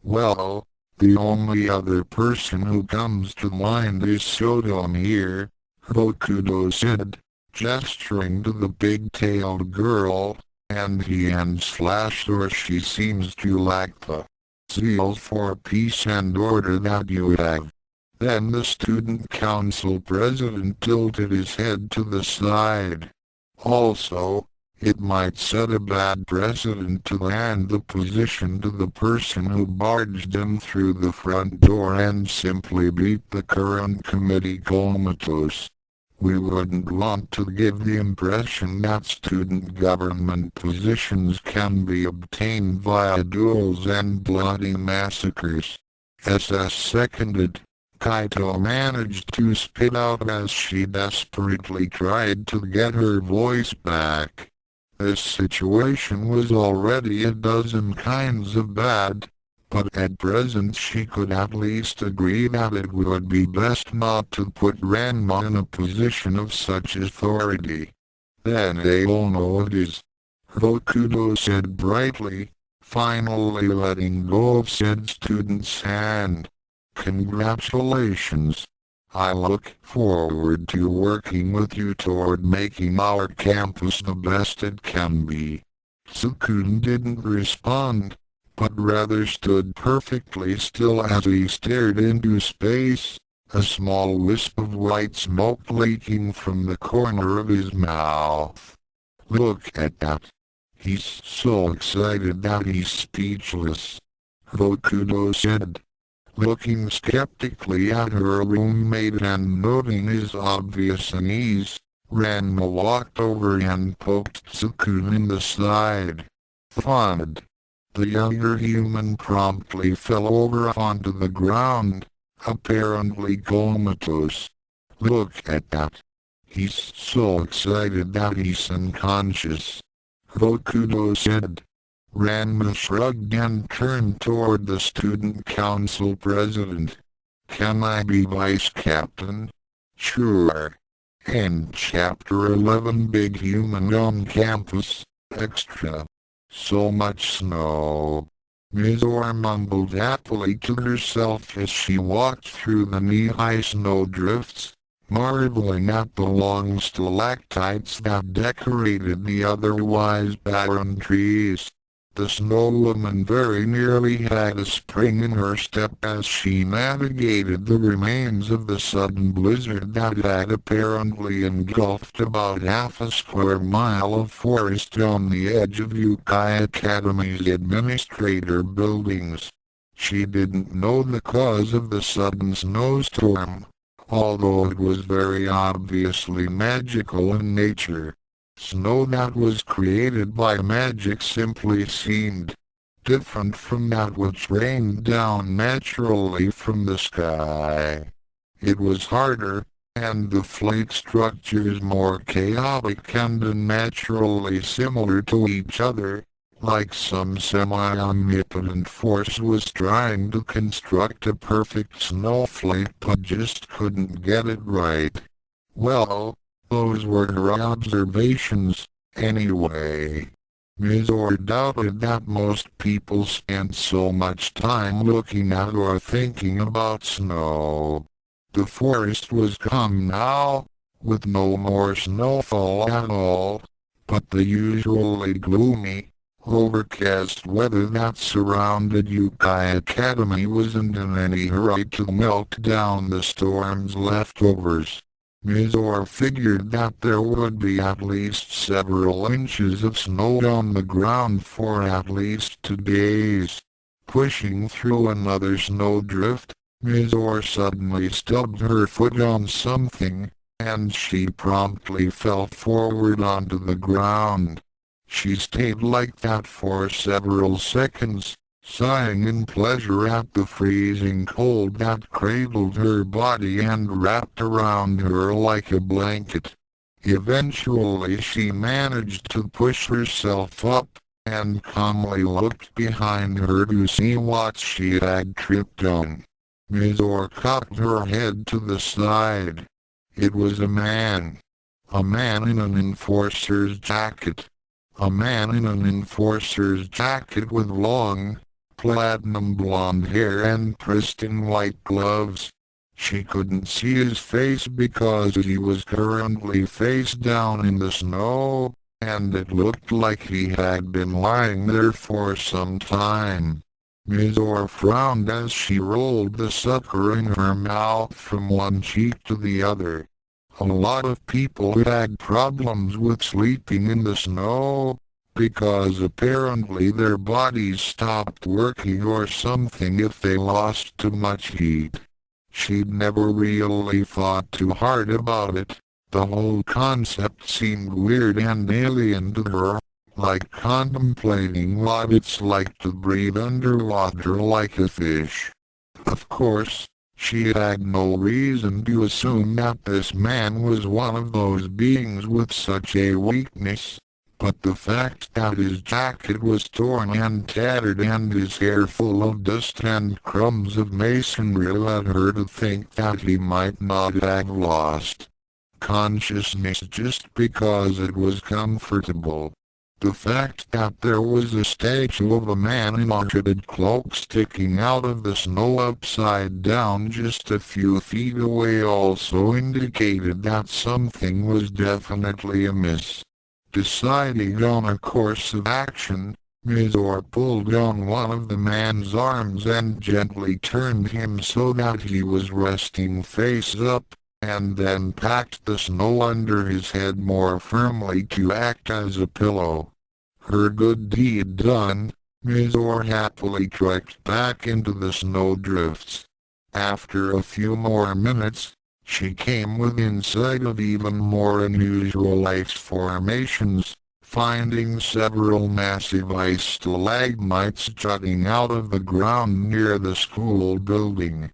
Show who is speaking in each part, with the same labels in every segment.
Speaker 1: Well, the only other person who comes to mind is Shodan here, Hokuto said, gesturing to the big-tailed girl, and he and/or she seems to lack the zeal for peace and order that you have. Then the student council president tilted his head to the side. Also, it might set a bad precedent to hand the position to the person who barged in through the front door and simply beat the current committee comatose. We wouldn't want to give the impression that student government positions can be obtained via duels and bloody massacres. SS seconded. Kaito managed to spit out as she desperately tried to get her voice back. This situation was already a dozen kinds of bad, but at present she could at least agree that it would be best not to put Ranma in a position of such authority. Then I'll know it is, Hokuto said brightly, finally letting go of said student's hand. Congratulations. I look forward to working with you toward making our campus the best it can be. Tsukune didn't respond, but rather stood perfectly still as he stared into space, a small wisp of white smoke leaking from the corner of his mouth. Look at that. He's so excited that he's speechless, Hokuto said. Looking skeptically at her roommate and noting his obvious unease, Ranma walked over and poked Tsukune in the side. Thud. The younger human promptly fell over onto the ground, apparently comatose. Look at that. He's so excited that he's unconscious, Hokuto said. Ranma shrugged and turned toward the student council president. Can I be vice captain? Sure. End chapter 11. Big human on campus. Extra. So much snow. Mizore mumbled happily to herself as she walked through the knee-high snowdrifts, marveling at the long stalactites that decorated the otherwise barren trees. The snow woman very nearly had a spring in her step as she navigated the remains of the sudden blizzard that had apparently engulfed about half a square mile of forest on the edge of Youkai Academy's administrator buildings. She didn't know the cause of the sudden snowstorm, although it was very obviously magical in nature. Snow that was created by magic simply seemed different from that which rained down naturally from the sky. It was harder, and the flake structures more chaotic and unnaturally similar to each other, like some semi-omnipotent force was trying to construct a perfect snowflake but just couldn't get it right. Well, those were her observations, anyway. Mizore doubted that most people spent so much time looking at or thinking about snow. The forest was calm now, with no more snowfall at all, but the usually gloomy, overcast weather that surrounded Youkai Academy wasn't in any hurry to melt down the storm's leftovers. Mizore figured that there would be at least several inches of snow on the ground for at least 2 days. Pushing through another snowdrift, Mizore suddenly stubbed her foot on something, and she promptly fell forward onto the ground. She stayed like that for several seconds, sighing in pleasure at the freezing cold that cradled her body and wrapped around her like a blanket. Eventually she managed to push herself up, and calmly looked behind her to see what she had tripped on. Mizore cocked her head to the side. It was a man. A man in an enforcer's jacket. A man in an enforcer's jacket with long, platinum blonde hair and pristine white gloves. She couldn't see his face because he was currently face down in the snow, and it looked like he had been lying there for some time. Ms. Orr frowned as she rolled the sucker in her mouth from one cheek to the other. A lot of people had problems with sleeping in the snow, because apparently their bodies stopped working or something if they lost too much heat. She'd never really thought too hard about it. The whole concept seemed weird and alien to her, like contemplating what it's like to breathe underwater like a fish. Of course, she had no reason to assume that this man was one of those beings with such a weakness, but the fact that his jacket was torn and tattered and his hair full of dust and crumbs of masonry led her to think that he might not have lost consciousness just because it was comfortable. The fact that there was a statue of a man in a hooded cloak sticking out of the snow upside down just a few feet away also indicated that something was definitely amiss. Deciding on a course of action, Ms. Orr pulled on one of the man's arms and gently turned him so that he was resting face up, and then packed the snow under his head more firmly to act as a pillow. Her good deed done, Ms. Orr happily trekked back into the snowdrifts. After a few more minutes, she came within sight of even more unusual ice formations, finding several massive ice stalagmites jutting out of the ground near the school building.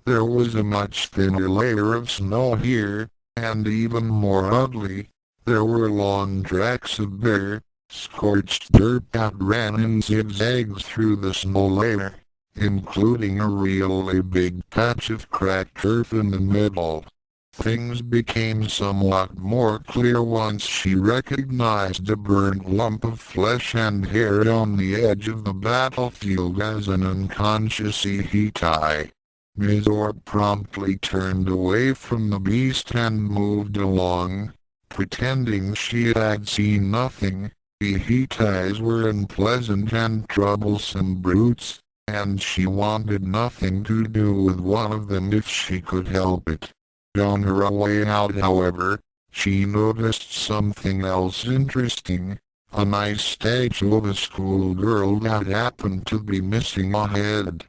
Speaker 1: There was a much thinner layer of snow here, and even more oddly, there were long tracks of bare, scorched dirt that ran in zigzags through the snow layer, including a really big patch of cracked turf in the middle. Things became somewhat more clear once she recognized a burnt lump of flesh and hair on the edge of the battlefield as an unconscious Youkai. Ms. Orr promptly turned away from the beast and moved along, pretending she had seen nothing. Youkai were unpleasant and troublesome brutes, and she wanted nothing to do with one of them if she could help it. On her way out, however, she noticed something else interesting, a nice statue of a schoolgirl that happened to be missing a head.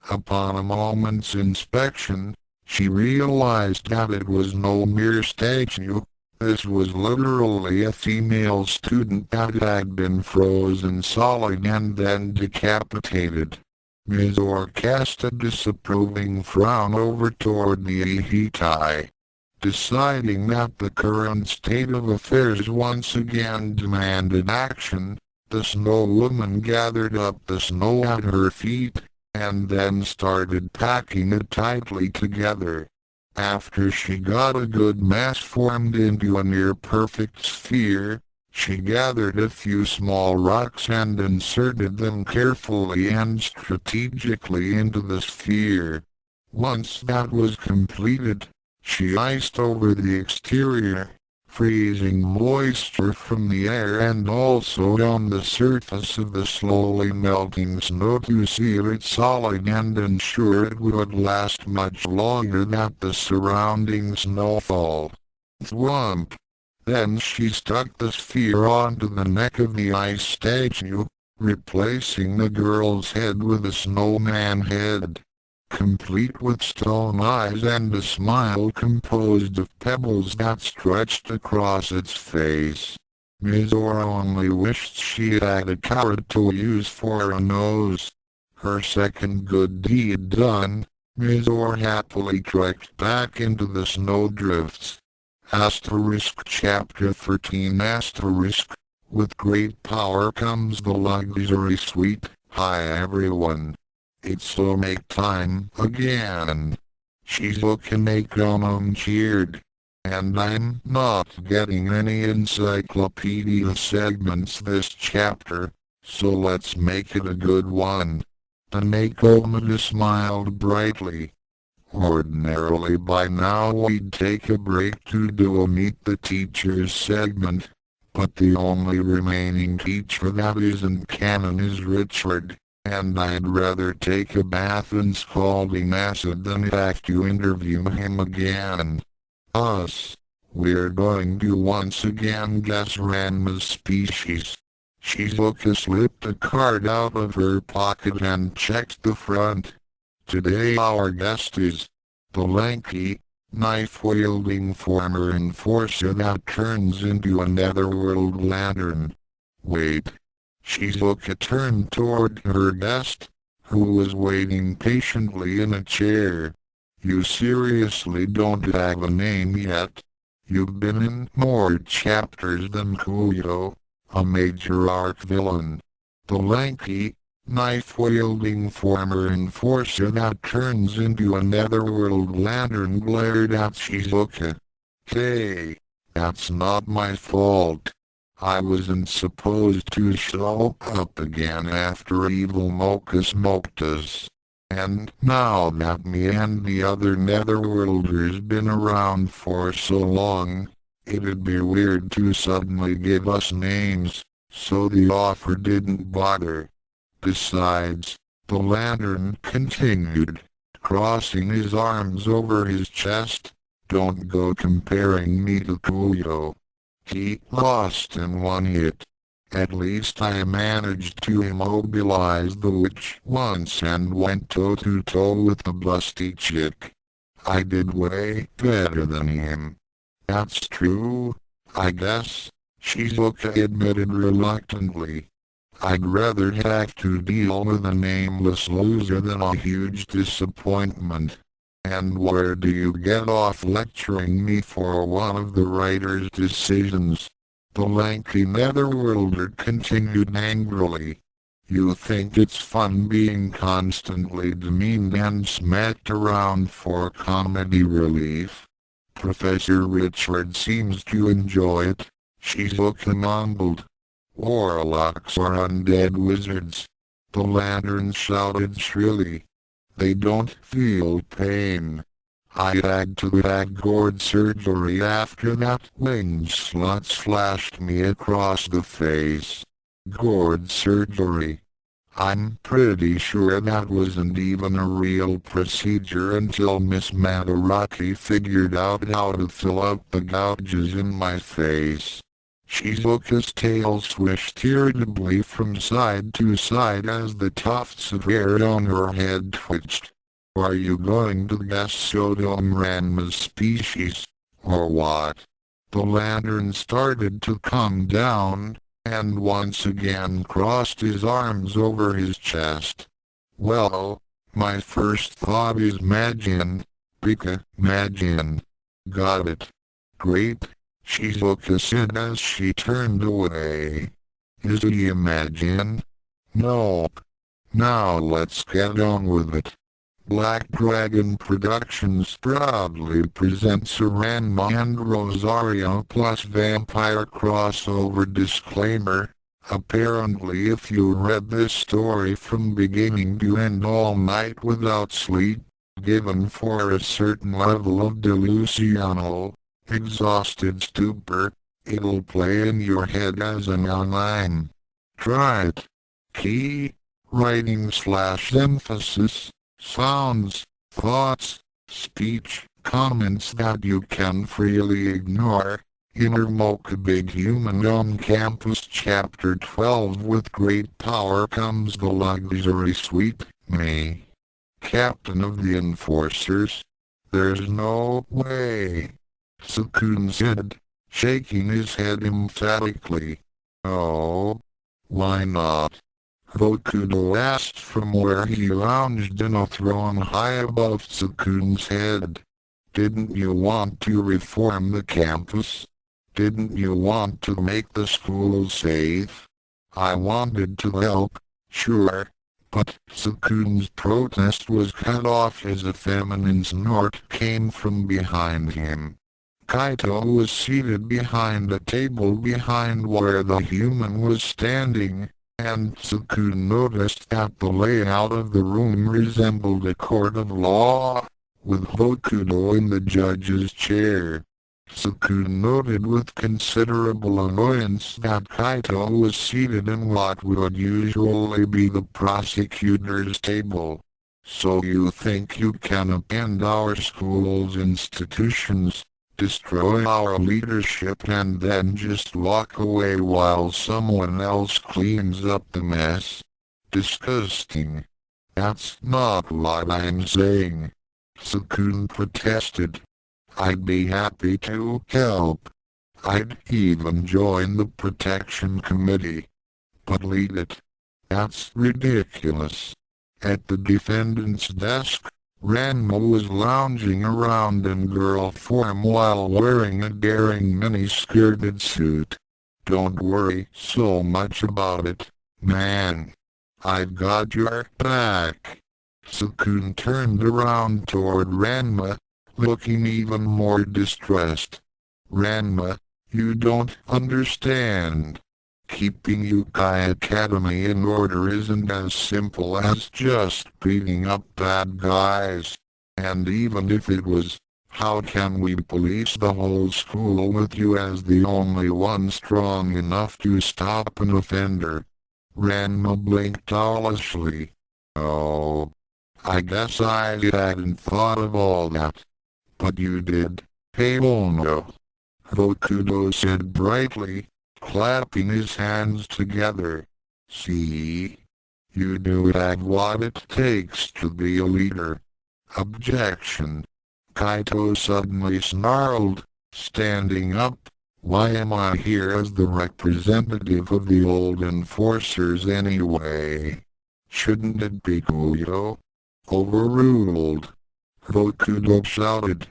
Speaker 1: Upon a moment's inspection, she realized that it was no mere statue. This was literally a female student that had been frozen solid and then decapitated. Ms. Orr cast a disapproving frown over toward the Youkai. Deciding that the current state of affairs once again demanded action, the snow woman gathered up the snow at her feet, and then started packing it tightly together. After she got a good mass formed into a near-perfect sphere, she gathered a few small rocks and inserted them carefully and strategically into the sphere. Once that was completed, she iced over the exterior, freezing moisture from the air and also on the surface of the slowly melting snow to seal it solid and ensure it would last much longer than the surrounding snowfall. Thwomp! Then she stuck the sphere onto the neck of the ice statue, replacing the girl's head with a snowman head, complete with stone eyes and a smile composed of pebbles that stretched across its face. Ms. Orr only wished she had a carrot to use for a nose. Her second good deed done, Ms. Orr happily trekked back into the snowdrifts. Chapter 13 With great power comes the luxury suite. Hi everyone. It's make time again. Tsukune cheered. And I'm not getting any encyclopedia segments this chapter, so let's make it a good one. Nakomata smiled brightly. Ordinarily by now we'd take a break to do a Meet the Teachers segment, but the only remaining teacher that isn't canon is Richard, and I'd rather take a bath in scalding acid than have to interview him again. We're going to once again guess Ranma's species. Shizuka slipped a card out of her pocket and checked the front. Today our guest is the lanky, knife-wielding former enforcer that turns into a netherworld lantern. Wait. Shizuka turned toward her guest, who was waiting patiently in a chair. You seriously don't have a name yet? You've been in more chapters than Kuyo, a major arc villain. The lanky, knife-wielding former enforcer that turns into a netherworld lantern glared at Shizuka. Hey, that's not my fault. I wasn't supposed to show up again after evil Mocha smoked us. And now that me and the other netherworlders been around for so long, it'd be weird to suddenly give us names, so the offer didn't bother. Besides, the lantern continued, crossing his arms over his chest, don't go comparing me to Kuyo. He lost in one hit. At least I managed to immobilize the witch once and went toe-to-toe with the busty chick. I did way better than him. That's true, I guess, Shizuka admitted reluctantly. I'd rather have to deal with a nameless loser than a huge disappointment. And where do you get off lecturing me for one of the writer's decisions? The lanky netherworlder continued angrily. You think it's fun being constantly demeaned and smacked around for comedy relief? Professor Richard seems to enjoy it, Shizuka mumbled. Warlocks are undead wizards. The lantern shouted shrilly. They don't feel pain. I had to have gourd surgery after that winged slut slashed me across the face. Gourd surgery. I'm pretty sure that wasn't even a real procedure until Miss Madaraki figured out how to fill up the gouges in my face. Shizuka's tail swished irritably from side to side as the tufts of hair on her head twitched. Are you going to guess Sodom Ranma's species, or what? The lantern started to come down, and once again crossed his arms over his chest. Well, my first thought is Magian. Pika, Magian. Got it. Great, Shizuka said as she turned away. Is he a Magian? Nope. Now let's get on with it. Black Dragon Productions proudly presents a Ranma and Rosario plus vampire crossover disclaimer. Apparently if you read this story from beginning to end all night without sleep, given for a certain level of delusional, exhausted stupor, it'll play in your head as an online. Try it. Key, writing/emphasis. Sounds, thoughts, speech, comments that you can freely ignore. Inner Mocha Big Human on Campus Chapter 12. With great power comes the luxury suite. Me, Captain of the Enforcers. There's no way, Tsukune said, shaking his head emphatically. Oh, why not? Hokuto asked from where he lounged in a throne high above Tsukune's head. Didn't you want to reform the campus? Didn't you want to make the school safe? I wanted to help, sure, but Tsukune's protest was cut off as a feminine snort came from behind him. Kaito was seated behind a table behind where the human was standing, and Tsukune noticed that the layout of the room resembled a court of law, with Hokuto in the judge's chair. Tsukune noted with considerable annoyance that Kaito was seated in what would usually be the prosecutor's table. "So you think you can upend our school's institutions, destroy our leadership and then just walk away while someone else cleans up the mess? Disgusting." "That's not what I'm saying," Tsukune protested. "I'd be happy to help. I'd even join the protection committee. But lead it? That's ridiculous." At the defendant's desk, Ranma was lounging around in girl form while wearing a daring mini-skirted suit. "Don't worry so much about it, man. I've got your back." Tsukune turned around toward Ranma, looking even more distressed. "Ranma, you don't understand. Keeping Youkai Academy in order isn't as simple as just beating up bad guys. And even if it was, how can we police the whole school with you as the only one strong enough to stop an offender?" Ranma blinked owlishly. "Oh, I guess I hadn't thought of all that. But you did, hey no," Hokuto said brightly, clapping his hands together. "See? You do have what it takes to be a leader." "Objection!" Kaito suddenly snarled, standing up. "Why am I here as the representative of the old enforcers anyway? Shouldn't it be Kuyo?" "Overruled!" Hokuto shouted.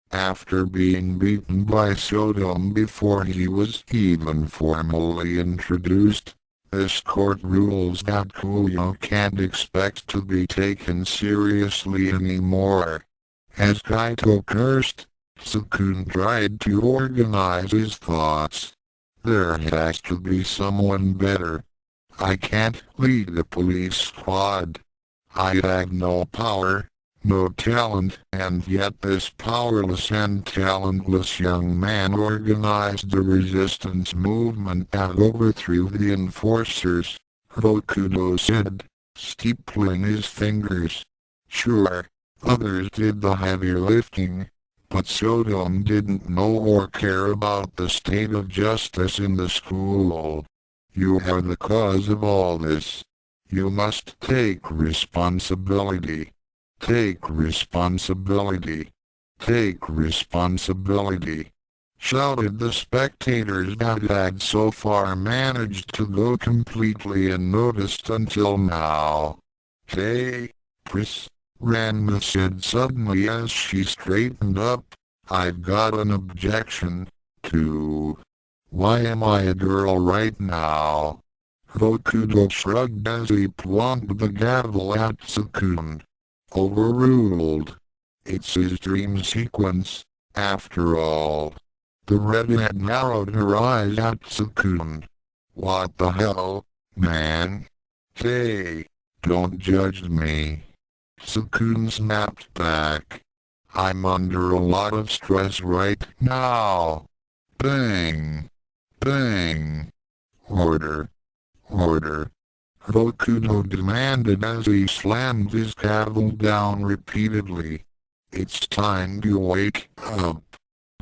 Speaker 1: After being beaten by Sodom before he was even formally introduced, this court rules that Kuyo can't expect to be taken seriously anymore. As Kaito cursed, Tsukune tried to organize his thoughts. "There has to be someone better. I can't lead the police squad. I have no power, no talent, and yet this powerless and talentless young man organized a resistance movement that overthrew the enforcers," Hokuto said, steepling his fingers. "Sure, others did the heavy lifting, but Sodom didn't know or care about the state of justice in the school. You are the cause of all this. You must take responsibility. Take responsibility. Take responsibility," shouted the spectators that had so far managed to go completely unnoticed until now. "Hey, Pris," Ranma said suddenly as she straightened up, "I've got an objection, too. Why am I a girl right now?" Hokuto shrugged as he plonked the gavel at Tsukune. "Overruled. It's his dream sequence, after all." The redhead narrowed her eyes at Tsukune. "What the hell, man? Hey, don't judge me." Tsukune snapped back. "I'm under a lot of stress right now." Bang! Bang! "Order! Order!" Hokuto demanded as he slammed his gavel down repeatedly. "It's time to wake up."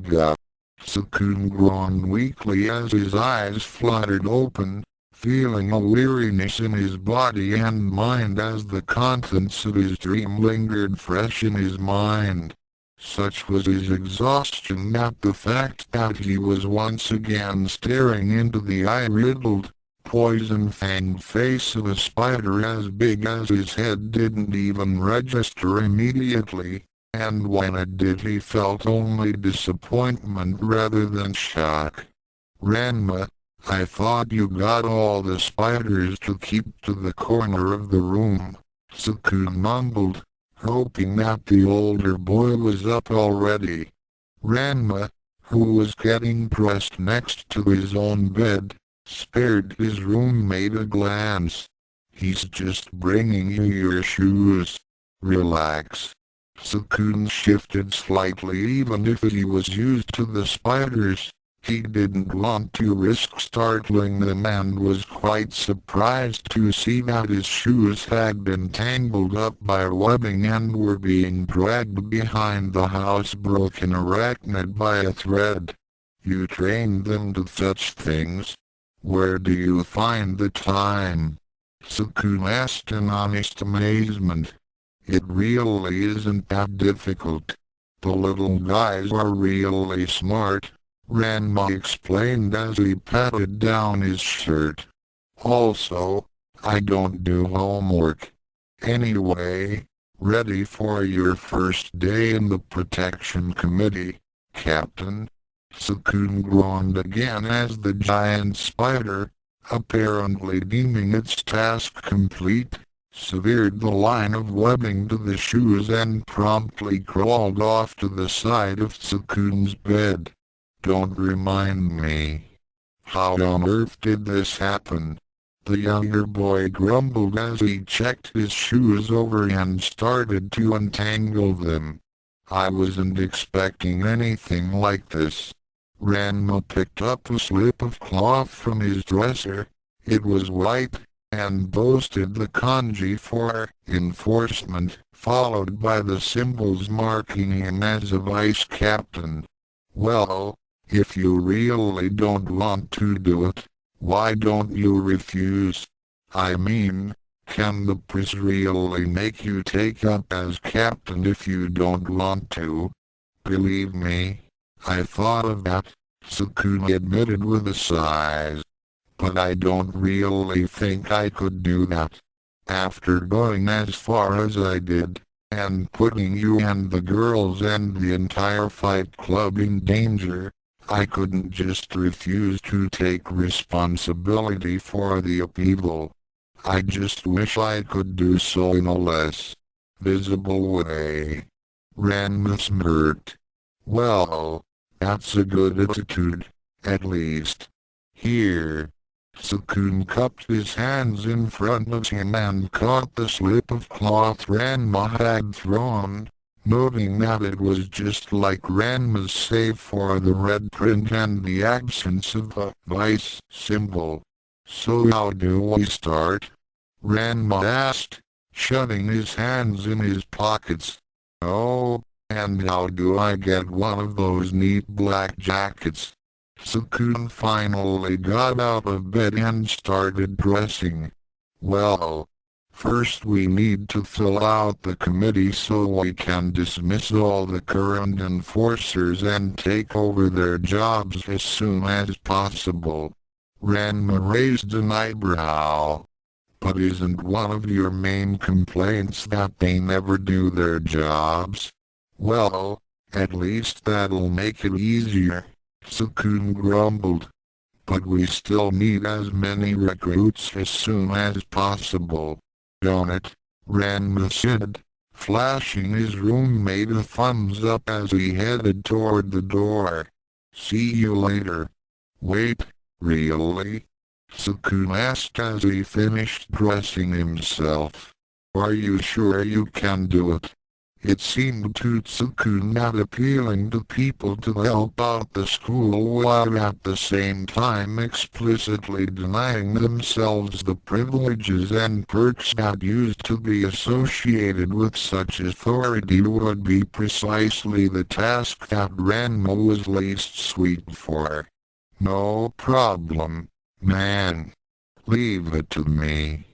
Speaker 1: "Gah!" Tsukune groaned weakly as his eyes fluttered open, feeling a weariness in his body and mind as the contents of his dream lingered fresh in his mind. Such was his exhaustion that the fact that he was once again staring into the eye-riddled, poison-fanged face of a spider as big as his head didn't even register immediately, and when it did he felt only disappointment rather than shock. "Ranma, I thought you got all the spiders to keep to the corner of the room," Tsukune mumbled, hoping that the older boy was up already. Ranma, who was getting pressed next to his own bed, spared his roommate a glance. "He's just bringing you your shoes. Relax." Tsukune shifted slightly even if he was used to the spiders. He didn't want to risk startling them and was quite surprised to see that his shoes had been tangled up by webbing and were being dragged behind the housebroken arachnid by a thread. "You trained them to such things? Where do you find the time?" Tsukune asked in honest amazement. "It really isn't that difficult. The little guys are really smart," Ranma explained as he patted down his shirt. "Also, I don't do homework. Anyway, ready for your first day in the protection committee, Captain?" Tsukune groaned again as the giant spider, apparently deeming its task complete, severed the line of webbing to the shoes and promptly crawled off to the side of Tsukune's bed. "Don't remind me. How on earth did this happen?" the younger boy grumbled as he checked his shoes over and started to untangle them. "I wasn't expecting anything like this." Ranma picked up a slip of cloth from his dresser. It was white, and boasted the kanji for enforcement, followed by the symbols marking him as a vice captain. "Well, if you really don't want to do it, why don't you refuse? I mean, can the priest really make you take up as captain if you don't want to?" "Believe me, I thought of that," Tsukune admitted with a sigh. "But I don't really think I could do that. After going as far as I did, and putting you and the girls and the entire fight club in danger, I couldn't just refuse to take responsibility for the upheaval. I just wish I could do so in a less visible way." Ranma smirked. "Well, that's a good attitude, at least. Here." Tsukune cupped his hands in front of him and caught the slip of cloth Ranma had thrown, noting that it was just like Ranma's save for the red print and the absence of a vice symbol. "So how do we start?" Ranma asked, shutting his hands in his pockets. "Oh, and how do I get one of those neat black jackets?" Tsukune finally got out of bed and started dressing. "Well, first we need to fill out the committee so we can dismiss all the current enforcers and take over their jobs as soon as possible." Ranma raised an eyebrow. "But isn't one of your main complaints that they never do their jobs?" "Well, at least that'll make it easier," Tsukune grumbled. "But we still need as many recruits as soon as possible, don't it?" Ranma said, flashing his roommate a thumbs up as he headed toward the door. "See you later." "Wait, really?" Tsukune asked as he finished dressing himself. "Are you sure you can do it?" It seemed to Tsukune that appealing to people to help out the school while at the same time explicitly denying themselves the privileges and perks that used to be associated with such authority would be precisely the task that Ranma was least sweet for. "No problem, man. Leave it to me,"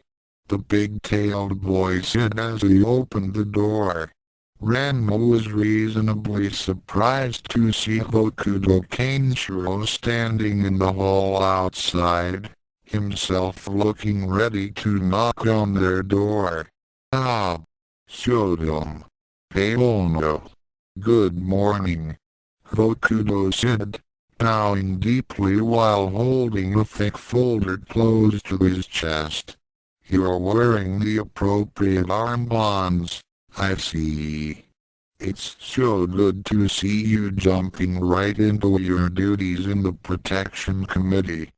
Speaker 1: the big-tailed boy said as he opened the door. Ranma was reasonably surprised to see Hokuto Kenshiro standing in the hall outside, himself looking ready to knock on their door. "Ah, Shodan. Payono. Good morning," Hokuto said, bowing deeply while holding a thick folder close to his chest. "You're wearing the appropriate armbands, I see. It's so good to see you jumping right into your duties in the protection committee."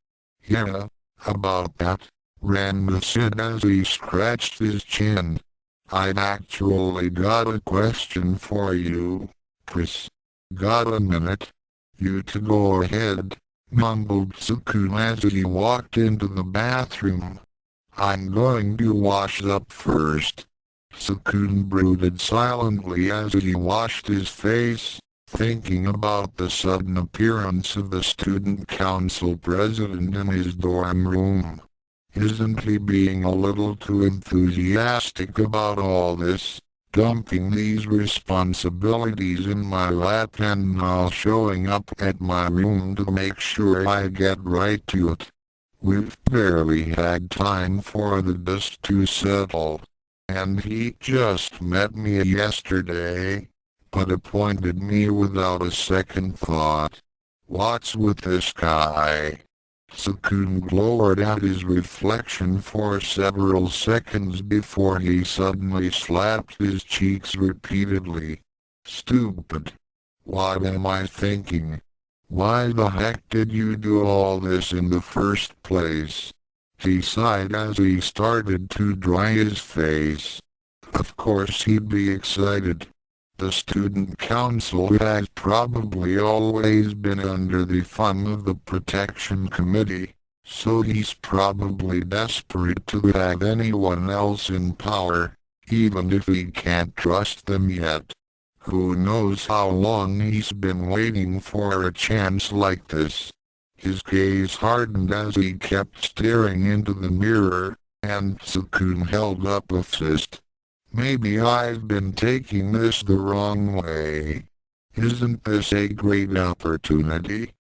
Speaker 1: Yeah, about that, Ranma said as he scratched his chin. I've actually got a question for you, Chris. Got a minute? You to go ahead, mumbled Tsukune as he walked into the bathroom. I'm going to wash up first. Tsukune brooded silently as he washed his face, thinking about the sudden appearance of the student council president in his dorm room. Isn't he being a little too enthusiastic about all this, dumping these responsibilities in my lap and now showing up at my room to make sure I get right to it? We've barely had time for the dust to settle, and he just met me yesterday, but appointed me without a second thought. What's with this guy? Tsukune glowered at his reflection for several seconds before he suddenly slapped his cheeks repeatedly. Stupid. What am I thinking? Why the heck did you do all this in the first place? He sighed as he started to dry his face. Of course he'd be excited. The student council has probably always been under the thumb of the protection committee, so he's probably desperate to have anyone else in power, even if he can't trust them yet. Who knows how long he's been waiting for a chance like this. His gaze hardened as he kept staring into the mirror, and Tsukune held up a fist. Maybe I've been taking this the wrong way. Isn't this a great opportunity?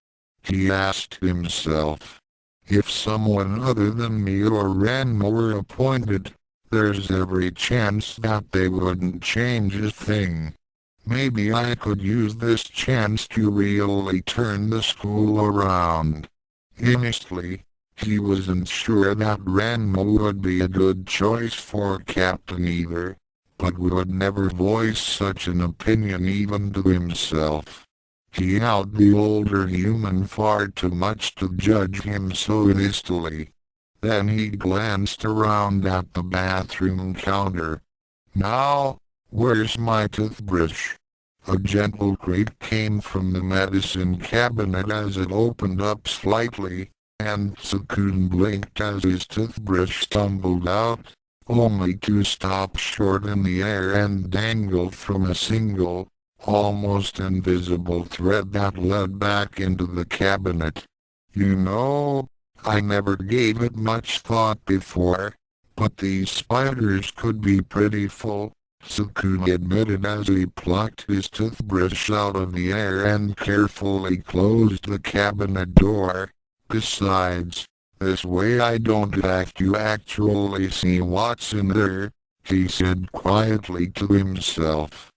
Speaker 1: He asked himself. If someone other than me or Ranma were appointed, there's every chance that they wouldn't change a thing. Maybe I could use this chance to really turn the school around. Honestly, he wasn't sure that Ranma would be a good choice for captain either, but would never voice such an opinion even to himself. He held the older human far too much to judge him so hastily. Then he glanced around at the bathroom counter. Now, where's my toothbrush? A gentle creak came from the medicine cabinet as it opened up slightly, and Tsukune blinked as his toothbrush stumbled out, only to stop short in the air and dangle from a single, almost invisible thread that led back into the cabinet. You know, I never gave it much thought before, but these spiders could be pretty full, Tsukune admitted as he plucked his toothbrush out of the air and carefully closed the cabinet door. Besides, this way I don't have to actually see what's in there, he said quietly to himself,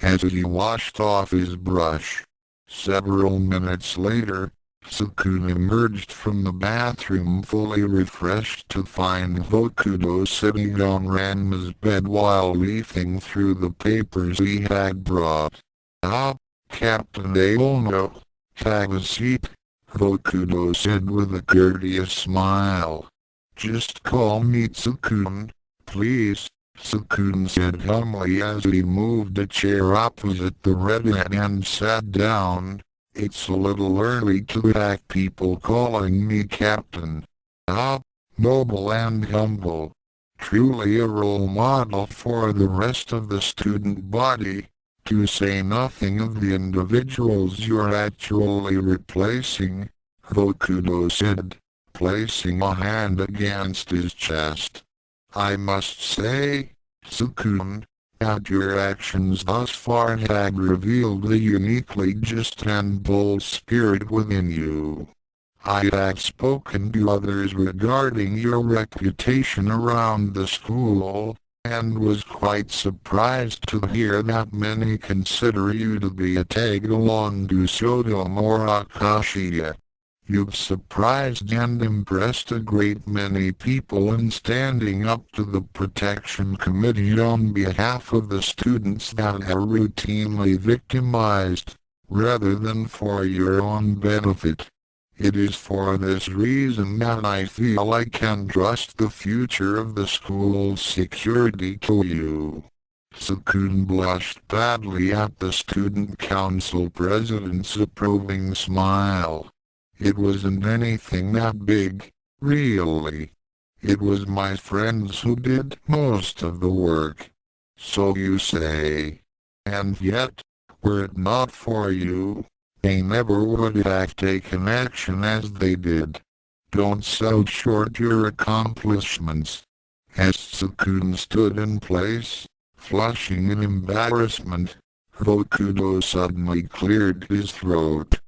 Speaker 1: as he washed off his brush. Several minutes later, Tsukune emerged from the bathroom fully refreshed to find Hokuto sitting on Ranma's bed while leafing through the papers he had brought. Ah, Captain Aono, have a seat, Hokuto said with a courteous smile. Just call me Tsukune, please, Tsukune said humbly as he moved a chair opposite the redhead and sat down. It's a little early to have people calling me Captain. Ah, noble and humble. Truly a role model for the rest of the student body, to say nothing of the individuals you're actually replacing, Hokuto said, placing a hand against his chest. I must say, Tsukune, that your actions thus far have revealed a uniquely just and bold spirit within you. I have spoken to others regarding your reputation around the school, and was quite surprised to hear that many consider you to be a tag-along to Shoto or Akashiya. You've surprised and impressed a great many people in standing up to the protection committee on behalf of the students that are routinely victimized, rather than for your own benefit. It is for this reason that I feel I can trust the future of the school's security to you." Tsukune blushed badly at the student council president's approving smile. "It wasn't anything that big, really. It was my friends who did most of the work. So you say. And yet, were it not for you, they never would have taken action as they did. Don't sell short your accomplishments." As Tsukune stood in place, flushing in embarrassment, Hokuto suddenly cleared his throat.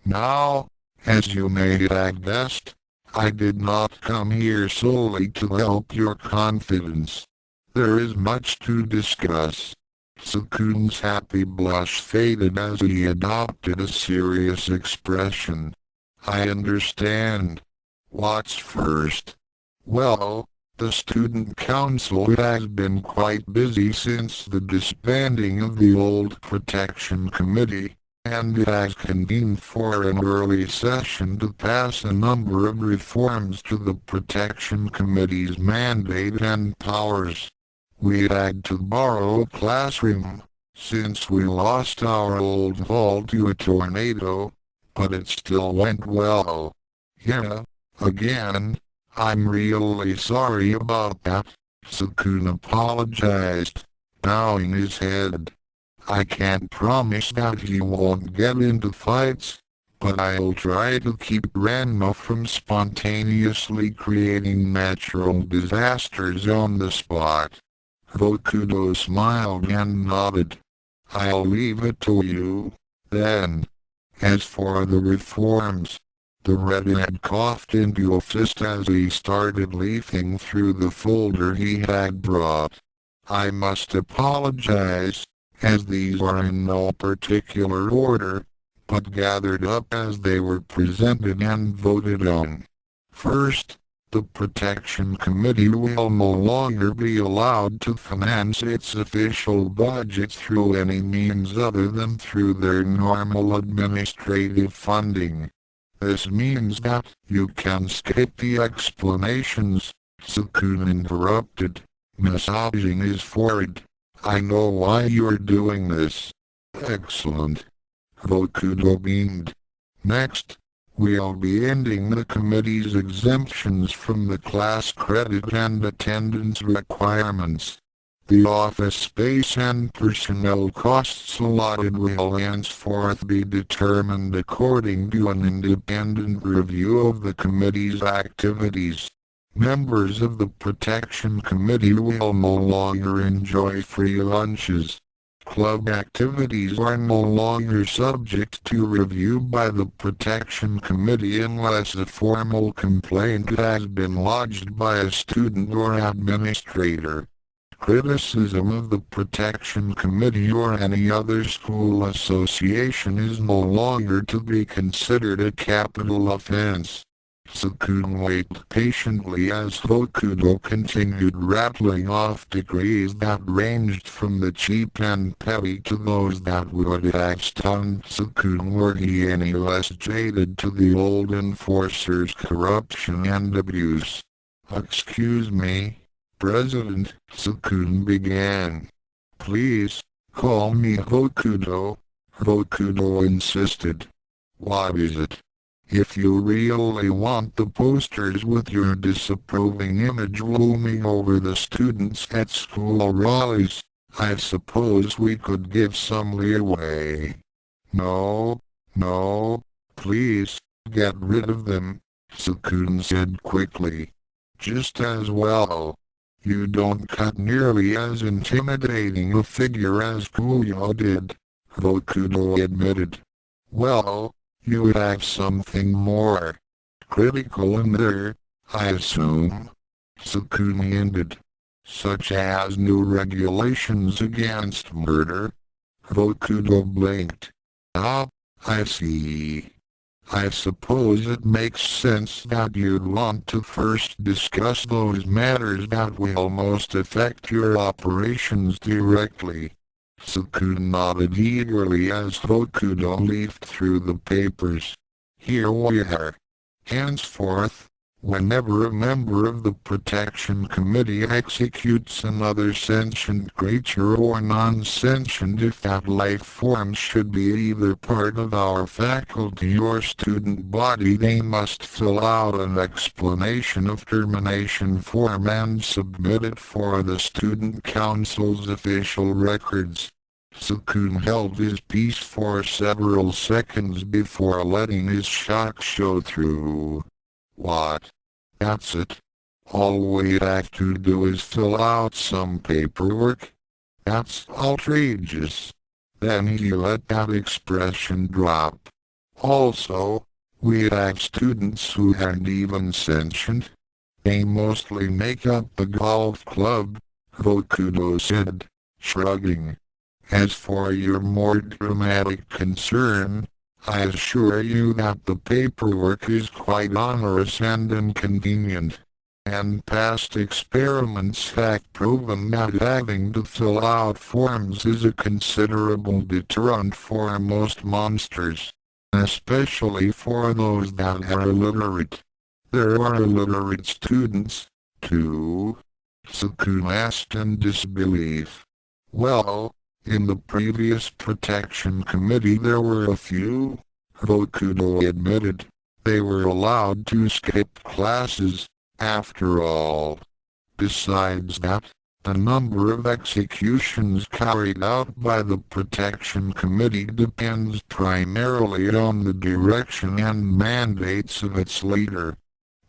Speaker 1: "Now, as you may have guessed, I did not come here solely to help your confidence. There is much to discuss." Tsukune's happy blush faded as he adopted a serious expression. "I understand. What's first?" "Well, the student council has been quite busy since the disbanding of the old protection committee, and it has convened for an early session to pass a number of reforms to the protection committee's mandate and powers. We had to borrow a classroom, since we lost our old hall to a tornado, but it still went well. Yeah, again, I'm really sorry about that," Tsukune apologized, bowing his head. "I can't promise that he won't get into fights, but I'll try to keep Ranma from spontaneously creating natural disasters on the spot." Hokuto smiled and nodded. "I'll leave it to you, then. As for the reforms," the redhead coughed into a fist as he started leafing through the folder he had brought. "I must apologize, as these are in no particular order, but gathered up as they were presented and voted on. First, the Protection Committee will no longer be allowed to finance its official budget through any means other than through their normal administrative funding. This means that you can skip the explanations," Tsukune interrupted, massaging his forehead. "I know why you're doing this." "Excellent." Hokuto beamed. "Next, we'll be ending the committee's exemptions from the class credit and attendance requirements. The office space and personnel costs allotted will henceforth be determined according to an independent review of the committee's activities. Members of the Protection Committee will no longer enjoy free lunches. Club activities are no longer subject to review by the Protection Committee unless a formal complaint has been lodged by a student or administrator. Criticism of the Protection Committee or any other school association is no longer to be considered a capital offense." Tsukune waited patiently as Hokuto continued rattling off decrees that ranged from the cheap and petty to those that would have stunned Tsukune were he any less jaded to the old enforcer's corruption and abuse. "Excuse me, President," Tsukune began. "Please, call me Hokuto," Hokuto insisted. "What is it? If you really want the posters with your disapproving image looming over the students at school rallies, I suppose we could give some leeway." No, please, get rid of them," Tsukune said quickly. "Just as well. You don't cut nearly as intimidating a figure as Kuyo did," Hokuto admitted. "Well, you have something more critical in there, I assume," Tsukune ended. "Such as new regulations against murder?" Hokuto blinked. "Ah, I see. I suppose it makes sense that you'd want to first discuss those matters that will most affect your operations directly." Tsukune nodded eagerly as Hokuto leafed through the papers. "Here we are. Henceforth, whenever a member of the Protection Committee executes another sentient creature or non-sentient, if that life form should be either part of our faculty or student body, they must fill out an explanation of termination form and submit it for the Student Council's official records. Tsukune held his peace for several seconds before letting his shock show through. What? That's it? All we have to do is fill out some paperwork? That's outrageous. Then he let that expression drop. Also, we have students who aren't even sentient. They mostly make up the golf club, Hokuto said, shrugging. As for your more dramatic concern, I assure you that the paperwork is quite onerous and inconvenient, and past experiments have proven that having to fill out forms is a considerable deterrent for most monsters, especially for those that are illiterate. There are illiterate students, too? Tsukune asked in disbelief. Well, in the previous Protection Committee there were a few, Hokuto admitted. They were allowed to skip classes, after all. Besides that, the number of executions carried out by the Protection Committee depends primarily on the direction and mandates of its leader.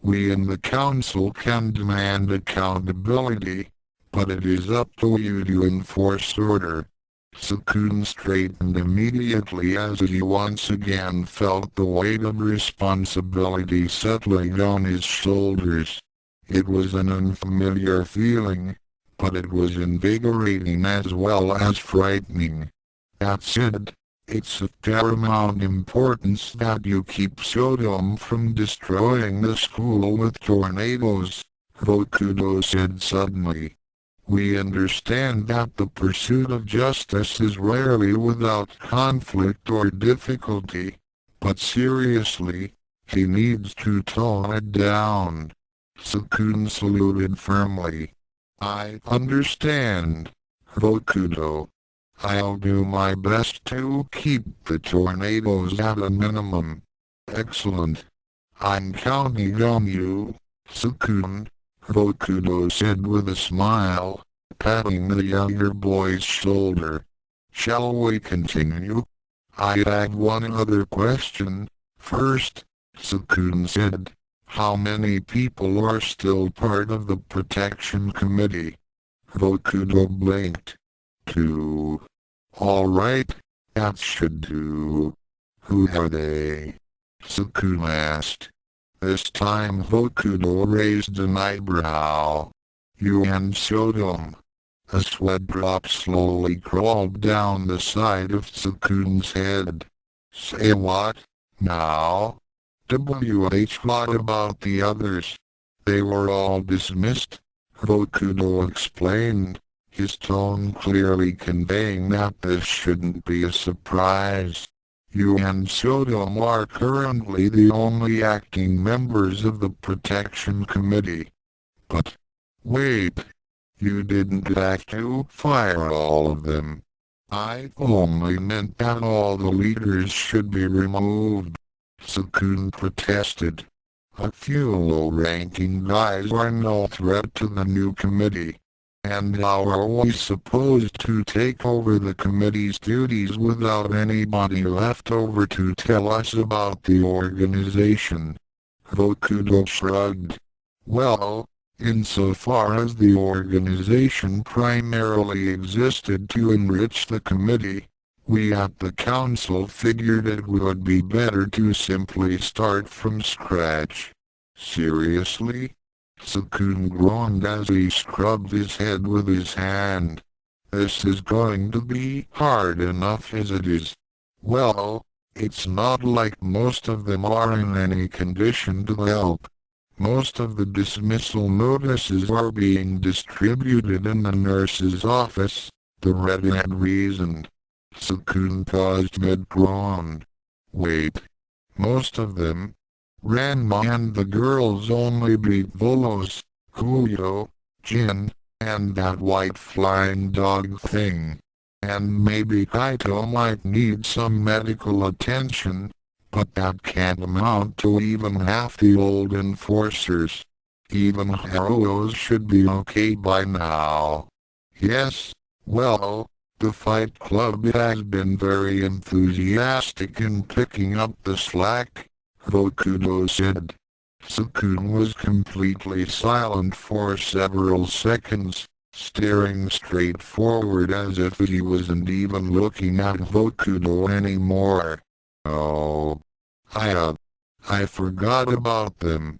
Speaker 1: We in the Council can demand accountability, but it is up to you to enforce order. Tsukune straightened immediately as he once again felt the weight of responsibility settling on his shoulders. It was an unfamiliar feeling, but it was invigorating as well as frightening. That said, it's of paramount importance that you keep Sodom from destroying the school with tornadoes, Hokuto said suddenly. We understand that the pursuit of justice is rarely without conflict or difficulty, but seriously, he needs to tone it down. Tsukune saluted firmly. I understand, Hokuto. I'll do my best to keep the tornadoes at a minimum. Excellent. I'm counting on you, Tsukune, Hokuto said with a smile, patting the younger boy's shoulder. Shall we continue? I have one other question. First, Tsukune said, how many people are still part of the Protection Committee? Hokuto blinked. 2. All right, that should do. Who are they? Tsukune asked. This time Hokuto raised an eyebrow. You and Sodom. A sweat drop slowly crawled down the side of Tsukune's head. Say what? Now? What about the others? They were all dismissed, Hokuto explained, his tone clearly conveying that this shouldn't be a surprise. You and Sodom are currently the only acting members of the Protection Committee. But, wait, you didn't have to fire all of them. I only meant that all the leaders should be removed, Tsukune protested. A few low-ranking guys are no threat to the new committee. And how are we supposed to take over the committee's duties without anybody left over to tell us about the organization? Hokuto shrugged. Well, insofar as the organization primarily existed to enrich the committee, we at the council figured it would be better to simply start from scratch. Seriously? Tsukune groaned as he scrubbed his head with his hand. This is going to be hard enough as it is. Well, it's not like most of them are in any condition to help. Most of the dismissal notices are being distributed in the nurse's office, the redhead reasoned. Tsukune paused mid-groan. Wait. Most of them? Ranma and the girls only beat Volos, Kuyo, Jin, and that white flying dog thing. And maybe Kaito might need some medical attention, but that can't amount to even half the old enforcers. Even Haruos should be okay by now. Yes, well, the Fight Club has been very enthusiastic in picking up the slack, Hokuto said. Tsukune was completely silent for several seconds, staring straight forward as if he wasn't even looking at Hokuto anymore. Oh, I forgot about them.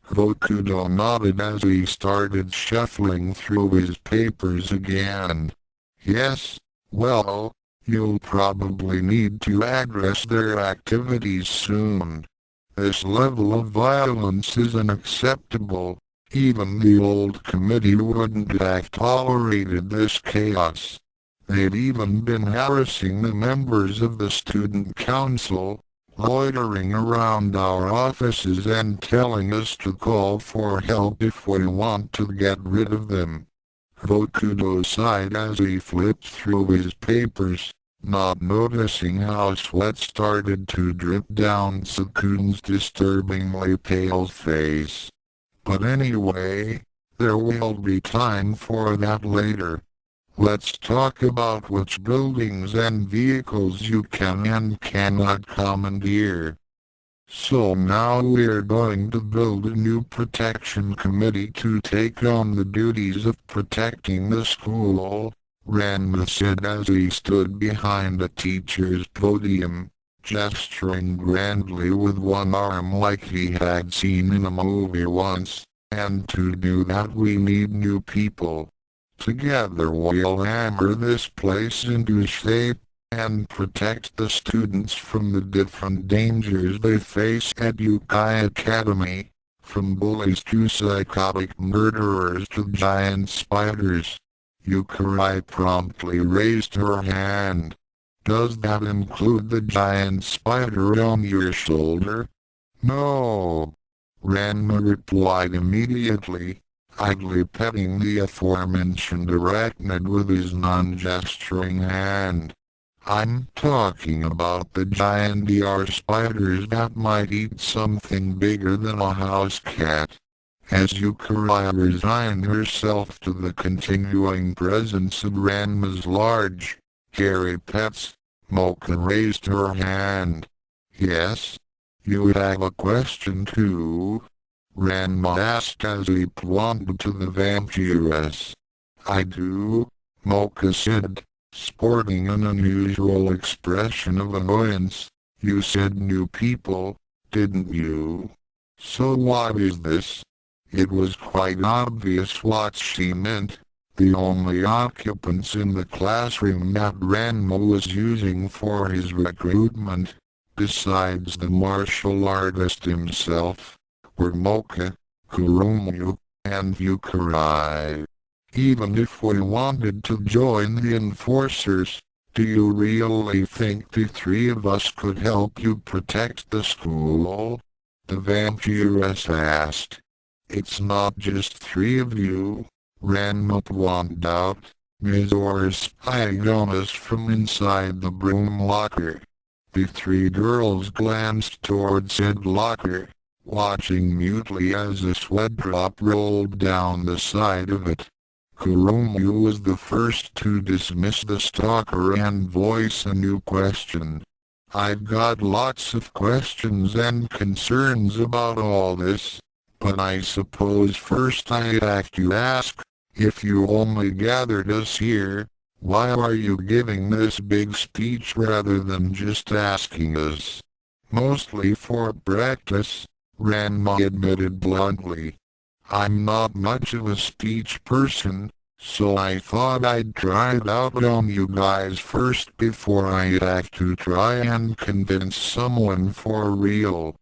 Speaker 1: Hokuto nodded as he started shuffling through his papers again. Yes, well, you'll probably need to address their activities soon. This level of violence is unacceptable. Even the old committee wouldn't have tolerated this chaos. They've even been harassing the members of the student council, loitering around our offices and telling us to call for help if we want to get rid of them. Hokuto sighed as he flipped through his papers, not noticing how sweat started to drip down Tsukune's disturbingly pale face. But anyway, there will be time for that later. Let's talk about which buildings and vehicles you can and cannot commandeer. So now we're going to build a new protection committee to take on the duties of protecting the school, Ranma said as he stood behind a teacher's podium, gesturing grandly with one arm like he had seen in a movie once. And to do that we need new people. Together we'll hammer this place into shape and protect the students from the different dangers they face at Youkai Academy, from bullies to psychotic murderers to giant spiders. Yukari promptly raised her hand. Does that include the giant spider on your shoulder? No. Ranma replied immediately, idly petting the aforementioned arachnid with his non-gesturing hand. I'm talking about the giant DR spiders that might eat something bigger than a house cat. As Yukari resigned herself to the continuing presence of Ranma's large, hairy pets, Mocha raised her hand. Yes? You have a question too? Ranma asked as he plunged to the vampiress. I do, Mocha said, sporting an unusual expression of annoyance. You said new people, didn't you? So what is this? It was quite obvious what she meant. The only occupants in the classroom that Ranma was using for his recruitment, besides the martial artist himself, were Mocha, Kurumu, and Yukari. Even if we wanted to join the enforcers, do you really think the three of us could help you protect the school? The vampiress asked. It's not just three of you, Ranma pointed out. Mizora's eyeing us from inside the broom locker. The three girls glanced towards said locker, watching mutely as a sweat drop rolled down the side of it. Kurumu was the first to dismiss the stalker and voice a new question. I've got lots of questions and concerns about all this, but I suppose first I'd have to ask, if you only gathered us here, why are you giving this big speech rather than just asking us? Mostly for practice, Ranma admitted bluntly. I'm not much of a speech person, so I thought I'd try it out on you guys first before I'd have to try and convince someone for real.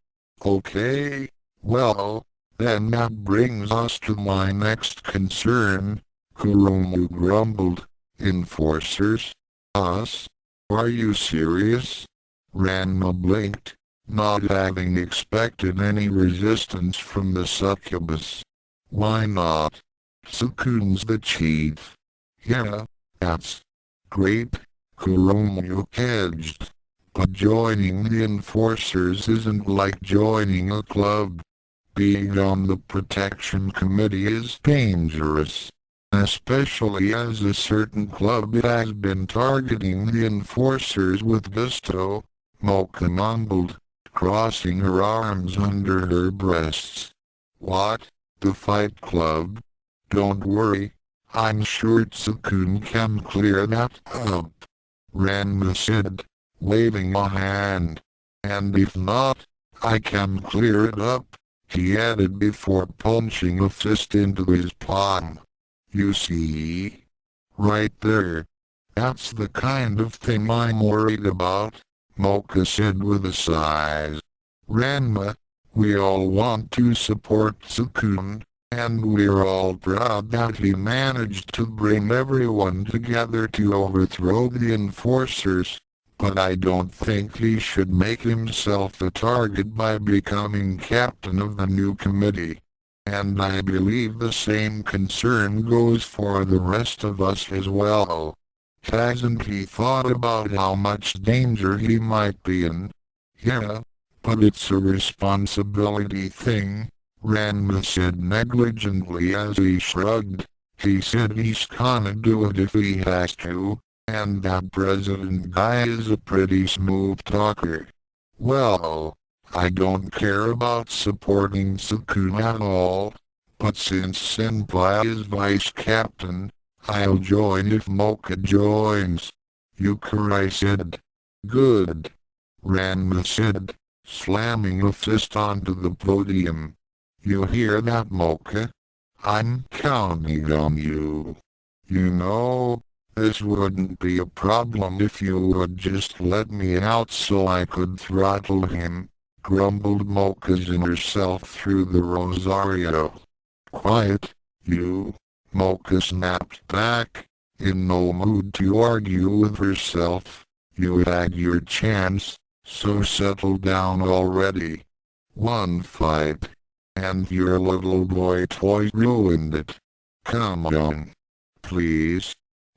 Speaker 1: Okay, well, then that brings us to my next concern, Kurumu grumbled. Enforcers? Us? Are you serious? Ranma blinked, not having expected any resistance from the succubus. Why not? Tsukune's the chief. Yeah, that's great, Kuromu hedged. But joining the enforcers isn't like joining a club. Being on the protection committee is dangerous, especially as a certain club has been targeting the enforcers with gusto, Mocha mumbled, crossing her arms under her breasts. What? The Fight Club? Don't worry, I'm sure Tsukune can clear that up, Ranma said, waving a hand. And if not, I can clear it up, he added before punching a fist into his palm. You see? Right there. That's the kind of thing I'm worried about, Mocha said with a sigh. Ranma, we all want to support Tsukune, and we're all proud that he managed to bring everyone together to overthrow the enforcers, but I don't think he should make himself a target by becoming captain of the new committee. And I believe the same concern goes for the rest of us as well. Hasn't he thought about how much danger he might be in? Yeah, but it's a responsibility thing, Ranma said negligently as he shrugged. He said he's gonna do it if he has to, and that president guy is a pretty smooth talker. Well, I don't care about supporting Tsukune at all, but since Senpai is vice captain, I'll join if Mocha joins, Youkai said. Good, Ranma said, slamming a fist onto the podium. You hear that, Mocha? I'm counting on you. You know, this wouldn't be a problem if you would just let me out so I could throttle him, grumbled Mocha's inner self through the rosario. Quiet, you, Mocha snapped back, in no mood to argue with herself. You had your chance, so settle down already. One fight, and your little boy toy ruined it. Come on. Please.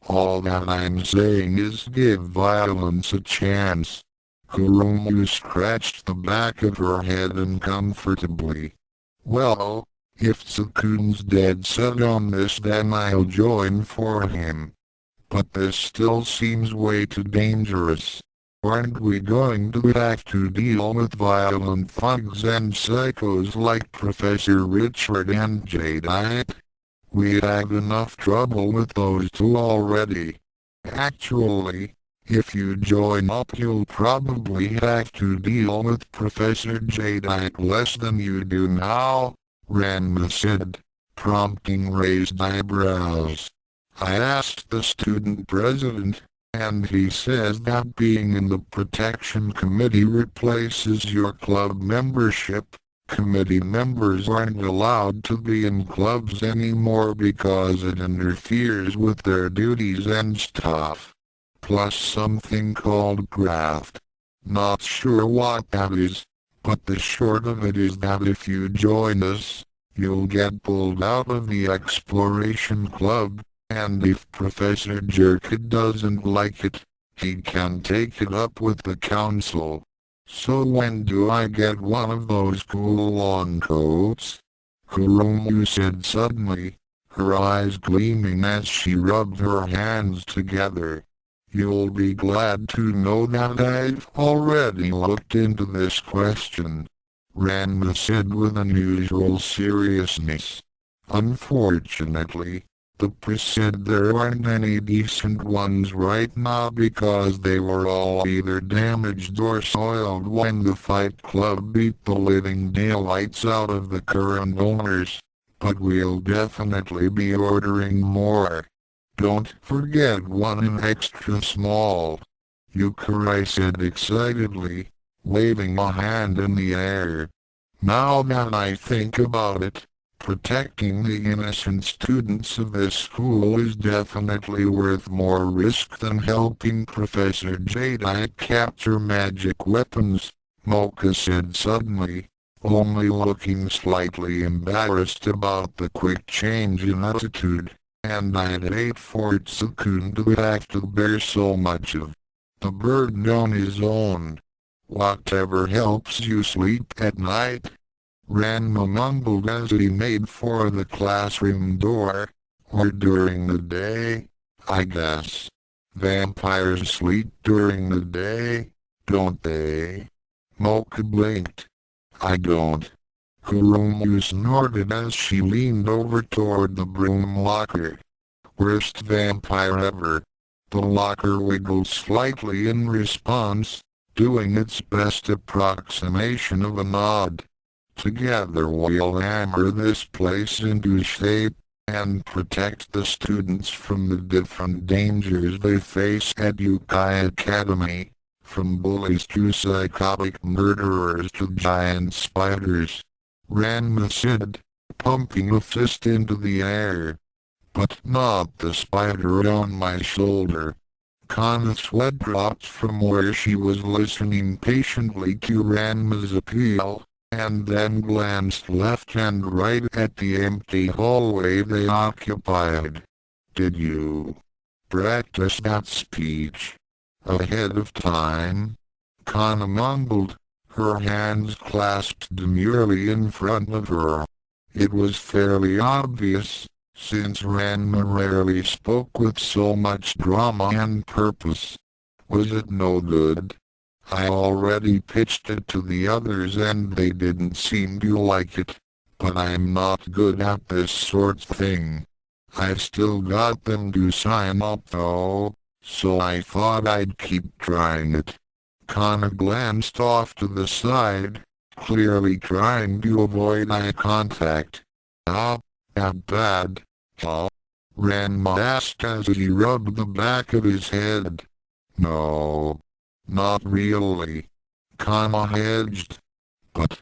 Speaker 1: All that I'm saying is give violence a chance. Kuromu scratched the back of her head uncomfortably. Well, if Tsukune's dead set on this then I'll join for him. But this still seems way too dangerous. Aren't we going to have to deal with violent thugs and psychos like Professor Richard and Jadeite? We have enough trouble with those two already. Actually, if you join up you'll probably have to deal with Professor Jadeite less than you do now, Ranma said, prompting raised eyebrows. I asked the student president, and he says that being in the protection committee replaces your club membership. Committee members aren't allowed to be in clubs anymore because it interferes with their duties and stuff. Plus something called graft. Not sure what that is, but the short of it is that if you join us, you'll get pulled out of the exploration club, and if Professor Jerkid doesn't like it, he can take it up with the council. So when do I get one of those cool long coats? Kuromu said suddenly, her eyes gleaming as she rubbed her hands together. You'll be glad to know that I've already looked into this question, Ranma said with unusual seriousness. Unfortunately, the press said there aren't any decent ones right now because they were all either damaged or soiled when the Fight Club beat the living daylights out of the current owners, but we'll definitely be ordering more. Don't forget one in extra small, Youkai said excitedly, waving a hand in the air. Now that I think about it, protecting the innocent students of this school is definitely worth more risk than helping Professor Jadeite capture magic weapons, Mocha said suddenly, only looking slightly embarrassed about the quick change in attitude, and I'd hate for Tsukune to have to bear so much of the burden on his own. Whatever helps you sleep at night? Ranma mumbled as he made for the classroom door. Or during the day, I guess. Vampires sleep during the day, don't they? Mocha blinked. I don't. Kurumu snorted as she leaned over toward the broom locker. Worst vampire ever. The locker wiggled slightly in response, doing its best approximation of a nod. Together we'll hammer this place into shape, and protect the students from the different dangers they face at Youkai Academy, from bullies to psychotic murderers to giant spiders. Ranma said, pumping a fist into the air. But not the spider on my shoulder. Kana's sweat dropped from where she was listening patiently to Ranma's appeal, and then glanced left and right at the empty hallway they occupied. Did you practice that speech ahead of time? Kana mumbled, her hands clasped demurely in front of her. It was fairly obvious, since Ranma rarely spoke with so much drama and purpose. Was it no good? I already pitched it to the others and they didn't seem to like it, but I'm not good at this sort of thing. I've still got them to sign up though, so I thought I'd keep trying it. Kana glanced off to the side, clearly trying to avoid eye contact. Ah, that bad, huh? Ranma asked as he rubbed the back of his head. No. Not really. Kana hedged. But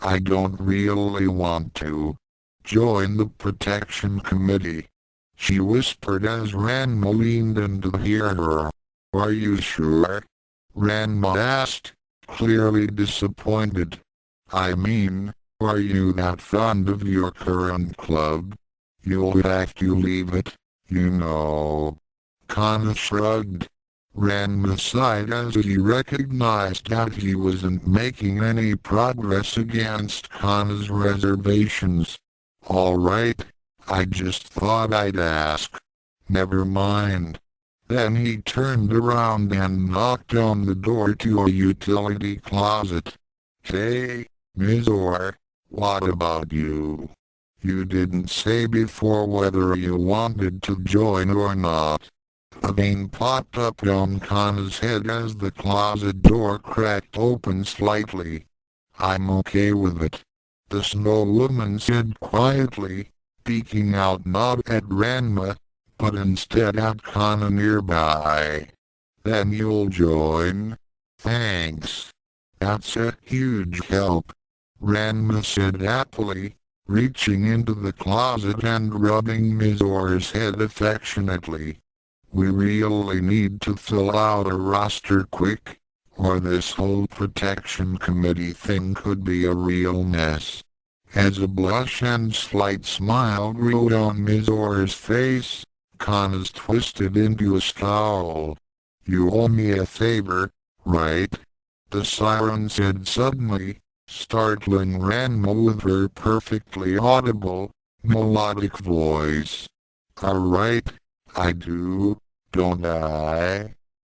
Speaker 1: I don't really want to join the protection committee, she whispered as Ranma leaned in to hear her. Are you sure? Ranma asked, clearly disappointed. I mean, are you that fond of your current club? You'll have to leave it, you know. Kana shrugged. Ranma sighed as he recognized that he wasn't making any progress against Kana's reservations. All right, I just thought I'd ask. Never mind. Then he turned around and knocked on the door to a utility closet. Hey, Mizor, what about you? You didn't say before whether you wanted to join or not. A vein popped up on Kana's head as the closet door cracked open slightly. I'm okay with it, the snow woman said quietly, peeking out not at Ranma, but instead at Kana nearby. Then you'll join? Thanks. That's a huge help, Ranma said happily, reaching into the closet and rubbing Mizor's head affectionately. We really need to fill out a roster quick, or this whole protection committee thing could be a real mess. As a blush and slight smile grew on Mizor's face, Kana's twisted into a scowl. You owe me a favor, right? The siren said suddenly, startling Ranma with her perfectly audible, melodic voice. Alright, I do. Don't I?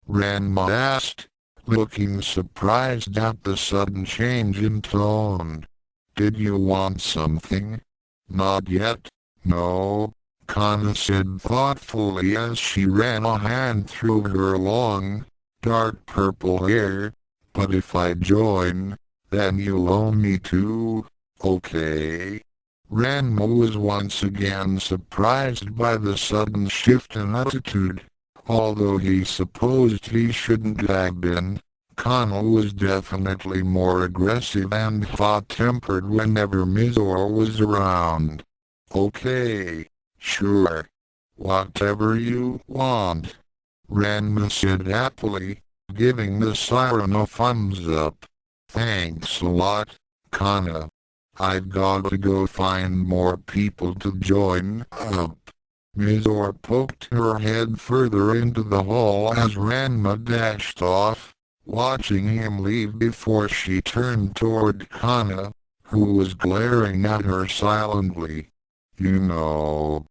Speaker 1: Ranma asked, looking surprised at the sudden change in tone. Did you want something? Not yet, no, Kana said thoughtfully as she ran a hand through her long, dark purple hair. But if I join, then you'll owe me too, okay? Ranma was once again surprised by the sudden shift in attitude. Although he supposed he shouldn't have been, Kana was definitely more aggressive and hot-tempered whenever Mizor was around. Okay, sure. Whatever you want, Ranma said happily, giving the siren a thumbs up. Thanks a lot, Kana. I've got to go find more people to join up. Mizore poked her head further into the hall as Ranma dashed off, watching him leave before she turned toward Kana, who was glaring at her silently. You know,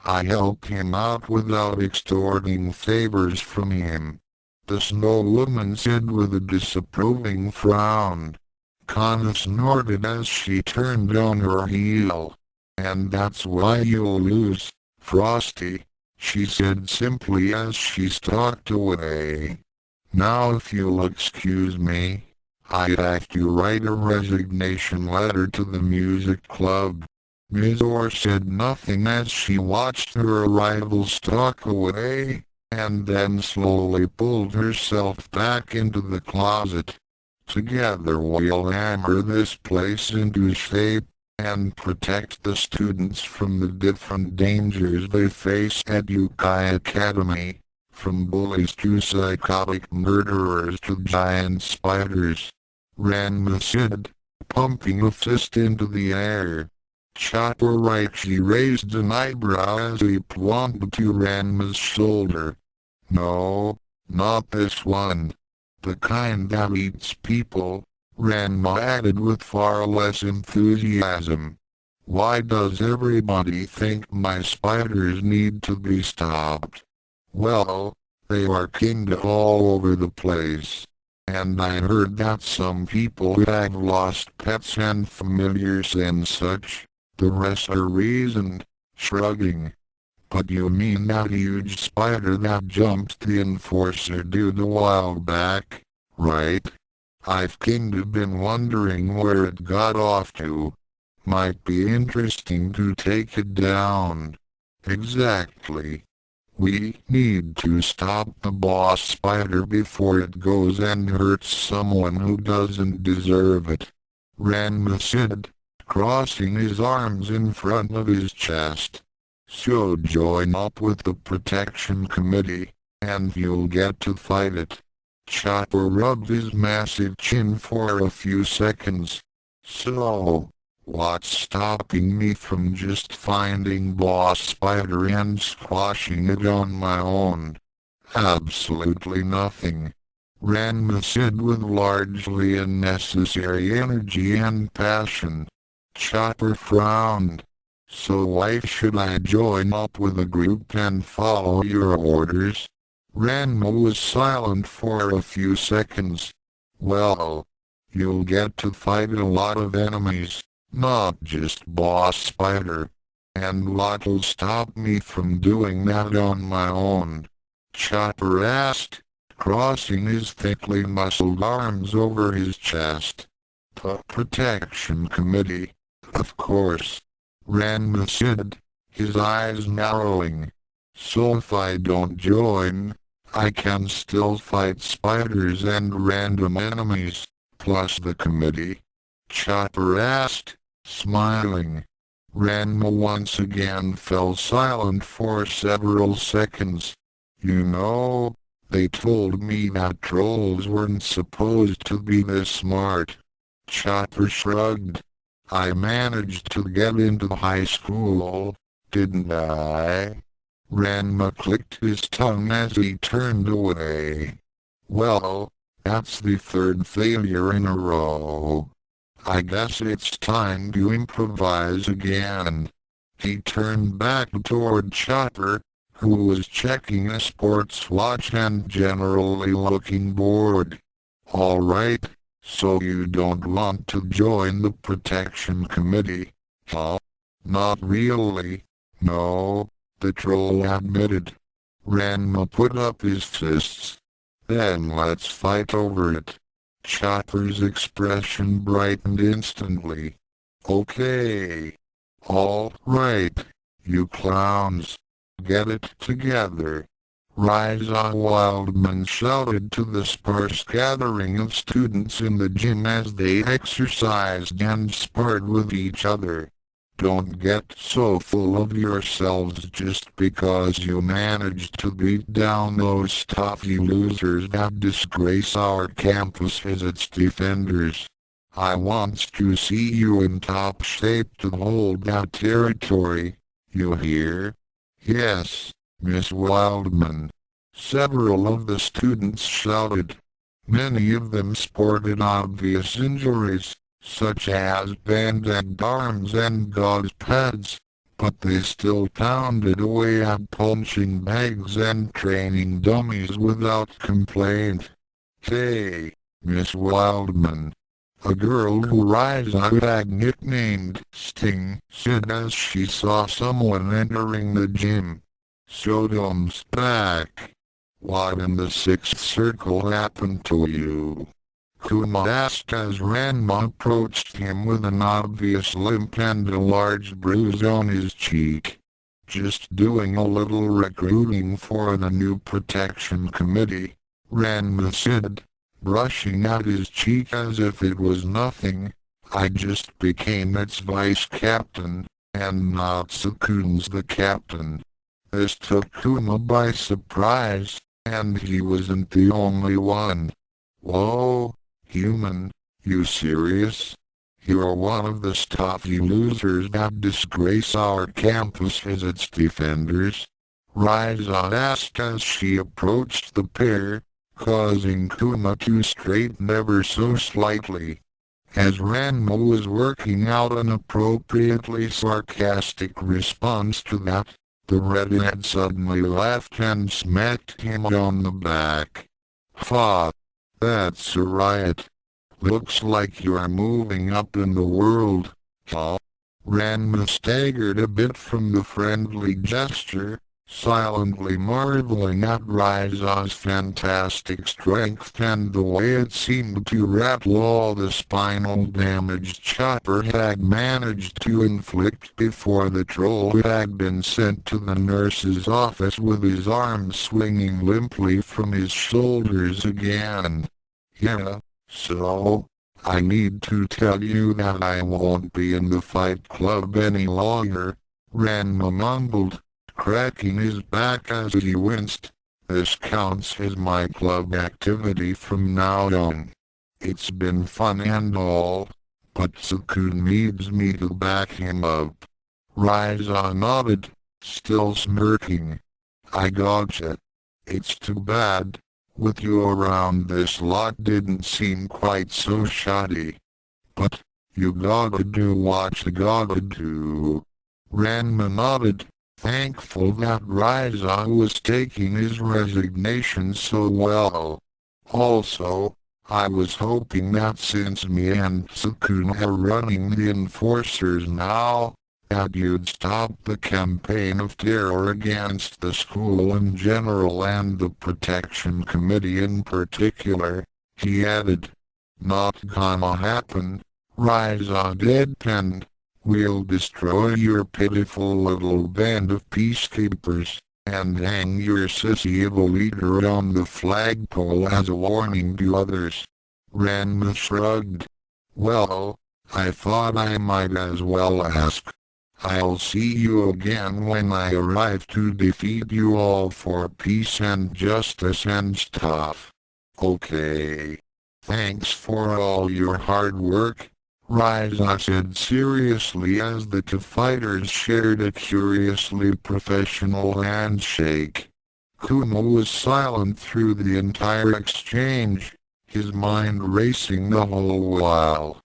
Speaker 1: I helped him out without extorting favors from him, the snow woman said with a disapproving frown. Kana snorted as she turned on her heel. And that's why you'll lose, Frosty, she said simply as she stalked away. Now if you'll excuse me, I'd have to write a resignation letter to the music club. Mizore said nothing as she watched her rival stalk away, and then slowly pulled herself back into the closet. Together we'll hammer this place into shape, and protect the students from the different dangers they face at Youkai Academy, from bullies to psychotic murderers to giant spiders. Ranma said, pumping a fist into the air. Chopper Raichi raised an eyebrow as he plumped to Ranma's shoulder. No, not this one. The kind that eats people, Ranma added with far less enthusiasm. Why does everybody think my spiders need to be stopped? Well, they are kinged all over the place. And I heard that some people have lost pets and familiars and such. The rest are reasoned, shrugging. But you mean that huge spider that jumped the enforcer dude a while back, right? I've kinda been wondering where it got off to. Might be interesting to take it down. Exactly. We need to stop the boss spider before it goes and hurts someone who doesn't deserve it. Ranma said, crossing his arms in front of his chest. So join up with the protection committee, and you'll get to fight it. Chopper rubbed his massive chin for a few seconds. So, what's stopping me from just finding Boss Spider and squashing it on my own? Absolutely nothing. Ranma said with largely unnecessary energy and passion. Chopper frowned. So why should I join up with a group and follow your orders? Ranma was silent for a few seconds. Well, you'll get to fight a lot of enemies, not just Boss Spider. And what'll stop me from doing that on my own? Chopper asked, crossing his thickly muscled arms over his chest. The Protection Committee, of course. Ranma said, his eyes narrowing. So if I don't join, I can still fight spiders and random enemies, plus the committee? Chopper asked, smiling. Ranma once again fell silent for several seconds. You know, they told me that trolls weren't supposed to be this smart. Chopper shrugged. I managed to get into high school, didn't I? Ranma clicked his tongue as he turned away. Well, that's the third failure in a row. I guess it's time to improvise again. He turned back toward Chopper, who was checking a sports watch and generally looking bored. All right. So you don't want to join the Protection Committee, huh? Not really, no, the troll admitted. Ranma put up his fists. Then let's fight over it. Chopper's expression brightened instantly. Okay. All right, you clowns. Get it together. Riza Wildman shouted to the sparse gathering of students in the gym as they exercised and sparred with each other. Don't get so full of yourselves just because you managed to beat down those stuffy losers that disgrace our campus as its defenders. I want to see you in top shape to hold that territory, you hear? Yes, Miss Wildman. Several of the students shouted. Many of them sported obvious injuries, such as bandaged arms and gauze pads, but they still pounded away at punching bags and training dummies without complaint. Hey, Miss Wildman. A girl who Ryza had nicknamed Sting said as she saw someone entering the gym. Sodom's back. What in the sixth circle happened to you? Kuma asked as Ranma approached him with an obvious limp and a large bruise on his cheek. Just doing a little recruiting for the new protection committee, Ranma said, brushing at his cheek as if it was nothing. I just became its vice captain, and now Tsukune's the captain. This took Kuma by surprise, and he wasn't the only one. Whoa, human, you serious? You're one of the stuffy losers that disgrace our campus as its defenders? Ryza asked as she approached the pair, causing Kuma to straighten ever so slightly. As Ranma was working out an appropriately sarcastic response to that, the redhead suddenly laughed and smacked him on the back. Ha! That's a riot. Looks like you're moving up in the world, huh? Ranma staggered a bit from the friendly gesture, silently marveling at Ryza's fantastic strength and the way it seemed to rattle all the spinal damage Chopper had managed to inflict before the troll had been sent to the nurse's office with his arms swinging limply from his shoulders again. Yeah, so, I need to tell you that I won't be in the fight club any longer, Ranma mumbled, cracking his back as he winced. This counts as my club activity from now on. It's been fun and all, but Tsukune needs me to back him up. Ryza nodded, still smirking. I gotcha. It's too bad. With you around, this lot didn't seem quite so shoddy. But, you gotta do what you gotta do. Ranma nodded, thankful that Ryza was taking his resignation so well. Also, I was hoping that since me and Tsukune are running the enforcers now, that you'd stop the campaign of terror against the school in general and the protection committee in particular, he added. Not gonna happen, Ryza deadpanned. We'll destroy your pitiful little band of peacekeepers, and hang your sissy evil leader on the flagpole as a warning to others. Ranma shrugged. Well, I thought I might as well ask. I'll see you again when I arrive to defeat you all for peace and justice and stuff. Okay. Thanks for all your hard work, Ryza said seriously as the two fighters shared a curiously professional handshake. Kuma was silent through the entire exchange, his mind racing the whole while.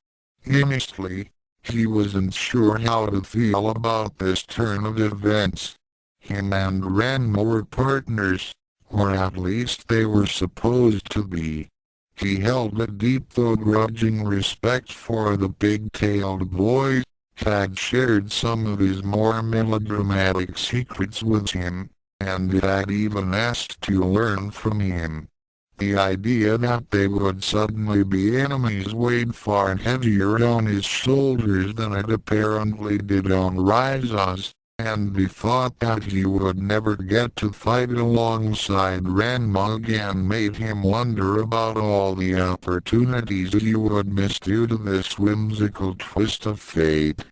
Speaker 1: Honestly, he wasn't sure how to feel about this turn of events. Him and Ranma were partners, or at least they were supposed to be. He held a deep though grudging respect for the big-tailed boy, had shared some of his more melodramatic secrets with him, and had even asked to learn from him. The idea that they would suddenly be enemies weighed far heavier on his shoulders than it apparently did on Ryza's, and the thought that he would never get to fight alongside Ranma again made him wonder about all the opportunities he would miss due to this whimsical twist of fate.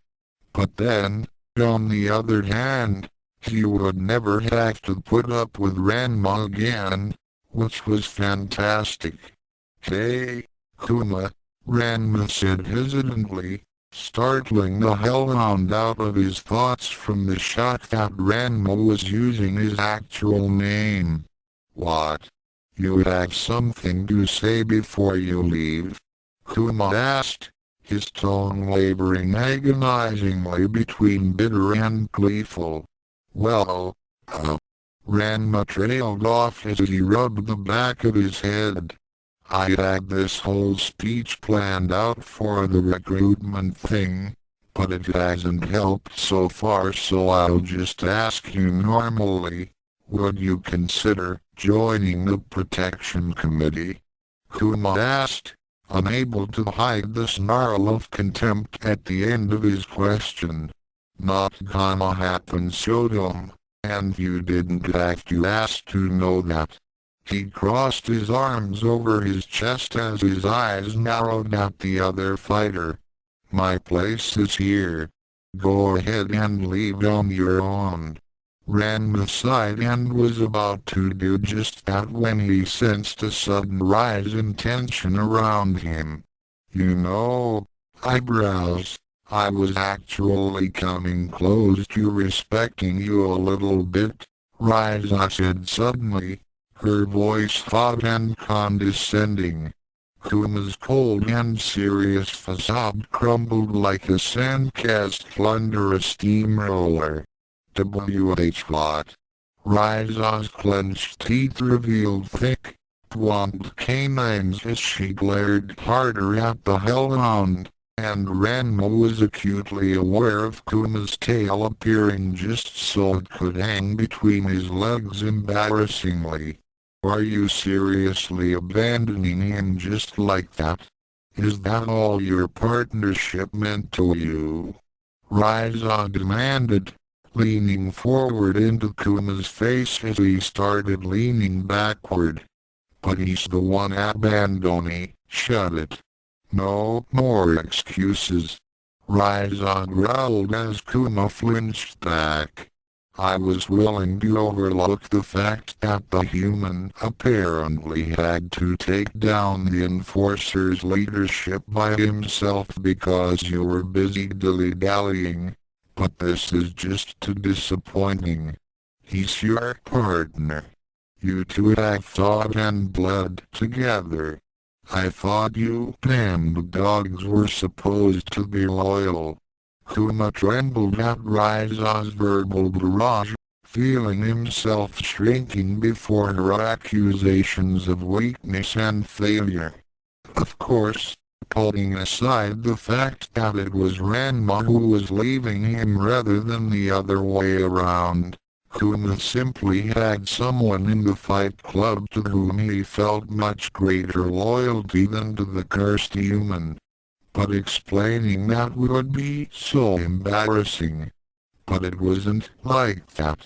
Speaker 1: But then, on the other hand, he would never have to put up with Ranma again, which was fantastic. Hey, Kuma, Ranma said hesitantly, startling the hellhound out of his thoughts from the shock that Ranma was using his actual name. What? You have something to say before you leave? Kuma asked, his tone wavering agonizingly between bitter and gleeful. Well, Ranma trailed off as he rubbed the back of his head. I had this whole speech planned out for the recruitment thing, but it hasn't helped so far, so I'll just ask you normally, would you consider joining the protection committee? Kuma asked, unable to hide the snarl of contempt at the end of his question. Not gonna happen, Shotom, and you didn't have to ask to know that. He crossed his arms over his chest as his eyes narrowed at the other fighter. My place is here. Go ahead and leave on your own. Ranma sighed and was about to do just that when he sensed a sudden rise in tension around him. You know, eyebrows, I was actually coming close to respecting you a little bit, Ryza said suddenly, her voice hot and condescending. Kuma's cold and serious facade crumbled like a sand-cast under a steamroller. What? Ryza's clenched teeth revealed thick, blonde canines as she glared harder at the hellhound, and Ranma was acutely aware of Kuma's tail appearing just so it could hang between his legs embarrassingly. Are you seriously abandoning him just like that? Is that all your partnership meant to you? Ryza demanded, leaning forward into Kuma's face as he started leaning backward. But he's the one abandoning, shut it. No more excuses. Ryza growled as Kuma flinched back. I was willing to overlook the fact that the human apparently had to take down the Enforcer's leadership by himself because you were busy dilly-dallying, but this is just too disappointing. He's your partner. You two have thought and bled together. I thought you damned dogs were supposed to be loyal. Kuma trembled at Ryza's verbal barrage, feeling himself shrinking before her accusations of weakness and failure. Of course, putting aside the fact that it was Ranma who was leaving him rather than the other way around, Kuma simply had someone in the Fight Club to whom he felt much greater loyalty than to the cursed human. But explaining that would be so embarrassing. But it wasn't like that.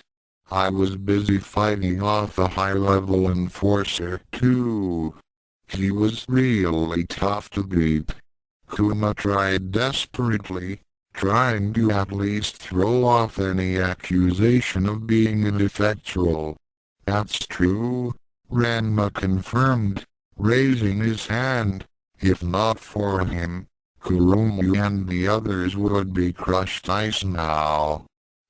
Speaker 1: I was busy fighting off a high-level enforcer too. He was really tough to beat. Kuma tried desperately, trying to at least throw off any accusation of being ineffectual. That's true, Ranma confirmed, raising his hand. If not for him, Kurumu and the others would be crushed ice now.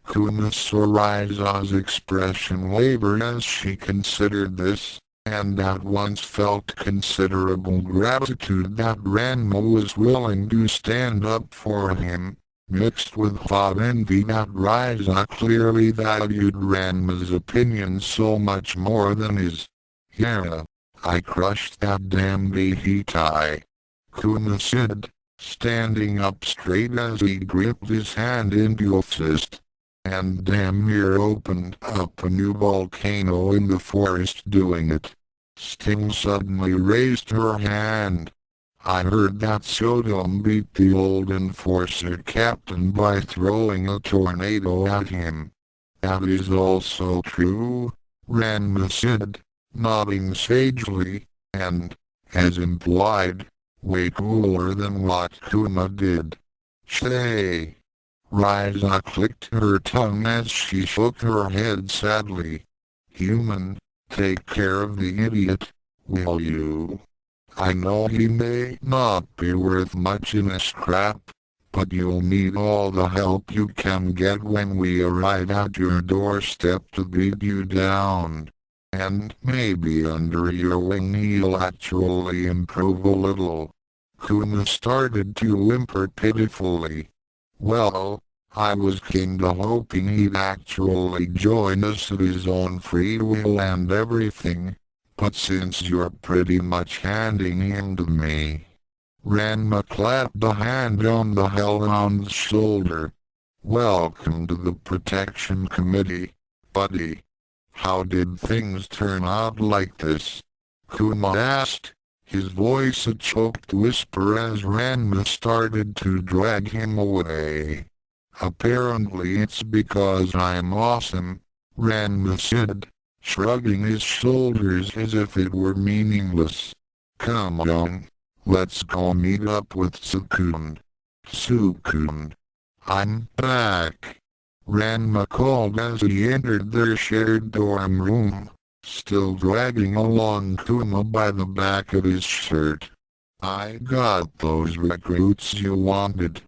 Speaker 1: Kuma saw Ryza's expression waver as she considered this, and at once felt considerable gratitude that Ranma was willing to stand up for him, mixed with hot envy that Ryza clearly valued Ranma's opinion so much more than his. Yeah, I crushed that damn Hitai, Kuma said, standing up straight as he gripped his hand into a fist, and damn near opened up a new volcano in the forest doing it. Sting suddenly raised her hand. I heard that Shotom beat the old enforcer captain by throwing a tornado at him. That is also true, Ranma said, nodding sagely, and, as implied, way cooler than what Kuma did. Say, Riza clicked her tongue as she shook her head sadly. Human, take care of the idiot, will you? I know he may not be worth much in a scrap, but you'll need all the help you can get when we arrive at your doorstep to beat you down. And maybe under your wing he'll actually improve a little. Kuma started to whimper pitifully. Well, I was kinda hoping he'd actually join us of his own free will and everything, but since you're pretty much handing him to me. Ranma clapped a hand on the hellhound's shoulder. Welcome to the Protection Committee, buddy. How did things turn out like this? Kuma asked, his voice a choked whisper as Ranma started to drag him away. Apparently it's because I'm awesome, Ranma said, shrugging his shoulders as if it were meaningless. Come on, let's go meet up with Tsukune. Tsukune. I'm back. Ranma called as he entered their shared dorm room, still dragging along Kuma by the back of his shirt. I got those recruits you wanted.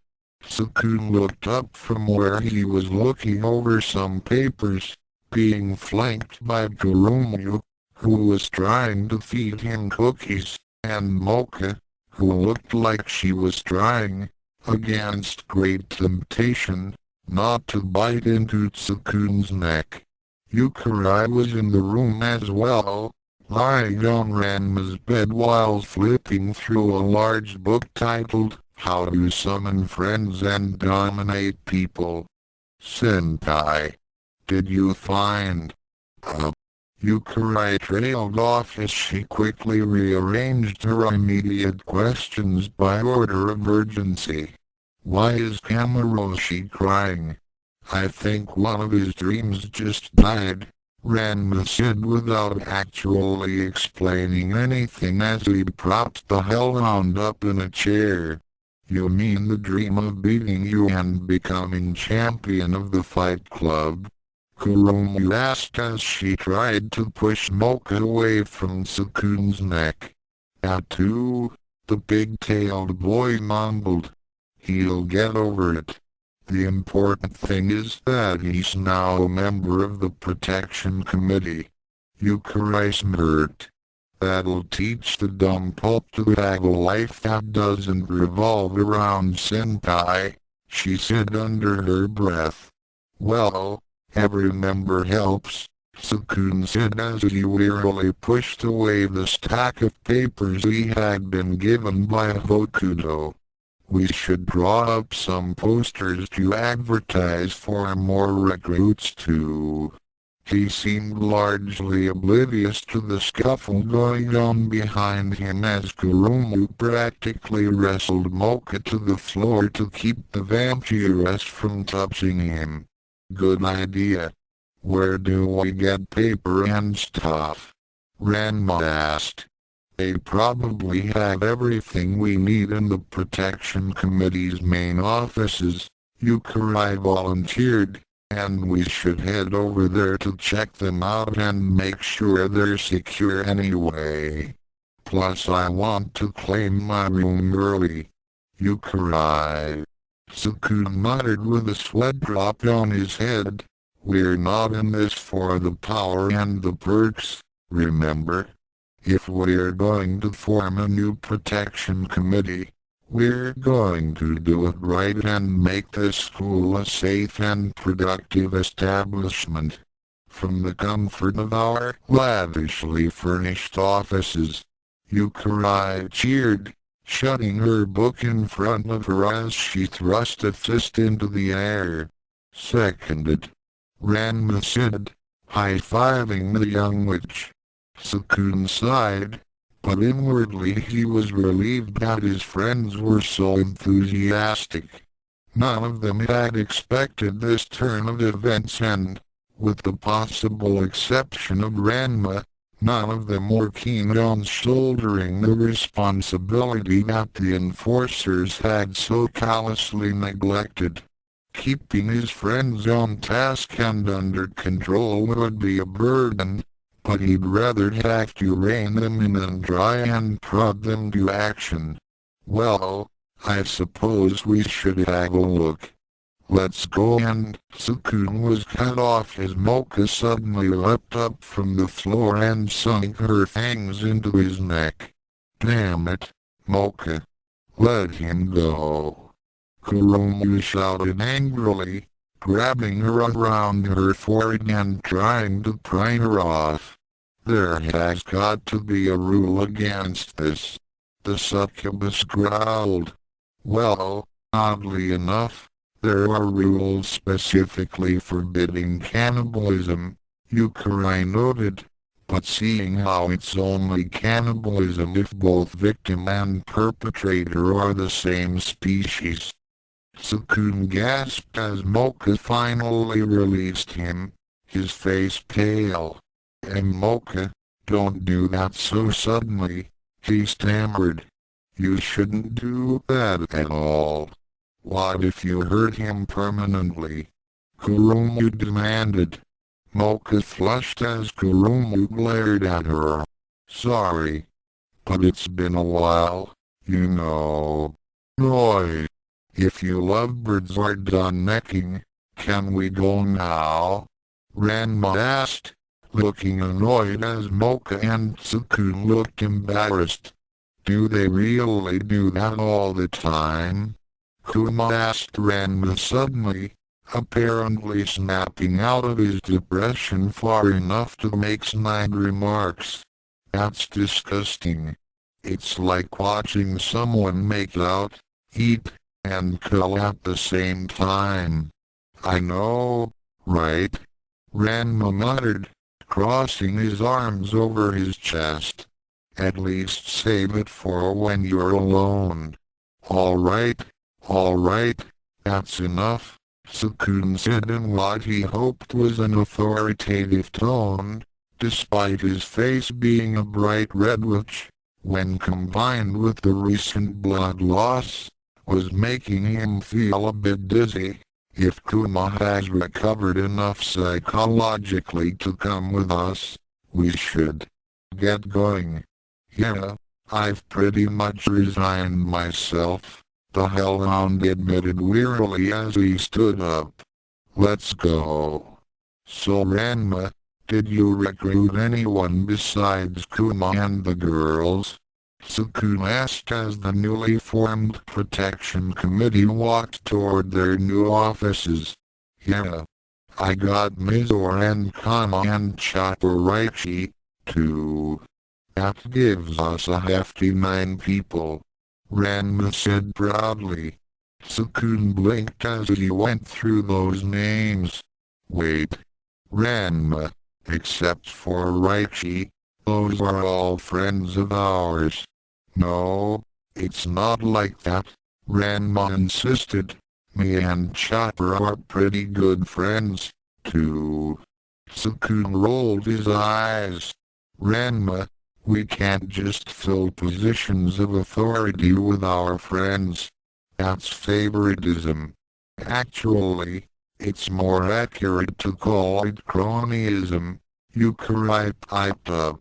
Speaker 1: Tsukune looked up from where he was looking over some papers, being flanked by Kurumu, who was trying to feed him cookies, and Mocha, who looked like she was trying, against great temptation, not to bite into Tsukune's neck. Youkai was in the room as well, lying on Ranma's bed while flipping through a large book titled, How to Summon Friends and Dominate People. Senpai. Did you find? Youkai trailed off as she quickly rearranged her immediate questions by order of urgency. Why is Kamaroshi crying? I think one of his dreams just died, Ranma said without actually explaining anything as he propped the hellhound up in a chair. You mean the dream of beating you and becoming champion of the Fight Club? Kurumu asked as she tried to push Mocha away from Tsukune's neck. Atu, the big-tailed boy mumbled. He'll get over it. The important thing is that he's now a member of the Protection Committee. Youkai smirked. That'll teach the dumb pup to have a life that doesn't revolve around Senpai, she said under her breath. Well, every member helps, Tsukune said as he wearily pushed away the stack of papers he had been given by Hokuto. We should draw up some posters to advertise for more recruits too. He seemed largely oblivious to the scuffle going on behind him as Kurumu practically wrestled Mocha to the floor to keep the vampiress from touching him. Good idea. Where do we get paper and stuff? Ranma asked. They probably have everything we need in the Protection Committee's main offices, Youkai volunteered, and we should head over there to check them out and make sure they're secure anyway. Plus I want to claim my room early. Youkai. Tsukune muttered with a sweat drop on his head. We're not in this for the power and the perks, remember? If we're going to form a new Protection Committee, we're going to do it right and make this school a safe and productive establishment. From the comfort of our lavishly furnished offices, Youkai cheered, shutting her book in front of her as she thrust a fist into the air. Seconded. Ranma said, high-fiving the young witch. Tsukune sighed, but inwardly he was relieved that his friends were so enthusiastic. None of them had expected this turn of events and, with the possible exception of Ranma, none of them were keen on shouldering the responsibility that the enforcers had so callously neglected. Keeping his friends on task and under control would be a burden, but he'd rather have to rein them in and try and prod them to action. Well, I suppose we should have a look. Let's go. And Tsukune was cut off as Mocha suddenly leapt up from the floor and sunk her fangs into his neck. Damn it, Mocha. Let him go. Kuromu shouted angrily, grabbing her around her forehead and trying to pry her off. There has got to be a rule against this. The succubus growled. Well, oddly enough, there are rules specifically forbidding cannibalism, Youkai noted, but seeing how it's only cannibalism if both victim and perpetrator are the same species. Tsukune gasped as Mocha finally released him, his face pale. Mocha, don't do that so suddenly, he stammered. You shouldn't do that at all. What if you hurt him permanently? Kuromu demanded. Mocha flushed as Kuromu glared at her. Sorry, but it's been a while, you know. Oi! If you lovebirds are done necking, can we go now? Ranma asked, looking annoyed as Mocha and Tsukune looked embarrassed. Do they really do that all the time? Kuma asked Ranma suddenly, apparently snapping out of his depression far enough to make snide remarks. That's disgusting. It's like watching someone make out, eat, and kill at the same time. I know, right? Ranma muttered, crossing his arms over his chest. At least save it for when you're alone. All right, that's enough, Tsukune said in what he hoped was an authoritative tone, despite his face being a bright red which, when combined with the recent blood loss, was making him feel a bit dizzy. If Kuma has recovered enough psychologically to come with us, we should get going. Yeah, I've pretty much resigned myself, the hellhound admitted wearily as he stood up. Let's go. So Ranma, did you recruit anyone besides Kuma and the girls? Tsukune asked as the newly formed protection committee walked toward their new offices. Yeah. I got Mizore and Kama and Chaparaichi, too. That gives us a hefty 9 people, Ranma said proudly. Tsukune blinked as he went through those names. Wait. Ranma, except for Raichi, those are all friends of ours. No, it's not like that, Ranma insisted. Me and Chopper are pretty good friends, too. Tsukune rolled his eyes. Ranma, we can't just fill positions of authority with our friends. That's favoritism. Actually, it's more accurate to call it cronyism, Youkai piped up.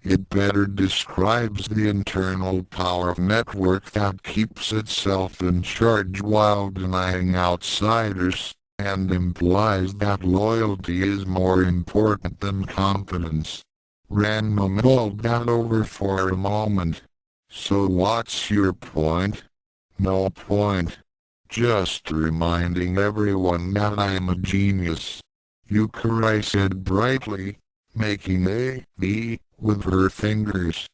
Speaker 1: It better describes the internal power network that keeps itself in charge while denying outsiders, and implies that loyalty is more important than competence. Ranma mulled that over for a moment. So what's your point? No point. Just reminding everyone that I'm a genius, Youkai said brightly, making a V with her fingers.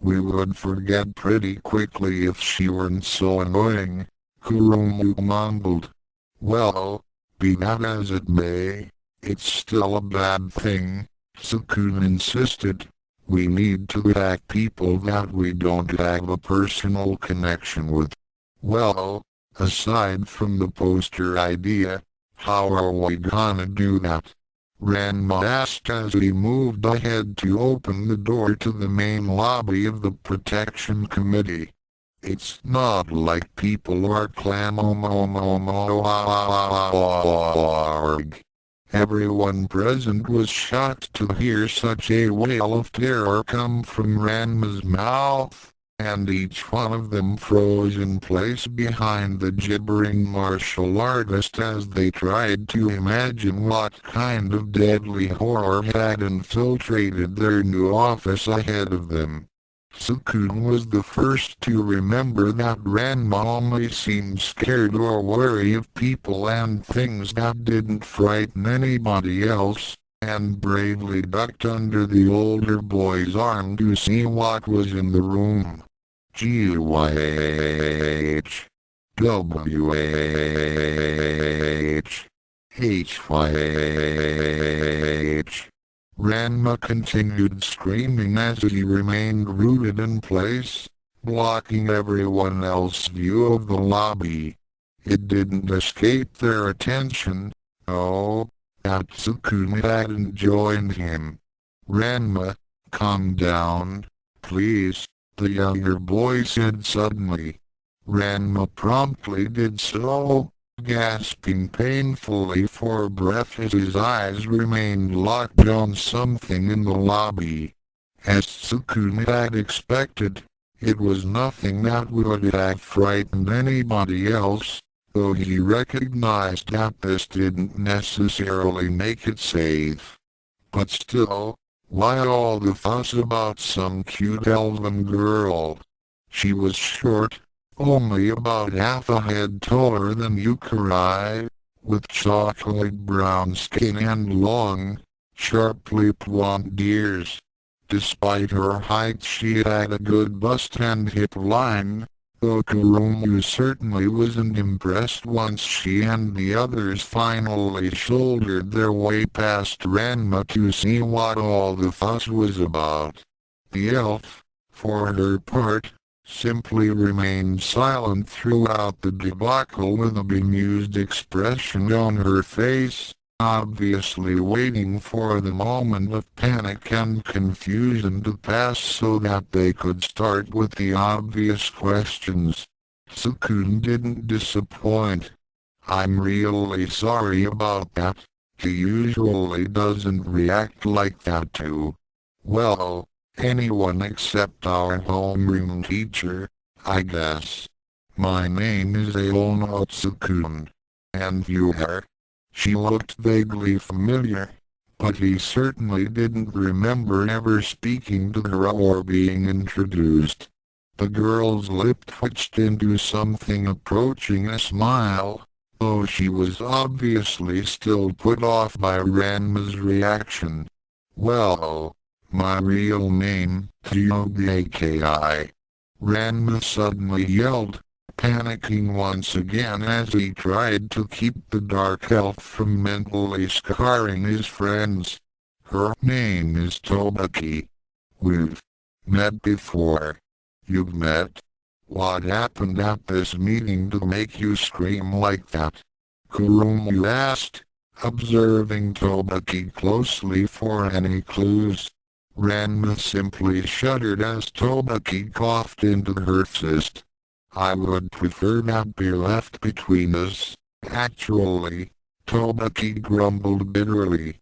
Speaker 1: We would forget pretty quickly if she weren't so annoying, Kuromu mumbled. Well, be that as it may, it's still a bad thing, Tsukune insisted. We need to attack people that we don't have a personal connection with. Well, aside from the poster idea, how are we gonna do that? Ranma asked as he moved ahead to open the door to the main lobby of the protection committee. It's not like people are Everyone present was shocked to hear such a wail of terror come from Ranma's mouth, and each one of them froze in place behind the gibbering martial artist as they tried to imagine what kind of deadly horror had infiltrated their new office ahead of them. Tsukune was the first to remember that Ranma only seemed scared or wary of people and things that didn't frighten anybody else, and bravely ducked under the older boy's arm to see what was in the room. G-Y-H W-H H-Y-H Ranma continued screaming as he remained rooted in place, blocking everyone else's view of the lobby. It didn't escape their attention, though, that Tsukune hadn't joined him. "Ranma, calm down, please," the younger boy said suddenly. Ranma promptly did so, gasping painfully for breath as his eyes remained locked on something in the lobby. As Tsukune had expected, it was nothing that would have frightened anybody else, though he recognized that this didn't necessarily make it safe. But still, why all the fuss about some cute elven girl? She was short, only about half a head taller than Youkai, with chocolate brown skin and long, sharply pointed ears. Despite her height, she had a good bust and hip line, though Kurumu certainly wasn't impressed once she and the others finally shouldered their way past Ranma to see what all the fuss was about. The elf, for her part, simply remained silent throughout the debacle with a bemused expression on her face, obviously waiting for the moment of panic and confusion to pass so that they could start with the obvious questions. Tsukune didn't disappoint. "I'm really sorry about that. He usually doesn't react like that to, well, anyone except our homeroom teacher, I guess. My name is Aono Tsukune. And you are?" She looked vaguely familiar, but he certainly didn't remember ever speaking to her or being introduced. The girl's lip twitched into something approaching a smile, though she was obviously still put off by Ranma's reaction. "Well, my real name, Youkai," Ranma suddenly yelled, panicking once again as he tried to keep the dark elf from mentally scarring his friends. "Her name is Tobaki. We've met before." "You've met? What happened at this meeting to make you scream like that?" Kurumu asked, observing Tobaki closely for any clues. Ranma simply shuddered as Tobaki coughed into her fist. "I would prefer that be left between us, actually," Tobaki grumbled bitterly.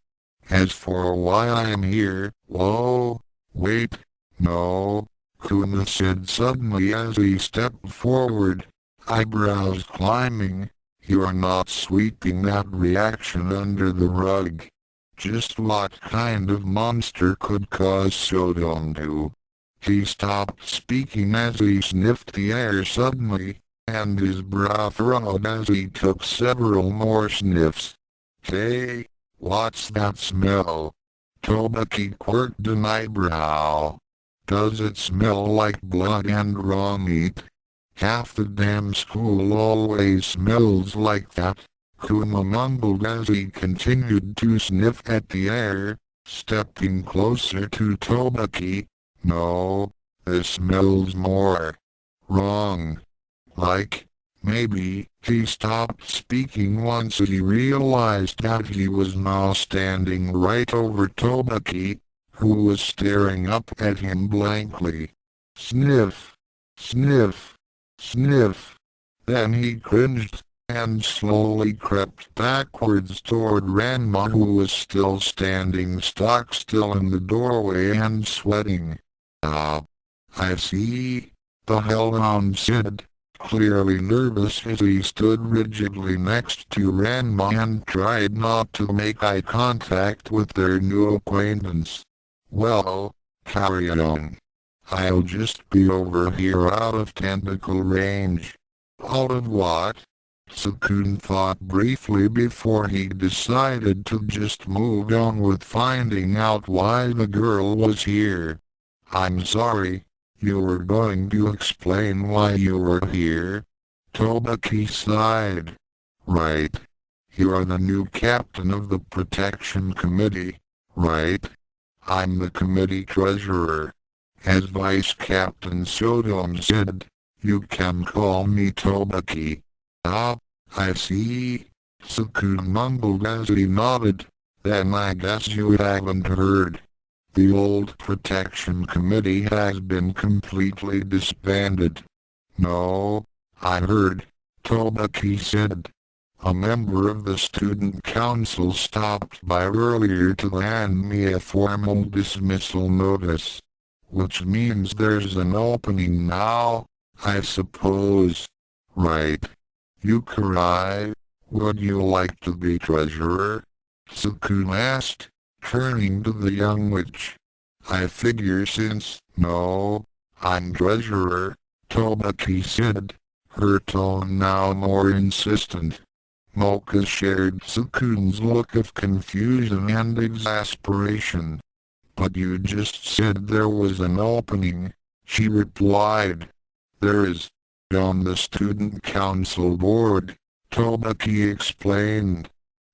Speaker 1: "As for why I am here, whoa, wait, no," Kuma said suddenly as he stepped forward, eyebrows climbing. "You're not sweeping that reaction under the rug. Just what kind of monster could cause Sodondu?" He stopped speaking as he sniffed the air suddenly, and his brow furrowed as he took several more sniffs. "Hey, what's that smell?" Tobaki quirked an eyebrow. "Does it smell like blood and raw meat?" "Half the damn school always smells like that," Kuma mumbled as he continued to sniff at the air, stepping closer to Tobaki. "No, this smells more wrong. Like, maybe." He stopped speaking once he realized that he was now standing right over Tobaki, who was staring up at him blankly. "Sniff! Sniff!" Sniff. Then he cringed, and slowly crept backwards toward Ranma, who was still standing stock still in the doorway and sweating. "Ah, I see," the hellhound said, clearly nervous as he stood rigidly next to Ranma and tried not to make eye contact with their new acquaintance. "Well, carry on. I'll just be over here out of tentacle range." "Out of what?" Tsukune thought briefly before he decided to just move on with finding out why the girl was here. "I'm sorry, you were going to explain why you were here?" Tobaki sighed. "Right. You're the new captain of the protection committee, right? I'm the committee treasurer. As Vice Captain Sodom said, you can call me Tobaki." "Ah, I see," Tsukune mumbled as he nodded. "Then I guess you haven't heard. The old protection committee has been completely disbanded." "No, I heard," Tobaki said. "A member of the student council stopped by earlier to hand me a formal dismissal notice. Which means there's an opening now, I suppose. Right. Youkai, would you like to be treasurer?" Tsukune asked, turning to the young witch. "I figure since, no, I'm treasurer," Tobaki said, her tone now more insistent. Mocha shared Tsukune's look of confusion and exasperation. "But you just said there was an opening," she replied. "There is. On the student council board," Tobaki explained.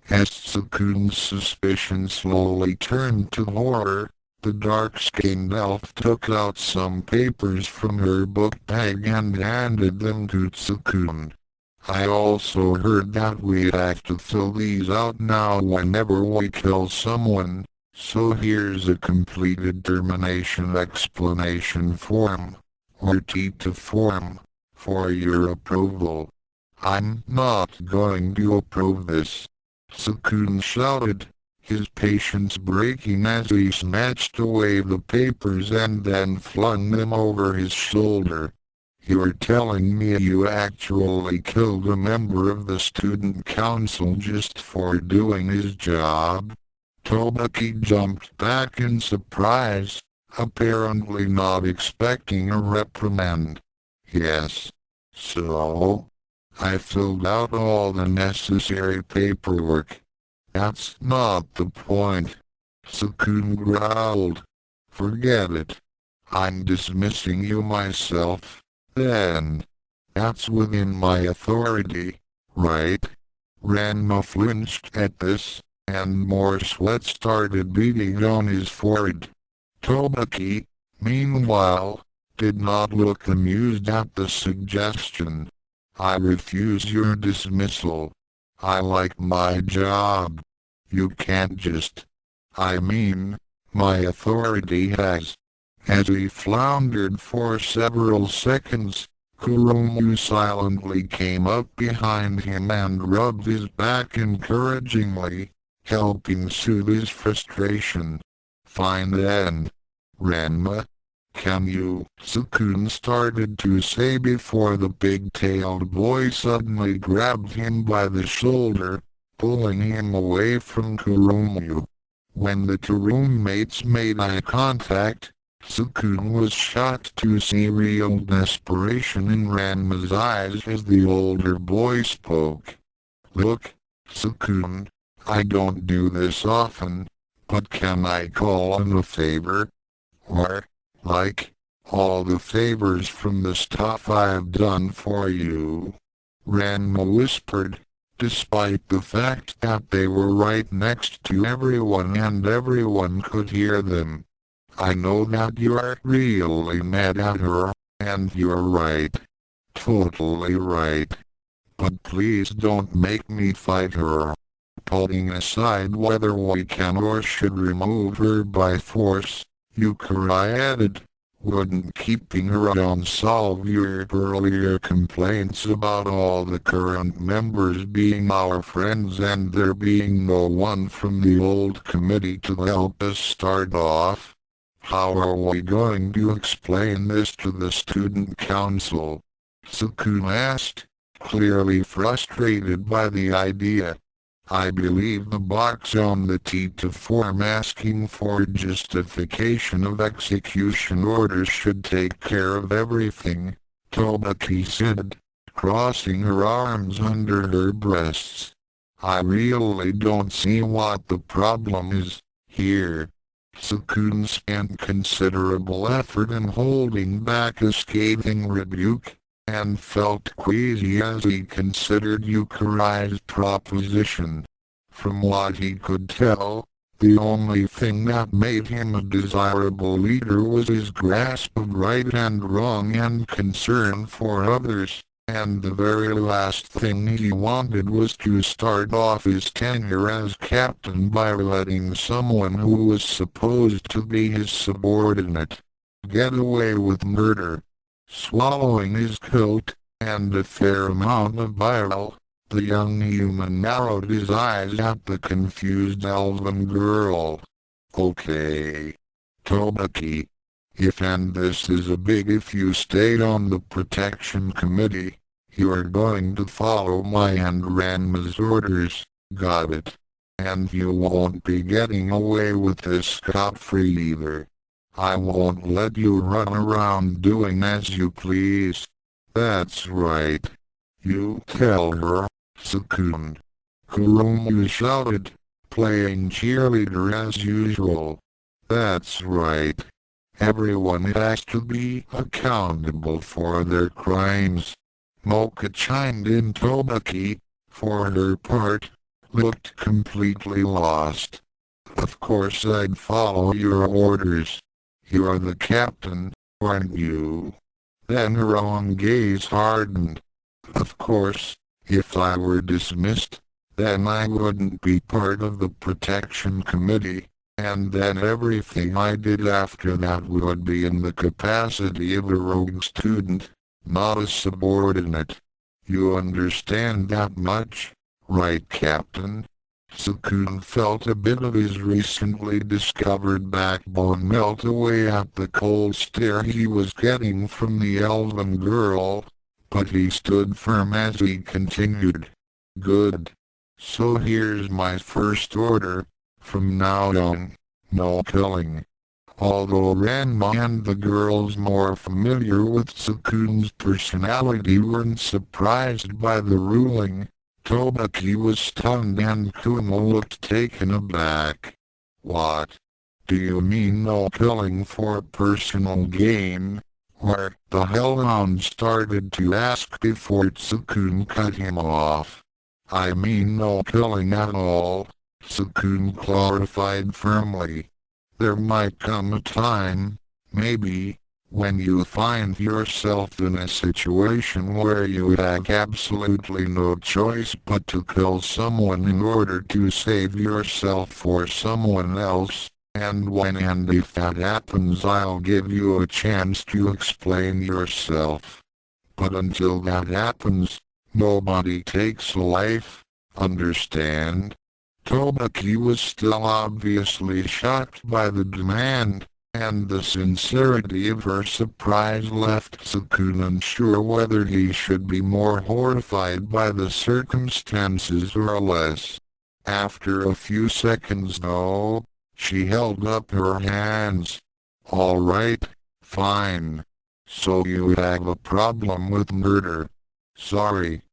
Speaker 1: As Tsukune's suspicion slowly turned to horror, the dark-skinned elf took out some papers from her book bag and handed them to Tsukune. "I also heard that we have to fill these out now whenever we kill someone. So here's a completed termination explanation form, or TITA form, for your approval." "I'm not going to approve this," Tsukune shouted, his patience breaking as he snatched away the papers and then flung them over his shoulder. "You're telling me you actually killed a member of the student council just for doing his job?" Tobaki jumped back in surprise, apparently not expecting a reprimand. "Yes. So? I filled out all the necessary paperwork." "That's not the point," Tsukune growled. "Forget it. I'm dismissing you myself, then. That's within my authority, right?" Ranma flinched at this, and more sweat started beading on his forehead. Tobaki, meanwhile, did not look amused at the suggestion. "I refuse your dismissal. I like my job. You can't just... I mean, my authority has..." As he floundered for several seconds, Kuromu silently came up behind him and rubbed his back encouragingly, helping soothe his frustration. "Fine then. Ranma, can you?" Tsukune started to say before the big-tailed boy suddenly grabbed him by the shoulder, pulling him away from Kuromu. When the two roommates made eye contact, Tsukune was shocked to see real desperation in Ranma's eyes as the older boy spoke. "Look, Tsukune, I don't do this often, but can I call on a favor? Or, like, all the favors from the stuff I've done for you?" Ranma whispered, despite the fact that they were right next to everyone and everyone could hear them. "I know that you're really mad at her, and you're right. Totally right. But please don't make me fight her. Putting aside whether we can or should remove her by force," Youkai added, Wouldn't keeping around solve your earlier complaints about all the current members being our friends and there being no one from the old committee to help us start off? How are we going to explain this to the student council? Tsukune asked, clearly frustrated by the idea. I believe the box on the T2 form asking for justification of execution orders should take care of everything, Tobaki said, crossing her arms under her breasts. I really don't see what the problem is here. Tsukune spent considerable effort in holding back a scathing rebuke, and felt queasy as he considered Yukai's proposition. From what he could tell, the only thing that made him a desirable leader was his grasp of right and wrong and concern for others, and the very last thing he wanted was to start off his tenure as captain by letting someone who was supposed to be his subordinate get away with murder. Swallowing his coat, and a fair amount of bile, the young human narrowed his eyes at the confused elven girl. Okay, Tobaki. And this is a big if you stayed on the protection committee, you're going to follow my and Ranma's orders, got it? And you won't be getting away with this scot-free either. I won't let you run around doing as you please. That's right. You tell her, Tsukune. Kurumu shouted, playing cheerleader as usual. That's right. Everyone has to be accountable for their crimes. Mocha chimed in. Tobaki, for her part, looked completely lost. Of course I'd follow your orders. You're the captain, aren't you? Then her own gaze hardened. Of course, if I were dismissed, then I wouldn't be part of the protection committee, and then everything I did after that would be in the capacity of a rogue student, not a subordinate. You understand that much, right, Captain? Tsukune felt a bit of his recently discovered backbone melt away at the cold stare he was getting from the elven girl, but he stood firm as he continued. Good. So here's my first order, from now on, no killing. Although Ranma and the girls more familiar with Tsukune's personality weren't surprised by the ruling, Tobaki was stunned and Kumo looked taken aback. What? Do you mean no killing for personal gain? Or, the hellhound started to ask before Tsukune cut him off. I mean no killing at all, Tsukune clarified firmly. There might come a time, maybe, when you find yourself in a situation where you have absolutely no choice but to kill someone in order to save yourself or someone else, and when and if that happens I'll give you a chance to explain yourself. But until that happens, nobody takes a life, understand? Tobaki was still obviously shocked by the demand, and the sincerity of her surprise left Tsukune unsure whether he should be more horrified by the circumstances or less. After a few seconds though, she held up her hands. All right, fine. So you have a problem with murder. Sorry.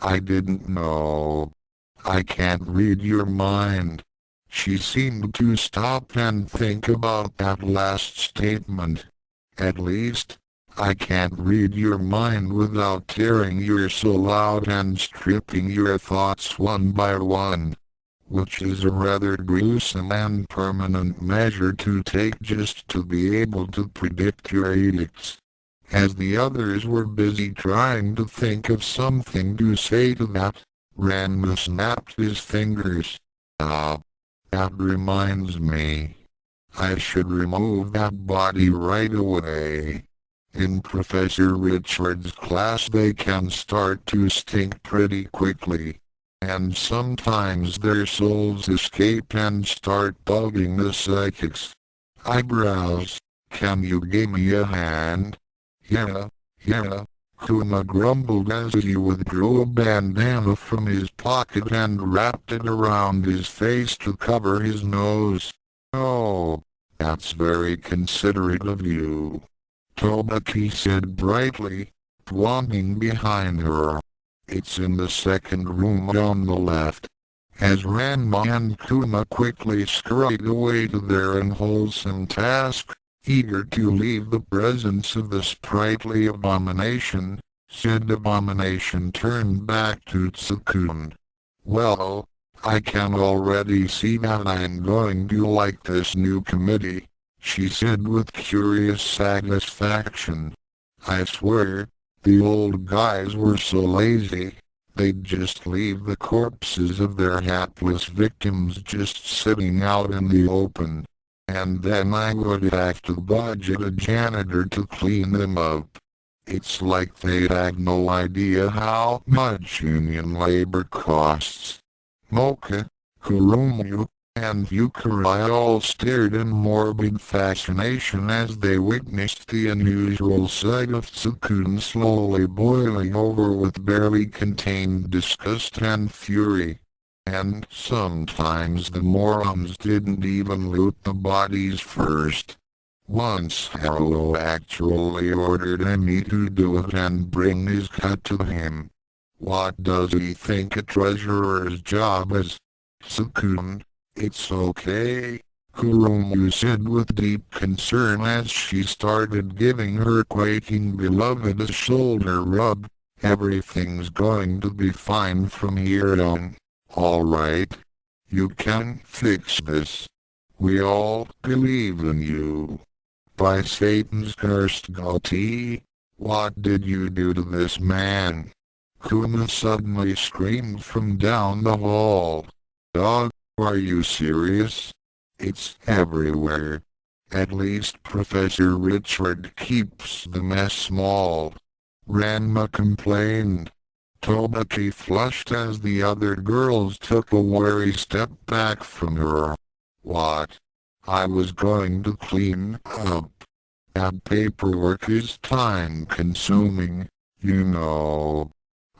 Speaker 1: I didn't know. I can't read your mind. She seemed to stop and think about that last statement. At least, I can't read your mind without tearing your soul out and stripping your thoughts one by one. Which is a rather gruesome and permanent measure to take just to be able to predict your edicts. As the others were busy trying to think of something to say to that, Ranma snapped his fingers. That reminds me. I should remove that body right away. In Professor Richard's class they can start to stink pretty quickly. And sometimes their souls escape and start bugging the psychics. Eyebrows, can you give me a hand? Yeah, yeah. Kuma grumbled as he withdrew a bandana from his pocket and wrapped it around his face to cover his nose. Oh, that's very considerate of you, Tobaki said brightly, pointing behind her. It's in the second room on the left. As Ranma and Kuma quickly scurried away to their unwholesome task, eager to leave the presence of the sprightly abomination, said abomination turned back to Tsukune. Well, I can already see that I'm going to like this new committee, she said with curious satisfaction. I swear, the old guys were so lazy, they'd just leave the corpses of their hapless victims just sitting out in the open. And then I would have to budget a janitor to clean them up. It's like they had no idea how much union labor costs. Mocha, Kurumu, and Yukari all stared in morbid fascination as they witnessed the unusual sight of Tsukune slowly boiling over with barely contained disgust and fury. And sometimes the morons didn't even loot the bodies first. Once Haruo actually ordered Emi to do it and bring his cut to him. What does he think a treasurer's job is? Tsukune, it's okay, Kurumu said with deep concern as she started giving her quaking beloved a shoulder rub. Everything's going to be fine from here on. All right. You can fix this. We all believe in you. By Satan's cursed goatee, what did you do to this man? Kuma suddenly screamed from down the hall. Dog, are you serious? It's everywhere. At least Professor Richard keeps the mess small. Ranma complained. Tobaki flushed as the other girls took a wary step back from her. What? I was going to clean up. That paperwork is time-consuming, you know.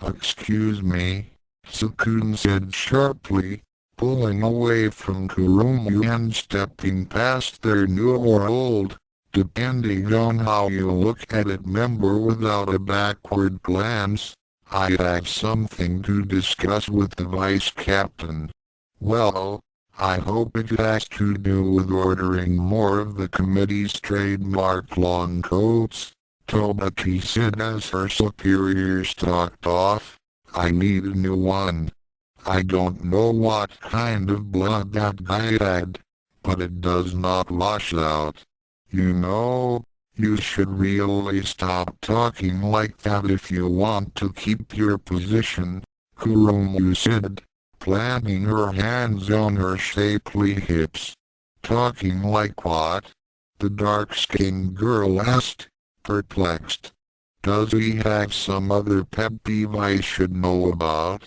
Speaker 1: Excuse me, Tsukune said sharply, pulling away from Kurumu and stepping past their new or old, depending on how you look at it, member without a backward glance. I have something to discuss with the vice captain. Well, I hope it has to do with ordering more of the committee's trademark long coats, Tobaki said as her superior stalked off. I need a new one. I don't know what kind of blood that guy had, but it does not wash out. You know, you should really stop talking like that if you want to keep your position, Kurumu said, planting her hands on her shapely hips. Talking like what? The dark-skinned girl asked, perplexed. Does he have some other pet peeve I should know about?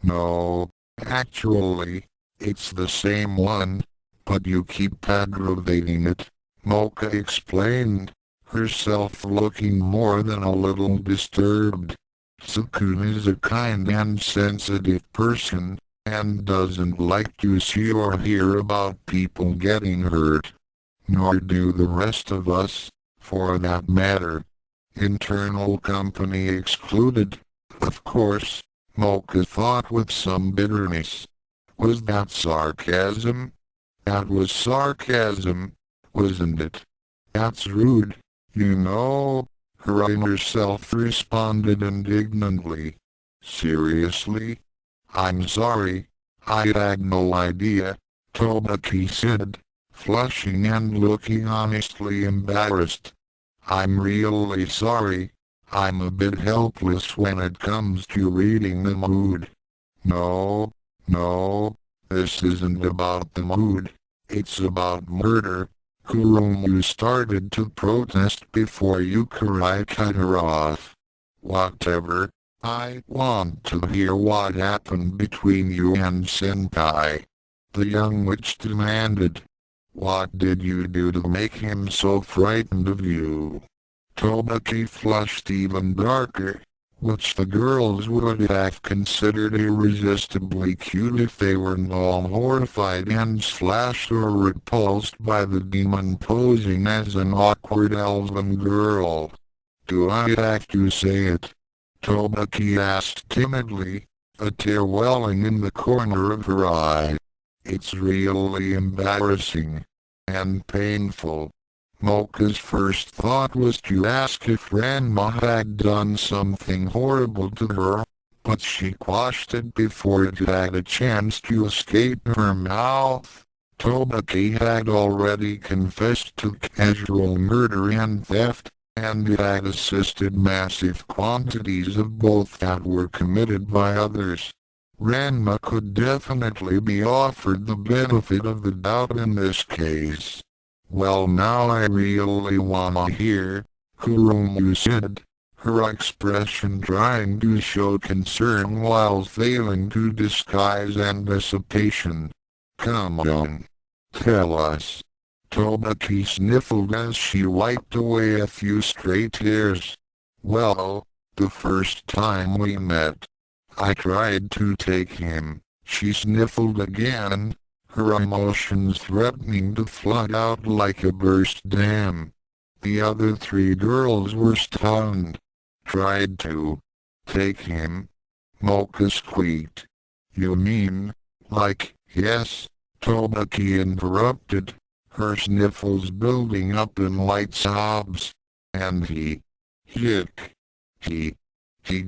Speaker 1: No, actually, it's the same one, but you keep aggravating it, Mocha explained, herself looking more than a little disturbed. Tsukune is a kind and sensitive person, and doesn't like to see or hear about people getting hurt. Nor do the rest of us, for that matter. Internal company excluded, of course, Mocha thought with some bitterness. Was that sarcasm? That was sarcasm, wasn't it? That's rude, you know, her inner self responded indignantly. Seriously? I'm sorry, I had no idea, Tobaki said, flushing and looking honestly embarrassed. I'm really sorry. I'm a bit helpless when it comes to reading the mood. No, this isn't about the mood. It's about murder, Kurumu started to protest before Youkai cut her off. Whatever, I want to hear what happened between you and Senpai. The young witch demanded. What did you do to make him so frightened of you? Tobaki flushed even darker, which the girls would have considered irresistibly cute if they were not horrified and slashed or repulsed by the demon posing as an awkward elven girl. Do I have to say it? Tobaki asked timidly, a tear welling in the corner of her eye. It's really embarrassing. And painful. Mocha's first thought was to ask if Ranma had done something horrible to her, but she quashed it before it had a chance to escape her mouth. Tobaki had already confessed to casual murder and theft, and had assisted massive quantities of both that were committed by others. Ranma could definitely be offered the benefit of the doubt in this case. Well, now I really wanna hear, Kurumu said, her expression trying to show concern while failing to disguise anticipation. Come on. Tell us. Tobaki sniffled as she wiped away a few stray tears. Well, the first time we met, I tried to take him. She sniffled again, her emotions threatening to flood out like a burst dam. The other three girls were stunned. Tried to take him? Mocha squeaked. You mean, like, yes? Tobaki interrupted, her sniffles building up in light sobs. And he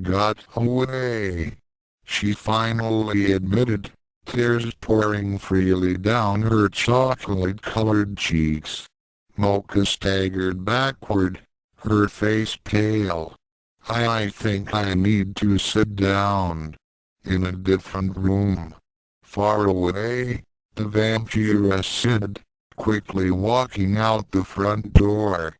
Speaker 1: got away. She finally admitted, tears pouring freely down her chocolate-colored cheeks. Mocha staggered backward, her face pale. I think I need to sit down. In a different room. Far away, the vampiress said, quickly walking out the front door.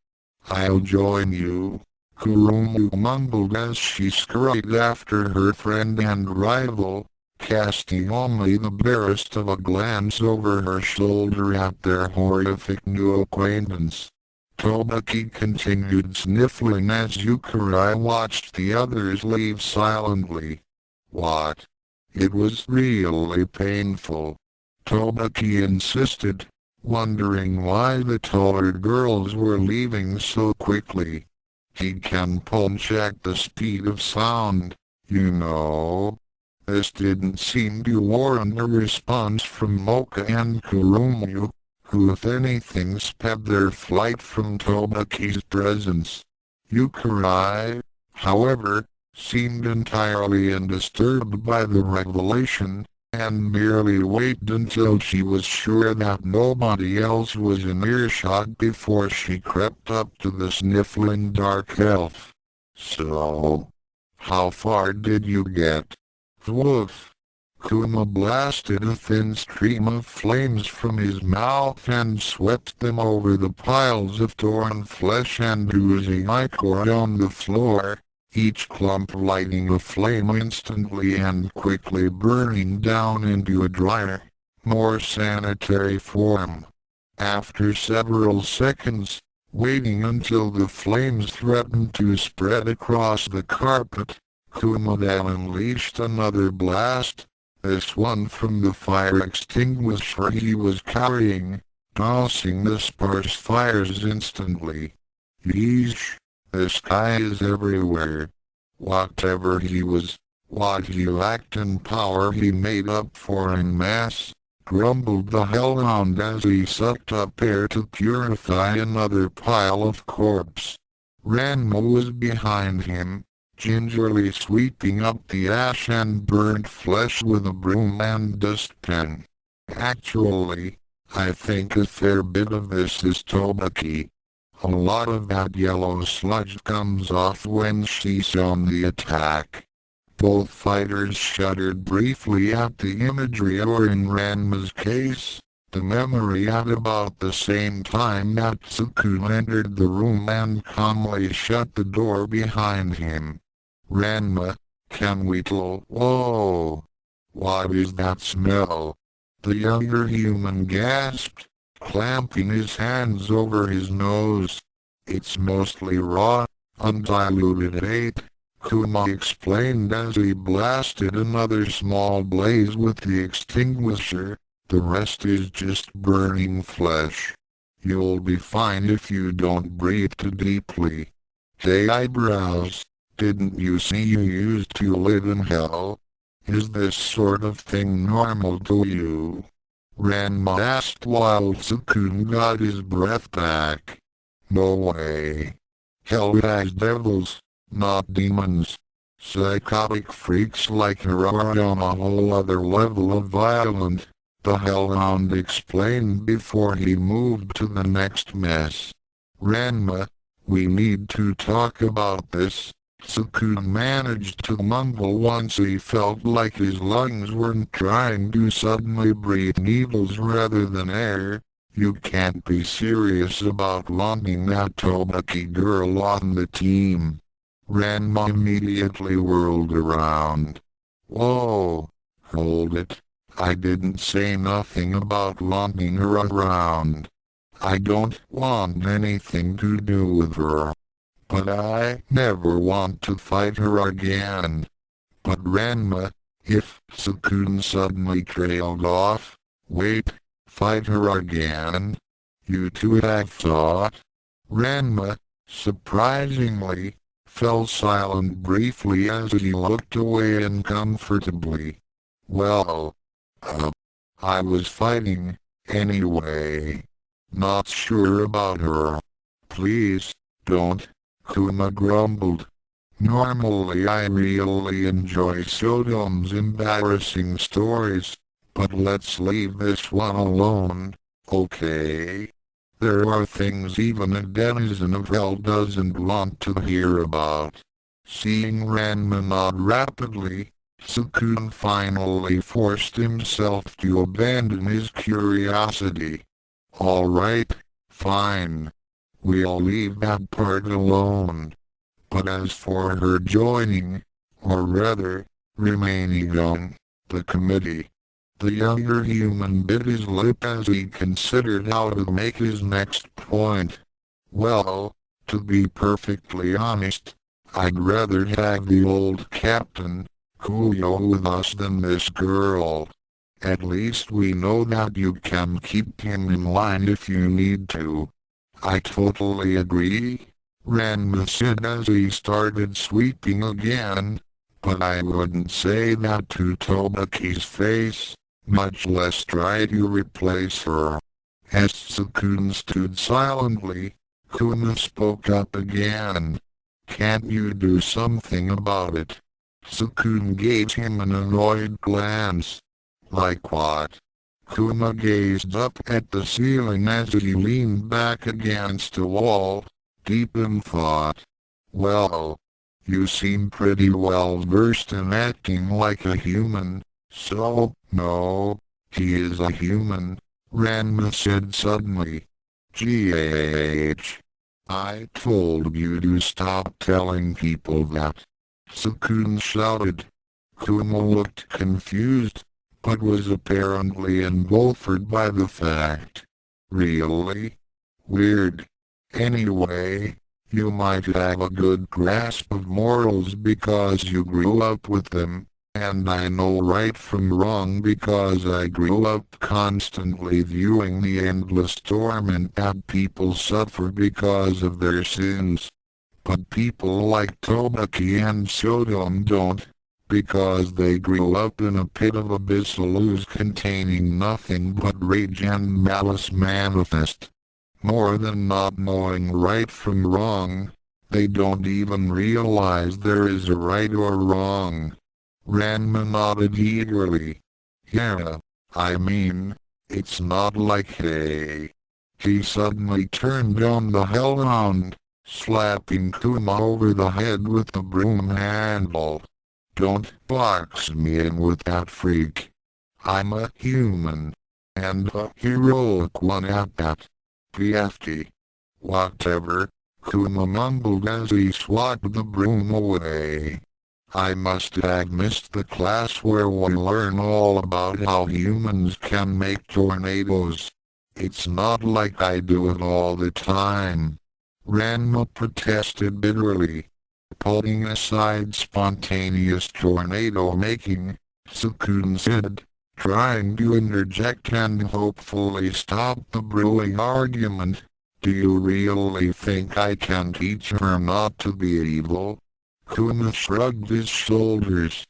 Speaker 1: I'll join you. Kurumu mumbled as she scurried after her friend and rival, casting only the barest of a glance over her shoulder at their horrific new acquaintance. Tobaki continued sniffling as Youkai watched the others leave silently. What? It was really painful. Tobaki insisted, wondering why the taller girls were leaving so quickly. He can punch at the speed of sound, you know. This didn't seem to warrant a response from Mocha and Kurumu, who if anything sped their flight from Tobaki's presence. Youkai, however, seemed entirely undisturbed by the revelation, and merely waited until she was sure that nobody else was in earshot before she crept up to the sniffling dark elf. So, how far did you get? Woof! Kuma blasted a thin stream of flames from his mouth and swept them over the piles of torn flesh and oozing ichor on the floor, each clump lighting a flame instantly and quickly burning down into a drier, more sanitary form. After several seconds, waiting until the flames threatened to spread across the carpet, Kuma then unleashed another blast, this one from the fire extinguisher he was carrying, dousing the sparse fires instantly. Yeesh! This guy is everywhere. Whatever he was, what he lacked in power he made up for in mass, grumbled the hellhound as he sucked up air to purify another pile of corpse. Ranma was behind him, gingerly sweeping up the ash and burnt flesh with a broom and dustpan. Actually, I think a fair bit of this is Tobaki. A lot of that yellow sludge comes off when she's on the attack. Both fighters shuddered briefly at the imagery, or in Ranma's case, the memory at about the same time that Tsukune entered the room and calmly shut the door behind him. Ranma, can we tell? Whoa! What is that smell? The younger human gasped, clamping his hands over his nose. It's mostly raw, undiluted hate, Kuma explained as he blasted another small blaze with the extinguisher. The rest is just burning flesh. You'll be fine if you don't breathe too deeply. Hey eyebrows, didn't you see you used to live in hell? Is this sort of thing normal to you? Ranma asked while Tsukune got his breath back. No way. Hell has devils, not demons. Psychotic freaks like her are on a whole other level of violent, the Hellhound explained before he moved to the next mess. Ranma, we need to talk about this. Tsukune managed to mumble once he felt like his lungs weren't trying to suddenly breathe needles rather than air. You can't be serious about wanting that Tobaki girl on the team. Ranma immediately whirled around. Whoa, hold it. I didn't say nothing about wanting her around. I don't want anything to do with her. But I never want to fight her again. But Ranma, if Tsukune suddenly trailed off, wait, fight her again? You two have thought? Ranma, surprisingly, fell silent briefly as he looked away uncomfortably. Well, I was fighting, anyway. Not sure about her. Please, don't, Kuma grumbled. Normally I really enjoy Sodom's embarrassing stories, but let's leave this one alone, okay? There are things even a denizen of hell doesn't want to hear about. Seeing Ranma nod rapidly, Tsukune finally forced himself to abandon his curiosity. Alright, fine. We'll leave that part alone. But as for her joining, or rather, remaining on, the committee, the younger human bit his lip as he considered how to make his next point. Well, to be perfectly honest, I'd rather have the old captain, Kuyo, with us than this girl. At least we know that you can keep him in line if you need to. I totally agree, Ranma said as he started sweeping again, but I wouldn't say that to Tobaki's face, much less try to replace her. As Tsukune stood silently, Kuma spoke up again. Can't you do something about it? Tsukune gave him an annoyed glance. Like what? Kuma gazed up at the ceiling as he leaned back against a wall, deep in thought. Well, you seem pretty well versed in acting like a human, so, no, he is a human, Ranma said suddenly. I told you to stop telling people that. Tsukune shouted. Kuma looked confused, but was apparently engulfed by the fact. Really? Weird. Anyway, you might have a good grasp of morals because you grew up with them, and I know right from wrong because I grew up constantly viewing the endless torment that people suffer because of their sins. But people like Tobaki and Sodom don't, because they grew up in a pit of abyssal ooze containing nothing but rage and malice manifest. More than not knowing right from wrong, they don't even realize there is a right or wrong. Ranma nodded eagerly. Yeah, I mean, it's not like hey. He suddenly turned on the Hellhound, slapping Kuma over the head with the broom handle. Don't box me in with that freak. I'm a human. and a heroic one at that. PFT. Whatever, Kuma mumbled as he swatted the broom away. I must have missed the class where we learn all about how humans can make tornadoes. It's not like I do it all the time. Ranma protested bitterly. Putting aside spontaneous tornado making, Tsukune said, trying to interject and hopefully stop the brewing argument. Do you really think I can teach her not to be evil? Kuma shrugged his shoulders.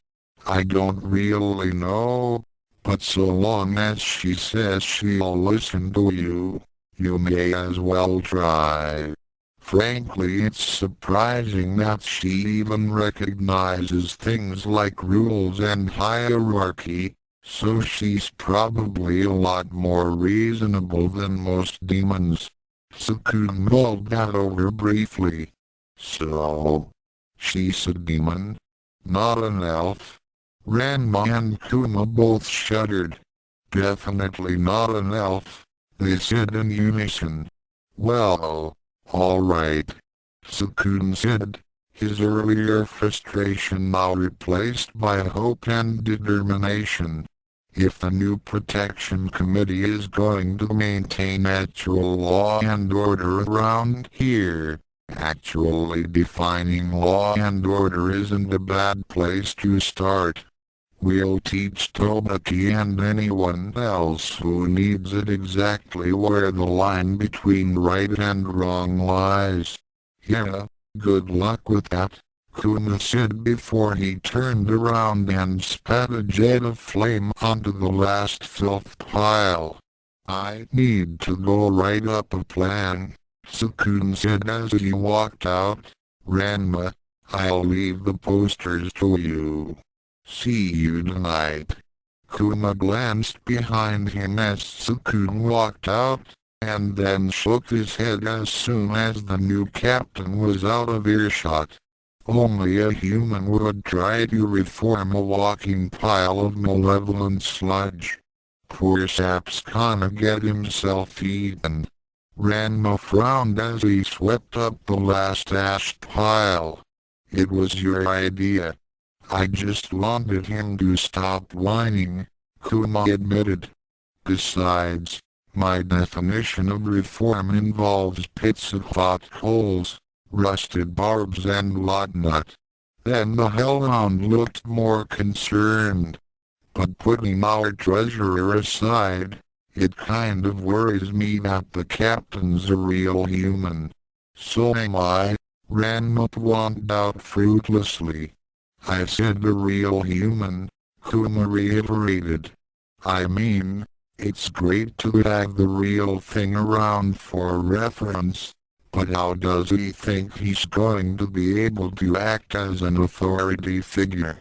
Speaker 1: I don't really know, but so long as she says she'll listen to you, you may as well try. Frankly, it's surprising that she even recognizes things like rules and hierarchy, so she's probably a lot more reasonable than most demons. Tsukune mulled that over briefly. So, she's a demon, not an elf. Ranma and Kuma both shuddered. Definitely not an elf, they said in unison. Well, all right, Tsukune said, his earlier frustration now replaced by hope and determination. If the new protection committee is going to maintain actual law and order around here, actually defining law and order isn't a bad place to start. We'll teach Tobaki and anyone else who needs it exactly where the line between right and wrong lies. Yeah, good luck with that, Kuma said before he turned around and spat a jet of flame onto the last filth pile. I need to go write up a plan, Tsukune said as he walked out. Ranma, I'll leave the posters to you. See you tonight. Kuma glanced behind him as Tsukune walked out, and then shook his head as soon as the new captain was out of earshot. Only a human would try to reform a walking pile of malevolent sludge. Poor sap's gonna get himself eaten. Ranma frowned as he swept up the last ash pile. It was your idea. I just wanted him to stop whining, Kuma admitted. Besides, my definition of reform involves pits of hot coals, rusted barbs and whatnot. Then the hellhound looked more concerned. But putting our treasurer aside, it kind of worries me that the captain's a real human. So am I, Ranma pointed out fruitlessly. I said a real human, Kuma reiterated. I mean, it's great to have the real thing around for reference, but how does he think he's going to be able to act as an authority figure?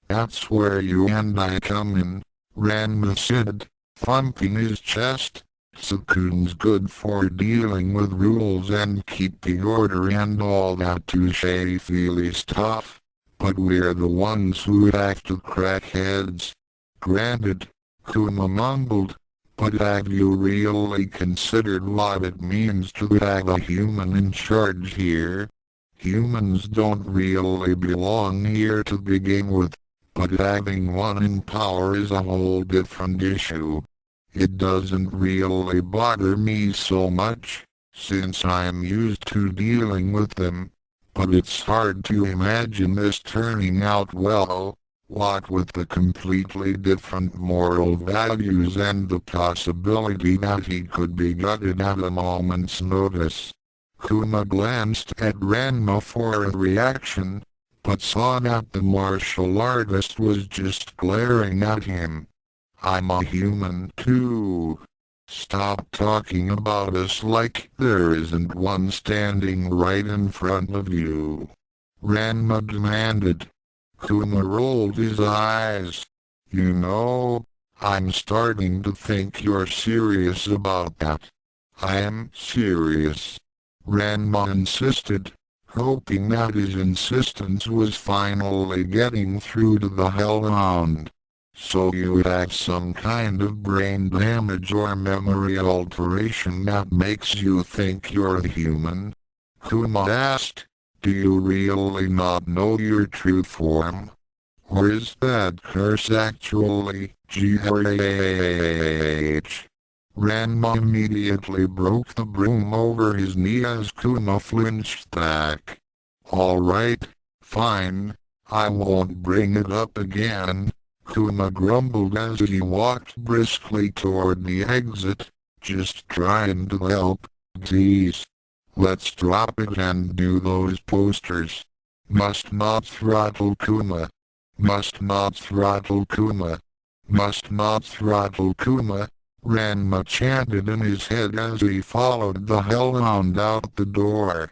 Speaker 1: That's where you and I come in, Ranma said, thumping his chest. Tsukune's good for dealing with rules and keeping order and all that touchy-feely stuff. But we're the ones who have to crack heads. Granted, Kuma mumbled, but have you really considered what it means to have a human in charge here? Humans don't really belong here to begin with, but having one in power is a whole different issue. It doesn't really bother me so much, since I'm used to dealing with them. But it's hard to imagine this turning out well, what with the completely different moral values and the possibility that he could be gutted at a moment's notice. Kuma glanced at Ranma for a reaction, but saw that the martial artist was just glaring at him. I'm a human too. Stop talking about us like there isn't one standing right in front of you, Ranma demanded. Kuma rolled his eyes. You know, I'm starting to think you're serious about that. I am serious, Ranma insisted, hoping that his insistence was finally getting through to the hellhound. So you have some kind of brain damage or memory alteration that makes you think you're a human? Kuma asked. Do you really not know your true form? Or is that curse actually GH? Ranma immediately broke the broom over his knee as Kuma flinched back. Alright, fine, I won't bring it up again, Kuma grumbled as he walked briskly toward the exit, just trying to help, geez. Let's drop it and do those posters. Must not throttle Kuma. Must not throttle Kuma. Must not throttle Kuma, Ranma chanted in his head as he followed the hellhound out the door.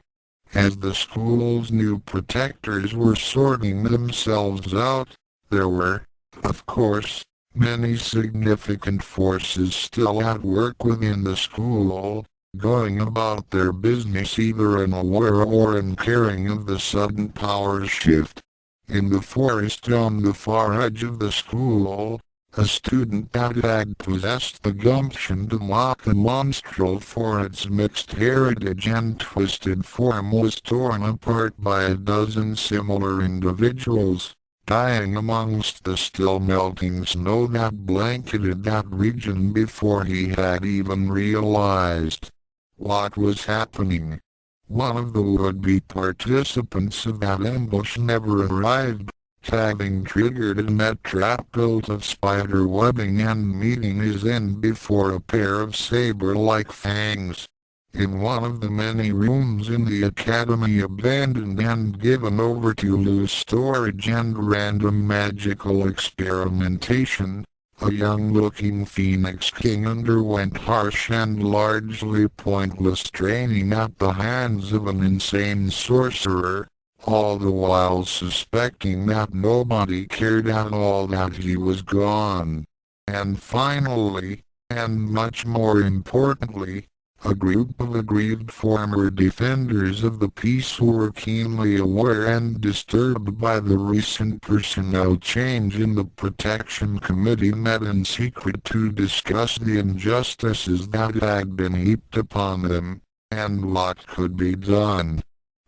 Speaker 1: As the school's new protectors were sorting themselves out, there were, of course, many significant forces still at work within the school, going about their business either unaware or uncaring of the sudden power shift. In the forest on the far edge of the school, a student that had possessed the gumption to mock a monstrel for its mixed heritage and twisted form was torn apart by a dozen similar individuals, dying amongst the still melting snow that blanketed that region before he had even realized what was happening. One of the would-be participants of that ambush never arrived, having triggered a net trap built of spider webbing and meeting his end before a pair of saber-like fangs. In one of the many rooms in the academy abandoned and given over to loose storage and random magical experimentation, a young-looking Phoenix King underwent harsh and largely pointless training at the hands of an insane sorcerer, all the while suspecting that nobody cared at all that he was gone. And finally, and much more importantly, a group of aggrieved former defenders of the peace who were keenly aware and disturbed by the recent personnel change in the Protection Committee met in secret to discuss the injustices that had been heaped upon them, and what could be done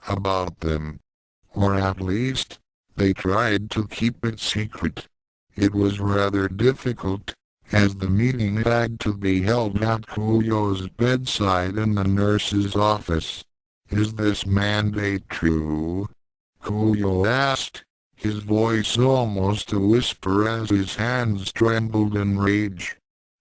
Speaker 1: about them. Or at least, they tried to keep it secret. It was rather difficult, as the meeting had to be held at Kuyo's bedside in the nurse's office. Is this mandate true? Kuyo asked, his voice almost a whisper as his hands trembled in rage.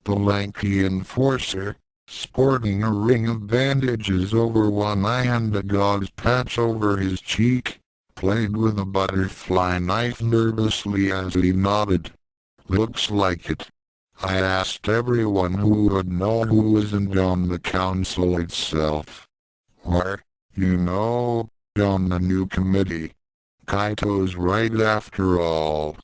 Speaker 1: The lanky enforcer, sporting a ring of bandages over one eye and a gauze patch over his cheek, played with a butterfly knife nervously as he nodded. Looks like it. I asked everyone who would know who isn't on the council itself. Or, on the new committee. Kaito's right after all.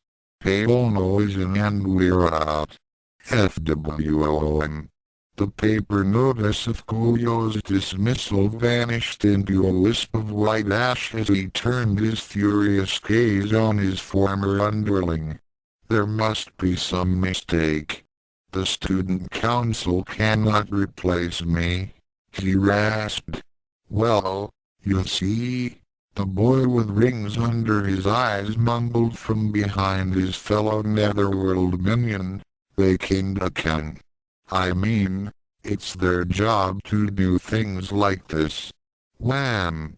Speaker 1: Table noising and we're out. FWOM. The paper notice of Kuyo's dismissal vanished into a wisp of white ash as he turned his furious gaze on his former underling. There must be some mistake. The student council cannot replace me, he rasped. Well, you see, the boy with rings under his eyes mumbled from behind his fellow Netherworld minion, they Kinda-kan. I mean, it's their job to do things like this. Wham!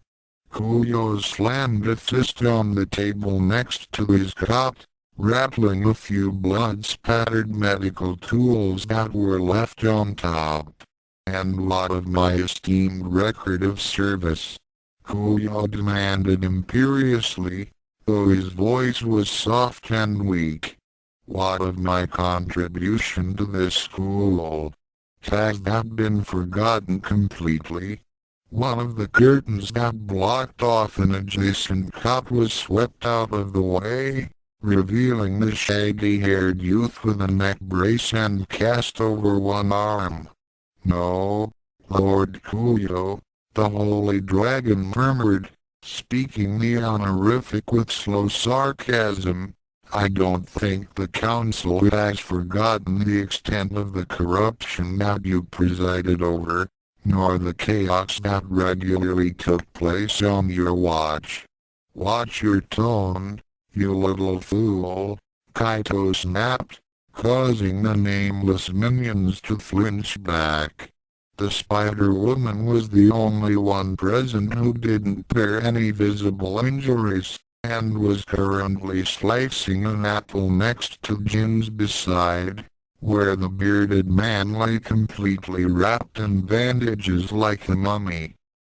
Speaker 1: Kuyo slammed a fist on the table next to his cot, rattling a few blood-spattered medical tools that were left on top. And what of my esteemed record of service? Kuyo demanded imperiously, though his voice was soft and weak. What of my contribution to this school? Has that been forgotten completely? One of the curtains that blocked off an adjacent cot was swept out of the way, revealing the shaggy-haired youth with a neck brace and cast over one arm. No, Lord Kuyo, the holy dragon murmured, speaking the honorific with slow sarcasm. I don't think the council has forgotten the extent of the corruption that you presided over, nor the chaos that regularly took place on your watch. Watch your tone, you little fool, Kaito snapped, causing the nameless minions to flinch back. The Spider-Woman was the only one present who didn't bear any visible injuries, and was currently slicing an apple next to Jin's beside, where the bearded man lay completely wrapped in bandages like a mummy.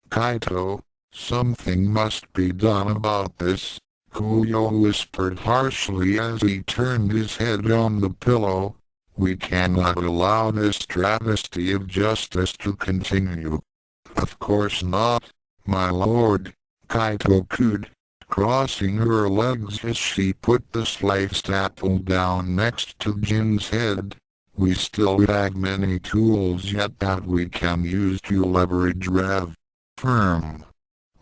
Speaker 1: Kaito, something must be done about this, Kuyo whispered harshly as he turned his head on the pillow. We cannot allow this travesty of justice to continue. Of course not, my lord, Kaito cooed, crossing her legs as she put the sliced apple down next to Jin's head. We still have many tools yet that we can use to leverage Firm.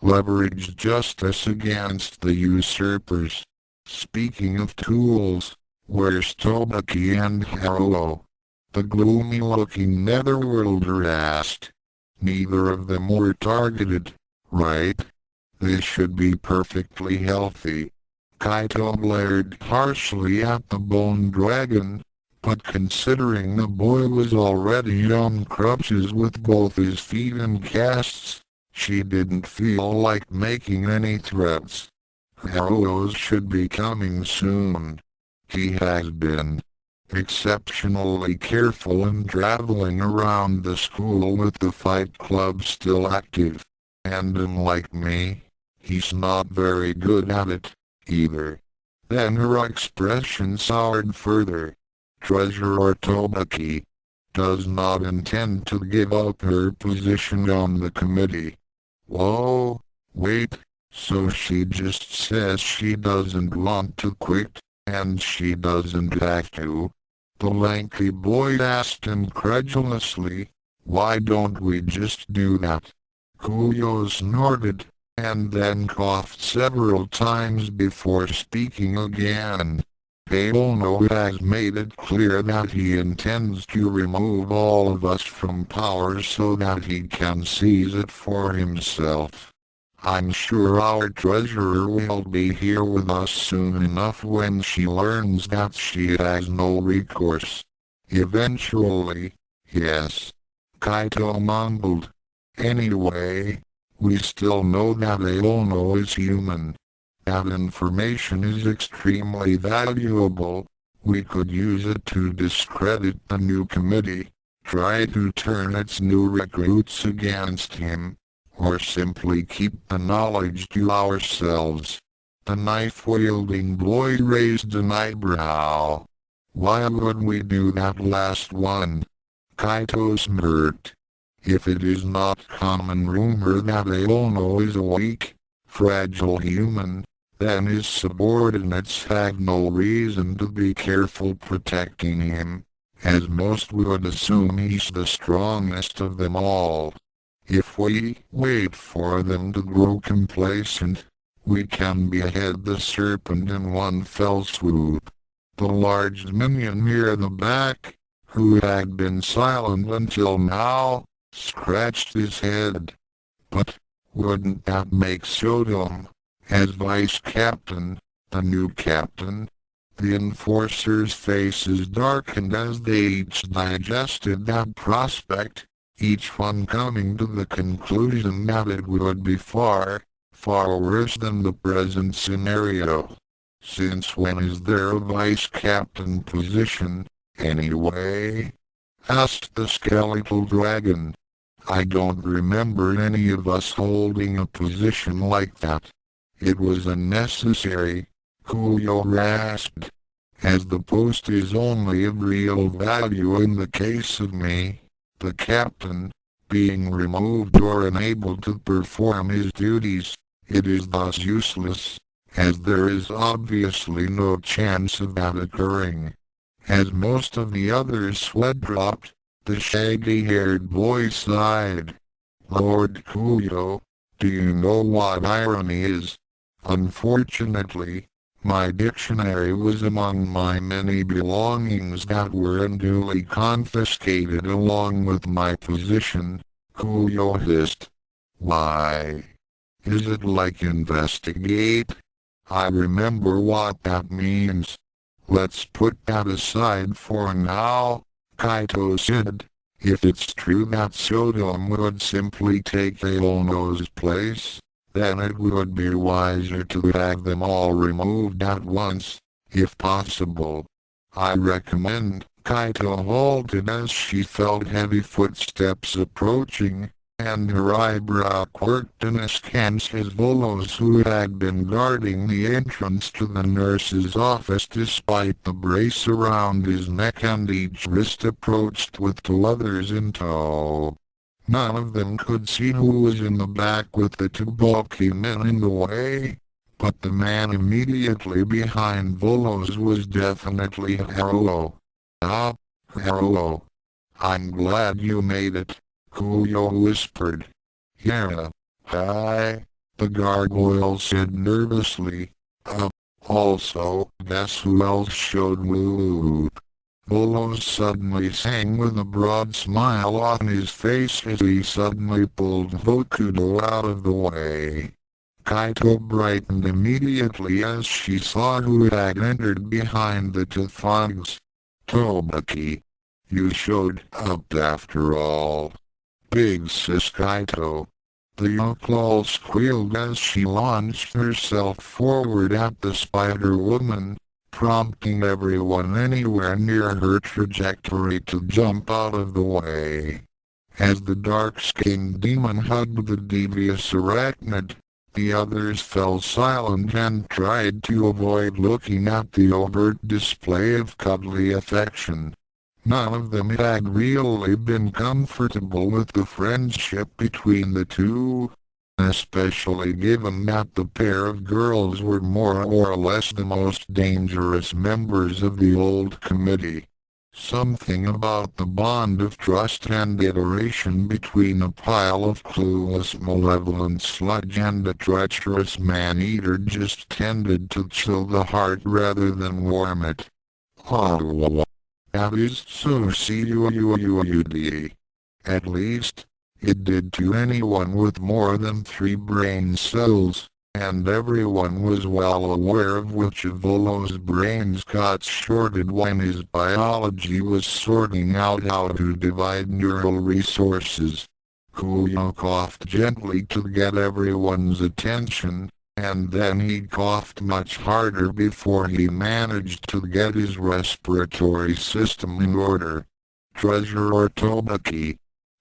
Speaker 1: Leverage justice against the usurpers. Speaking of tools, where's Tobaki and Haruo? The gloomy-looking netherworlder asked. Neither of them were targeted, right? They should be perfectly healthy. Kaito glared harshly at the bone dragon, but considering the boy was already on crutches with both his feet in casts, she didn't feel like making any threats. Haruo's should be coming soon. He has been exceptionally careful in traveling around the school with the fight club still active, and unlike me, he's not very good at it, either. Then her expression soured further. Treasurer Tobaki does not intend to give up her position on the committee. Whoa, wait, so she just says she doesn't want to quit, and she doesn't have to? The lanky boy asked incredulously. Why don't we just do that? Kuyo snorted, and then coughed several times before speaking again. Aono has made it clear that he intends to remove all of us from power so that he can seize it for himself. I'm sure our treasurer will be here with us soon enough when she learns that she has no recourse. Eventually, yes. Kaito mumbled. Anyway, we still know that Aono is human. That information is extremely valuable. We could use it to discredit the new committee, try to turn its new recruits against him, or simply keep the knowledge to ourselves. The knife-wielding boy raised an eyebrow. Why would we do that last one? Kaito smirked. If it is not common rumor that Aono is a weak, fragile human, then his subordinates have no reason to be careful protecting him, as most would assume he's the strongest of them all. If we wait for them to grow complacent, we can behead the serpent in one fell swoop. The large minion near the back, who had been silent until now, scratched his head. But wouldn't that make Sodom, as vice captain, the new captain? The enforcers' faces darkened as they each digested that prospect, each one coming to the conclusion that it would be far, far worse than the present scenario. Since when is there a vice captain position, anyway? Asked the skeletal dragon. I don't remember any of us holding a position like that. It was unnecessary, Kuyo rasped. As the post is only of real value in the case of me, the captain, being removed or unable to perform his duties, it is thus useless, as there is obviously no chance of that occurring. As most of the others sweat dropped, the shaggy-haired boy sighed. Lord Kuyo, do you know what irony is? Unfortunately, My dictionary was among my many belongings that were unduly confiscated along with my position, Kuyo hissed. Why? Is it like investigate? I remember what that means. Let's put that aside for now, Kaito said. If it's true that Sodom would simply take Aono's place, then it would be wiser to have them all removed at once, if possible. I recommend. Kaito halted as she felt heavy footsteps approaching, and her eyebrow quirked in askance as Volos, who had been guarding the entrance to the nurse's office despite the brace around his neck and each wrist, approached with two others in tow. None of them could see who was in the back with the two bulky men in the way, but the man immediately behind Volos was definitely Haruo. Ah, Haruo. I'm glad you made it, Kuyo whispered. Yeah, hi, the gargoyle said nervously. Also, guess who else showed whoop? Volos suddenly sang with a broad smile on his face as he suddenly pulled Hokuto out of the way. Kaito brightened immediately as she saw who had entered behind the two thugs. Tobaki, you showed up after all. Big sis Kaito. The Yoklol squealed as she launched herself forward at the Spider-Woman, prompting everyone anywhere near her trajectory to jump out of the way. As the dark-skinned demon hugged the devious arachnid, the others fell silent and tried to avoid looking at the overt display of cuddly affection. None of them had really been comfortable with the friendship between the two, especially given that the pair of girls were more or less the most dangerous members of the old committee. Something about the bond of trust and adoration between a pile of clueless malevolent sludge and a treacherous man-eater just tended to chill the heart rather than warm it. Oh, that is so cute. At least, it did to anyone with more than 3 brain cells, and everyone was well aware of which of Volo's brains got shorted when his biology was sorting out how to divide neural resources. Kuyo coughed gently to get everyone's attention, and then he coughed much harder before he managed to get his respiratory system in order. Treasurer Tobaki,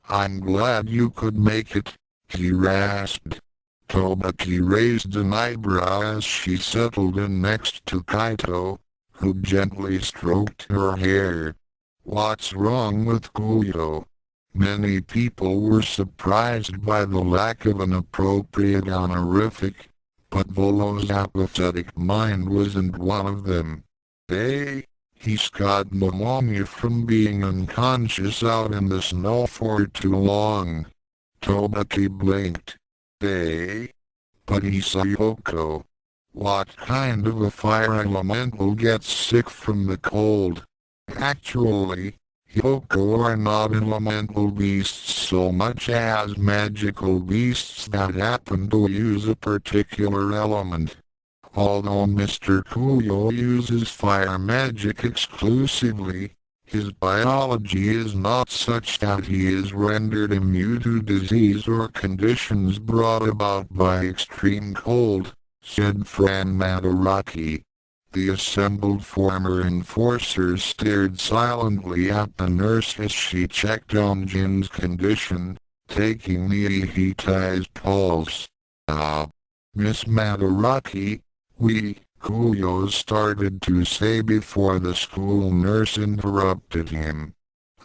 Speaker 1: I'm glad you could make it, he rasped. Tobaki raised an eyebrow as she settled in next to Kaito, who gently stroked her hair. What's wrong with Kuyo? Many people were surprised by the lack of an appropriate honorific, but Volo's apathetic mind wasn't one of them. Hey, he's got pneumonia from being unconscious out in the snow for too long. Tobaki blinked. Hey, but he's a Yoko. What kind of a fire elemental gets sick from the cold? Actually, Yoko are not elemental beasts so much as magical beasts that happen to use a particular element. Although Mr. Kuyo uses fire magic exclusively, his biology is not such that he is rendered immune to disease or conditions brought about by extreme cold, said Fran Madaraki. The assembled former enforcers stared silently at the nurse as she checked on Jin's condition, taking the Ihitai's pulse. Miss Madaraki, Kuyo started to say before the school nurse interrupted him.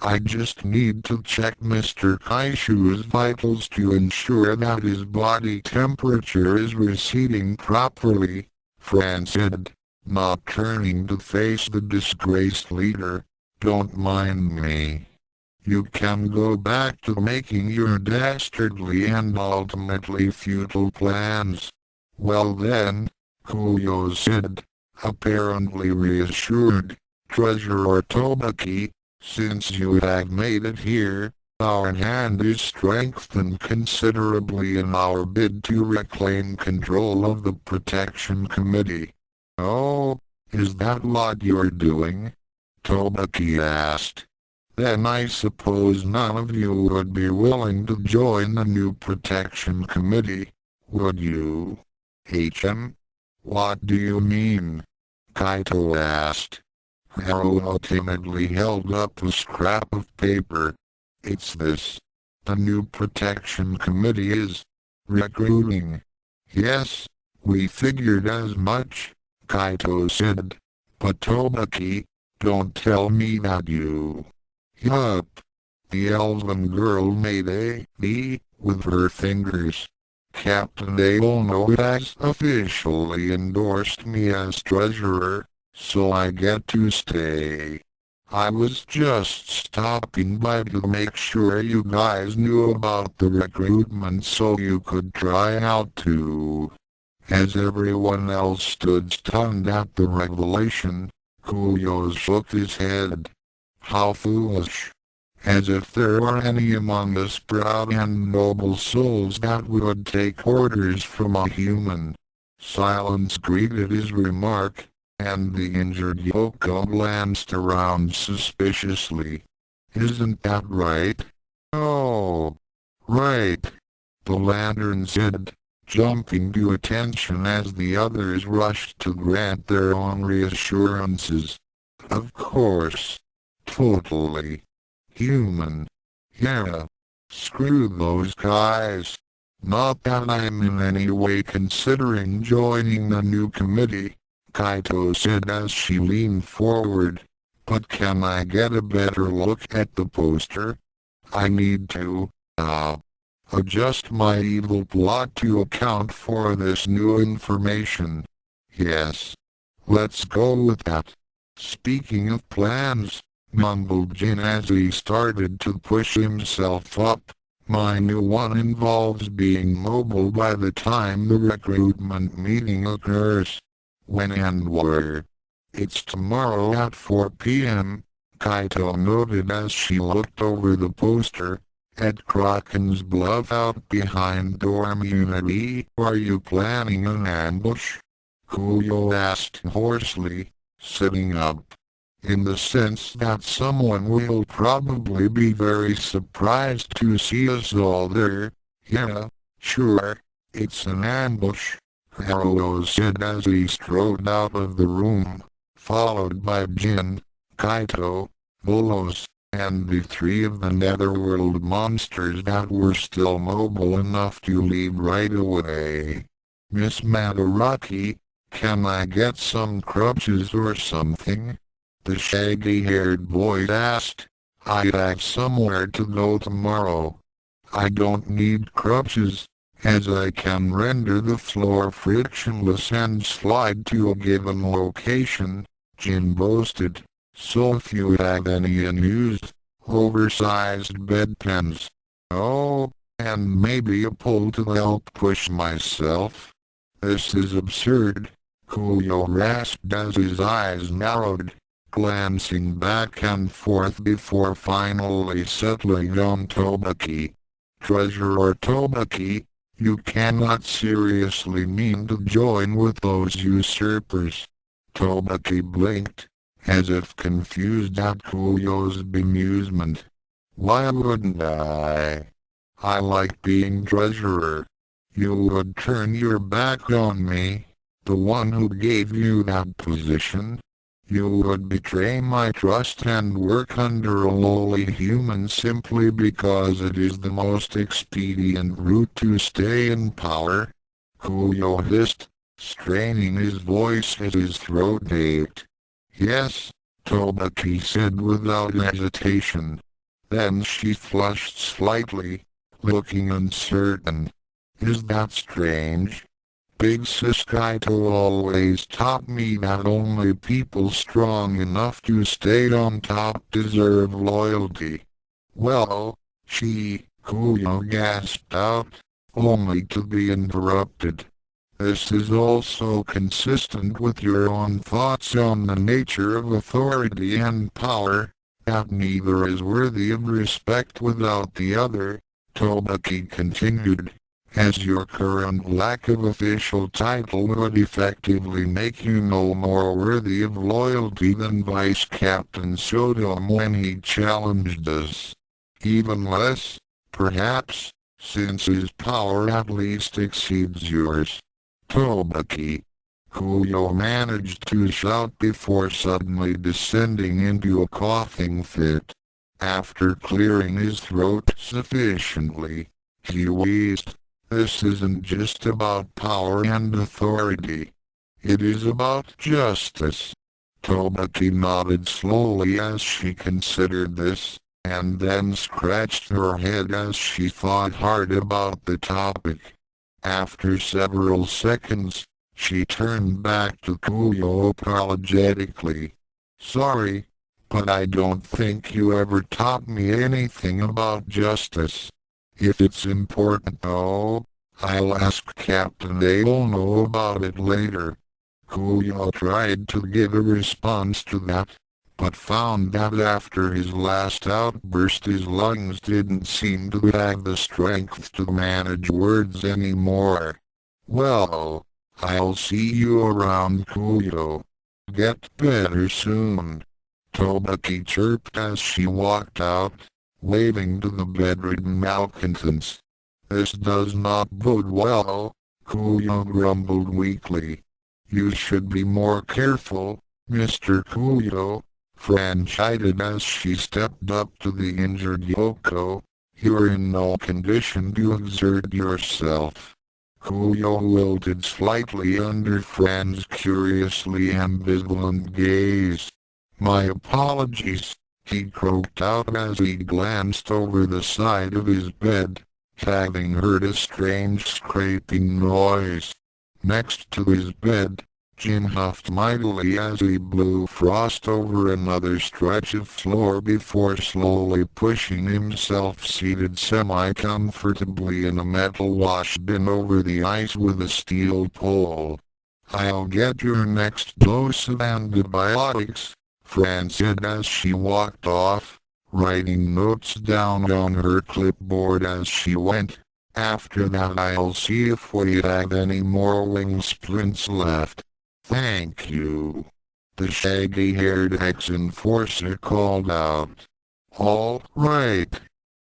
Speaker 1: I just need to check Mr. Kaishu's vitals to ensure that his body temperature is receding properly, Fran said, not turning to face the disgraced leader. Don't mind me. You can go back to making your dastardly and ultimately futile plans. Well then, Kuyo said, apparently reassured. Treasurer Tobaki, since you have made it here, our hand is strengthened considerably in our bid to reclaim control of the Protection Committee. Oh, is that what you're doing? Tobaki asked. Then I suppose none of you would be willing to join the new Protection Committee, would you? HM? What do you mean? Kaito asked. Haruo timidly held up a scrap of paper. It's this. The new Protection Committee is recruiting. Yes, we figured as much, Kaito said. But Tobaki, don't tell me that you... Yup. The elven girl made a V with her fingers. Captain Aono has officially endorsed me as treasurer, so I get to stay. I was just stopping by to make sure you guys knew about the recruitment so you could try out too. As everyone else stood stunned at the revelation, Kuyo shook his head. How foolish. As if there were any among us proud and noble souls that would take orders from a human. Silence greeted his remark, and the injured Yoko glanced around suspiciously. Isn't that right? Oh, right. The lantern said, jumping to attention as the others rushed to grant their own reassurances. Of course. Totally. Human. Yeah. Screw those guys. Not that I'm in any way considering joining the new committee, Kaito said as she leaned forward. But can I get a better look at the poster? I need to, adjust my evil plot to account for this new information. Yes. Let's go with that. Speaking of plans, mumbled Jin as he started to push himself up. My new one involves being mobile by the time the recruitment meeting occurs. When and where? It's tomorrow at 4 p.m., Kaito noted as she looked over the poster. At Kraken's Bluff out behind Dorm Unit E. Are you planning an ambush? Kuyo asked hoarsely, sitting up. In the sense that someone will probably be very surprised to see us all there. Yeah, sure, it's an ambush, Haruo said as he strode out of the room, followed by Jin, Kaito, Bolos, and the three of the netherworld monsters that were still mobile enough to leave right away. Miss Madaraki, can I get some crutches or something? The shaggy-haired boy asked. I have somewhere to go tomorrow. I don't need crutches, as I can render the floor frictionless and slide to a given location, Jin boasted. So if you have any unused, oversized bedpans. Oh, and maybe a pole to help push myself. This is absurd, Kuyo rasped as his eyes narrowed, glancing back and forth before finally settling on Tobaki. Treasurer Tobaki, you cannot seriously mean to join with those usurpers. Tobaki blinked, as if confused at Kuyo's bemusement. Why wouldn't I? I like being treasurer. You would turn your back on me, the one who gave you that position. You would betray my trust and work under a lowly human simply because it is the most expedient route to stay in power. Kuyo hissed, straining his voice as his throat ached. Yes, Tobaki said without hesitation. Then she flushed slightly, looking uncertain. Is that strange? Big Sis Kaito always taught me that only people strong enough to stay on top deserve loyalty. Well, Kuyo gasped out, only to be interrupted. This is also consistent with your own thoughts on the nature of authority and power, that neither is worthy of respect without the other, Tobaki continued, as your current lack of official title would effectively make you no more worthy of loyalty than Vice Captain Sodom when he challenged us. Even less, perhaps, since his power at least exceeds yours. Tobaki. Kuyo managed to shout before suddenly descending into a coughing fit. After clearing his throat sufficiently, he wheezed, "This isn't just about power and authority. It is about justice." Tobaki nodded slowly as she considered this, and then scratched her head as she thought hard about the topic. After several seconds, she turned back to Kuyo apologetically. "Sorry, but I don't think you ever taught me anything about justice. If it's important though, I'll ask Captain Aono about it later." Kuyo tried to give a response to that, but found that after his last outburst his lungs didn't seem to have the strength to manage words anymore. "Well, I'll see you around, Kuyo. Get better soon." Tobaki chirped as she walked out, waving to the bedridden malcontents. "This does not bode well," Kuyo grumbled weakly. "You should be more careful, Mr. Kuyo," Fran chided as she stepped up to the injured Yoko. "You're in no condition to exert yourself." Kuyo wilted slightly under Fran's curiously ambivalent gaze. "My apologies," he croaked out as he glanced over the side of his bed, having heard a strange scraping noise. Next to his bed, Jin huffed mightily as he blew frost over another stretch of floor before slowly pushing himself seated semi-comfortably in a metal wash bin over the ice with a steel pole. "I'll get your next dose of antibiotics," Fran said as she walked off, writing notes down on her clipboard as she went. "After that I'll see if we have any more wing splints left." "Thank you," the shaggy-haired ex-enforcer called out. "All right,"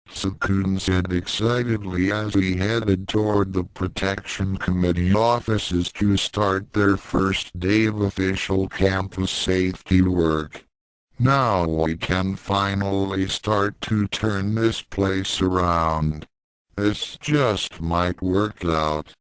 Speaker 1: Tsukune said excitedly as he headed toward the Protection Committee offices to start their first day of official campus safety work. "Now we can finally start to turn this place around. This just might work out."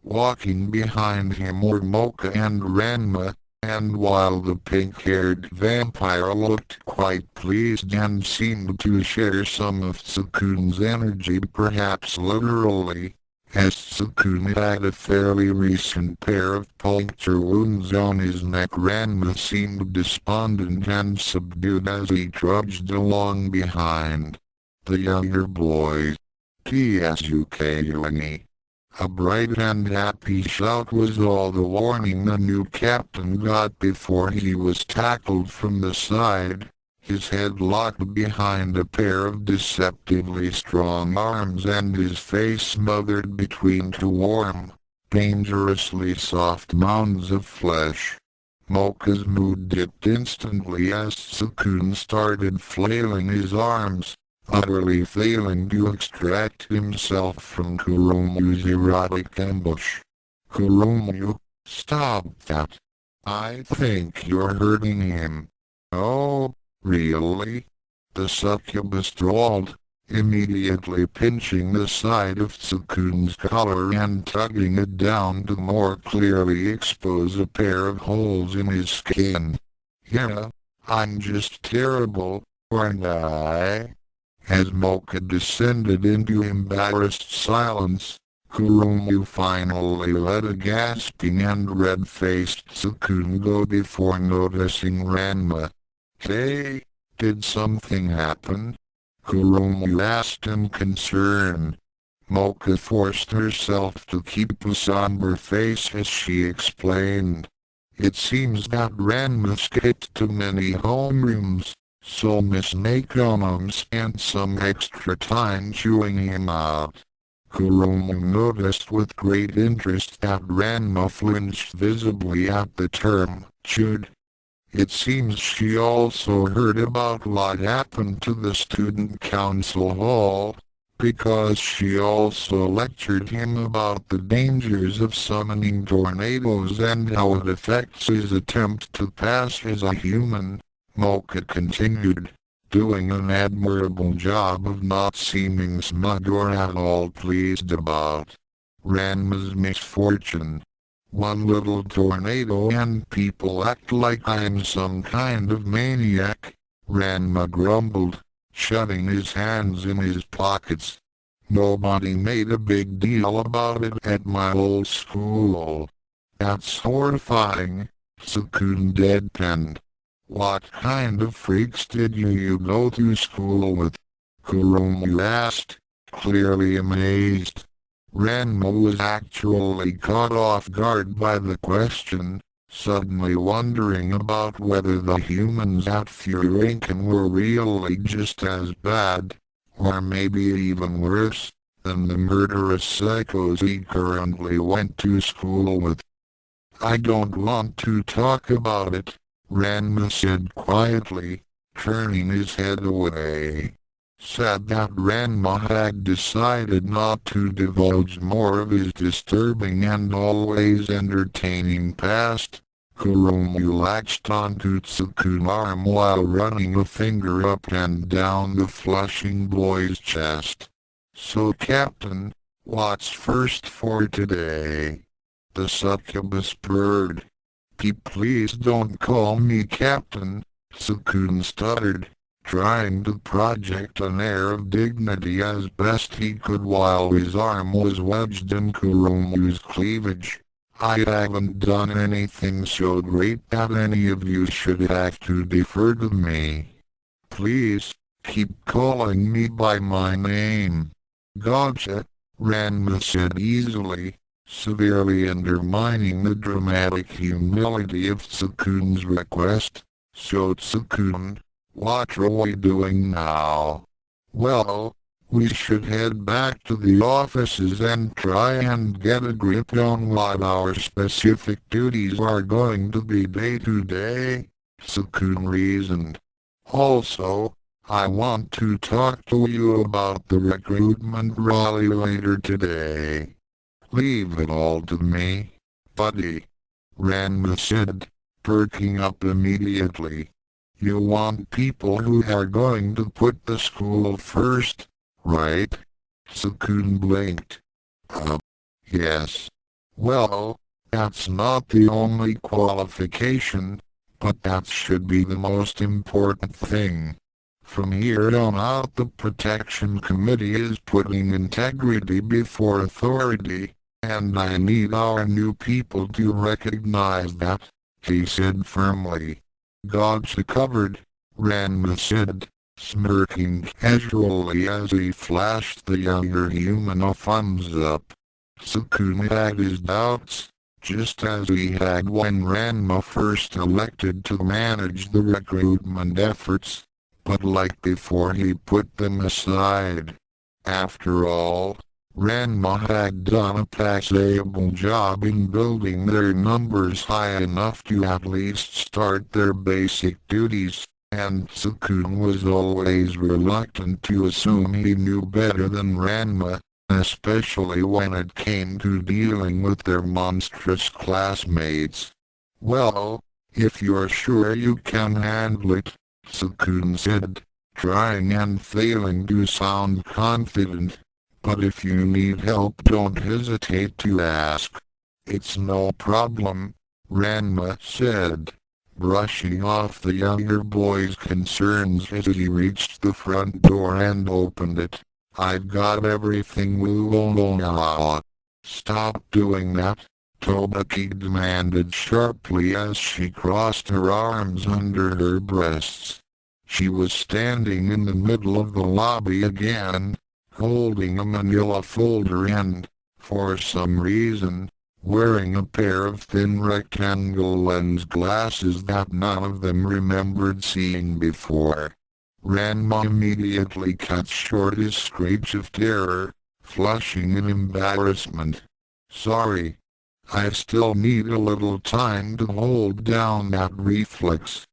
Speaker 1: Walking behind him were Mocha and Ranma, and while the pink-haired vampire looked quite pleased and seemed to share some of Tsukune's energy, perhaps literally, as Tsukune had a fairly recent pair of puncture wounds on his neck, Ranma seemed despondent and subdued as he trudged along behind the younger boys. "Tsukune." A bright and happy shout was all the warning the new captain got before he was tackled from the side, his head locked behind a pair of deceptively strong arms and his face smothered between two warm, dangerously soft mounds of flesh. Mocha's mood dipped instantly as Tsukune started flailing his arms, utterly failing to extract himself from Kuromyu's erotic ambush. "Kuromyu, stop that. I think you're hurting him." "Oh, really?" the succubus drawled, immediately pinching the side of Tsukune's collar and tugging it down to more clearly expose a pair of holes in his skin. "Yeah, I'm just terrible, aren't I?" As Mocha descended into embarrassed silence, Kuromyu finally let a gasping and red-faced Tsukune go before noticing Ranma. "Hey, did something happen?" Kuromyu asked in concern. Mocha forced herself to keep a somber face as she explained. It seems that Ranma skipped too many homerooms, so Miss Nakonom spent some extra time chewing him out. Kuromu noticed with great interest that Ranma flinched visibly at the term, chewed. It seems she also heard about what happened to the student council hall, because she also lectured him about the dangers of summoning tornadoes and how it affects his attempt to pass as a human. Mocha continued, doing an admirable job of not seeming smug or at all pleased about Ranma's misfortune. One little tornado and people act like I'm some kind of maniac, Ranma grumbled, shutting his hands in his pockets. Nobody made a big deal about it at my old school. That's horrifying, Tsukune deadpanned. What kind of freaks did you go to school with? Kuromu asked, clearly amazed. Ranma was actually caught off guard by the question, suddenly wondering about whether the humans at Furinkan were really just as bad, or maybe even worse, than the murderous psychos he currently went to school with. I don't want to talk about it, Ranma said quietly, turning his head away. Said that Ranma had decided not to divulge more of his disturbing and always entertaining past. Kuromu latched onto Tsukune's arm while running a finger up and down the flushing boy's chest. So Captain, what's first for today? The succubus purred. Please don't call me Captain, Tsukune stuttered, trying to project an air of dignity as best he could while his arm was wedged in Kuromu's cleavage. I haven't done anything so great that any of you should have to defer to me. Please, keep calling me by my name. Gotcha, Ranma said easily, severely undermining the dramatic humility of Tsukune's request. So Tsukune, what are we doing now? Well, we should head back to the offices and try and get a grip on what our specific duties are going to be day to day, Tsukune reasoned. Also, I want to talk to you about the recruitment rally later today. Leave it all to me, buddy, Ranma said, perking up immediately. You want people who are going to put the school first, right? Tsukune blinked. Yes. Well, that's not the only qualification, but that should be the most important thing. From here on out the Protection Committee is putting integrity before authority, and I need our new people to recognize that, he said firmly. Gotcha covered, Ranma said, smirking casually as he flashed the younger human a thumbs up. Tsukune had his doubts, just as he had when Ranma first elected to manage the recruitment efforts, but like before he put them aside. After all, Ranma had done a passable job in building their numbers high enough to at least start their basic duties, and Tsukune was always reluctant to assume he knew better than Ranma, especially when it came to dealing with their monstrous classmates. Well, if you're sure you can handle it, Tsukune said, trying and failing to sound confident. But if you need help, don't hesitate to ask. It's no problem, Ranma said, brushing off the younger boy's concerns as he reached the front door and opened it. I've got everything. Stop doing that, Tobaki demanded sharply as she crossed her arms under her breasts. She was standing in the middle of the lobby again, holding a manila folder and, for some reason, wearing a pair of thin rectangle lens glasses that none of them remembered seeing before. Ranma immediately cut short his screech of terror, flushing in embarrassment. "Sorry. I still need a little time to hold down that reflex."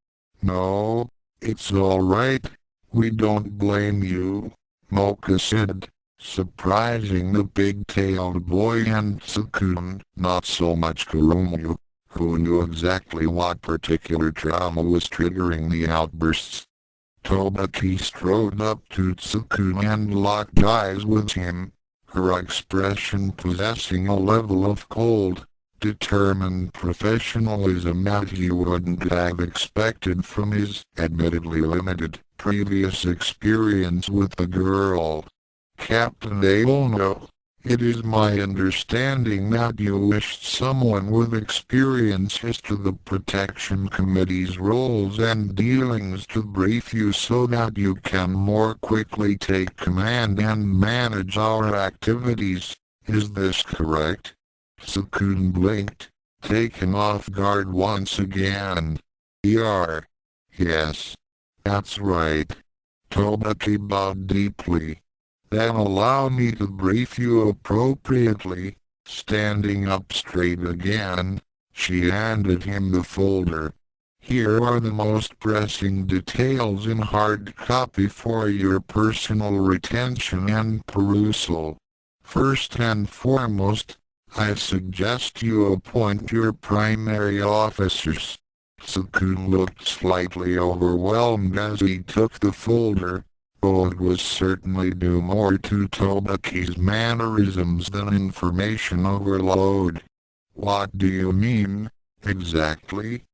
Speaker 1: "No, it's all right. We don't blame you," Mocha said, surprising the big-tailed boy and Tsukune, not so much Kurumu, who knew exactly what particular trauma was triggering the outbursts. Tobaki strode up to Tsukune and locked eyes with him, her expression possessing a level of cold, determined professionalism that he wouldn't have expected from his admittedly limited previous experience with the girl. "Captain Aono, it is my understanding that you wished someone with experience as to the Protection Committee's roles and dealings to brief you so that you can more quickly take command and manage our activities. Is this correct?" Tsukune blinked, taken off guard once again. "Yes, that's right." Tobaki bowed deeply. "Then allow me to brief you appropriately." Standing up straight again, she handed him the folder. "Here are the most pressing details in hard copy for your personal retention and perusal. First and foremost, I suggest you appoint your primary officers." Tsukune looked slightly overwhelmed as he took the folder, though it was certainly due more to Tobaki's mannerisms than information overload. "What do you mean, exactly?"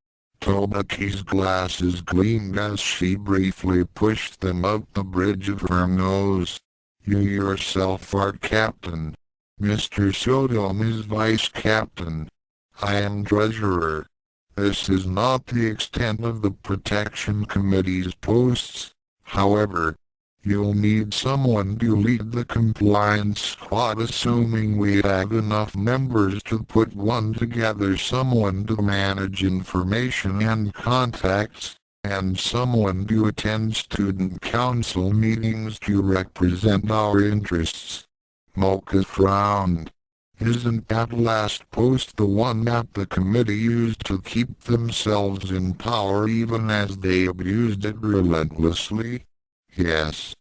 Speaker 1: Tobaki's glasses gleamed as she briefly pushed them up the bridge of her nose. "You yourself are captain. Mr. Sodom is vice captain. I am treasurer. This is not the extent of the Protection Committee's posts. However, you'll need someone to lead the compliance squad, assuming we have enough members to put one together, someone to manage information and contacts, and someone to attend student council meetings to represent our interests." Mocha frowned. "Isn't that last post the one that the committee used to keep themselves in power even as they abused it relentlessly?" "Yes.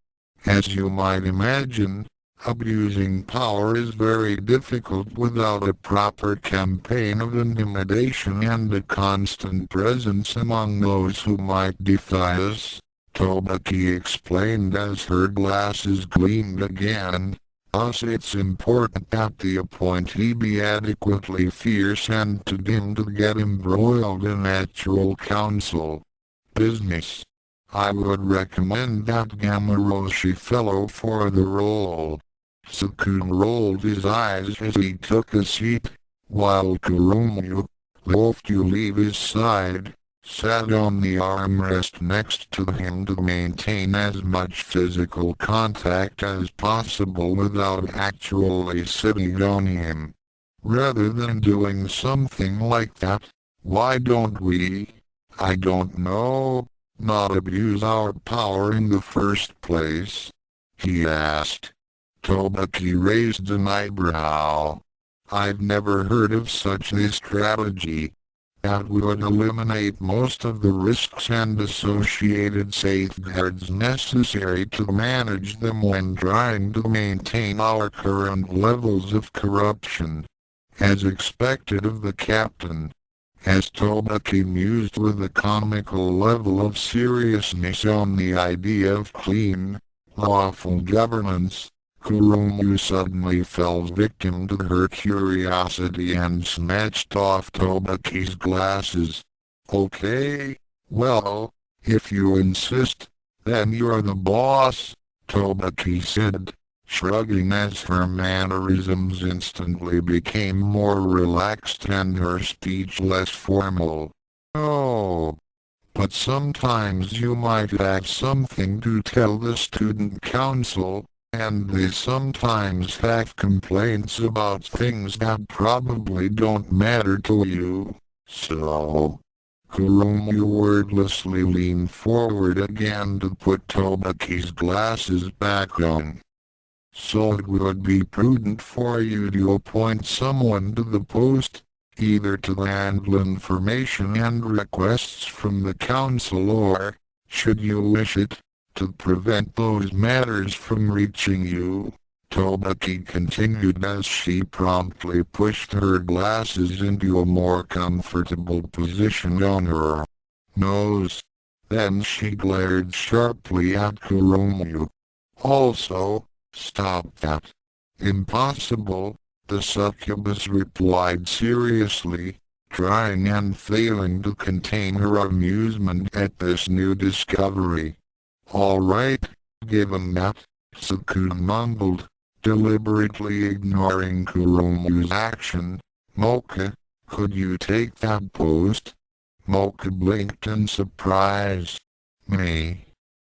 Speaker 1: As you might imagine, abusing power is very difficult without a proper campaign of intimidation and a constant presence among those who might defy us," Tobaki explained as her glasses gleamed again. "Thus it's important that the appointee be adequately fierce and too dim to get embroiled in actual council business. I would recommend that Gamaroshi fellow for the role." Tsukune rolled his eyes as he took a seat, while Kurumu, loath to leave his side, sat on the armrest next to him to maintain as much physical contact as possible without actually sitting on him. "Rather than doing something like that, why don't we, I don't know, not abuse our power in the first place?" he asked. Tobaki raised an eyebrow. "I've never heard of such a strategy. That would eliminate most of the risks and associated safeguards necessary to manage them when trying to maintain our current levels of corruption. As expected of the captain." As Tobaki mused with a comical level of seriousness on the idea of clean, lawful governance, Kurumu suddenly fell victim to her curiosity and snatched off Tobaki's glasses. "Okay, well, if you insist, then you're the boss," Tobaki said, shrugging as her mannerisms instantly became more relaxed and her speech less formal. "Oh, but sometimes you might have something to tell the student council, and they sometimes have complaints about things that probably don't matter to you. So, Kuromu wordlessly leaned forward again to put Tobaki's glasses back on. So it would be prudent for you to appoint someone to the post, either to handle information and requests from the council or, should you wish it, to prevent those matters from reaching you. Tobaki continued as she promptly pushed her glasses into a more comfortable position on her nose. Then she glared sharply at Kuromu. Also, stop that. Impossible, the succubus replied seriously, trying and failing to contain her amusement at this new discovery. All right, given that, Tsukune mumbled, deliberately ignoring Kuromu's action. Mocha, could you take that post? Mocha blinked in surprise. Me?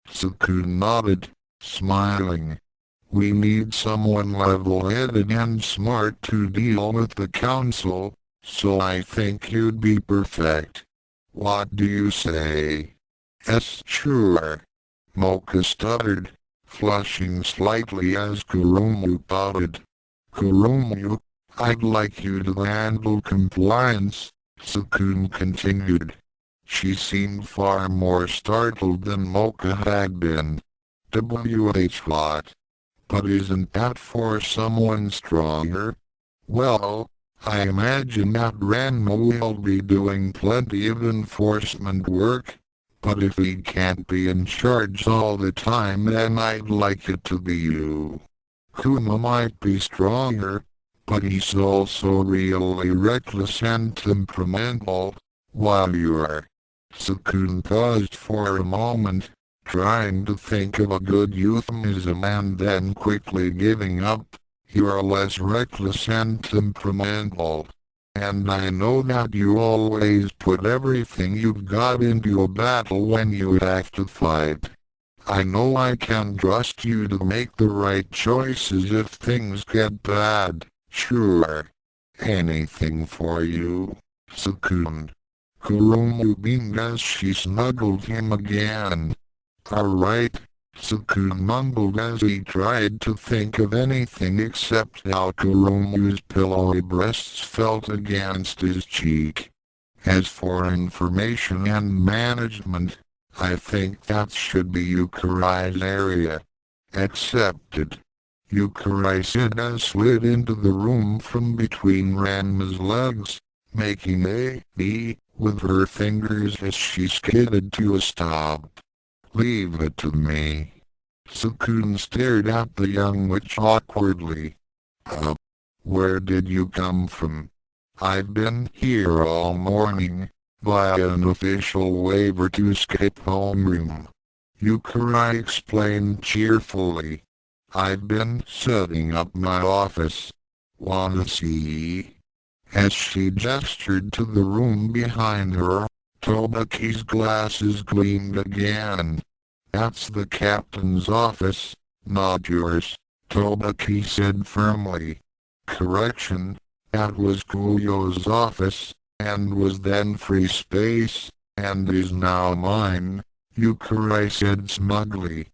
Speaker 1: Tsukune nodded, smiling. We need someone level-headed and smart to deal with the council, so I think you'd be perfect. What do you say? Yes, sure. Mocha stuttered, flushing slightly as Kuromu pouted. Kuromu, I'd like you to handle compliance, Tsukune continued. She seemed far more startled than Mocha had been. What? But isn't that for someone stronger? Well, I imagine that Ranma will be doing plenty of enforcement work, but if he can't be in charge all the time then I'd like it to be you. Kuma might be stronger, but he's also really reckless and temperamental, while you're... Tsukune paused for a moment, trying to think of a good euphemism and then quickly giving up. You're less reckless and temperamental. And I know that you always put everything you've got into a battle when you have to fight. I know I can trust you to make the right choices if things get bad. Sure. Anything for you, Tsukune. Kuromu beamed as she snuggled him again. Alright, Tsukune mumbled as he tried to think of anything except how Kuromu's pillowy breasts felt against his cheek. As for information and management, I think that should be Yukarai's area. Accepted. Youkai said as slid into the room from between Ranma's legs, making a B with her fingers as she skidded to a stop. Leave it to me. Tsukune stared at the young witch awkwardly. Where did you come from? I've been here all morning, via an official waiver to skip homeroom. Yukai explained cheerfully. I've been setting up my office. Wanna see? As she gestured to the room behind her, Tobaki's glasses gleamed again. That's the captain's office, not yours, Tobaki said firmly. Correction, that was Kuyo's office, and was then free space, and is now mine, Yukai said smugly.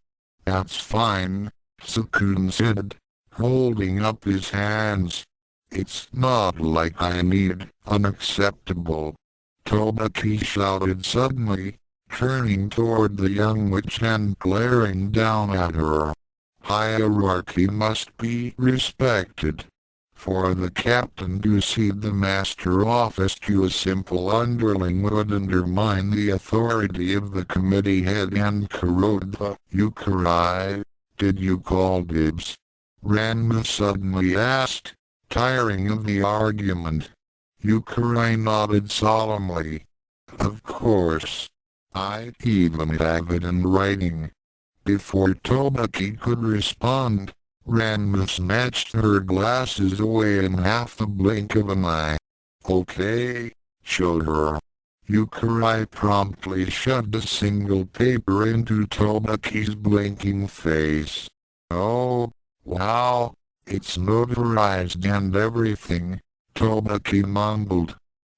Speaker 1: That's fine, Tsukune said, holding up his hands. It's not like I need, unacceptable. Tobaki shouted suddenly, turning toward the young witch and glaring down at her. Hierarchy must be respected. For the captain to cede the master office to a simple underling would undermine the authority of the committee head and corrode the Yukai. Did you call dibs? Ranma suddenly asked, tiring of the argument. Yukai nodded solemnly. Of course. I even have it in writing. Before Tobaki could respond, Ranma snatched her glasses away in half the blink of an eye. Okay, show her. Yukai promptly shoved a single paper into Tobaki's blinking face. Oh, Wow, it's notarized and everything, Tobaki mumbled.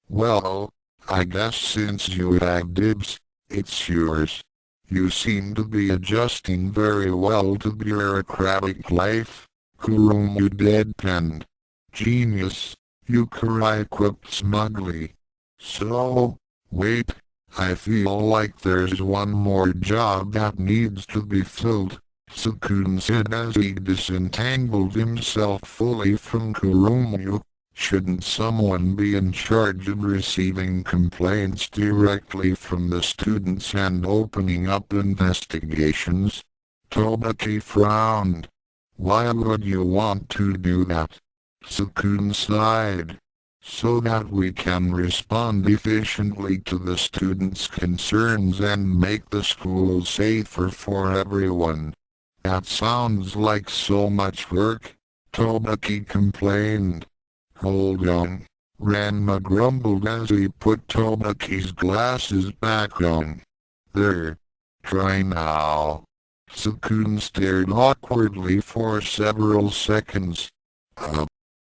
Speaker 1: Well, I guess since you have dibs, it's yours. You seem to be adjusting very well to bureaucratic life, Kurumu deadpanned. Genius, Youkai quipped smugly. So, wait, I feel like there's one more job that needs to be filled, Tsukune said as he disentangled himself fully from Kurumu. Shouldn't someone be in charge of receiving complaints directly from the students and opening up investigations? Tobaki frowned. Why would you want to do that? Tsukune sighed. So that we can respond efficiently to the students' concerns and make the school safer for everyone. That sounds like so much work, Tobaki complained. Hold on, Ranma grumbled as he put Tobaki's glasses back on. There. Try now. Tsukune stared awkwardly for several seconds.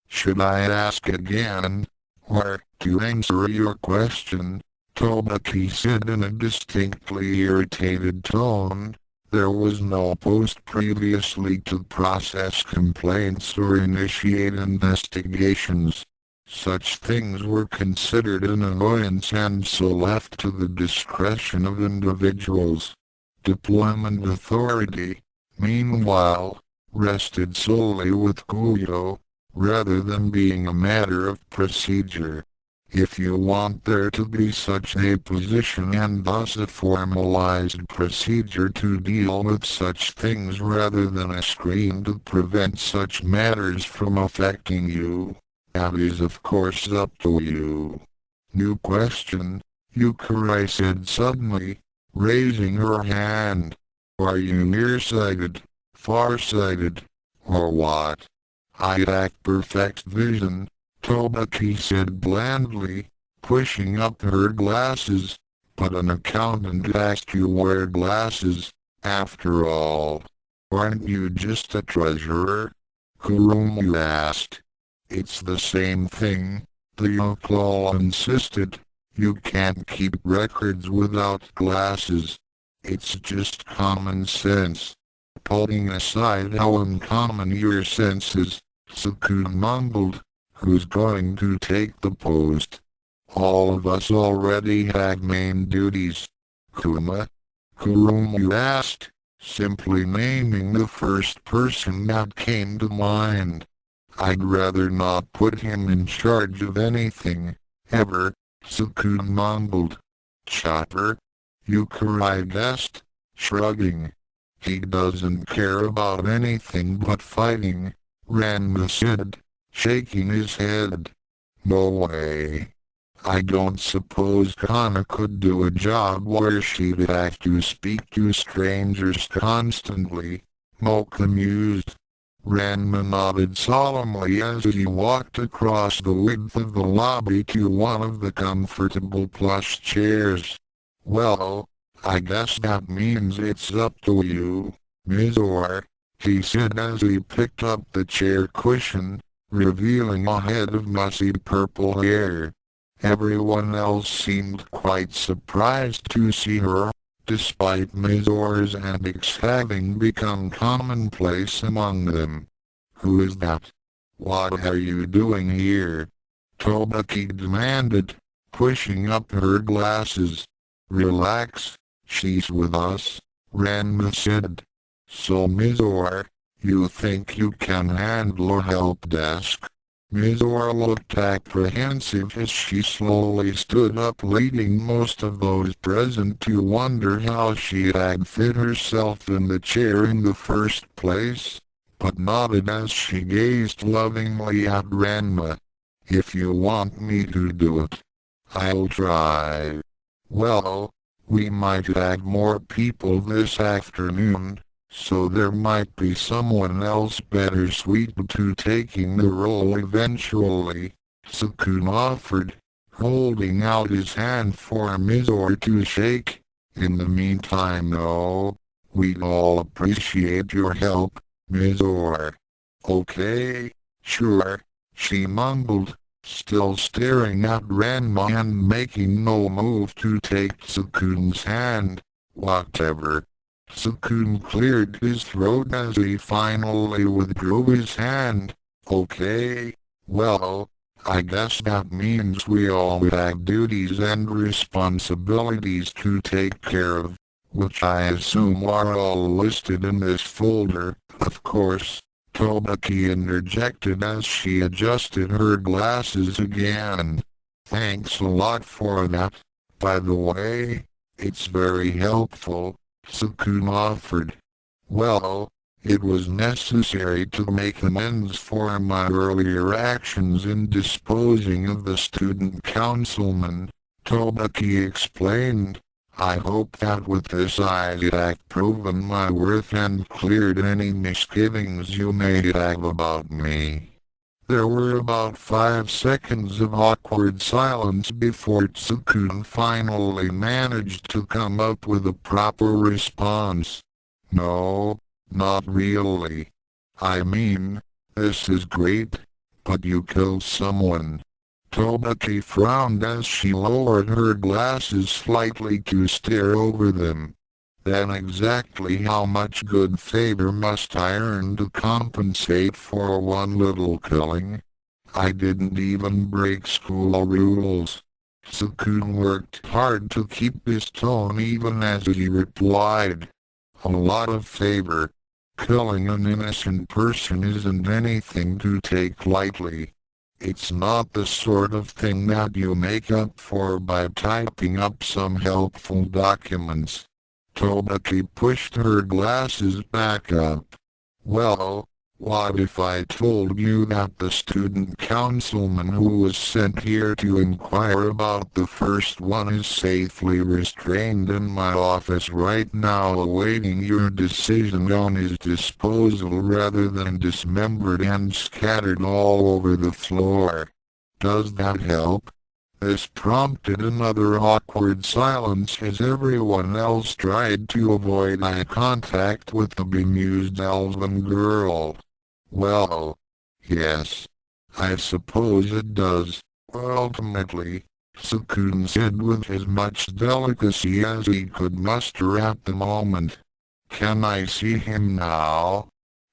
Speaker 1: Should I ask again? Or, to answer your question, Tobaki said in a distinctly irritated tone. There was no post previously to process complaints or initiate investigations. Such things were considered an annoyance and so left to the discretion of individuals. Deployment authority, meanwhile, rested solely with Kuyo, rather than being a matter of procedure. If you want there to be such a position and thus a formalized procedure to deal with such things rather than a screen to prevent such matters from affecting you, that is of course up to you. New question, Yukari said suddenly, raising her hand. Are you nearsighted, farsighted, or what? I lack perfect vision, Tobaki said blandly, pushing up her glasses. But an accountant asked you wear glasses, after all. Aren't you just a treasurer? Kurumu asked. It's the same thing, the Yokol insisted. You can't keep records without glasses. It's just common sense. Putting aside how uncommon your sense is, Tsukune mumbled. Who's going to take the post? All of us already have main duties. Kuma? Kurumu asked, simply naming the first person that came to mind. I'd rather not put him in charge of anything, ever, Tsukune mumbled. Chopper? Yukari guessed, shrugging. He doesn't care about anything but fighting, Ranma said, shaking his head. No way. I don't suppose Kana could do a job where she'd have to speak to strangers constantly, Mocha mused. Ranma nodded solemnly as he walked across the width of the lobby to one of the comfortable plush chairs. Well, I guess that means it's up to you, Mizor, he said as he picked up the chair cushion, revealing a head of mussy purple hair. Everyone else seemed quite surprised to see her, despite Mizor's antics having become commonplace among them. Who is that? What are you doing here? Tobaki demanded, pushing up her glasses. Relax, she's with us, Ranma said. So Mizor, you think you can handle a help desk? Mizor looked apprehensive as she slowly stood up, leading most of those present to wonder how she had fit herself in the chair in the first place, but nodded as she gazed lovingly at Ranma. If you want me to do it, I'll try. Well, we might have more people this afternoon, so there might be someone else better suited to taking the role eventually, Tsukune offered, holding out his hand for Mizor to shake. In the meantime though, we'd all appreciate your help, Mizor. Okay, sure, she mumbled, still staring at Ranma and making no move to take Tsukune's hand. Whatever. Tsukune cleared his throat as he finally withdrew his hand. Okay, well, I guess that means we all have duties and responsibilities to take care of, which I assume are all listed in this folder, of course. Tobaki interjected as she adjusted her glasses again. Thanks a lot for that. By the way, it's very helpful, Tsukune offered. Well, it was necessary to make amends for my earlier actions in disposing of the student councilman, Tobaki explained. I hope that with this I've proven my worth and cleared any misgivings you may have about me. There were about 5 seconds of awkward silence before Tsukune finally managed to come up with a proper response. No, not really. I mean, this is great, but you killed someone. Tobaki frowned as she lowered her glasses slightly to stare over them. Then exactly how much good favor must I earn to compensate for one little killing? I didn't even break school rules. Tsukune worked hard to keep his tone even as he replied. A lot of favor. Killing an innocent person isn't anything to take lightly. It's not the sort of thing that you make up for by typing up some helpful documents. Tobaki pushed her glasses back up. Well, what if I told you that the student councilman who was sent here to inquire about the first one is safely restrained in my office right now awaiting your decision on his disposal rather than dismembered and scattered all over the floor? Does that help? This prompted another awkward silence as everyone else tried to avoid eye contact with the bemused elven girl. Well, yes, I suppose it does. Ultimately, Tsukune said with as much delicacy as he could muster at the moment. Can I see him now?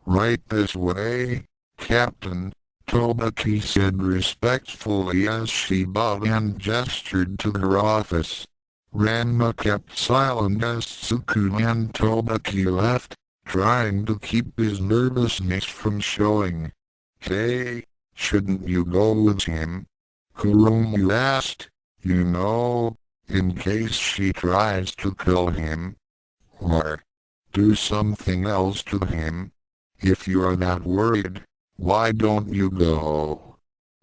Speaker 1: Right this way, Captain, Tobaki said respectfully as she bowed and gestured to her office. Ranma kept silent as Tsukune and Tobaki left, trying to keep his nervousness from showing. Hey, shouldn't you go with him? Kuromu asked, you know, in case she tries to kill him. Or do something else to him. If you're that worried, why don't you go?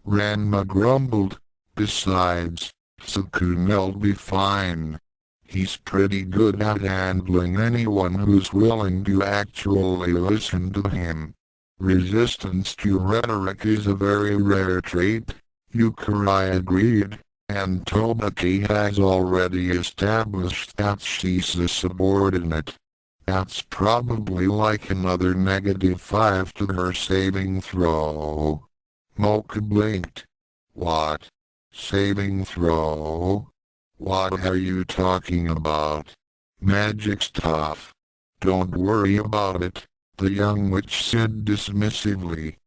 Speaker 1: Ranma grumbled. Besides, Tsukune'll be fine. He's pretty good at handling anyone who's willing to actually listen to him. Resistance to rhetoric is a very rare trait, Youkai agreed, and Tobaki has already established that she's a subordinate. That's probably like another -5 to her saving throw. Mocha blinked. What? Saving throw? What are you talking about? Magic stuff. Don't worry about it, the young witch said dismissively.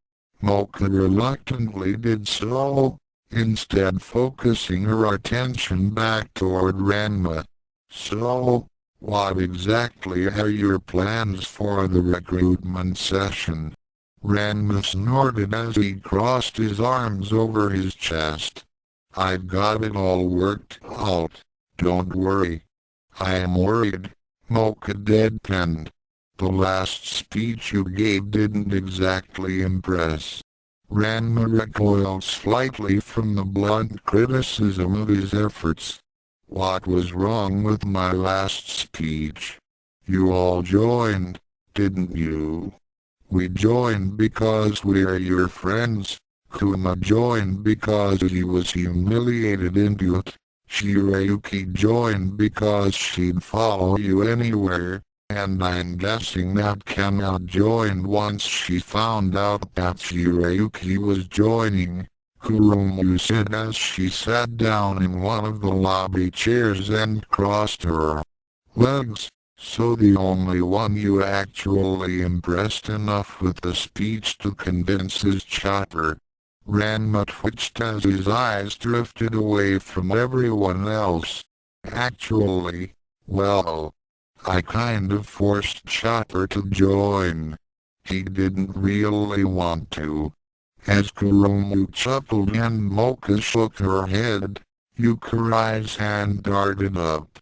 Speaker 1: Mocha reluctantly did so, instead focusing her attention back toward Ranma. So, what exactly are your plans for the recruitment session? Ranma snorted as he crossed his arms over his chest. I've got it all worked out, don't worry. I am worried, Mocha deadpanned. The last speech you gave didn't exactly impress. Ranma recoiled slightly from the blunt criticism of his efforts. What was wrong with my last speech? You all joined, didn't you? We joined because we're your friends. Kuma joined because he was humiliated into it. Shirayuki joined because she'd follow you anywhere. and I'm guessing that Kana joined once she found out that Shirayuki was joining, Kurumu said as she sat down in one of the lobby chairs and crossed her legs. So the only one you actually impressed enough with the speech to convince his chopper. Ranma twitched as his eyes drifted away from everyone else. Actually, well, I kind of forced Chopper to join. He didn't really want to. As Kurumu chuckled and Mocha shook her head, Yukurai's hand darted up.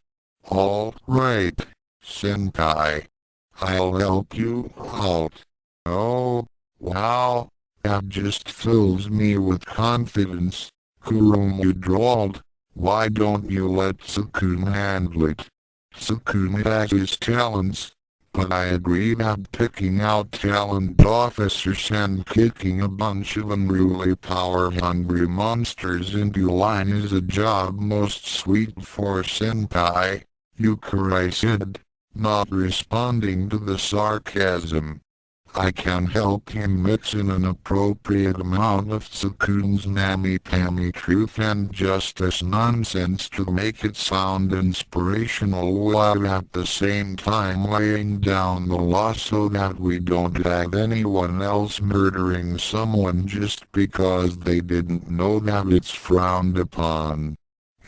Speaker 1: All right, Senpai. I'll help you out. Oh, wow, that just fills me with confidence, Kurumu drawled. Why don't you let Tsukune handle it? Tsukune has his talents, but I agree that picking out talent officers and kicking a bunch of unruly power-hungry monsters into line is a job most sweet for Senpai, Yukai said, not responding to the sarcasm. I can help him mix in an appropriate amount of Tsukune's nammy-pammy truth and justice nonsense to make it sound inspirational while at the same time laying down the law so that we don't have anyone else murdering someone just because they didn't know that it's frowned upon.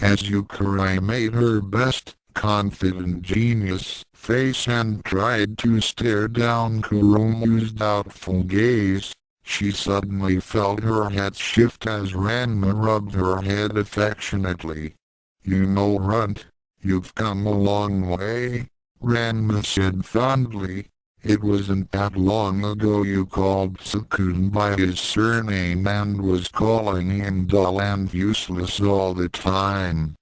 Speaker 1: As Yukai made her best, confident genius face and tried to stare down Kurumu's doubtful gaze, she suddenly felt her head shift as Ranma rubbed her head affectionately. You know, Runt, you've come a long way, Ranma said fondly. It wasn't that long ago you called Tsukune by his surname and was calling him dull and useless all the time.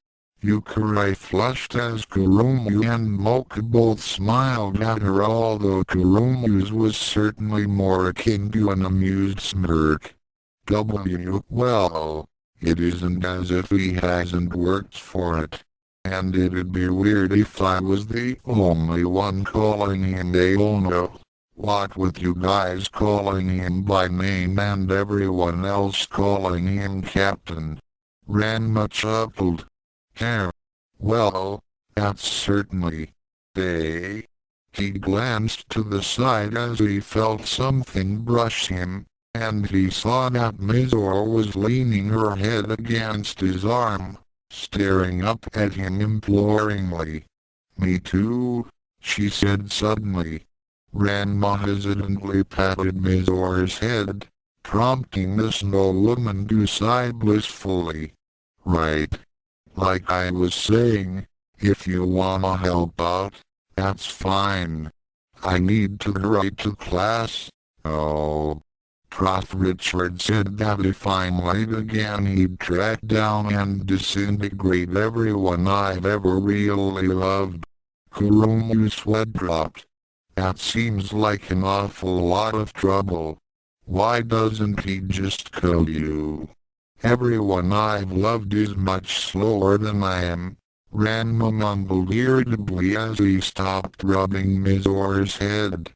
Speaker 1: Yukai flushed as Kurumu and Mocha both smiled at her, although Kurumu's was certainly more akin to an amused smirk. Well, it isn't as if he hasn't worked for it. And it'd be weird if I was the only one calling him Aono. What with you guys calling him by name and everyone else calling him Captain? Ranma chuckled. Well, that's certainly. He glanced to the side as he felt something brush him, and he saw that Mizore was leaning her head against his arm, staring up at him imploringly. Me too, she said suddenly. Ranma hesitantly patted Mizore's head, prompting the snow woman to sigh blissfully. Right. Like I was saying, if you wanna help out, that's fine. I need to hurry to class. Oh. Prof. Richard said that if I'm late again he'd track down and disintegrate everyone I've ever really loved. Kurumu's sweat dropped. That seems like an awful lot of trouble. Why doesn't he just kill you? Everyone I've loved is much slower than I am, Ranma mumbled irritably as he stopped rubbing Mizore's head.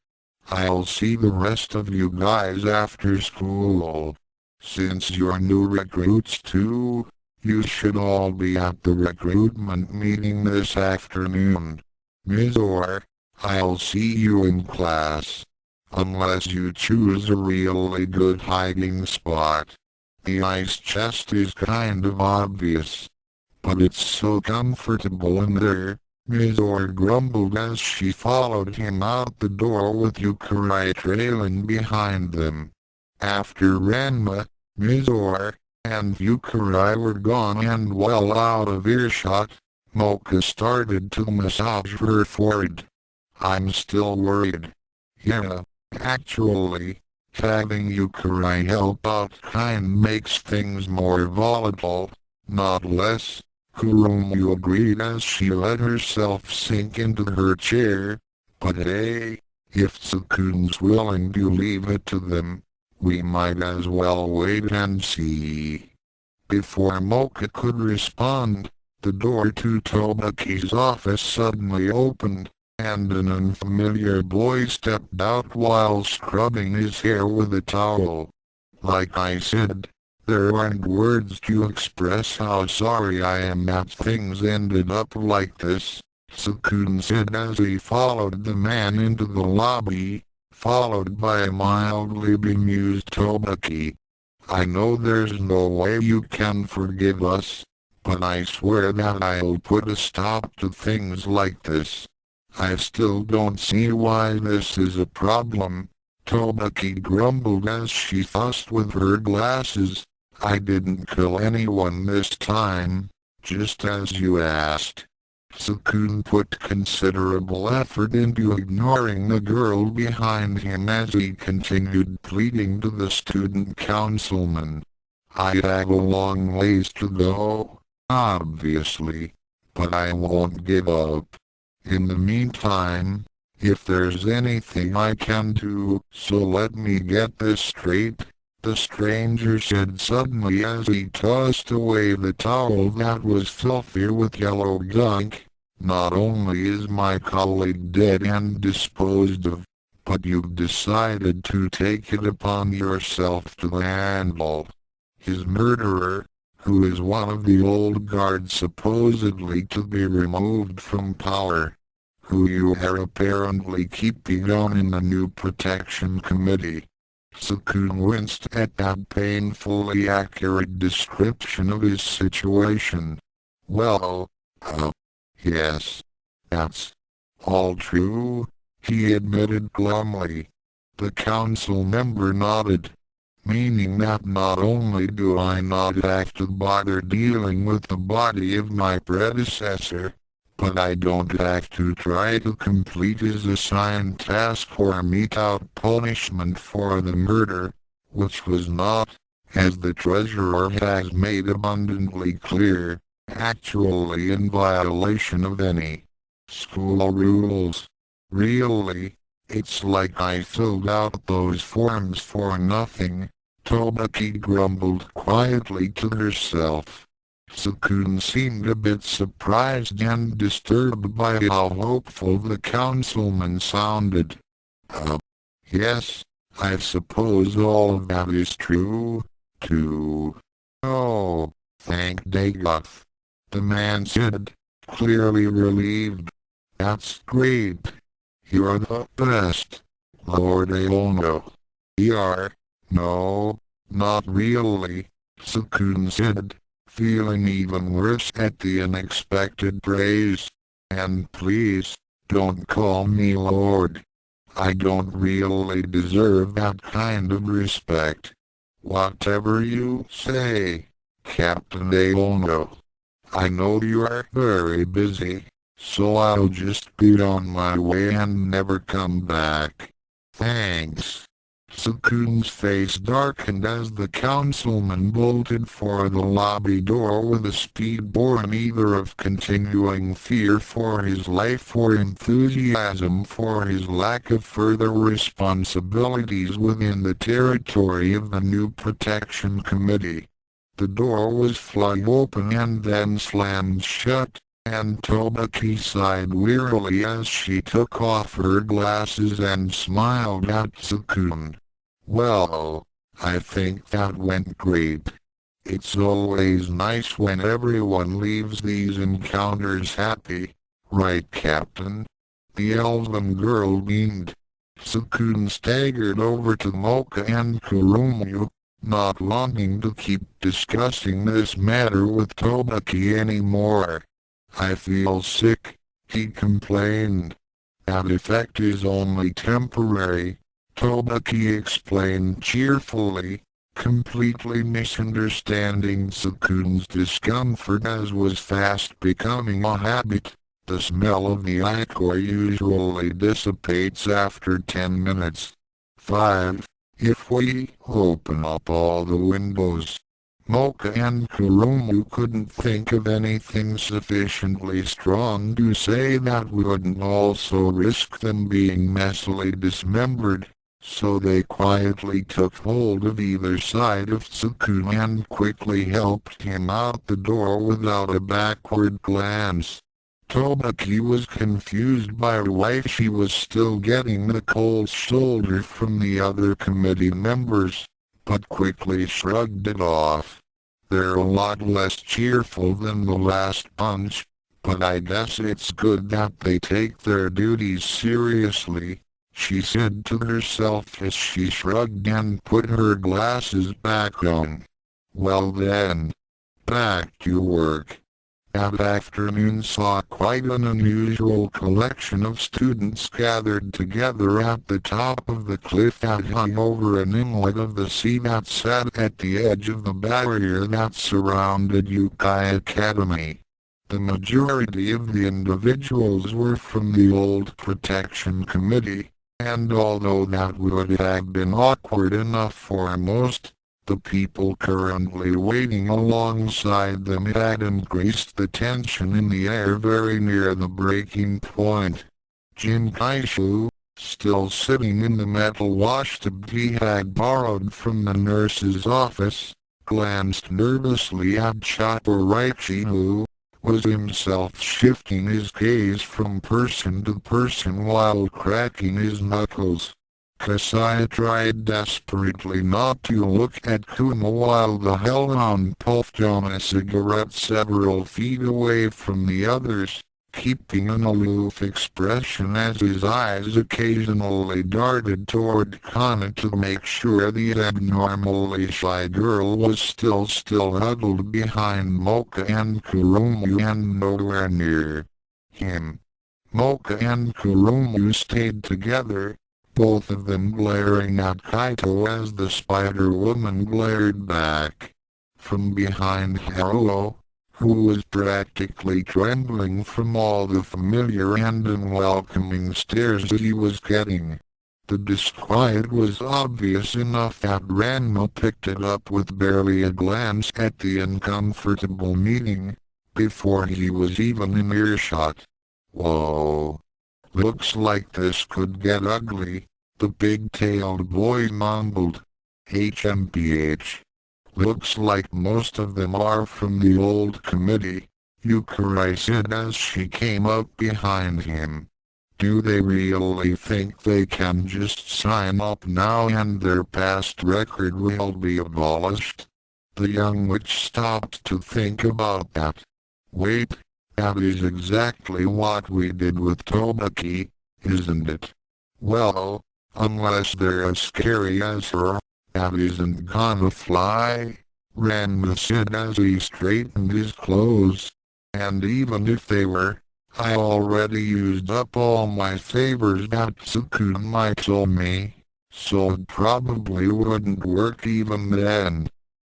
Speaker 1: I'll see the rest of you guys after school. Since you're new recruits too, you should all be at the recruitment meeting this afternoon. Mizore, I'll see you in class. Unless you choose a really good hiding spot. The ice chest is kind of obvious. But it's so comfortable in there, Mizore grumbled as she followed him out the door with Yukai trailing behind them. After Ranma, Mizore, and Yukai were gone and well out of earshot, Mocha started to massage her forehead. I'm still worried. Yeah, actually. Having Yukai help out kind makes things more volatile, not less, Kurumu agreed as she let herself sink into her chair. But hey, if Tsukune's willing to leave it to them, we might as well wait and see. Before Mocha could respond, the door to Tobaki's office suddenly opened, and an unfamiliar boy stepped out while scrubbing his hair with a towel. Like I said, there aren't words to express how sorry I am that things ended up like this, Tsukune said as he followed the man into the lobby, followed by a mildly bemused Tobaki. I know there's no way you can forgive us, but I swear that I'll put a stop to things like this. I still don't see why this is a problem, Tobaki grumbled as she fussed with her glasses. I didn't kill anyone this time, just as you asked. Tsukune put considerable effort into ignoring the girl behind him as he continued pleading to the student councilman. I have a long ways to go, obviously, but I won't give up. In the meantime, if there's anything I can do, so let me get this straight, the stranger said suddenly as he tossed away the towel that was filthy with yellow gunk. Not only is my colleague dead and disposed of, but you've decided to take it upon yourself to handle his murderer, who is one of the old guard supposedly to be removed from power, who you are apparently keeping on in the new protection committee. Tsukune winced at that painfully accurate description of his situation. Well, yes, that's all true, he admitted glumly. The council member nodded, meaning that not only do I not have to bother dealing with the body of my predecessor, but I don't have to try to complete his assigned task or mete out punishment for the murder, which was not, as the treasurer has made abundantly clear, actually in violation of any school rules. Really, it's like I filled out those forms for nothing, Tobaki grumbled quietly to herself. Tsukune seemed a bit surprised and disturbed by how hopeful the councilman sounded. Yes, I suppose all of that is true, too. Oh, thank Dagoth, the man said, clearly relieved. That's great. You're the best, Lord Aono. No, not really, Tsukune said, feeling even worse at the unexpected praise. And please, don't call me Lord. I don't really deserve that kind of respect. Whatever you say, Captain Aono. I know you are very busy, so I'll just be on my way and never come back. Thanks. Tsukune's face darkened as the councilman bolted for the lobby door with a speed born either of continuing fear for his life or enthusiasm for his lack of further responsibilities within the territory of the new protection committee. The door was flung open and then slammed shut, and Tobaki sighed wearily as she took off her glasses and smiled at Tsukune. Well, I think that went great. It's always nice when everyone leaves these encounters happy, right, Captain? The elven girl beamed. Tsukune staggered over to Mocha and Kurumu, not wanting to keep discussing this matter with Tobaki anymore. I feel sick, he complained. That effect is only temporary, Tobaki explained cheerfully, completely misunderstanding Tsukune's discomfort as was fast becoming a habit. The smell of the ichor usually dissipates after 10 minutes. 5. If we open up all the windows. Mocha and Kurumu couldn't think of anything sufficiently strong to say that wouldn't also risk them being messily dismembered, so they quietly took hold of either side of Tsukune and quickly helped him out the door without a backward glance. Tobaki was confused by why she was still getting the cold shoulder from the other committee members, but quickly shrugged it off. They're a lot less cheerful than the last bunch, but I guess it's good that they take their duties seriously, she said to herself as she shrugged and put her glasses back on. Well then, back to work. That afternoon saw quite an unusual collection of students gathered together at the top of the cliff that hung over an inlet of the sea that sat at the edge of the barrier that surrounded Youkai Academy. The majority of the individuals were from the old protection committee, and although that would have been awkward enough for most, the people currently waiting alongside them had increased the tension in the air very near the breaking point. Jin Kaishu, still sitting in the metal washtub he had borrowed from the nurse's office, glanced nervously at Chaparaichi who was himself shifting his gaze from person to person while cracking his knuckles. Kasai tried desperately not to look at Kuma while the hellhound puffed on a cigarette several feet away from the others, keeping an aloof expression as his eyes occasionally darted toward Kana to make sure the abnormally shy girl was still huddled behind Mocha and Kurumu and nowhere near him. Mocha and Kurumu stayed together, both of them glaring at Kaito as the Spider-Woman glared back. From behind Haruo, who was practically trembling from all the familiar and unwelcoming stares he was getting. The disquiet was obvious enough that Ranma picked it up with barely a glance at the uncomfortable meeting, before he was even in earshot. Whoa! Looks like this could get ugly, the big-tailed boy mumbled. HMPH. Looks like most of them are from the old committee, Yukari said as she came up behind him. Do they really think they can just sign up now and their past record will be abolished? The young witch stopped to think about that. Wait, that is exactly what we did with Tobaki, isn't it? Well, unless they're as scary as her, that isn't gonna fly, Ranma said as he straightened his clothes. And even if they were, I already used up all my favors that Tsukune told me, so it probably wouldn't work even then.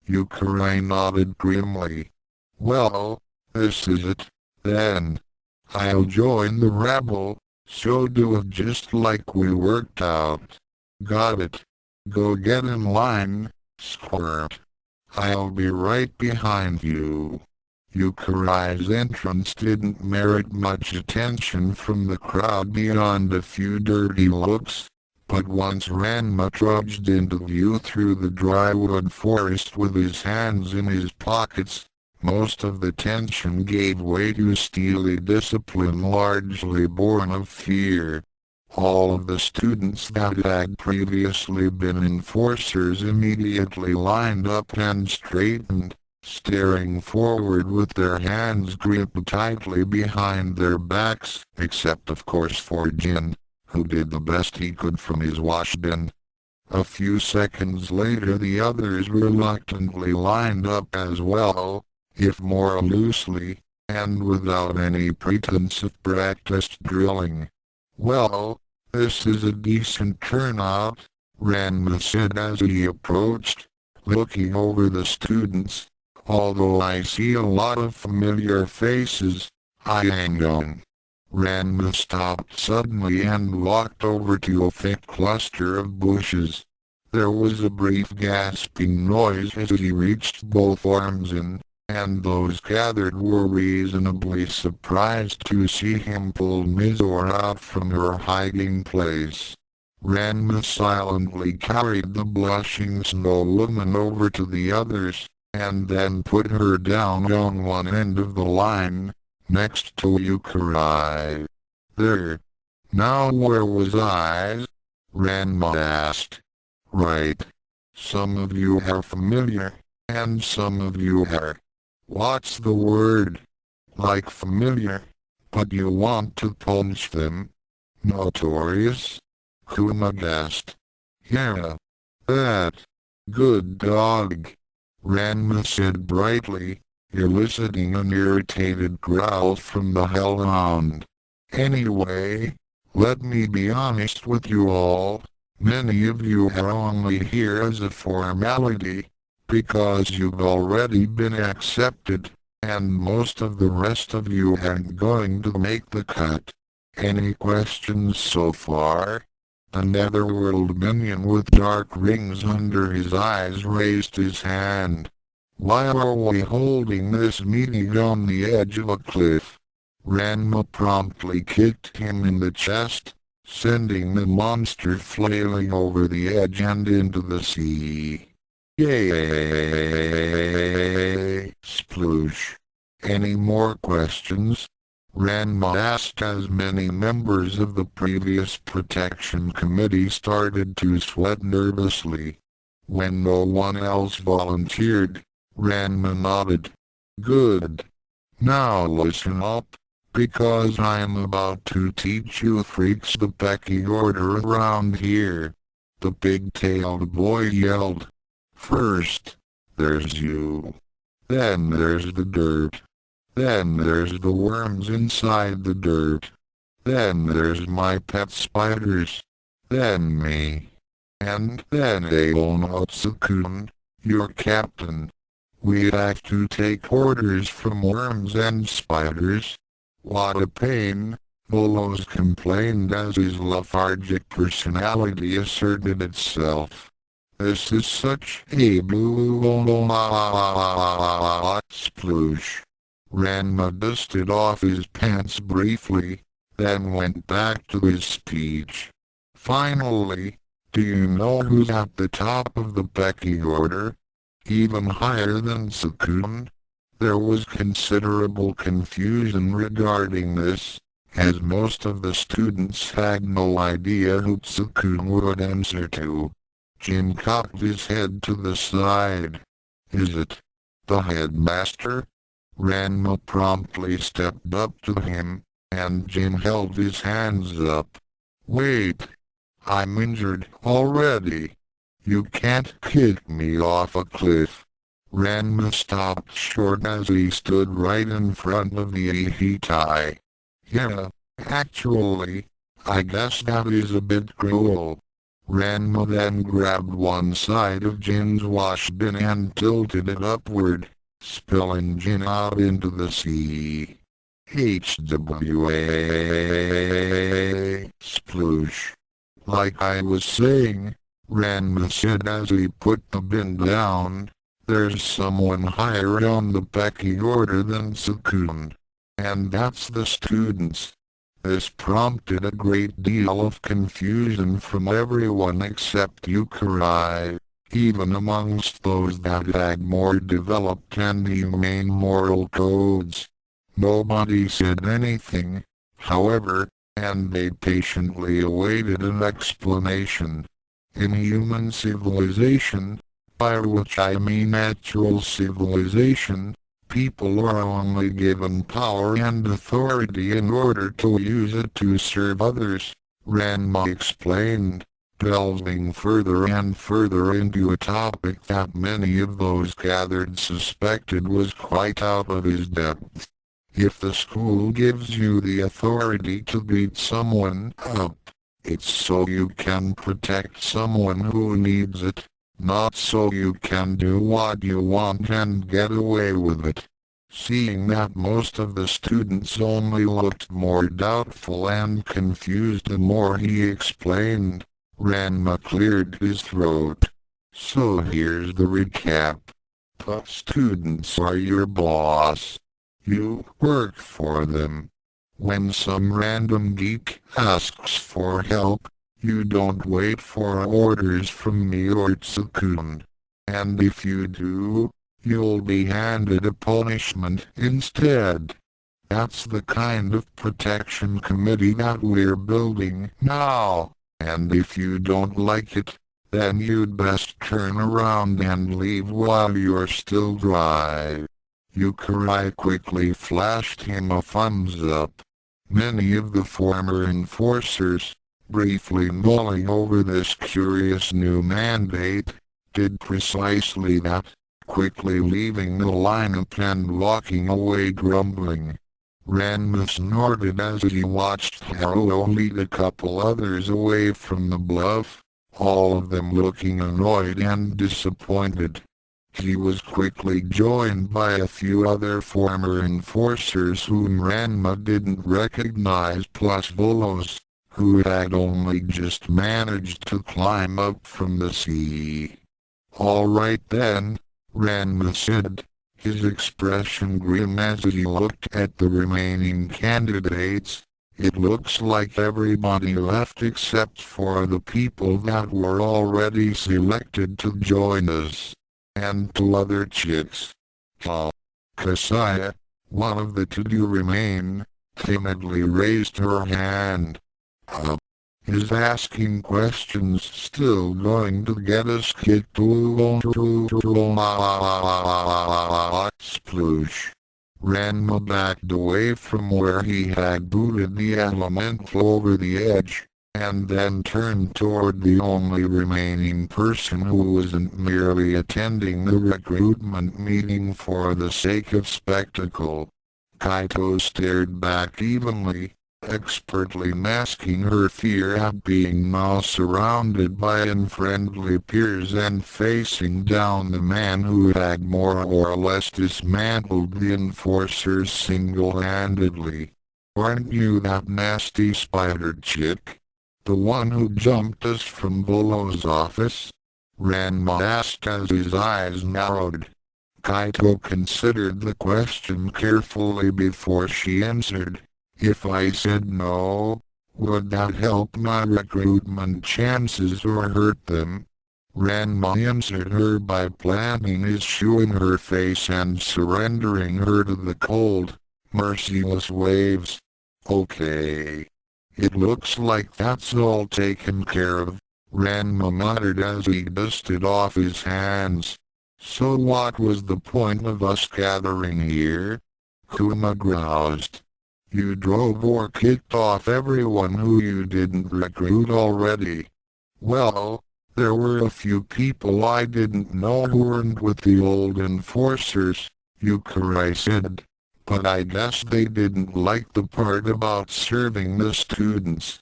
Speaker 1: Yukari nodded grimly. Well, this is it, then. I'll join the rebel, so do it just like we worked out. Got it. Go get in line, Squirt. I'll be right behind you. Yukari's entrance didn't merit much attention from the crowd beyond a few dirty looks, but once Ranma trudged into view through the drywood forest with his hands in his pockets, most of the tension gave way to steely discipline largely born of fear. All of the students that had previously been enforcers immediately lined up and straightened, staring forward with their hands gripped tightly behind their backs, except of course for Jin, who did the best he could from his washbin. A few seconds later the others reluctantly lined up as well, if more loosely, and without any pretense of practiced drilling. Well, this is a decent turnout, Ranma said as he approached, looking over the students. Although I see a lot of familiar faces, I ain't going. Ranma stopped suddenly and walked over to a thick cluster of bushes. There was a brief gasping noise as he reached both arms in, and those gathered were reasonably surprised to see him pull Mizore out from her hiding place. Ranma silently carried the blushing snow woman over to the others, and then put her down on one end of the line, next to Youkai. There. Now where was I? Ranma asked. Right. Some of you are familiar, and some of you are. What's the word? Like familiar, but you want to punch them? Notorious? Kuma guessed. Yeah. That. Good dog. Ranma said brightly, eliciting an irritated growl from the hellhound. Anyway, let me be honest with you all. Many of you are only here as a formality, because you've already been accepted, and most of the rest of you aren't going to make the cut. Any questions so far? A netherworld minion with dark rings under his eyes raised his hand. Why are we holding this meeting on the edge of a cliff? Ranma promptly kicked him in the chest, sending the monster flailing over the edge and into the sea. Yay! Sploosh. Any more questions? Ranma asked as many members of the previous protection committee started to sweat nervously. When no one else volunteered, Ranma nodded. Good. Now listen up, because I am about to teach you freaks the pecking order around here. The pig-tailed boy yelled. First, there's you. Then there's the dirt. Then there's the worms inside the dirt. Then there's my pet spiders. Then me. And then Aono Tsukune, your captain. We have to take orders from worms and spiders. What a pain, Volos complained as his lethargic personality asserted itself. This is such a sploosh. Ranma dusted off his pants briefly, then went back to his speech. Finally, do you know who's at the top of the pecking order? Even higher than Tsukune? There was considerable confusion regarding this, as most of the students had no idea who Tsukune would answer to. Jin cocked his head to the side. Is it the headmaster? Ranma promptly stepped up to him, and Jin held his hands up. Wait! I'm injured already. You can't kick me off a cliff. Ranma stopped short as he stood right in front of the Ihitai. Yeah, actually, I guess that is a bit cruel. Ranma then grabbed one side of Jin's wash bin and tilted it upward, spilling Jin out into the sea. HWA sploosh. Like I was saying, Ranma said as he put the bin down, there's someone higher on the pecking order than Tsukune. And that's the students. This prompted a great deal of confusion from everyone except Youkai, even amongst those that had more developed and humane moral codes. Nobody said anything, however, and they patiently awaited an explanation. In human civilization, by which I mean actual civilization, people are only given power and authority in order to use it to serve others, Ranma explained, delving further and further into a topic that many of those gathered suspected was quite out of his depth. If the school gives you the authority to beat someone up, it's so you can protect someone who needs it, not so you can do what you want and get away with it. Seeing that most of the students only looked more doubtful and confused the more he explained, Ranma cleared his throat. So here's the recap. The students are your boss. You work for them. When some random geek asks for help, you don't wait for orders from me or Tsukune. And if you do, you'll be handed a punishment instead. That's the kind of protection committee that we're building now, and if you don't like it, then you'd best turn around and leave while you're still dry. Youkai quickly flashed him a thumbs up. Many of the former enforcers, briefly mulling over this curious new mandate, did precisely that, quickly leaving the lineup and walking away grumbling. Ranma snorted as he watched Haruo lead a couple others away from the bluff, all of them looking annoyed and disappointed. He was quickly joined by a few other former enforcers whom Ranma didn't recognize, plus Volos, who had only just managed to climb up from the sea. "All right then," Ranma said, his expression grim as he looked at the remaining candidates. "It looks like everybody left except for the people that were already selected to join us. And two other chicks. Kasaya, one of the two to remain, timidly raised her hand. Is asking questions still going to get us kicked? Sploosh. Ranma backed away from where he had booted the elemental over the edge, and then turned toward the only remaining person who wasn't merely attending the recruitment meeting for the sake of spectacle. Kaito stared back evenly, expertly masking her fear at being now surrounded by unfriendly peers and facing down the man who had more or less dismantled the enforcers single-handedly. "Aren't you that nasty spider chick? The one who jumped us from Bolo's office?" Ranma asked as his eyes narrowed. Kaito considered the question carefully before she answered. "If I said no, would that help my recruitment chances or hurt them?" Ranma answered her by planting his shoe in her face and surrendering her to the cold, merciless waves. "Okay. It looks like that's all taken care of," Ranma muttered as he dusted off his hands. "So what was the point of us gathering here?" Kuma groused. "You drove or kicked off everyone who you didn't recruit already." "Well, there were a few people I didn't know who weren't with the old enforcers," Youkai said. "But I guess they didn't like the part about serving the students."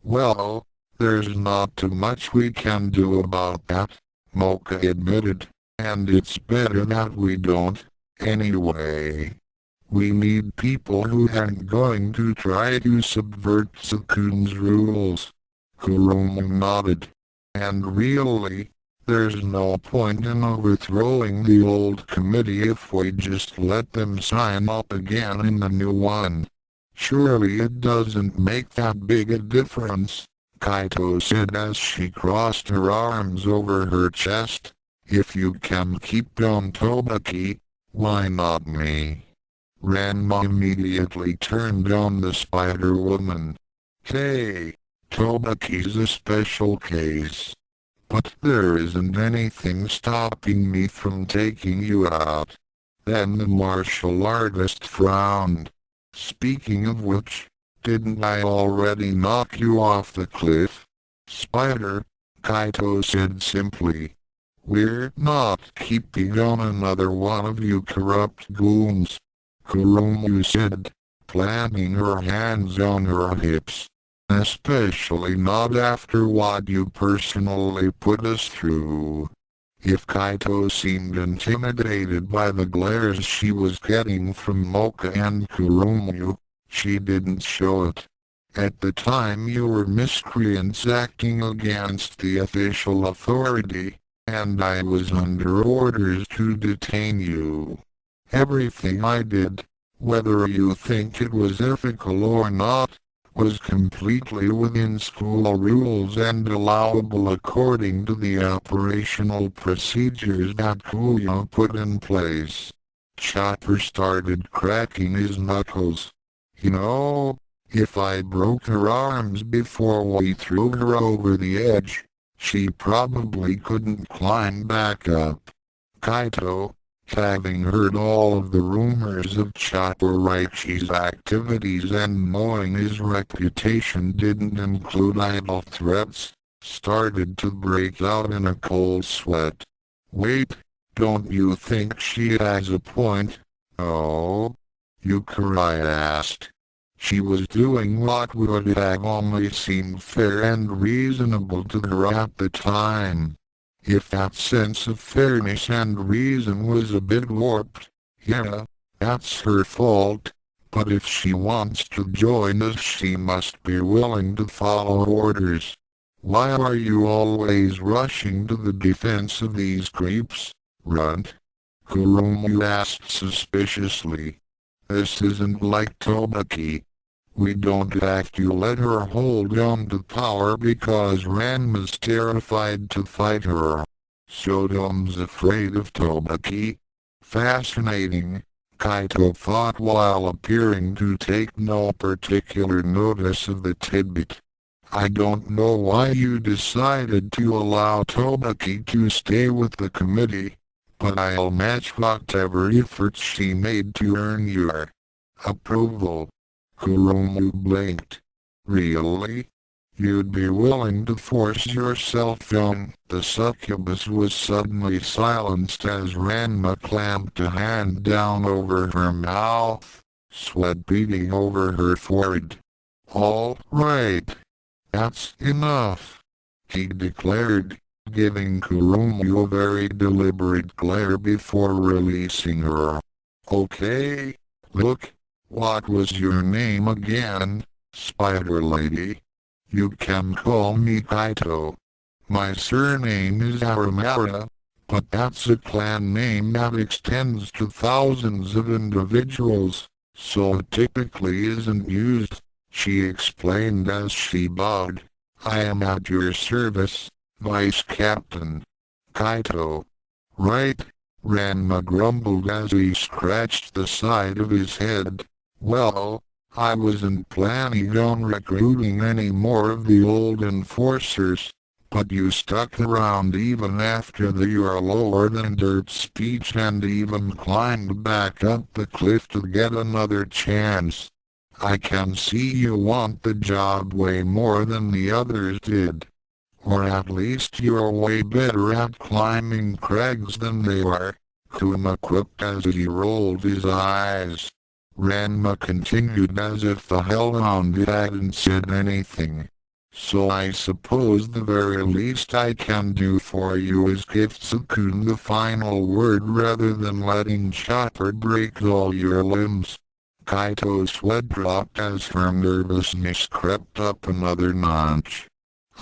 Speaker 1: "Well, there's not too much we can do about that," Mocha admitted, "and it's better that we don't, anyway. We need people who aren't going to try to subvert Tsukune's rules." Kuromu nodded. "And really, there's no point in overthrowing the old committee if we just let them sign up again in the new one." "Surely it doesn't make that big a difference," Kaito said as she crossed her arms over her chest. "If you can keep down Tobaki, why not me?" Ranma immediately turned on the Spider-Woman. "Hey, Tobaki's a special case. But there isn't anything stopping me from taking you out." Then the martial artist frowned. "Speaking of which, didn't I already knock you off the cliff?" "Spider," Kaito said simply. "We're not keeping on another one of you corrupt goons," Kuromu said, planting her hands on her hips. "Especially not after what you personally put us through." If Kaito seemed intimidated by the glares she was getting from Mocha and Kuromu, she didn't show it. "At the time you were miscreants acting against the official authority, and I was under orders to detain you. Everything I did, whether you think it was ethical or not, was completely within school rules and allowable according to the operational procedures that Kuya put in place." Chopper started cracking his knuckles. You know, if I broke her arms before we threw her over the edge, she probably couldn't climb back up. Kaito, having heard all of the rumors of Chakuraichi's activities and knowing his reputation didn't include idle threats, started to break out in a cold sweat. Wait, don't you think she has a point? Oh? Youkai asked. She was doing what would have only seemed fair and reasonable to her at the time. If that sense of fairness and reason was a bit warped, yeah, that's her fault. But if she wants to join us, she must be willing to follow orders. Why are you always rushing to the defense of these creeps, Runt? Kurumu asked suspiciously. This isn't like Tobaki. We don't have to let her hold on to power because Ranma's terrified to fight her. Shodom's afraid of Tobaki. Fascinating, Kaito thought while appearing to take no particular notice of the tidbit. I don't know why you decided to allow Tobaki to stay with the committee, but I'll match whatever efforts she made to earn your approval. Kurumu blinked. Really? You'd be willing to force yourself on? The succubus was suddenly silenced as Ranma clamped a hand down over her mouth, sweat beading over her forehead. All right. That's enough, he declared, giving Kurumu a very deliberate glare before releasing her. Okay, look. What was your name again, Spider Lady? You can call me Kaito. My surname is Aramara, but that's a clan name that extends to thousands of individuals, so it typically isn't used, she explained as she bowed. I am at your service, Vice Captain. Kaito. Right, Ranma grumbled as he scratched the side of his head. Well, I wasn't planning on recruiting any more of the old enforcers, but you stuck around even after your lower than dirt speech and even climbed back up the cliff to get another chance. I can see you want the job way more than the others did. Or at least you're way better at climbing crags than they are, Kuma quipped as he rolled his eyes. Ranma continued as if the hellhound hadn't said anything. So I suppose the very least I can do for you is give Tsukune the final word rather than letting Chopper break all your limbs. Kaito's sweat dropped as her nervousness crept up another notch.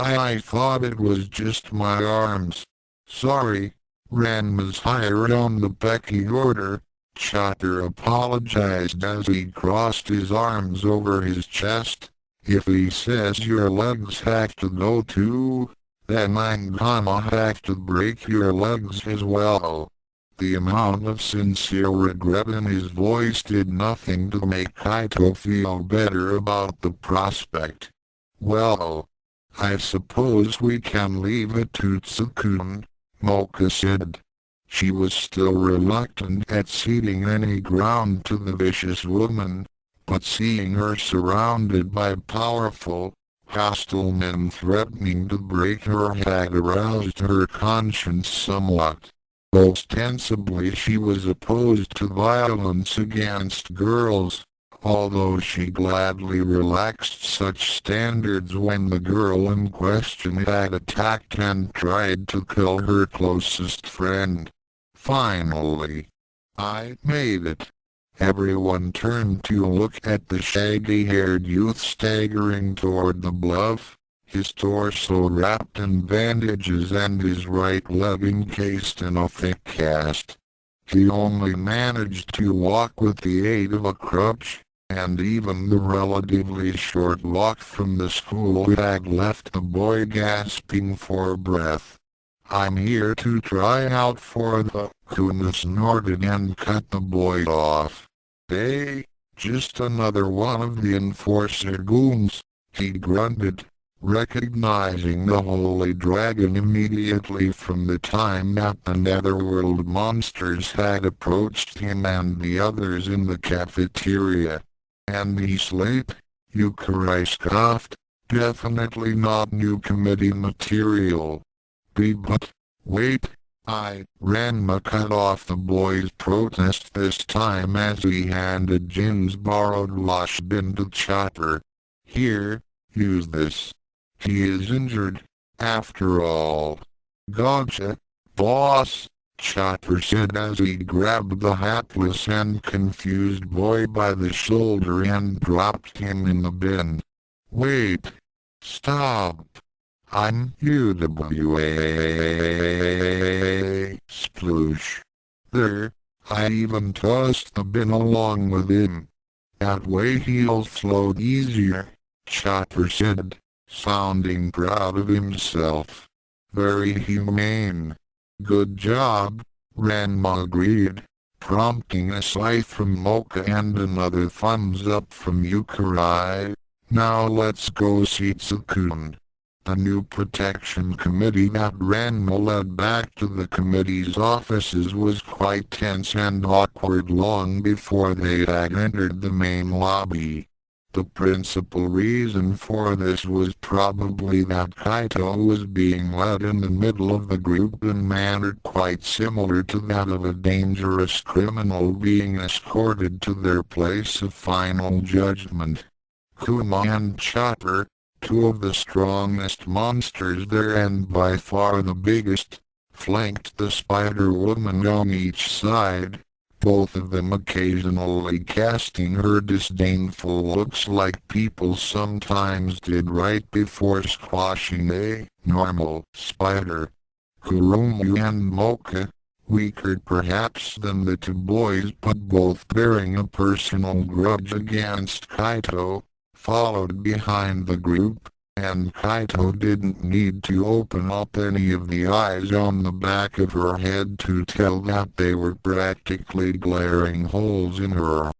Speaker 1: I thought it was just my arms. Sorry, Ranma's higher on the pecking order. Chopper apologized as he crossed his arms over his chest. If he says your legs have to go too, then I'm gonna have to break your legs as well. The amount of sincere regret in his voice did nothing to make Kaito feel better about the prospect. Well, I suppose we can leave it to Tsukune, Mocha said. She was still reluctant at ceding any ground to the vicious woman, but seeing her surrounded by powerful, hostile men threatening to break her had aroused her conscience somewhat. Ostensibly she was opposed to violence against girls, although she gladly relaxed such standards when the girl in question had attacked and tried to kill her closest friend. Finally, I made it. Everyone turned to look at the shaggy-haired youth staggering toward the bluff, his torso wrapped in bandages and his right leg encased in a thick cast. He only managed to walk with the aid of a crutch, and even the relatively short walk from the school had left the boy gasping for breath. I'm here to try out for the Kuma snorted and cut the boy off. Hey, Just another one of the enforcer goons, he grunted, recognizing the holy dragon immediately from the time that the netherworld monsters had approached him and the others in the cafeteria. And he slate? Youkai scoffed. Definitely not new committee material. But, wait, Ranma cut off the boy's protest this time as he handed Jin's borrowed wash bin to Chopper. Here, use this. He is injured, after all. Gotcha, boss, Chopper said as he grabbed the hapless and confused boy by the shoulder and dropped him in the bin. Wait. Stop. I'm UWA. Sploosh. There, I even tossed the bin along with him. That way he'll float easier, Chopper said, sounding proud of himself. Very humane. Good job, Ranma agreed, prompting a sigh from Mocha and another thumbs up from Youkai. Now let's go see Tsukune. The new protection committee that Ranma led back to the committee's offices was quite tense and awkward long before they had entered the main lobby. The principal reason for this was probably that Kaito was being led in the middle of the group in manner quite similar to that of a dangerous criminal being escorted to their place of final judgment. Kuma and Chopper, two of the strongest monsters there and by far the biggest, flanked the Spider-Woman on each side, both of them occasionally casting her disdainful looks like people sometimes did right before squashing a normal spider. Kuromu and Mocha, weaker perhaps than the two boys but both bearing a personal grudge against Kaito, followed behind the group, and Kaito didn't need to open up any of the eyes on the back of her head to tell that they were practically glaring holes in her.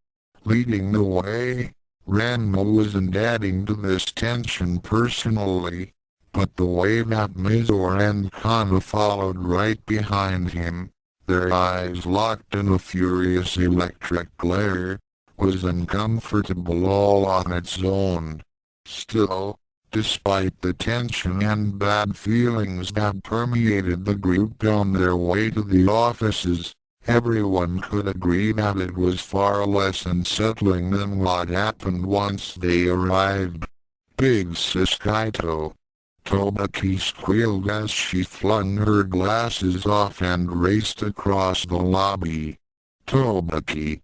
Speaker 1: Leading the way, Ranma wasn't adding to this tension personally, but the way that Mizore and Kana followed right behind him, their eyes locked in a furious electric glare, was uncomfortable all on its own. Still, despite the tension and bad feelings that permeated the group on their way to the offices, everyone could agree that it was far less unsettling than what happened once they arrived. Big Sis Kaito. Tobaki squealed as she flung her glasses off and raced across the lobby. Tobaki!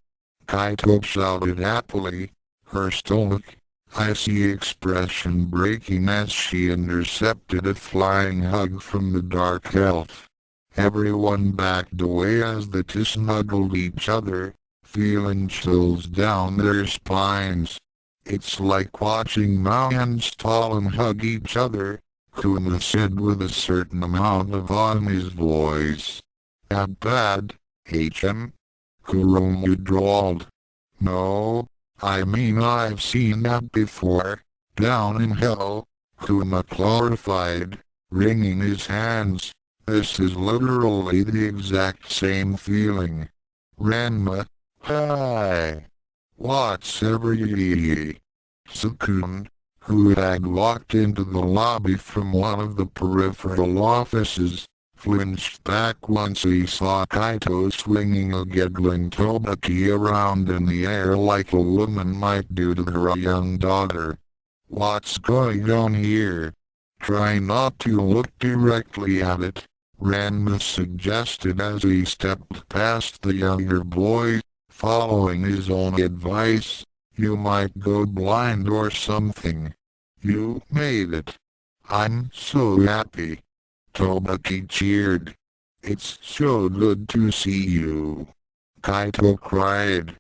Speaker 1: Kaito shouted happily, her stoic, icy expression breaking as she intercepted a flying hug from the dark elf. Everyone backed away as the two snuggled each other, feeling chills down their spines. It's like watching Mao and Stalin hug each other, Kuma said with a certain amount of awe in his voice. That bad, HM? Kuromu drawled. No, I mean I've seen that before, down in hell, Kuma clarified, wringing his hands. This is literally the exact same feeling. Ranma, hi. What's ever ye? Tsukune, who had walked into the lobby from one of the peripheral offices, flinched back once he saw Kaito swinging a giggling Tobaki around in the air like a woman might do to her young daughter. What's going on here? Try not to look directly at it, Ranma suggested as he stepped past the younger boy, following his own advice. You might go blind or something. You made it. I'm so happy. Tobaki cheered. It's so good to see you. Kaito cried.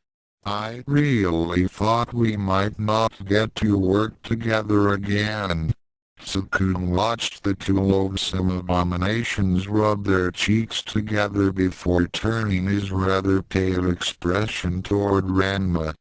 Speaker 1: I really thought we might not get to work together again. Tsukune watched the two loathsome abominations rub their cheeks together before turning his rather pale expression toward Ranma.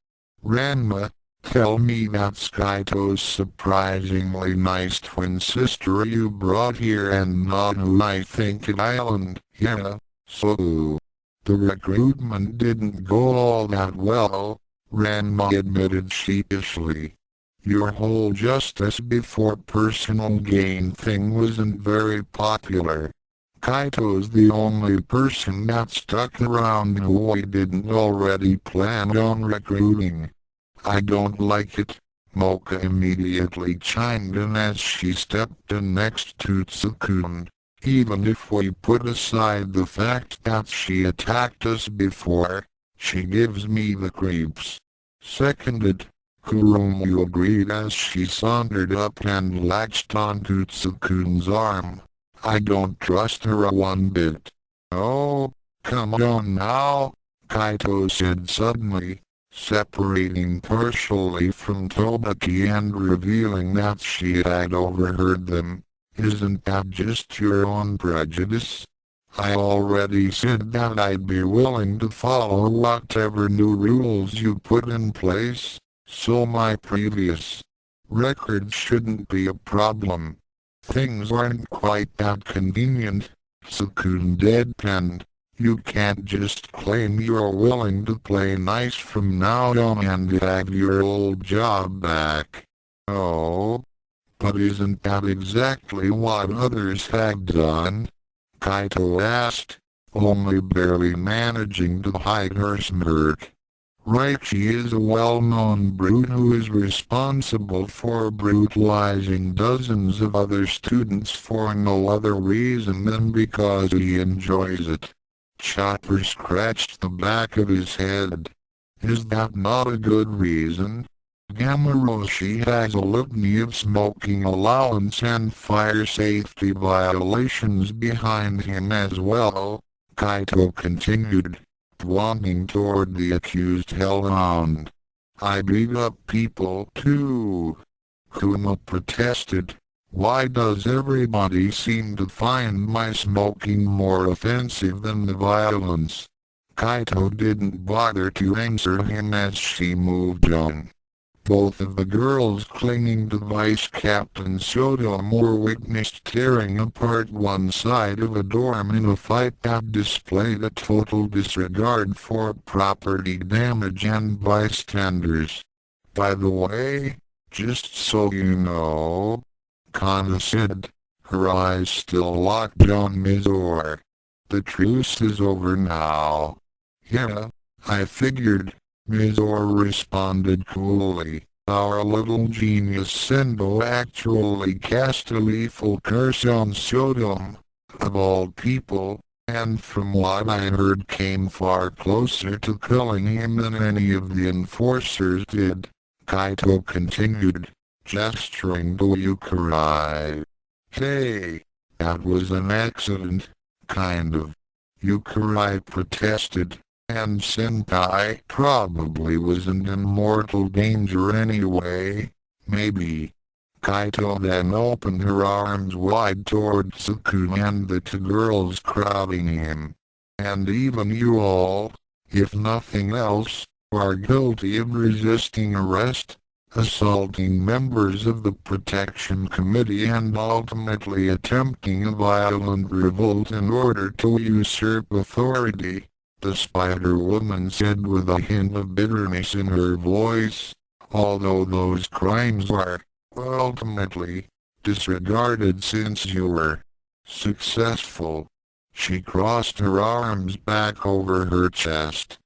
Speaker 1: Ranma, tell me that's Kaito's surprisingly nice twin sister you brought here and not who I think it island. Yeah, so the recruitment didn't go all that well, Ranma admitted sheepishly. Your whole justice before personal gain thing wasn't very popular. Kaito's the only person that stuck around who we didn't already plan on recruiting. I don't like it, Mocha immediately chimed in as she stepped in next to Tsukune. Even if we put aside the fact that she attacked us before, she gives me the creeps. Seconded, Kurumu agreed as she sauntered up and latched onto Tsukune's arm. I don't trust her one bit. Oh, come on now, Kaito said suddenly, separating partially from Tobaki and revealing that she had overheard them. Isn't that just your own prejudice? I already said that I'd be willing to follow whatever new rules you put in place, so my previous record shouldn't be a problem. Things aren't quite that convenient, Tsukune deadpanned. You can't just claim you're willing to play nice from now on and have your old job back. Oh, but isn't that exactly what others have done? Kaito asked, only barely managing to hide her smirk. Right, she is a well-known brute who is responsible for brutalizing dozens of other students for no other reason than because he enjoys it. Chopper scratched the back of his head. Is that not a good reason? Gamaroshi has a litany of smoking allowance and fire safety violations behind him as well, Kaito continued, pointing toward the accused hellhound. I beat up people too. Kuma protested. Why does everybody seem to find my smoking more offensive than the violence? Kaito didn't bother to answer him as she moved on. Both of the girls clinging to Vice Captain Sodom were witnessed tearing apart one side of a dorm in a fight that displayed a total disregard for property damage and bystanders. By the way, just so you know, Kana said, her eyes still locked on Mizore. The truce is over now. Yeah, I figured. Mizore responded coolly. Our little genius Sendo actually cast a lethal curse on Sodom, of all people, and from what I heard came far closer to killing him than any of the enforcers did, Kaito continued, gesturing to Yukai. Hey, that was an accident, kind of. Yukai protested. And Senpai probably wasn't in mortal danger anyway, maybe. Kaito then opened her arms wide toward Tsukune and the two girls crowding him. And even you all, if nothing else, are guilty of resisting arrest, assaulting members of the Protection Committee and ultimately attempting a violent revolt in order to usurp authority. The Spider-Woman said with a hint of bitterness in her voice, although those crimes are, ultimately, disregarded since you were successful. She crossed her arms back over her chest.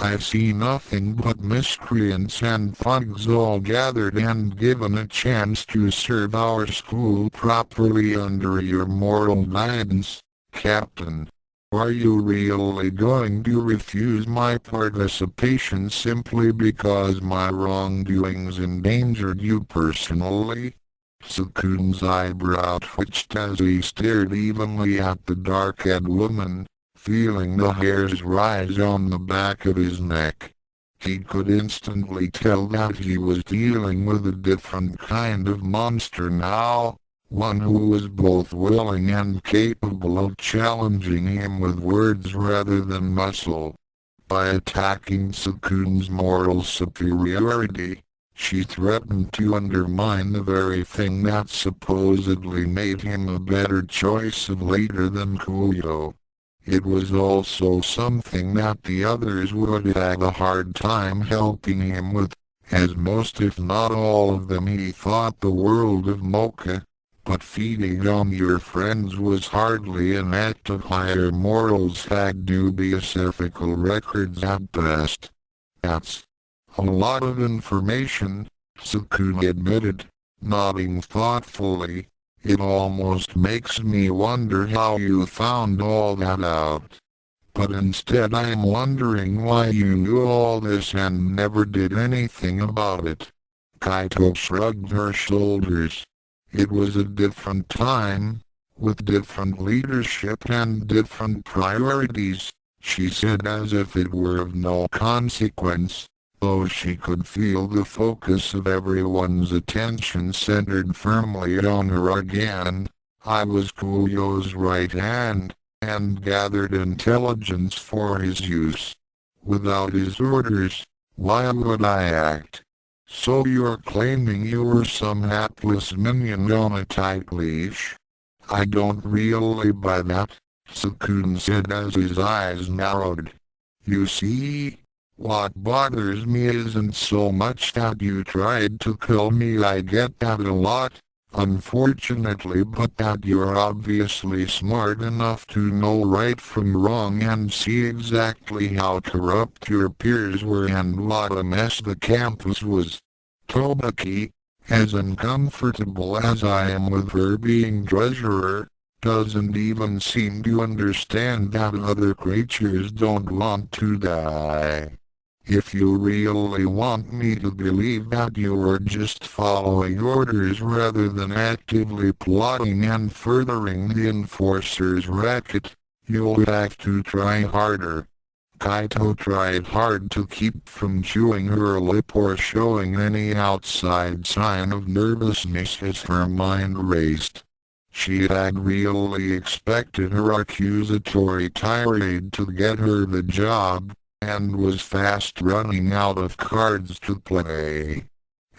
Speaker 1: I see nothing but miscreants and thugs all gathered and given a chance to serve our school properly under your moral guidance, Captain. Are you really going to refuse my participation simply because my wrongdoings endangered you personally? Tsukune's eyebrow twitched as he stared evenly at the dark-eyed woman, feeling the hairs rise on the back of his neck. He could instantly tell that he was dealing with a different kind of monster now. One who was both willing and capable of challenging him with words rather than muscle. By attacking Tsukune's moral superiority, she threatened to undermine the very thing that supposedly made him a better choice of leader than Kuyo. It was also something that the others would have a hard time helping him with, as most if not all of them he thought the world of Mocha. But feeding on your friends was hardly an act of higher morals, had dubious ethical records at best. That's a lot of information, Tsukune admitted, nodding thoughtfully. It almost makes me wonder how you found all that out. But instead I'm wondering why you knew all this and never did anything about it. Kaito shrugged her shoulders. It was a different time, with different leadership and different priorities, she said as if it were of no consequence, though she could feel the focus of everyone's attention centered firmly on her again. I was Kuyo's right hand, and gathered intelligence for his use. Without his orders, why would I act? So you're claiming you were some hapless minion on a tight leash? I don't really buy that, Tsukune said as his eyes narrowed. You see, what bothers me isn't so much that you tried to kill me, I get that a lot, unfortunately, but that you're obviously smart enough to know right from wrong and see exactly how corrupt your peers were and what a mess the campus was. Tobaki, as uncomfortable as I am with her being treasurer, doesn't even seem to understand that other creatures don't want to die. If you really want me to believe that you are just following orders rather than actively plotting and furthering the Enforcer's racket, you'll have to try harder. Kaito tried hard to keep from chewing her lip or showing any outside sign of nervousness as her mind raced. She had really expected her accusatory tirade to get her the job, and was fast running out of cards to play.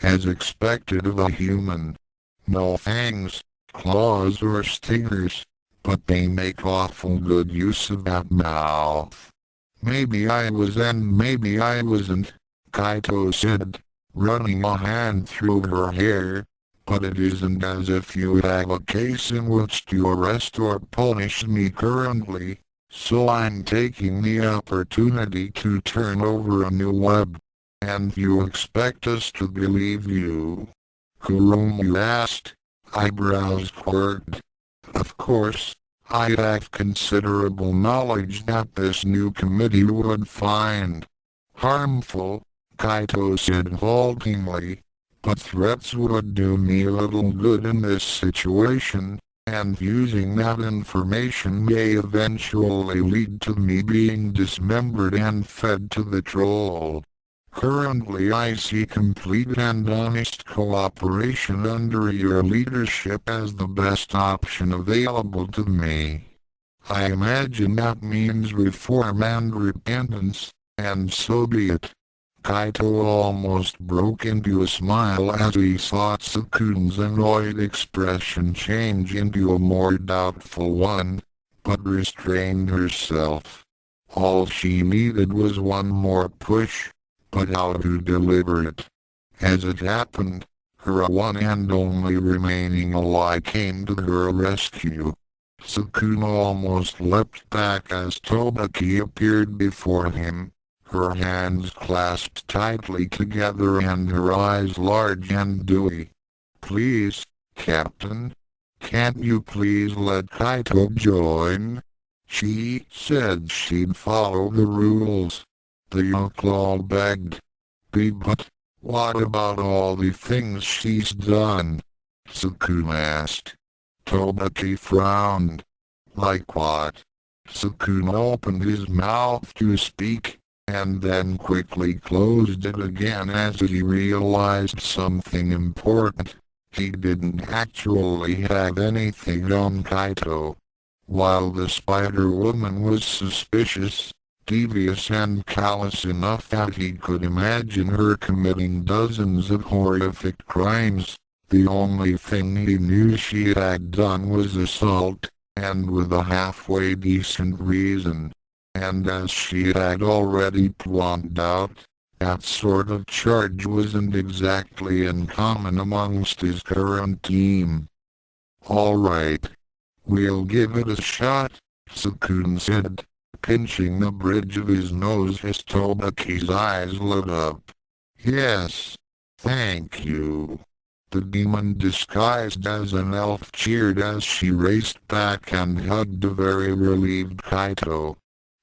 Speaker 1: As expected of a human. No fangs, claws or stingers, but they make awful good use of that mouth. Maybe I was and maybe I wasn't, Kaito said, running a hand through her hair, but it isn't as if you have a case in which to arrest or punish me currently, so I'm taking the opportunity to turn over a new web. And you expect us to believe you? Kuromu asked, eyebrows quirked. Of course. I have considerable knowledge that this new committee would find harmful, Kaito said haltingly, but threats would do me little good in this situation, and using that information may eventually lead to me being dismembered and fed to the troll. Currently I see complete and honest cooperation under your leadership as the best option available to me. I imagine that means reform and repentance, and so be it. Kaito almost broke into a smile as he saw Tsukune's annoyed expression change into a more doubtful one, but restrained herself. All she needed was one more push. But how to deliver it? As it happened, her one and only remaining ally came to her rescue. Tsukune almost leapt back as Tobaki appeared before him, her hands clasped tightly together and her eyes large and dewy. Please, Captain, can't you please let Kaito join? She said she'd follow the rules. The outlaw begged. But what about all the things she's done? Tsukune asked. Tobaki frowned. Like what? Tsukune opened his mouth to speak, and then quickly closed it again as he realized something important. He didn't actually have anything on Kaito. While the Spider Woman was suspicious, devious and callous enough that he could imagine her committing dozens of horrific crimes. The only thing he knew she had done was assault, and with a halfway decent reason. And as she had already pointed out, that sort of charge wasn't exactly uncommon amongst his current team. "All right, we'll give it a shot," Tsukune said, pinching the bridge of his nose as Tobaki's eyes lit up. "Yes, thank you." The demon disguised as an elf cheered as she raced back and hugged a very relieved Kaito.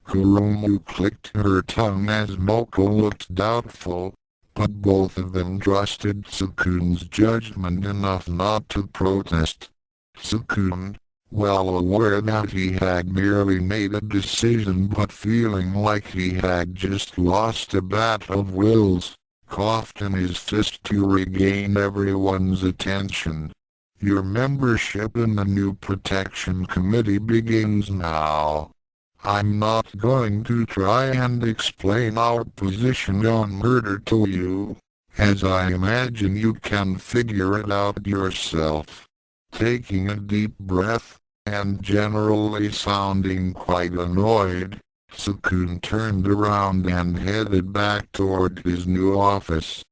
Speaker 1: Kurumu clicked her tongue as Moko looked doubtful, but both of them trusted Tsukune's judgment enough not to protest. Tsukune, well aware that he had merely made a decision but feeling like he had just lost a battle of wills, coughed in his fist to regain everyone's attention. "Your membership in the new protection committee begins now. I'm not going to try and explain our position on murder to you, as I imagine you can figure it out yourself." Taking a deep breath, and generally sounding quite annoyed, Tsukune turned around and headed back toward his new office.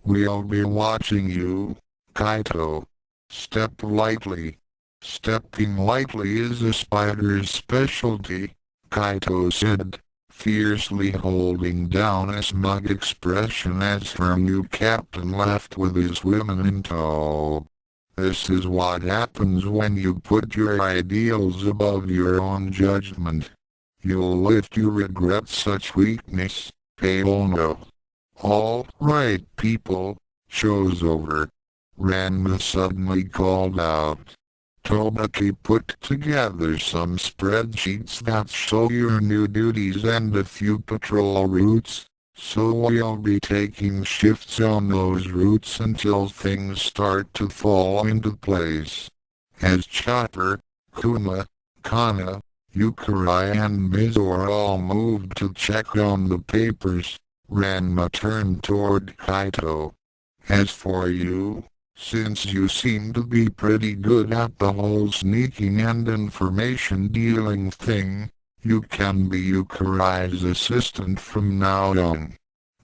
Speaker 1: "We'll be watching you, Kaito. Step lightly." "Stepping lightly is a spider's specialty," Kaito said, fiercely holding down a smug expression as her new captain left with his women in tow. "This is what happens when you put your ideals above your own judgment. You'll live to regret such weakness, Paolo." "All right, people, show's over," Ranma suddenly called out. "Tobaki put together some spreadsheets that show your new duties and a few patrol routes, so we'll be taking shifts on those routes until things start to fall into place." As Chopper, Kuma, Kana, Yukari and Mizora all moved to check on the papers, Ranma turned toward Kaito. "As for you, since you seem to be pretty good at the whole sneaking and information dealing thing, you can be Yukari's assistant from now on."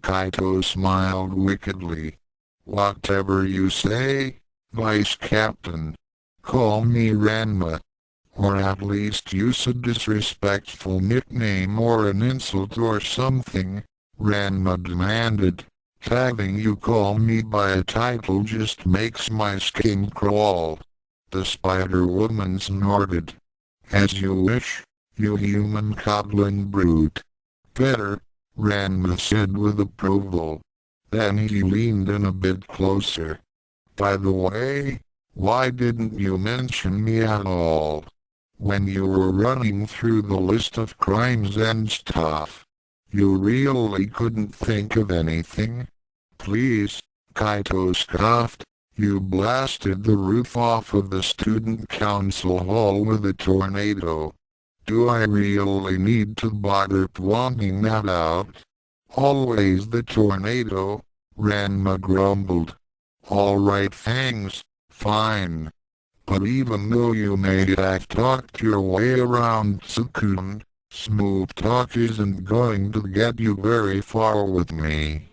Speaker 1: Kaito smiled wickedly. "Whatever you say, Vice Captain. Call me Ranma. Or at least use a disrespectful nickname or an insult or something," Ranma demanded. "Having you call me by a title just makes my skin crawl." The Spider-Woman snorted. "As you wish, you human coddling brute." "Better," Ranma said with approval. Then he leaned in a bit closer. "By the way, why didn't you mention me at all when you were running through the list of crimes and stuff? You really couldn't think of anything?" "Please," Kaito scoffed, "you blasted the roof off of the student council hall with a tornado. Do I really need to bother pointing that out?" "Always the tornado," Ranma grumbled. "All right, thanks, fine. But even though you may have talked your way around Tsukune, smooth talk isn't going to get you very far with me."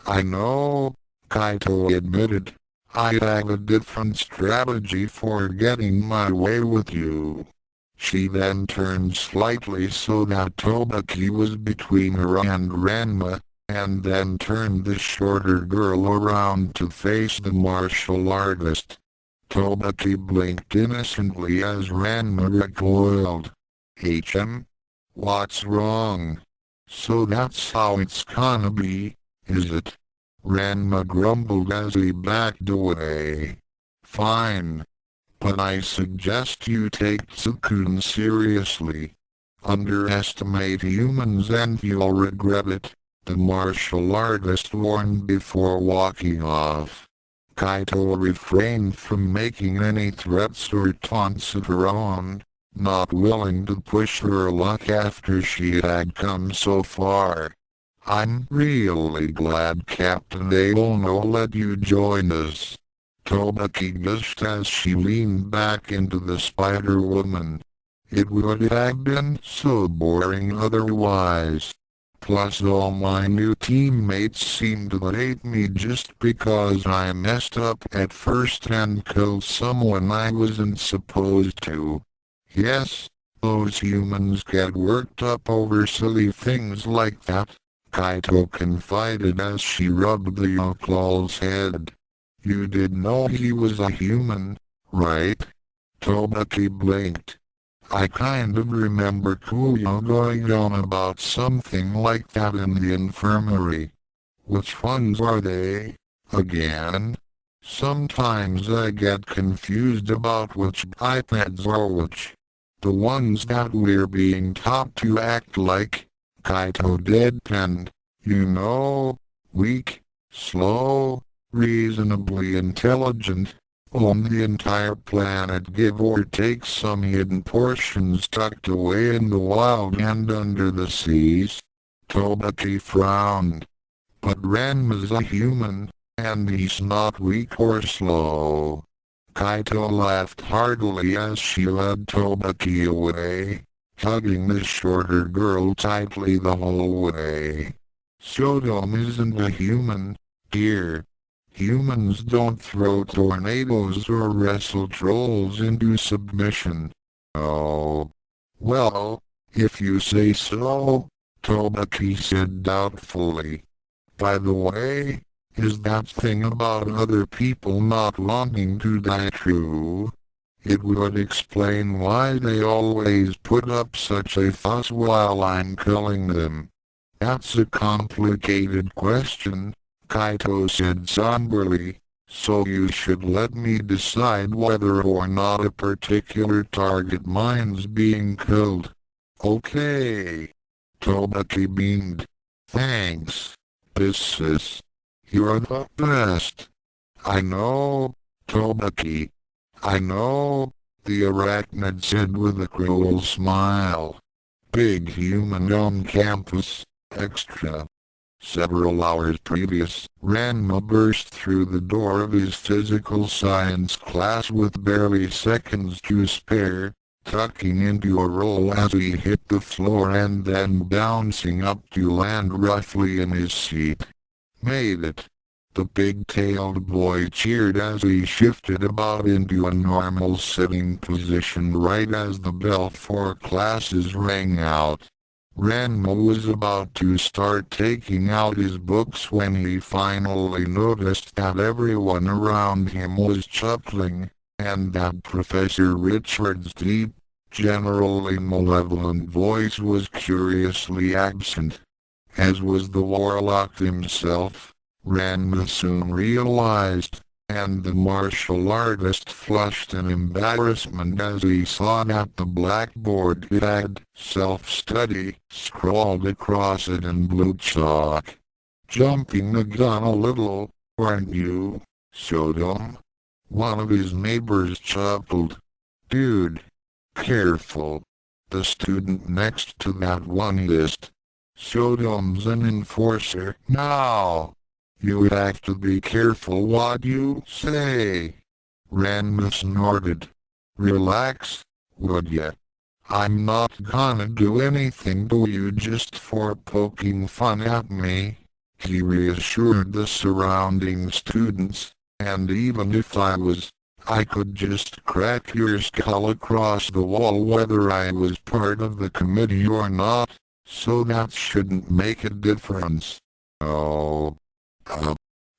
Speaker 1: "I know," Kaito admitted. "I have a different strategy for getting my way with you." She then turned slightly so that Tobaki was between her and Ranma, and then turned the shorter girl around to face the martial artist. Tobaki blinked innocently as Ranma recoiled. "HM? What's wrong? So that's how it's gonna be, is it?" Ranma grumbled as he backed away. "Fine. But I suggest you take Tsukune seriously. Underestimate humans and you'll regret it," the martial artist warned before walking off. Kaito refrained from making any threats or taunts of her own, not willing to push her luck after she had come so far. "I'm really glad Captain Aono let you join us," Tobaki gushed as she leaned back into the Spider-Woman. "It would have been so boring otherwise. Plus all my new teammates seem to hate me just because I messed up at first and killed someone I wasn't supposed to. Yes, those humans get worked up over silly things like that," Kaito confided as she rubbed the Yoklaw's head. "You did know he was a human, right?" Tobaki blinked. "I kind of remember Kuyo going on about something like that in the infirmary. Which ones are they, again? Sometimes I get confused about which iPads are which. The ones that we're being taught to act like," Kaito deadpanned, "you know, weak, slow, reasonably intelligent, on the entire planet give or take some hidden portions tucked away in the wild and under the seas." Tobaki frowned. "But Ranma's a human, and he's not weak or slow." Kaito laughed heartily as she led Tobaki away, hugging the shorter girl tightly the whole way. "Sodom isn't a human, dear. Humans don't throw tornadoes or wrestle trolls into submission." "Oh. Well, if you say so," Tobaki said doubtfully. "By the way, is that thing about other people not wanting to die true? It would explain why they always put up such a fuss while I'm killing them." "That's a complicated question," Kaito said somberly, "so you should let me decide whether or not a particular target mind's being killed." "Okay." Tobaki beamed. "Thanks, Pisces. You're the best." "I know, Tobaki. I know," the arachnid said with a cruel smile. "Big human on campus, extra." Several hours previous, Ranma burst through the door of his physical science class with barely seconds to spare, tucking into a roll as he hit the floor and then bouncing up to land roughly in his seat. "Made it!" The big-tailed boy cheered as he shifted about into a normal sitting position right as the bell for classes rang out. Ranma was about to start taking out his books when he finally noticed that everyone around him was chuckling, and that Professor Richard's deep, generally malevolent voice was curiously absent. As was the warlock himself, Ranma soon realized, and the martial artist flushed in embarrassment as he saw that the blackboard had "self-study" scrawled across it in blue chalk. "Jumping the gun a little, aren't you, Sodom?" One of his neighbors chuckled. "Dude, careful. The student next to that one hissed. Sodom's an enforcer now. You have to be careful what you say." Ranma snorted. "Relax, would ya? I'm not gonna do anything to you just for poking fun at me," he reassured the surrounding students, "and even if I was, I could just crack your skull across the wall whether I was part of the committee or not, so that shouldn't make a difference." "Oh.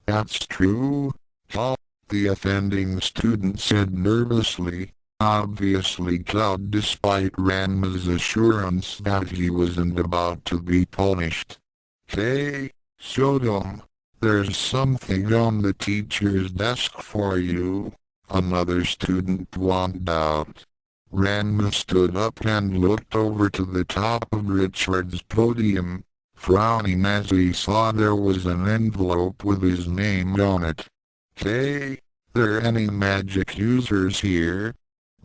Speaker 1: That's true, huh?" the offending student said nervously, obviously cowed despite Ranma's assurance that he wasn't about to be punished. "Hey, Sodom, there's something on the teacher's desk for you," another student whined out. Ranma stood up and looked over to the top of Richard's podium, frowning as he saw there was an envelope with his name on it. "Hey, there any magic users here?"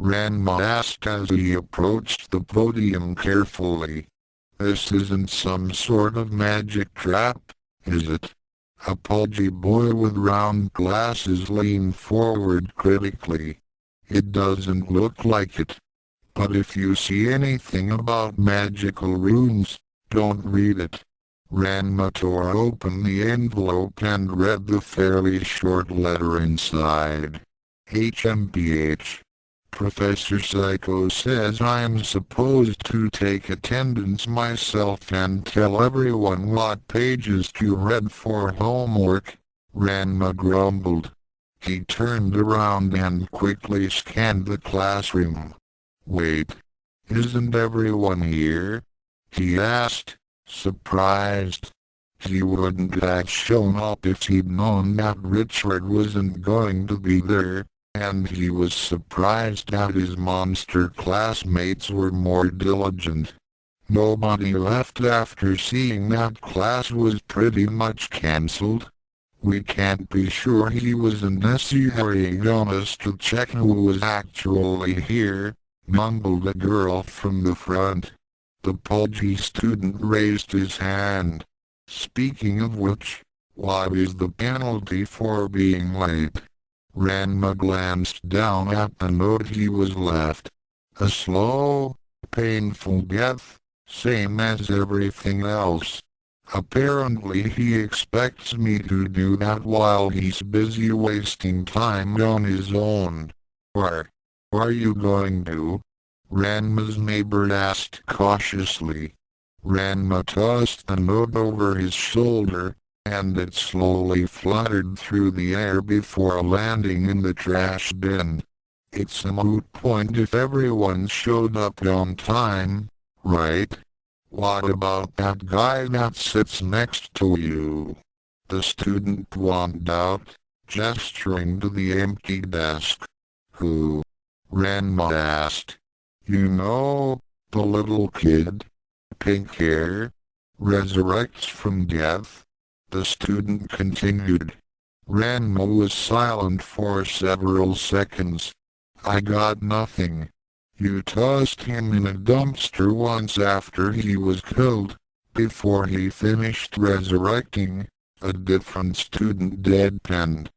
Speaker 1: Ranma asked as he approached the podium carefully. This isn't some sort of magic trap, is it? A pudgy boy with round glasses leaned forward critically. It doesn't look like it. But if you see anything about magical runes, don't read it. Ranma tore open the envelope and read the fairly short letter inside. HMPH. Professor Psycho says I'm supposed to take attendance myself and tell everyone what pages to read for homework, Ranma grumbled. He turned around and quickly scanned the classroom. Wait, isn't everyone here? He asked, surprised. He wouldn't have shown up if he'd known that Richard wasn't going to be there. And he was surprised that his monster classmates were more diligent. Nobody left after seeing that class was pretty much cancelled. We can't be sure he wasn't necessarily honest to check who was actually here, mumbled a girl from the front. The pudgy student raised his hand. Speaking of which, what is the penalty for being late? Ranma glanced down at the note he was left. A slow, painful death, same as everything else. Apparently he expects me to do that while he's busy wasting time on his own. Where are you going to? Ranma's neighbor asked cautiously. Ranma tossed the note over his shoulder, and it slowly fluttered through the air before landing in the trash bin. It's a moot point if everyone showed up on time, right? What about that guy that sits next to you? The student whined out, gesturing to the empty desk. Who? Ranma asked. You know, the little kid, pink hair, resurrects from death. The student continued. Ranma was silent for several seconds. I got nothing. You tossed him in a dumpster once after he was killed. Before he finished resurrecting, a different student deadpanned.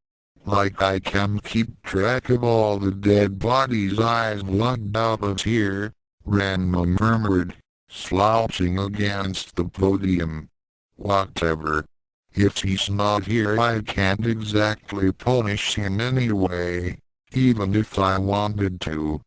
Speaker 1: Like I can keep track of all the dead bodies I've lugged out of here, Ranma murmured, slouching against the podium. Whatever. If he's not here I can't exactly punish him anyway, even if I wanted to.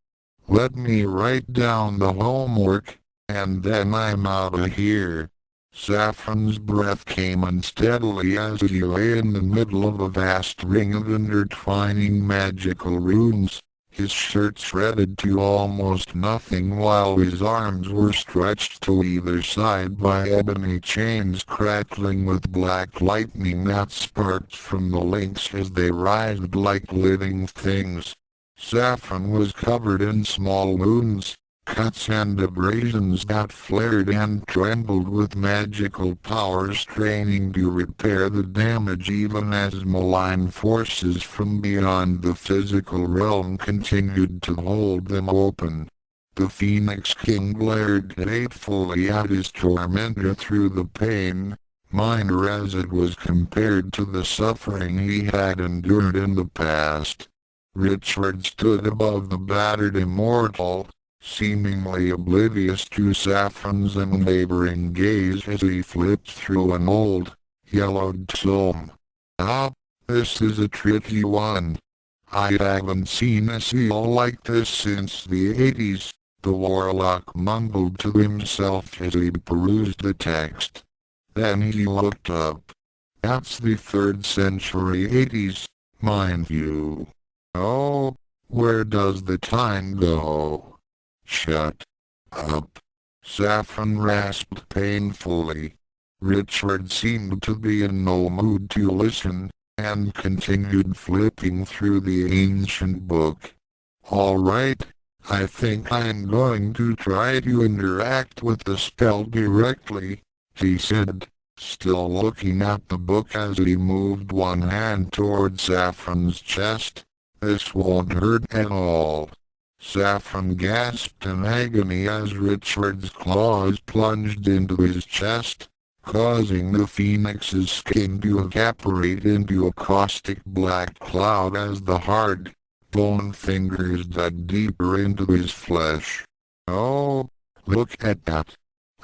Speaker 1: Let me write down the homework, and then I'm out of here. Saffron's breath came unsteadily as he lay in the middle of a vast ring of intertwining magical runes. His shirt shredded to almost nothing while his arms were stretched to either side by ebony chains crackling with black lightning that sparked from the links as they writhed like living things. Saffron was covered in small wounds, cuts and abrasions that flared and trembled with magical power straining to repair the damage even as malign forces from beyond the physical realm continued to hold them open. The Phoenix King glared hatefully at his tormentor through the pain, minor as it was compared to the suffering he had endured in the past. Richard stood above the battered immortal, seemingly oblivious to Saffron's unwavering gaze as he flipped through an old, yellowed tome. Ah, this is a tricky one. I haven't seen a seal like this since the 80s, the warlock mumbled to himself as he perused the text. Then he looked up. That's the 3rd century 80s, mind you. Oh, where does the time go? Shut up. Saffron rasped painfully. Richard seemed to be in no mood to listen, and continued flipping through the ancient book. All right, I think I'm going to try to interact with the spell directly, he said, still looking at the book as he moved one hand toward Saffron's chest. This won't hurt at all. Saffron gasped in agony as Richard's claws plunged into his chest, causing the phoenix's skin to evaporate into a caustic black cloud as the hard, bone fingers dug deeper into his flesh. "Oh, look at that.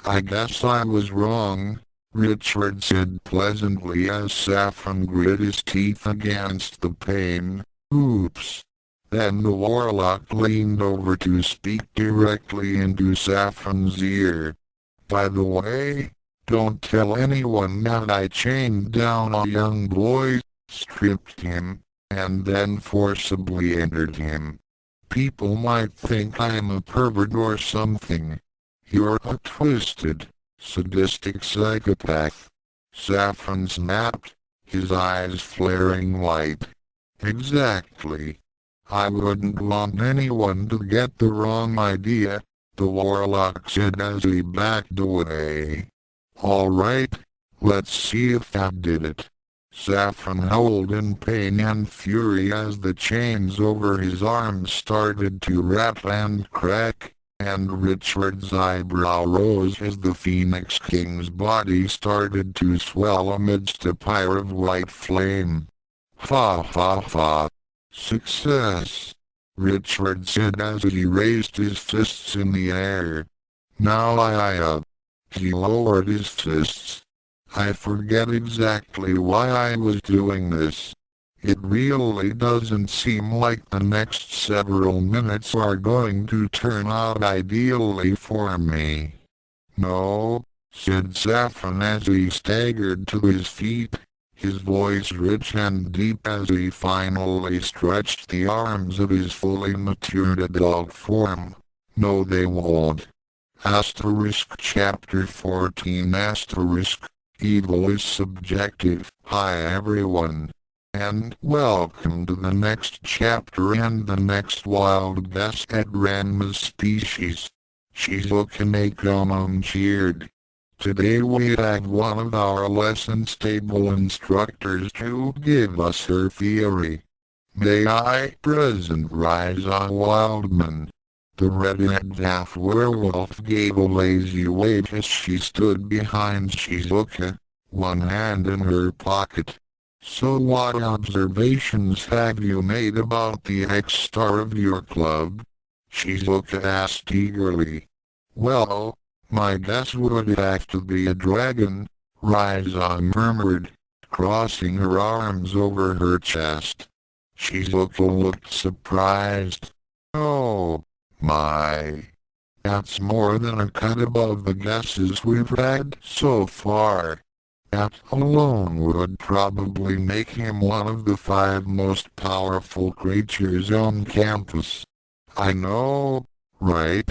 Speaker 1: I guess I was wrong," Richard said pleasantly as Saffron grit his teeth against the pain. "Oops." Then the warlock leaned over to speak directly into Saffron's ear. "By the way, don't tell anyone that I chained down a young boy, stripped him, and then forcibly entered him. People might think I'm a pervert or something. You're a twisted, sadistic psychopath." Saffron snapped, his eyes flaring white. "Exactly. I wouldn't want anyone to get the wrong idea," the warlock said as he backed away. "All right, let's see if that did it." Saffron howled in pain and fury as the chains over his arms started to rattle and crack, and Richard's eyebrow rose as the Phoenix King's body started to swell amidst a pyre of white flame. "Ha ha ha! Success!" Richard said as he raised his fists in the air. "Now He lowered his fists. "I forget exactly why I was doing this. It really doesn't seem like the next several minutes are going to turn out ideally for me." "No," said Saffron as he staggered to his feet, his voice rich and deep as he finally stretched the arms of his fully matured adult form. "No, they won't." Chapter 14 Evil is subjective. Hi everyone, and welcome to the next chapter and the next wild guess at Ranma's species. Tsukune cheered. Today we have one of our lessons table instructors to give us her theory. May I present Ryza Wildman? The red-headed half-werewolf gave a lazy wave as she stood behind Shizuka, one hand in her pocket. "So what observations have you made about the ex-star of your club?" Shizuka asked eagerly. "Well, my guess would have to be a dragon," Ryza murmured, crossing her arms over her chest. Shizuka looked surprised. "Oh, my. That's more than a cut above the guesses we've had so far. That alone would probably make him one of the 5 most powerful creatures on campus." "I know, right?"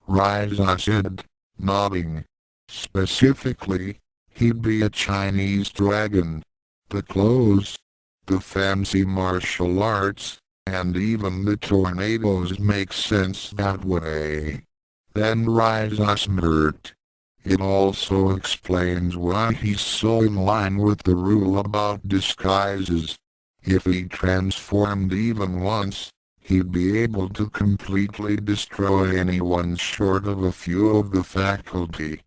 Speaker 1: Ryza said, nodding. "Specifically, he'd be a Chinese dragon. The clothes, the fancy martial arts, and even the tornadoes make sense that way." Then Ryza smirked. "It also explains why he's so in line with the rule about disguises. If he transformed even once, he'd be able to completely destroy anyone short of a few of the faculty.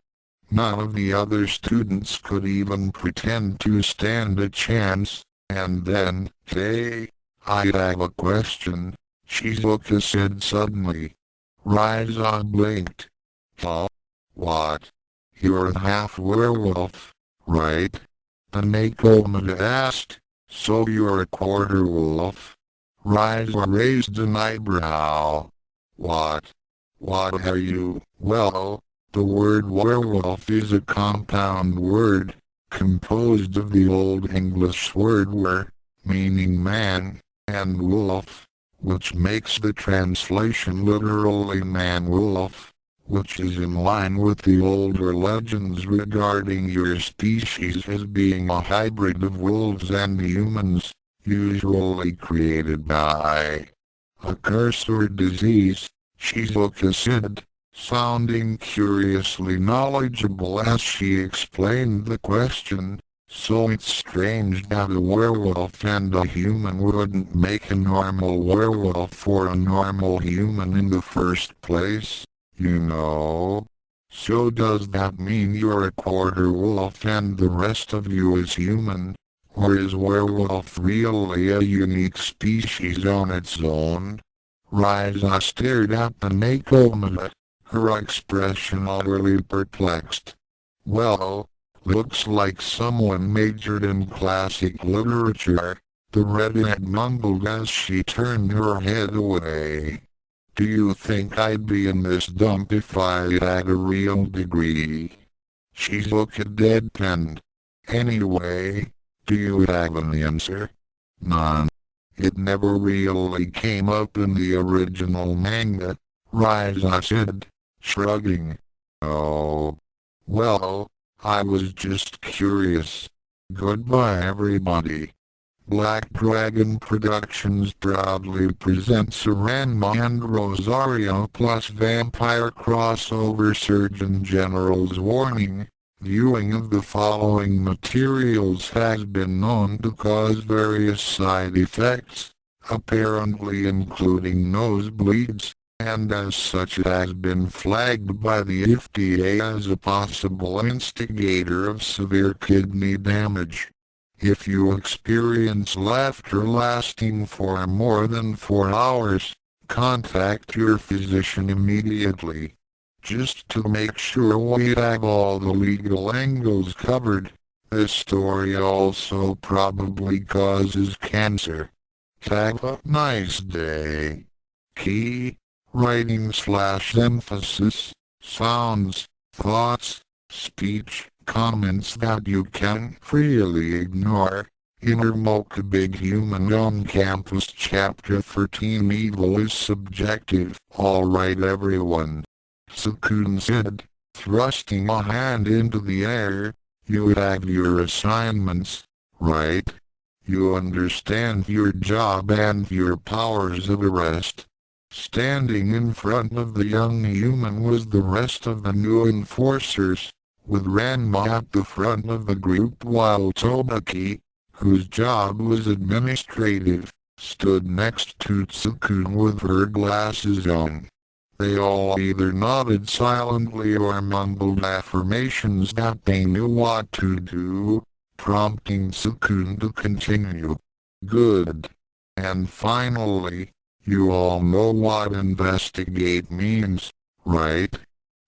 Speaker 1: None of the other students could even pretend to stand a chance, and then, hey, I have a question," Shizuka said suddenly. Ryza blinked. "Huh? What? You're a half-werewolf, right?" the Nakomata asked. "So you're a quarter wolf?" Ryza raised an eyebrow. What are you?" "Well, the word werewolf is a compound word, composed of the Old English word wer, meaning man, and wolf, which makes the translation literally man-wolf, which is in line with the older legends regarding your species as being a hybrid of wolves and humans, usually created by a curse or disease," Shizuka said, sounding curiously knowledgeable as she explained the question. So it's strange that a werewolf and a human wouldn't make a normal werewolf or a normal human in the first place, you know. So does that mean you're a quarter wolf and the rest of you is human? Or is werewolf really a unique species on its own? Ryza stared at the Nakomata, her expression utterly perplexed. Well, looks like someone majored in classic literature, the redhead mumbled as she turned her head away. Do you think I'd be in this dump if I had a real degree? She looked deadpanned. Anyway, do you have an answer? None. It never really came up in the original manga, Ryza said, shrugging. Oh. Well, I was just curious. Goodbye everybody. Black Dragon Productions proudly presents a Ranma and Rosario plus vampire crossover. Surgeon General's warning. Viewing of the following materials has been known to cause various side effects, apparently including nosebleeds, and as such it has been flagged by the FDA as a possible instigator of severe kidney damage. If you experience laughter lasting for more than 4 hours, contact your physician immediately. Just to make sure we have all the legal angles covered, this story also probably causes cancer. Have a nice day. Key. Writing/emphasis, sounds, thoughts, speech, comments that you can freely ignore. Inner Mocha Big Human on Campus Chapter 13. Evil is subjective. Alright everyone. Tsukune said, thrusting a hand into the air. You have your assignments, right? You understand your job and your powers of arrest. Standing in front of the young human was the rest of the new enforcers, with Ranma at the front of the group while Tobaki, whose job was administrative, stood next to Tsukune with her glasses on. They all either nodded silently or mumbled affirmations that they knew what to do, prompting Tsukune to continue. Good. And finally, you all know what investigate means, right?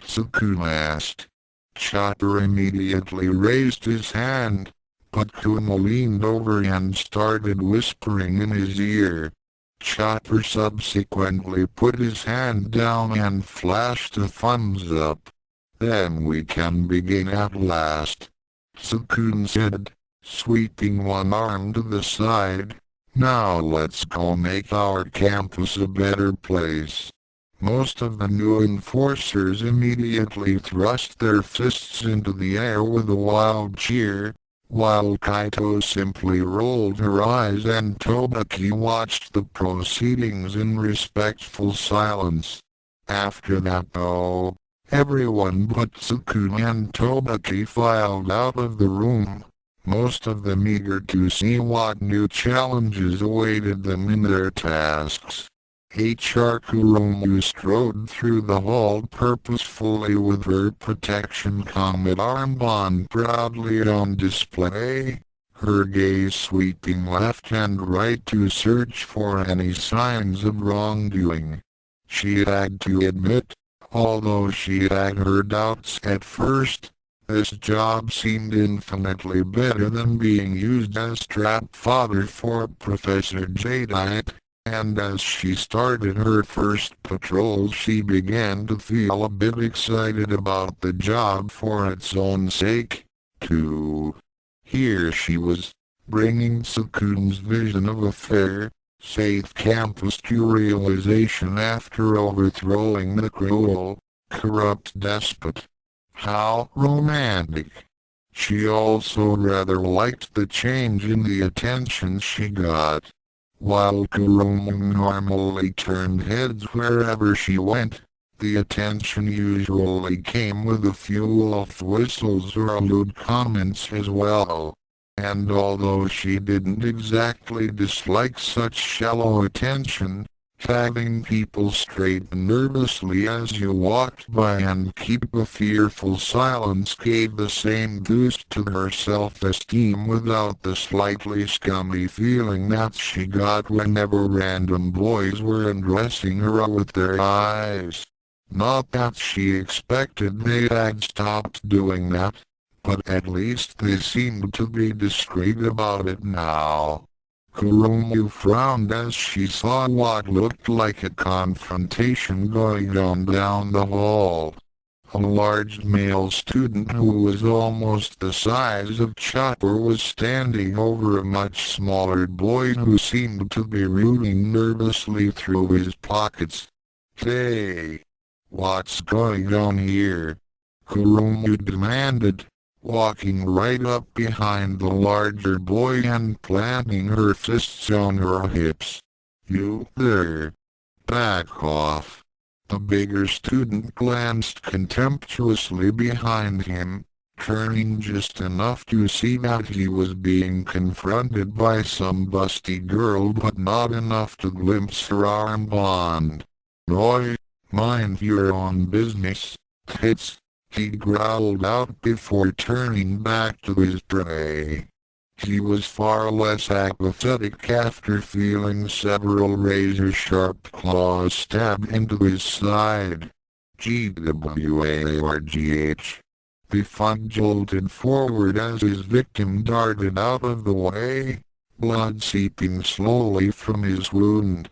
Speaker 1: Tsukune asked. Chopper immediately raised his hand, but Kuma leaned over and started whispering in his ear. Chopper subsequently put his hand down and flashed a thumbs up. Then we can begin at last, Tsukune said, sweeping one arm to the side. Now let's go make our campus a better place. Most of the new enforcers immediately thrust their fists into the air with a wild cheer, while Kaito simply rolled her eyes and Tobaki watched the proceedings in respectful silence. After that though, everyone but Tsukune and Tobaki filed out of the room, most of them eager to see what new challenges awaited them in their tasks. HR Kuromu strode through the hall purposefully with her protection comet armband proudly on display, her gaze sweeping left and right to search for any signs of wrongdoing. She had to admit, although she had her doubts at first, this job seemed infinitely better than being used as trap fodder for Professor Jadeite, and as she started her first patrol she began to feel a bit excited about the job for its own sake, too. Here she was, bringing Tsukune's vision of a fair, safe campus to realization after overthrowing the cruel, corrupt despot. How romantic. She also rather liked the change in the attention she got. While Kuromu normally turned heads wherever she went, the attention usually came with a few off whistles or lewd comments as well. and although she didn't exactly dislike such shallow attention, tagging people straight nervously as you walked by and keep a fearful silence gave the same boost to her self-esteem without the slightly scummy feeling that she got whenever random boys were undressing her with their eyes. Not that she expected they had stopped doing that, but at least they seemed to be discreet about it now. Kuromu frowned as she saw what looked like a confrontation going on down the hall. A large male student who was almost the size of Chopper was standing over a much smaller boy who seemed to be rooting nervously through his pockets. "Hey, what's going on here?" Kuromu demanded, walking right up behind the larger boy and planting her fists on her hips. "You there! Back off!" The bigger student glanced contemptuously behind him, turning just enough to see that he was being confronted by some busty girl but not enough to glimpse her armband. "Oi, mind your own business, tits," he growled out before turning back to his prey. He was far less apathetic after feeling several razor-sharp claws stab into his side. GWARGH. The Funk jolted forward as his victim darted out of the way, blood seeping slowly from his wound.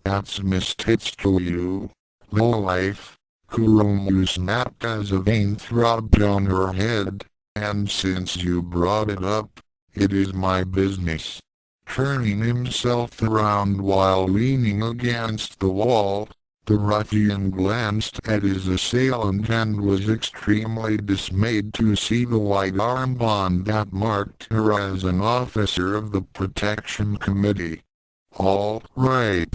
Speaker 1: "That's Miss Tits to you, lowlife," Kuromu snapped as a vein throbbed on her head, "and since you brought it up, it is my business." Turning himself around while leaning against the wall, the ruffian glanced at his assailant and was extremely dismayed to see the white armband that marked her as an officer of the Protection Committee. All right.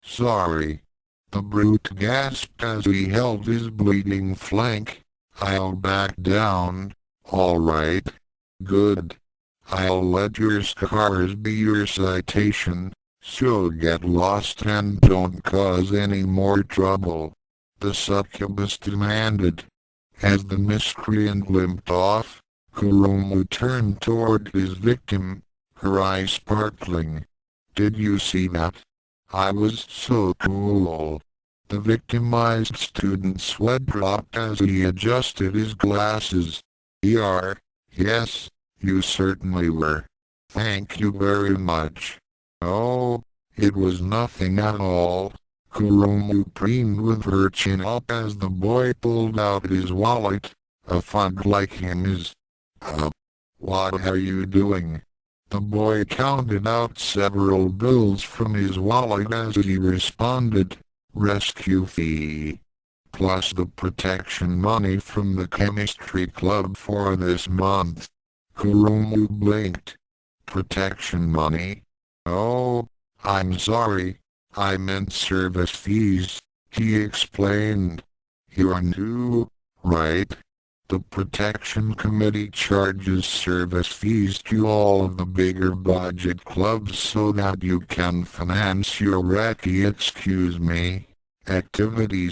Speaker 1: Sorry." The brute gasped as he held his bleeding flank. "I'll back down." "All right. Good. I'll let your scars be your citation, so get lost and don't cause any more trouble," the succubus demanded. As the miscreant limped off, Kuromu turned toward his victim, her eyes sparkling. "Did you see that? I was so cool." The victimized student's sweat dropped as he adjusted his glasses. Yes, you certainly were. Thank you very much." "Oh, it was nothing at all." Kuromu preened with her chin up as the boy pulled out his wallet. "A thug like him is... What are you doing?" The boy counted out several bills from his wallet as he responded, "Rescue fee, plus the protection money from the chemistry club for this month." Kuromu blinked. "Protection money? Oh, I'm sorry, I meant service fees," he explained. "You're new, right? The Protection Committee charges service fees to all of the bigger budget clubs so that you can finance your activities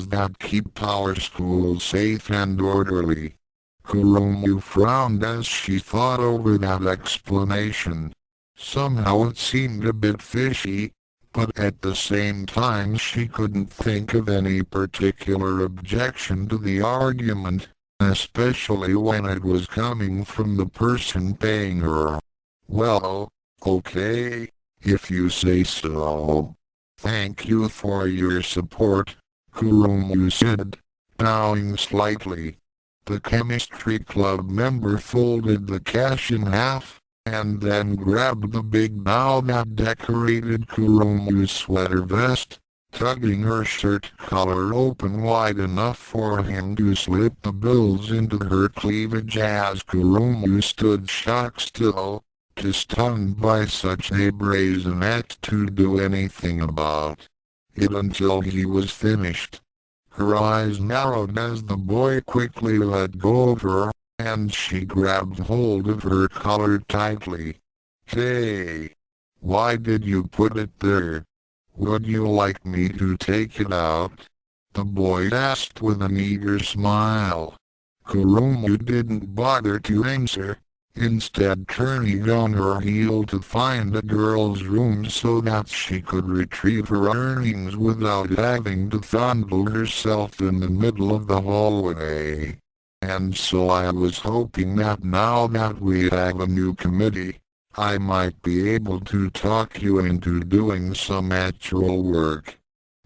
Speaker 1: that keep our school safe and orderly." Kuromu frowned as she thought over that explanation. Somehow it seemed a bit fishy, but at the same time she couldn't think of any particular objection to the argument, especially when it was coming from the person paying her. "Well, okay, if you say so. Thank you for your support," Kuromu said, bowing slightly. The chemistry club member folded the cash in half, and then grabbed the big bow that decorated Kuromu's sweater vest, tugging her shirt collar open wide enough for him to slip the bills into her cleavage as Kuromu stood shock still, too stunned by such a brazen act to do anything about it until he was finished. Her eyes narrowed as the boy quickly let go of her, and she grabbed hold of her collar tightly. Hey! Why did you put it there? Would you like me to take it out? The boy asked with an eager smile. Kurumu didn't bother to answer, instead turning on her heel to find the girl's room so that she could retrieve her earrings without having to fondle herself in the middle of the hallway. And so I was hoping that now that we have a new committee, I might be able to talk you into doing some actual work.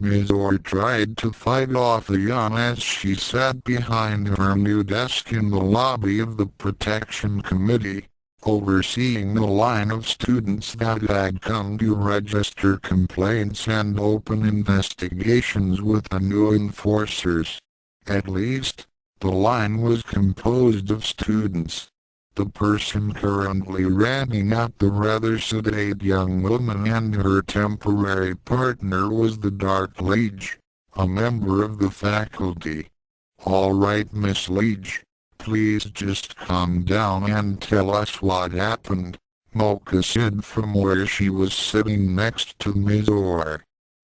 Speaker 1: Mizore tried to fight off a yawn as she sat behind her new desk in the lobby of the Protection Committee, overseeing the line of students that had come to register complaints and open investigations with the new enforcers. At least, the line was composed of students. The person currently ranting at the rather sedate young woman and her temporary partner was the Dark Liege, a member of the faculty. All right, Miss Liege, please just calm down and tell us what happened, Mocha said from where she was sitting next to Mizore.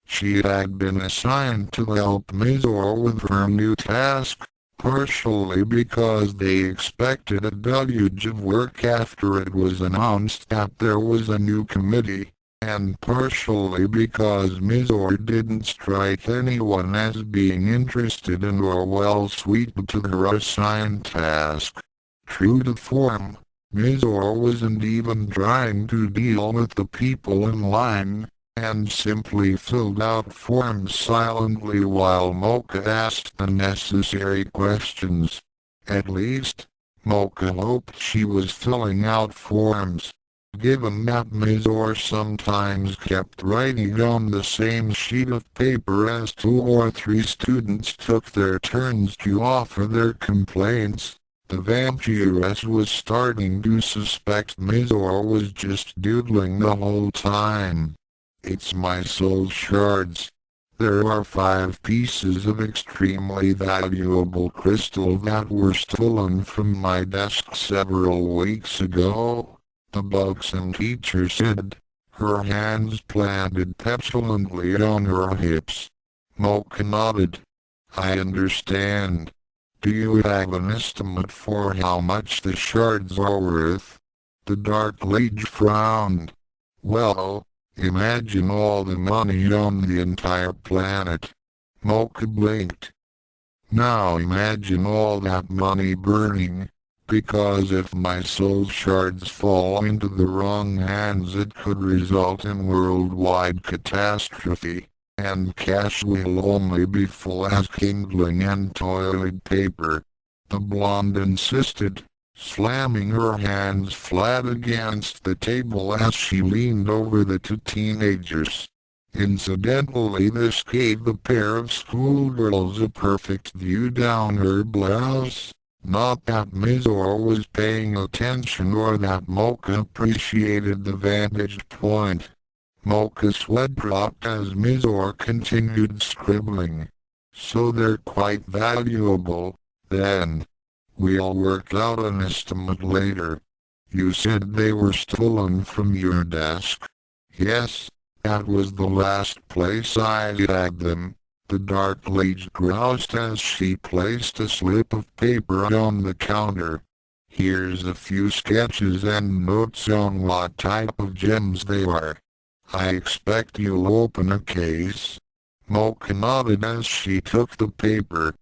Speaker 1: She had been assigned to help Mizore with her new task, partially because they expected a deluge of work after it was announced that there was a new committee, and partially because Mizore didn't strike anyone as being interested in or well suited to her assigned task. True to form, Mizore wasn't even trying to deal with the people in line, and simply filled out forms silently while Mocha asked the necessary questions. At least, Mocha hoped she was filling out forms, given that Mizore sometimes kept writing on the same sheet of paper as 2 or 3 students took their turns to offer their complaints. The vampiress was starting to suspect Mizore was just doodling the whole time. It's my soul shards. There are 5 pieces of extremely valuable crystal that were stolen from my desk several weeks ago, the buxom teacher said, her hands planted petulantly on her hips. Mocha nodded. I understand. Do you have an estimate for how much the shards are worth? The Dark Liege frowned. Well, imagine all the money on the entire planet. Mocha blinked. Now imagine all that money burning, because if my soul shards fall into the wrong hands it could result in worldwide catastrophe, and cash will only be full as kindling and toilet paper. The blonde insisted, slamming her hands flat against the table as she leaned over the 2 teenagers. Incidentally, this gave the pair of schoolgirls a perfect view down her blouse. Not that Mizore was paying attention or that Mocha appreciated the vantage point. Mocha's sweat dropped as Mizore continued scribbling. So they're quite valuable, then. We'll work out an estimate later. You said they were stolen from your desk? Yes, that was the last place I had them. The Dark Liege groused as she placed a slip of paper on the counter. Here's a few sketches and notes on what type of gems they are. I expect you'll open a case. Mocha nodded as she took the paper.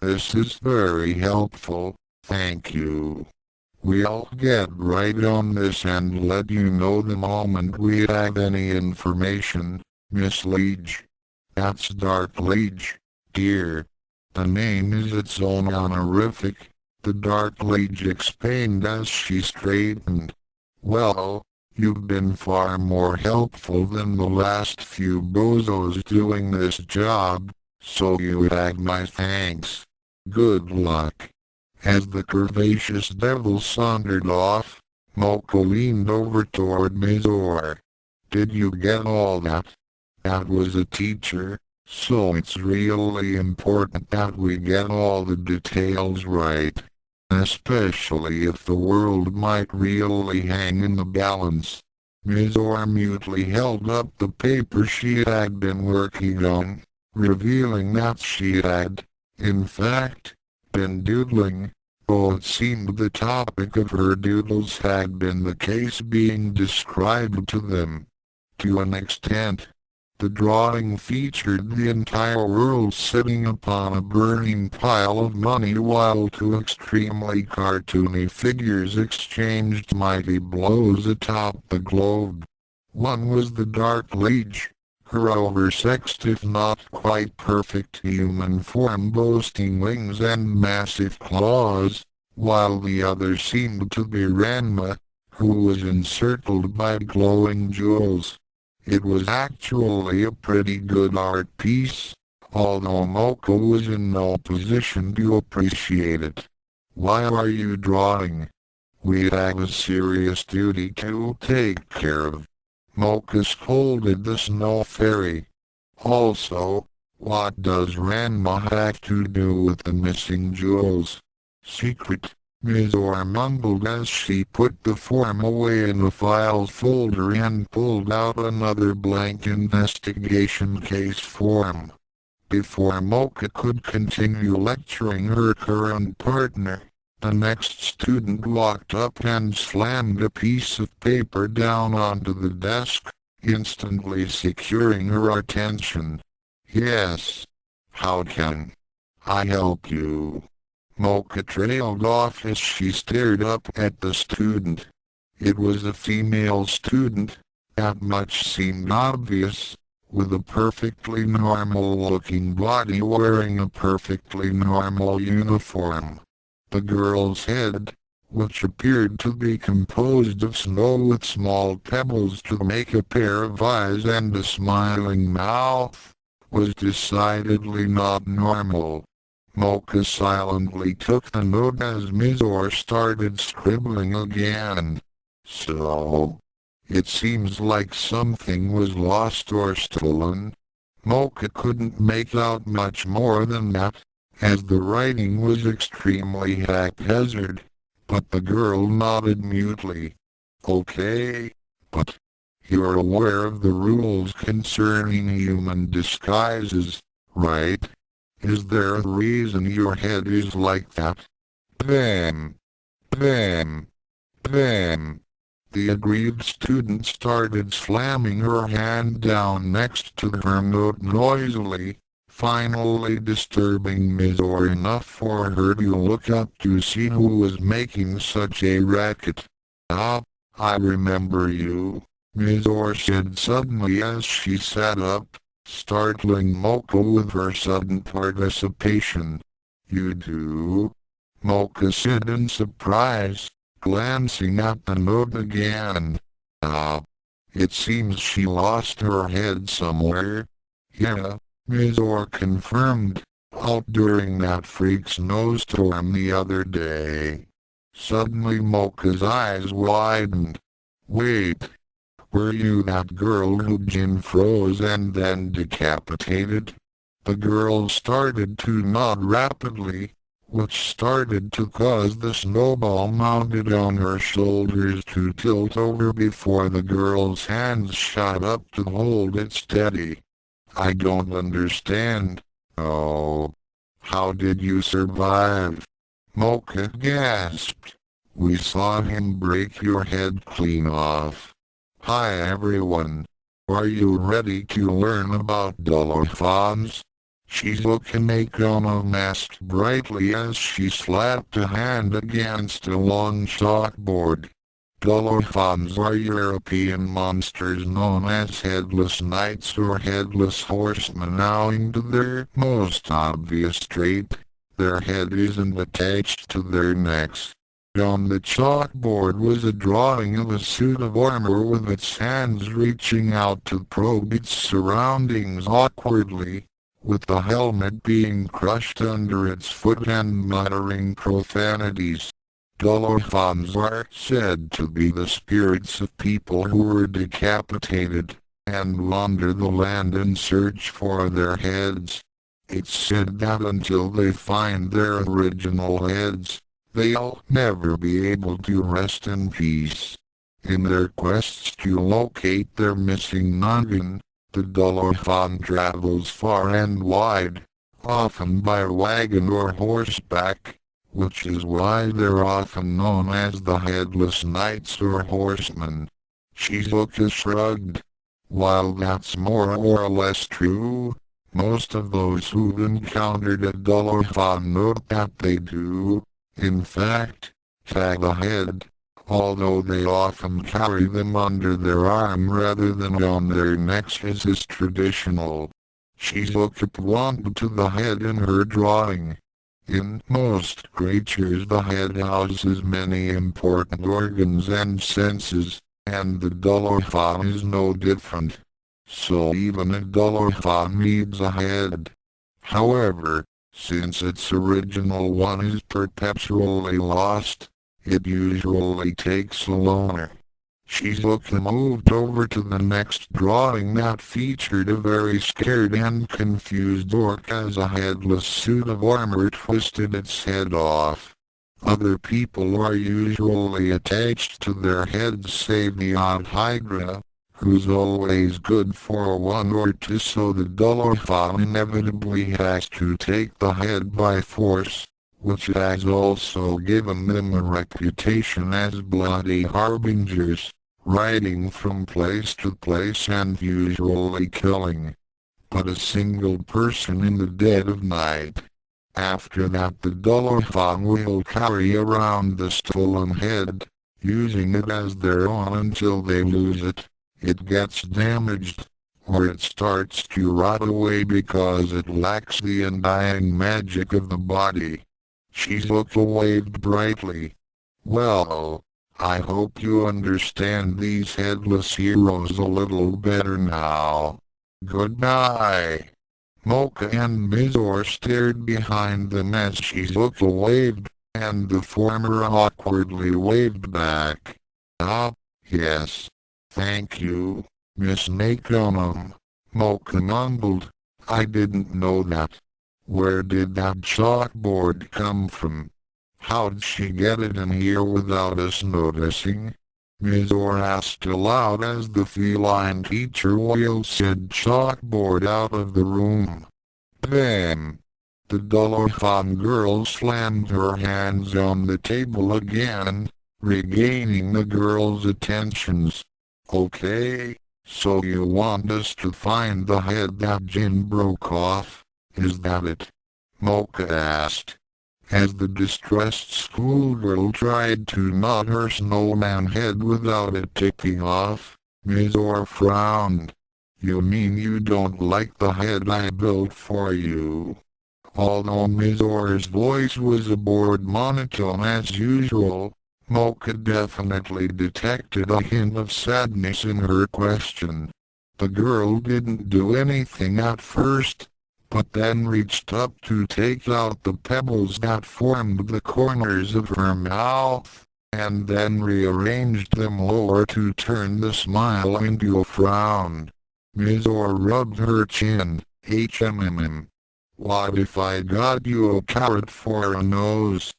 Speaker 1: This is very helpful. Thank you. We'll get right on this and let you know the moment we have any information, Miss Liege. That's Dark Liege, dear. The name is its own honorific, the Dark Liege explained as she straightened. Well, you've been far more helpful than the last few bozos doing this job, so you have my thanks. Good luck. As the curvaceous devil sauntered off, Mocha leaned over toward Mizore. Did you get all that? That was a teacher, so it's really important that we get all the details right. especially if the world might really hang in the balance. Mizore mutely held up the paper she had been working on, revealing that she had, in fact, been doodling, though it seemed the topic of her doodles had been the case being described to them. To an extent, the drawing featured the entire world sitting upon a burning pile of money while two extremely cartoony figures exchanged mighty blows atop the globe. One was the Dark Lady, her oversexed if not quite perfect human form boasting wings and massive claws, while the other seemed to be Ranma, who was encircled by glowing jewels. It was actually a pretty good art piece, although Moko was in no position to appreciate it. "Why are you drawing? We have a serious duty to take care of," Mocha scolded the snow fairy. "Also, what does Ranma have to do with the missing jewels?" "Secret," Mizore mumbled as she put the form away in the files folder and pulled out another blank investigation case form. Before Mocha could continue lecturing her current partner, the next student walked up and slammed a piece of paper down onto the desk, instantly securing her attention. "Yes. How can I help you?" Mocha trailed off as she stared up at the student. It was a female student, that much seemed obvious, with a perfectly normal-looking body wearing a perfectly normal uniform. The girl's head, which appeared to be composed of snow with small pebbles to make a pair of eyes and a smiling mouth, was decidedly not normal. Mocha silently took the note as Mizore started scribbling again. "So, it seems like something was lost or stolen." Mocha couldn't make out much more than that, as the writing was extremely haphazard, but the girl nodded mutely. "Okay, but you're aware of the rules concerning human disguises, right? Is there a reason your head is like that?" Bam! Bam! Bam! The aggrieved student started slamming her hand down next to her note noisily, finally disturbing Mizore enough for her to look up to see who was making such a racket. "Ah, I remember you," Mizore said suddenly as she sat up, startling Mocha with her sudden participation. "You do?" Mocha said in surprise, glancing at the note again. "Ah, it seems she lost her head somewhere." "Yeah," Mizore confirmed, "out during that freak snowstorm the other day." Suddenly Mocha's eyes widened. "Wait. Were you that girl who Jin froze and then decapitated?" The girl started to nod rapidly, which started to cause the snowball mounted on her shoulders to tilt over before the girl's hands shot up to hold it steady. "I don't understand." "Oh. How did you survive?" Mocha gasped. "We saw him break your head clean off." "Hi everyone. Are you ready to learn about Dolorphans?" Tsukune masked brightly as she slapped a hand against a long chalkboard. Dolorphans are European monsters known as headless knights or headless horsemen owing to their most obvious trait. Their head isn't attached to their necks. On the chalkboard was a drawing of a suit of armor with its hands reaching out to probe its surroundings awkwardly, with the helmet being crushed under its foot and muttering profanities. Dolorphans are said to be the spirits of people who were decapitated, and wander the land in search for their heads. It's said that until they find their original heads, they'll never be able to rest in peace. In their quests to locate their missing noggin, the Dolorfan travels far and wide, often by wagon or horseback, which is why they're often known as the Headless Knights or Horsemen. Shizuka shrugged. While that's more or less true, most of those who've encountered a Dolorfan note that they do, in fact, tag ahead, although they often carry them under their arm rather than on their necks as is traditional. Shizuka pointed to the head in her drawing. In most creatures the head houses many important organs and senses, and the Dolorfan is no different. So even a Dolorfan needs a head. However, since its original one is perpetually lost, it usually takes a loner. Shizuka moved over to the next drawing that featured a very scared and confused orc as a headless suit of armor twisted its head off. Other people are usually attached to their heads save the odd Hydra, who's always good for one or two, so the Dolorfan inevitably has to take the head by force, which has also given them a reputation as bloody harbingers, riding from place to place and usually killing but a single person in the dead of night. After that the Dolorfan will carry around the stolen head, using it as their own until they lose it. It gets damaged, or it starts to rot away because it lacks the undying magic of the body. Shizuka waved brightly. Well, I hope you understand these headless heroes a little better now. Goodbye. Mocha and Mizor stared behind them as Shizuka waved, and the former awkwardly waved back. Ah, yes. Thank you, Miss Nakonum. Mocha mumbled. I didn't know that. Where did that chalkboard come from? How'd she get it in here without us noticing? Mizor asked aloud as the feline teacher wheeled said chalkboard out of the room. Bam! The Dolorfan girl slammed her hands on the table again, regaining the girl's attentions. Okay, so you want us to find the head that Jin broke off, is that it? Mocha asked. As the distressed schoolgirl tried to nod her snowman head without it tipping off, Mizor frowned. You mean you don't like the head I built for you? Although Mizor's voice was a bored monotone as usual, Mocha definitely detected a hint of sadness in her question. The girl didn't do anything at first, but then reached up to take out the pebbles that formed the corners of her mouth, and then rearranged them lower to turn the smile into a frown. Mizor rubbed her chin. What if I got you a carrot for a nose?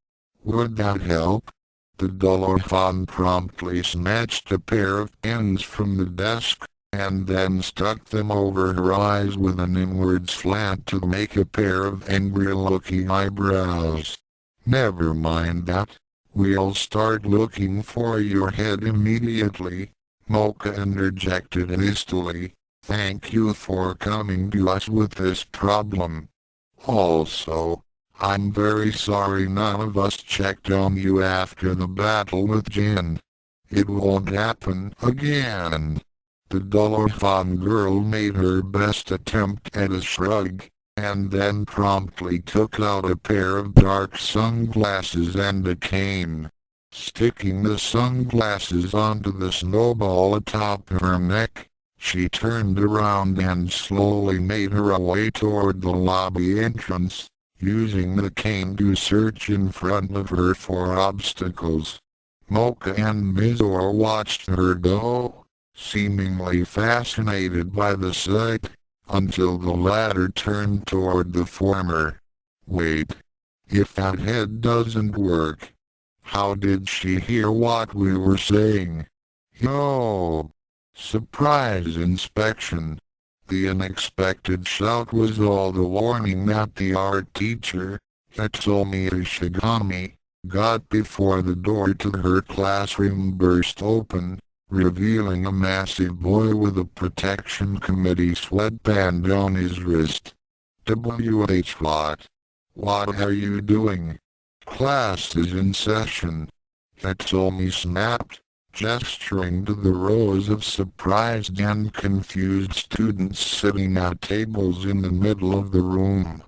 Speaker 1: Would that help? The Dolorfan promptly snatched a pair of pens from the desk, and then stuck them over her eyes with an inward slant to make a pair of angry-looking eyebrows. Never mind that. We'll start looking for your head immediately, Mocha interjected hastily. Thank you for coming to us with this problem. Also, I'm very sorry none of us checked on you after the battle with Jin. It won't happen again. The Dolorfan girl made her best attempt at a shrug, and then promptly took out a pair of dark sunglasses and a cane. Sticking the sunglasses onto the snowball atop her neck, she turned around and slowly made her way toward the lobby entrance, using the cane to search in front of her for obstacles. Mocha and Mizor watched her go, seemingly fascinated by the sight, until the latter turned toward the former. Wait. If that head doesn't work, How did she hear what we were saying? Yo! Surprise inspection. The unexpected shout was all the warning that the art teacher, Hitsume Ishigami, got before the door to her classroom burst open, revealing a massive boy with a protection committee sweatband on his wrist. WH what are you doing? Class is in session. Hitsume snapped, gesturing to the rows of surprised and confused students sitting at tables in the middle of the room.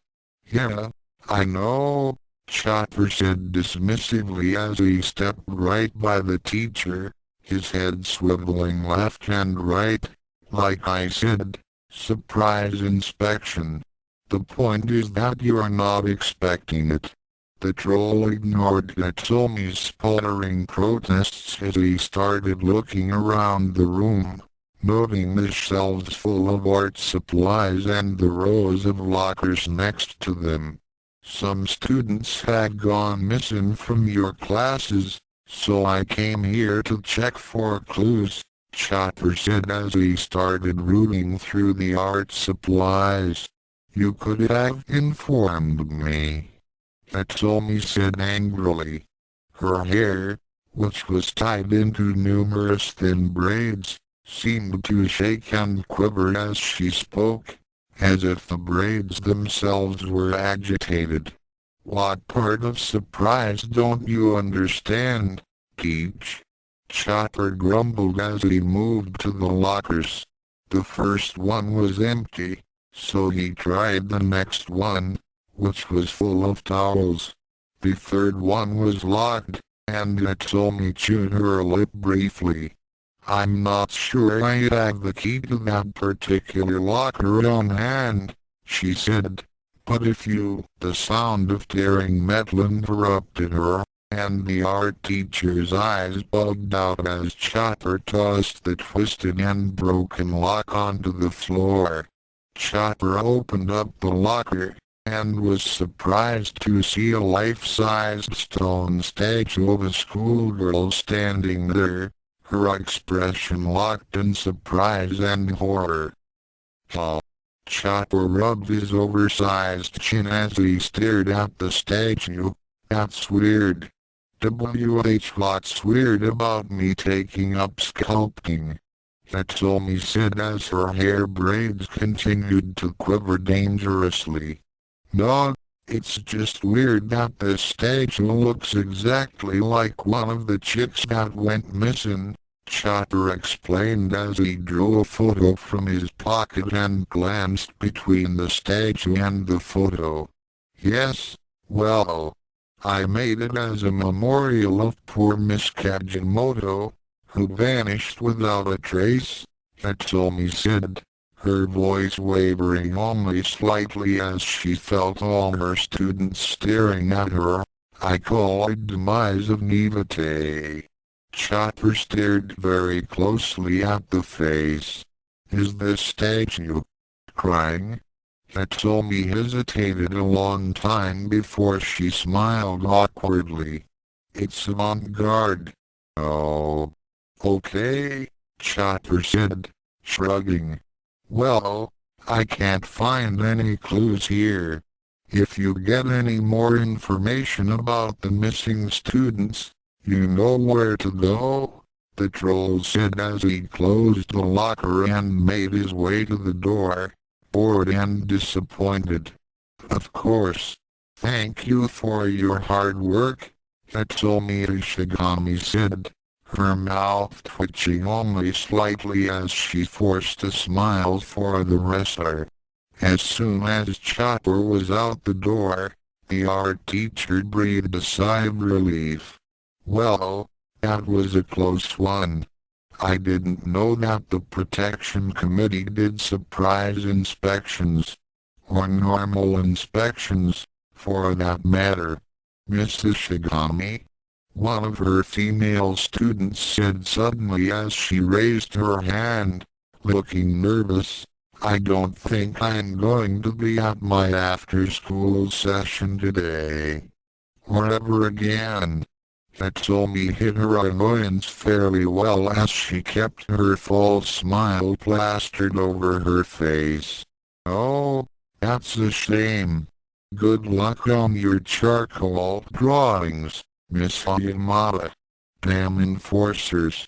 Speaker 1: Yeah, I know, Chopper said dismissively as he stepped right by the teacher, his head swiveling left and right. Like I said, surprise inspection. The point is that you are not expecting it. The troll ignored Hitsume's sputtering protests as he started looking around the room, noting the shelves full of art supplies and the rows of lockers next to them. Some students had gone missing from your classes, so I came here to check for clues, Chopper said as he started rooting through the art supplies. You could have informed me, Hitsume said angrily. Her hair, which was tied into numerous thin braids, seemed to shake and quiver as she spoke, as if the braids themselves were agitated. What part of surprise don't you understand, Peach? Chopper grumbled as he moved to the lockers. The first one was empty, so he tried the next one, which was full of towels. The third one was locked, and Hitsume chewed her lip briefly. I'm not sure I have the key to that particular locker on hand, she said. But if you... The sound of tearing metal interrupted her, and the art teacher's eyes bugged out as Chopper tossed the twisted and broken lock onto the floor. Chopper opened up the locker, and was surprised to see a life-sized stone statue of a schoolgirl standing there, her expression locked in surprise and horror. Huh? Chopper rubbed his oversized chin as he stared at the statue. That's weird. What's weird about me taking up sculpting? Hitsume said as her hair braids continued to quiver dangerously. No, it's just weird that this statue looks exactly like one of the chicks that went missing, Chopper explained as he drew a photo from his pocket and glanced between the statue and the photo. Yes, well, I made it as a memorial of poor Miss Kajimoto, who vanished without a trace, Hitsume said, her voice wavering only slightly as she felt all her students staring at her. I call it demise of naivete. Chopper stared very closely at the face. Is this statue crying? Hitsume hesitated a long time before she smiled awkwardly. It's avant-garde. Oh. Okay, Chopper said, shrugging. Well, I can't find any clues here. If you get any more information about the missing students, you know where to go, the troll said as he closed the locker and made his way to the door, bored and disappointed. Of course. Thank you for your hard work, Hitsume Ishigami said, her mouth twitching only slightly as she forced a smile for the wrestler. As soon as Chopper was out the door, the art teacher breathed a sigh of relief. Well, that was a close one. I didn't know that the protection committee did surprise inspections, or normal inspections, for that matter. Miss Ishigami, one of her female students said suddenly as she raised her hand, looking nervous. I don't think I'm going to be at my after-school session today. Or ever again. Atsumi hid her annoyance fairly well as she kept her false smile plastered over her face. Oh, that's a shame. Good luck on your charcoal drawings, Miss Yamada. Damn enforcers.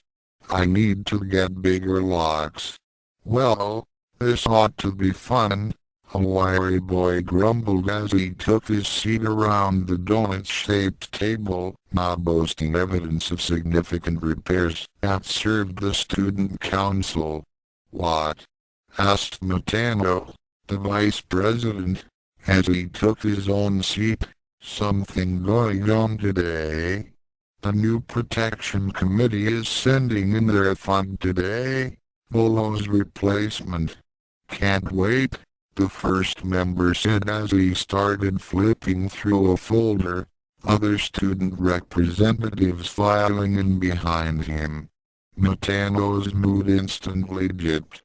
Speaker 1: I need to get bigger locks. Well, this ought to be fun, a wiry boy grumbled as he took his seat around the donut-shaped table, not boasting evidence of significant repairs that served the student council. What? Asked Matano, the vice president, as he took his own seat. Something going on today? The new protection committee is sending in their fund today. Bolo's replacement. Can't wait, the first member said as he started flipping through a folder, other student representatives filing in behind him. Matano's mood instantly dipped.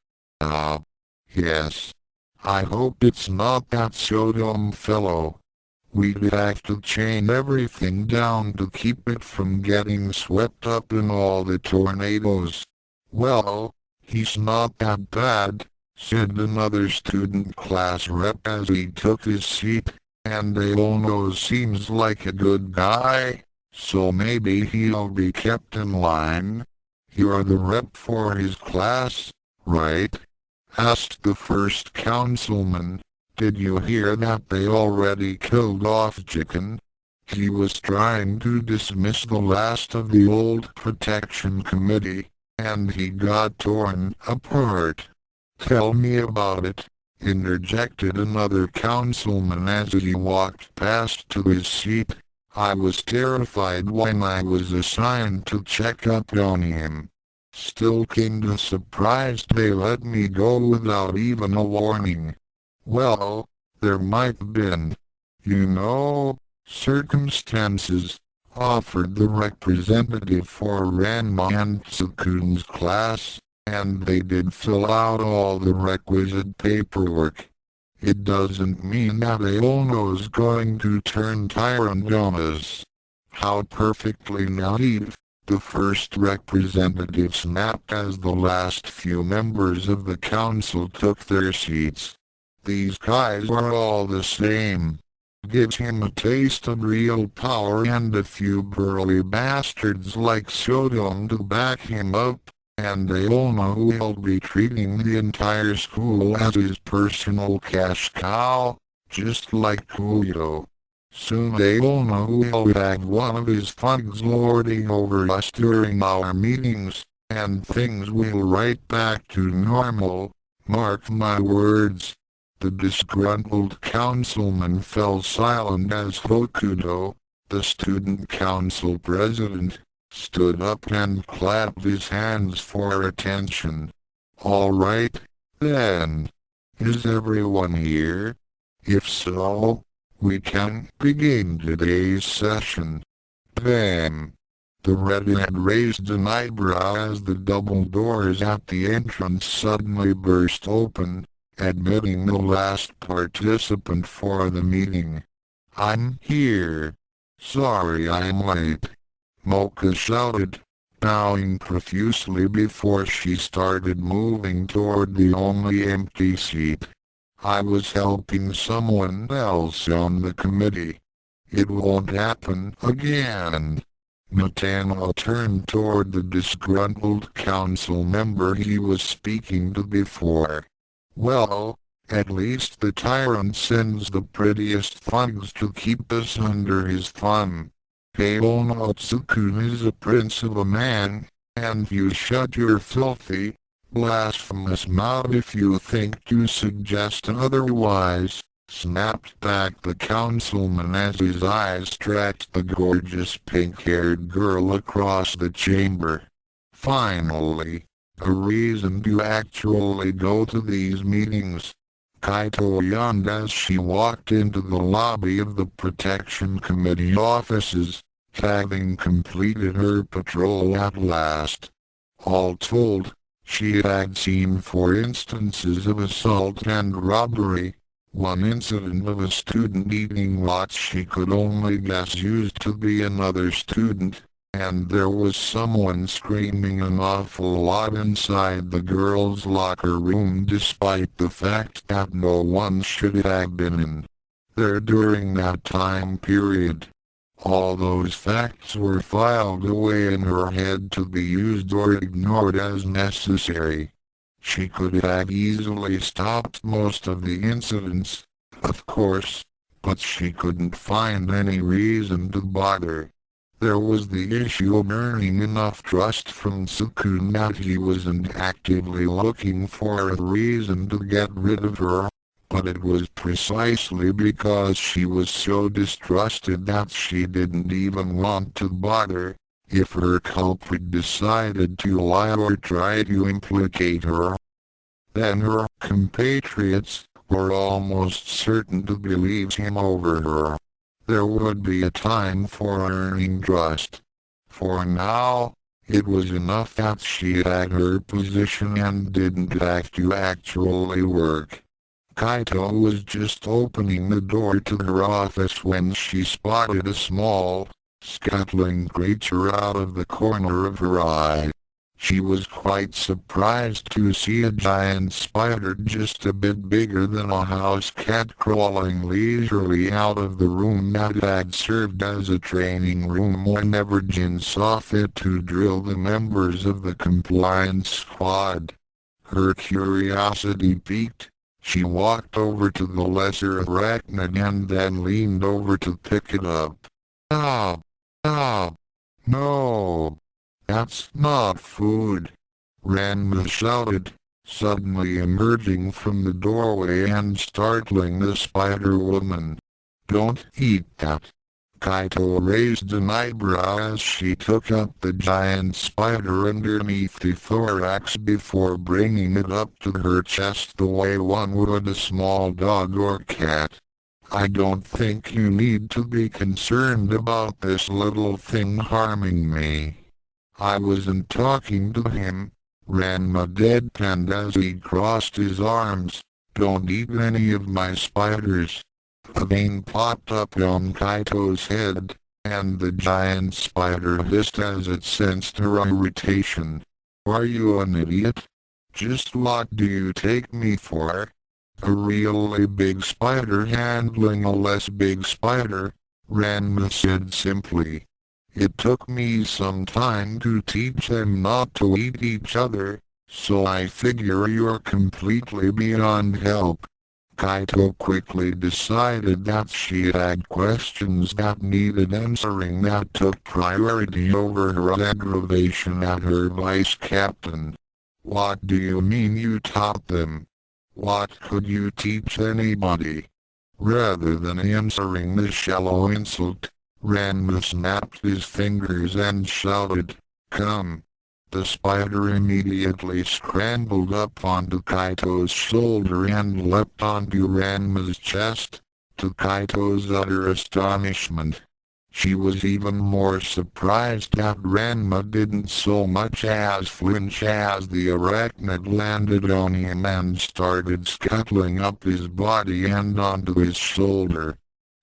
Speaker 1: Yes. I hope it's not that Sodom fellow. We'd have to chain everything down to keep it from getting swept up in all the tornadoes. Well, he's not that bad, said another student class rep as he took his seat, and Aono seems like a good guy, so maybe he'll be kept in line. You're the rep for his class, right? Asked the first councilman. Did you hear that they already killed off Chicken? He was trying to dismiss the last of the old protection committee, and he got torn apart. Tell me about it, interjected another councilman as he walked past to his seat. I was terrified when I was assigned to check up on him. Still kinda surprised they let me go without even a warning. Well, there might have been, circumstances, offered the representative for Ranma and Tsukune's class, and they did fill out all the requisite paperwork. It doesn't mean that Aono's going to turn tyrant on us. How perfectly naive, the first representative snapped as the last few members of the council took their seats. These guys are all the same. Give him a taste of real power and a few burly bastards like Sodom to back him up, and Aono will be treating the entire school as his personal cash cow, just like Kuyo. Soon Aono will have one of his thugs lording over us during our meetings, and things will right back to normal, mark my words. The disgruntled councilman fell silent as Hokuto, the student council president, stood up and clapped his hands for attention. All right, then. Is everyone here? If so, we can begin today's session. Then, the redhead raised an eyebrow as the double doors at the entrance suddenly burst open, admitting the last participant for the meeting. I'm here. Sorry I'm late, Mocha shouted, bowing profusely before she started moving toward the only empty seat. I was helping someone else on the committee. It won't happen again. Matano turned toward the disgruntled council member he was speaking to before. Well, at least the tyrant sends the prettiest thugs to keep us under his thumb. Aono Tsukune is a prince of a man, and you shut your filthy, blasphemous mouth if you think to suggest otherwise, snapped back the councilman as his eyes tracked the gorgeous pink-haired girl across the chamber. Finally, a reason to actually go to these meetings. Kaito yawned as she walked into the lobby of the Protection Committee offices, having completed her patrol at last. All told, she had seen 4 instances of assault and robbery, 1 incident of a student eating what she could only guess used to be another student, and there was someone screaming an awful lot inside the girls' locker room despite the fact that no one should have been in there during that time period. All those facts were filed away in her head to be used or ignored as necessary. She could have easily stopped most of the incidents, of course, but she couldn't find any reason to bother. There was the issue of earning enough trust from Tsukune that he wasn't actively looking for a reason to get rid of her, but it was precisely because she was so distrusted that she didn't even want to bother. If her culprit decided to lie or try to implicate her, then her compatriots were almost certain to believe him over her. There would be a time for earning trust. For now, it was enough that she had her position and didn't have to actually work. Kaito was just opening the door to her office when she spotted a small, scuttling creature out of the corner of her eye. She was quite surprised to see a giant spider just a bit bigger than a house cat crawling leisurely out of the room that had served as a training room whenever Jin saw fit to drill the members of the compliance squad. Her curiosity piqued. She walked over to the lesser arachnid and then leaned over to pick it up. Ah! Ah! No! That's not food! Ranma shouted, suddenly emerging from the doorway and startling the Spider-Woman. Don't eat that! Kaito raised an eyebrow as she took up the giant spider underneath the thorax before bringing it up to her chest the way one would a small dog or cat. I don't think you need to be concerned about this little thing harming me. I wasn't talking to him. Ranma deadpanned as he crossed his arms. Don't eat any of my spiders. A vein popped up on Kaito's head, and the giant spider hissed as it sensed her irritation. Are you an idiot? Just what do you take me for? A really big spider handling a less big spider, Ranma said simply. It took me some time to teach them not to eat each other, so I figure you're completely beyond help. Kaito quickly decided that she had questions that needed answering that took priority over her aggravation at her vice captain. What do you mean you taught them? What could you teach anybody? Rather than answering the shallow insult, Ranma snapped his fingers and shouted, "Come!" The spider immediately scrambled up onto Kaito's shoulder and leapt onto Ranma's chest, to Kaito's utter astonishment. She was even more surprised that Ranma didn't so much as flinch as the arachnid landed on him and started scuttling up his body and onto his shoulder.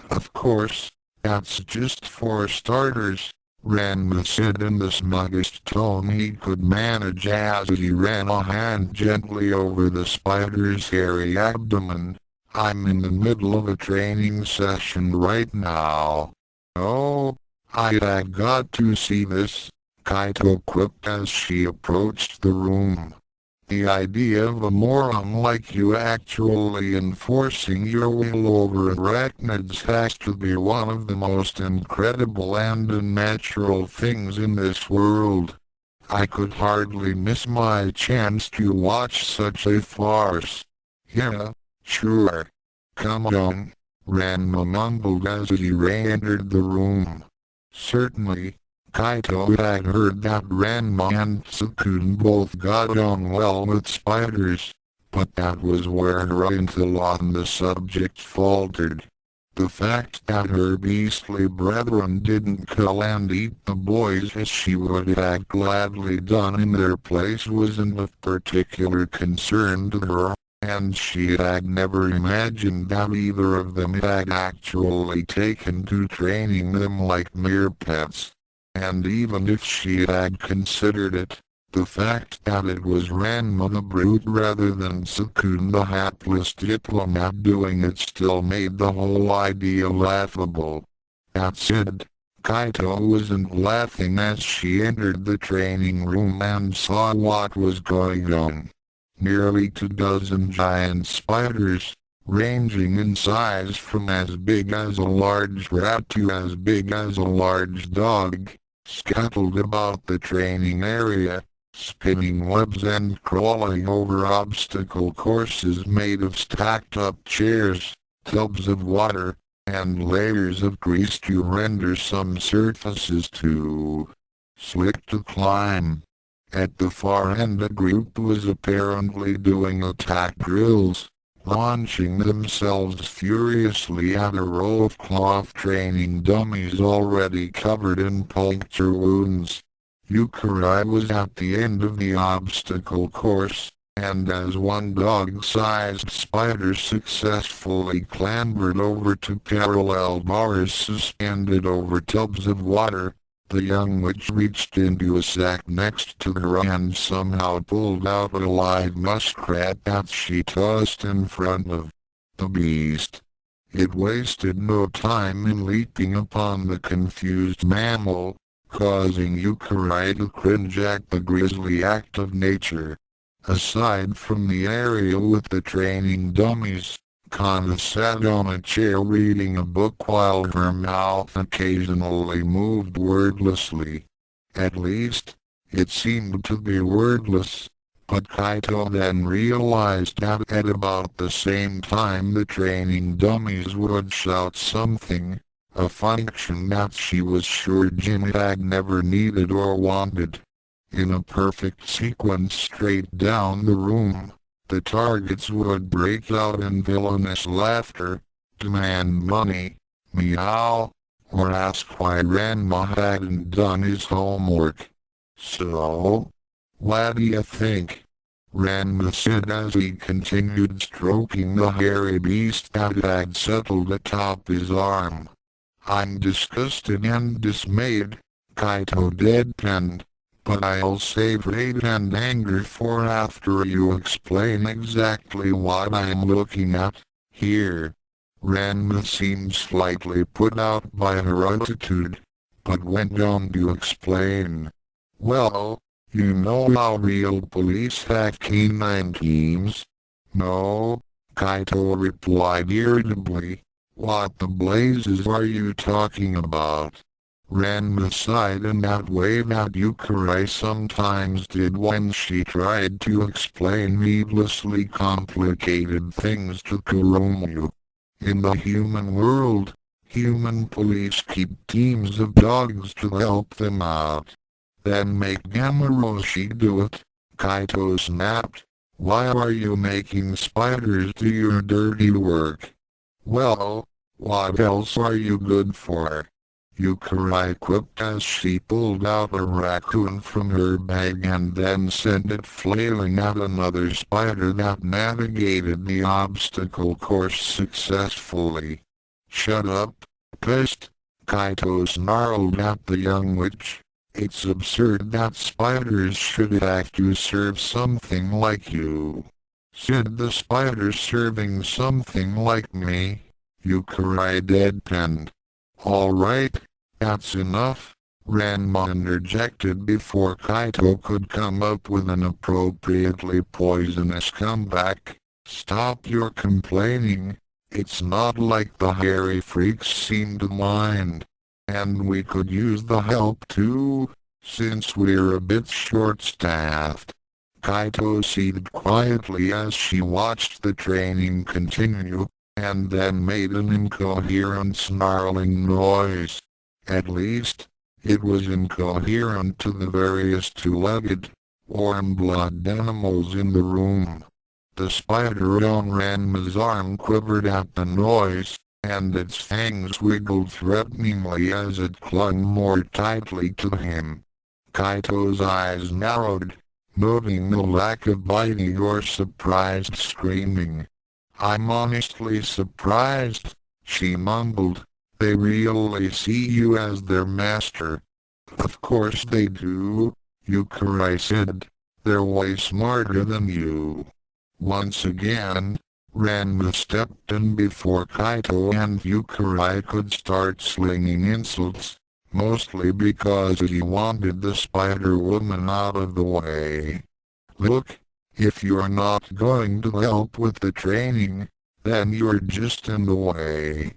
Speaker 1: Of course, that's just for starters, Ranma said in the smuggest tone he could manage as he ran a hand gently over the spider's hairy abdomen. I'm in the middle of a training session right now. Oh, I got to see this, Kaito quipped as she approached the room. The idea of a moron like you actually enforcing your will over arachnids has to be one of the most incredible and unnatural things in this world. I could hardly miss my chance to watch such a farce. Yeah, sure. Come on, Ranma mumbled as he re-entered the room. Certainly. Kaito had heard that Ranma and Tsukune both got on well with spiders, but that was where her intel on the subject faltered. The fact that her beastly brethren didn't kill and eat the boys as she would have gladly done in their place wasn't of particular concern to her, and she had never imagined that either of them had actually taken to training them like mere pets. and even if she had considered it, the fact that it was Ranma the brute rather than Tsukune the hapless diplomat doing it still made the whole idea laughable. That said, Kaito wasn't laughing as she entered the training room and saw what was going on. Nearly 24 giant spiders, ranging in size from as big as a large rat to as big as a large dog, scuttled about the training area, spinning webs and crawling over obstacle courses made of stacked-up chairs, tubs of water, and layers of grease to render some surfaces too slick to climb. At the far end a group was apparently doing attack drills, launching themselves furiously at a row of cloth training dummies already covered in puncture wounds. Youkai was at the end of the obstacle course, and as one dog-sized spider successfully clambered over to parallel bars suspended over tubs of water, the young witch reached into a sack next to her and somehow pulled out a live muskrat that she tossed in front of the beast. It wasted no time in leaping upon the confused mammal, causing Youkai to cringe at the grisly act of nature. Aside from the area with the training dummies, Kana sat on a chair reading a book while her mouth occasionally moved wordlessly. At least, it seemed to be wordless, but Kaito then realized that at about the same time the training dummies would shout something, a function that she was sure Jin had never needed or wanted. In a perfect sequence straight down the room, the targets would break out in villainous laughter, demand money, meow, or ask why Ranma hadn't done his homework. So, what do you think? Ranma said as he continued stroking the hairy beast that had settled atop his arm. I'm disgusted and dismayed, Kaito deadpanned. But I'll save hate and anger for after you explain exactly what I'm looking at here. Ranma seemed slightly put out by her attitude, but went on to explain. Well, you know how real police have canine teams? No, Kaito replied irritably. What the blazes are you talking about? Ranma sighed in that way that Youkai sometimes did when she tried to explain needlessly complicated things to Kuromu. In the human world, human police keep teams of dogs to help them out. Then make Gamoroshi do it, Kaito snapped. Why are you making spiders do your dirty work? Well, what else are you good for? Youkai quipped as she pulled out a raccoon from her bag and then sent it flailing at another spider that navigated the obstacle course successfully. Shut up, pest, Kaito snarled at the young witch. It's absurd that spiders should have to serve something like you. Said the spider serving something like me. Youkai deadpanned. All right, that's enough, Ranma interjected before Kaito could come up with an appropriately poisonous comeback. Stop your complaining, it's not like the hairy freaks seem to mind. And we could use the help too, since we're a bit short-staffed. Kaito seethed quietly as she watched the training continue, and then made an incoherent snarling noise. At least, it was incoherent to the various two-legged, warm-blooded animals in the room. The spider on Ranma's arm quivered at the noise, and its fangs wiggled threateningly as it clung more tightly to him. Kaito's eyes narrowed, noting the lack of biting or surprised screaming. I'm honestly surprised, she mumbled. They really see you as their master. Of course they do, Youkai said. They're way smarter than you. Once again, Ranma stepped in before Kaito and Youkai could start slinging insults, mostly because he wanted the Spider-Woman out of the way. Look, if you're not going to help with the training, then you're just in the way.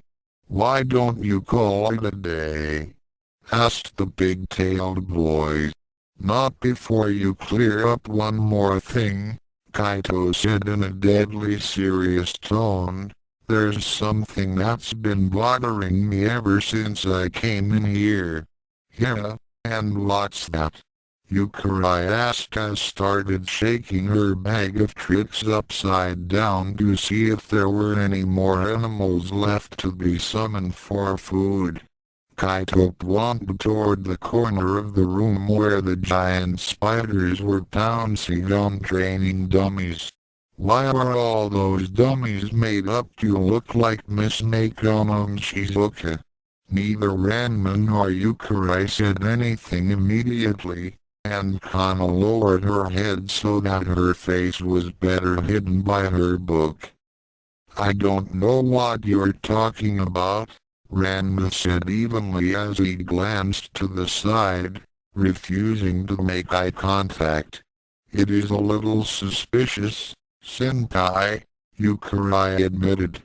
Speaker 1: Why don't you call it a day? Asked the big-tailed boy. Not before you clear up one more thing, Kaito said in a deadly serious tone. There's something that's been bothering me ever since I came in here. Yeah, and what's that? Youkai asked as started shaking her bag of tricks upside down to see if there were any more animals left to be summoned for food. Kaito pointed toward the corner of the room where the giant spiders were pouncing on training dummies. Why are all those dummies made up to look like Miss Nakon on Shizuka? Neither Ranma nor Youkai said anything immediately, and Kana lowered her head so that her face was better hidden by her book. I don't know what you're talking about, Ranma said evenly as he glanced to the side, refusing to make eye contact. It is a little suspicious, Senpai, Youkai admitted.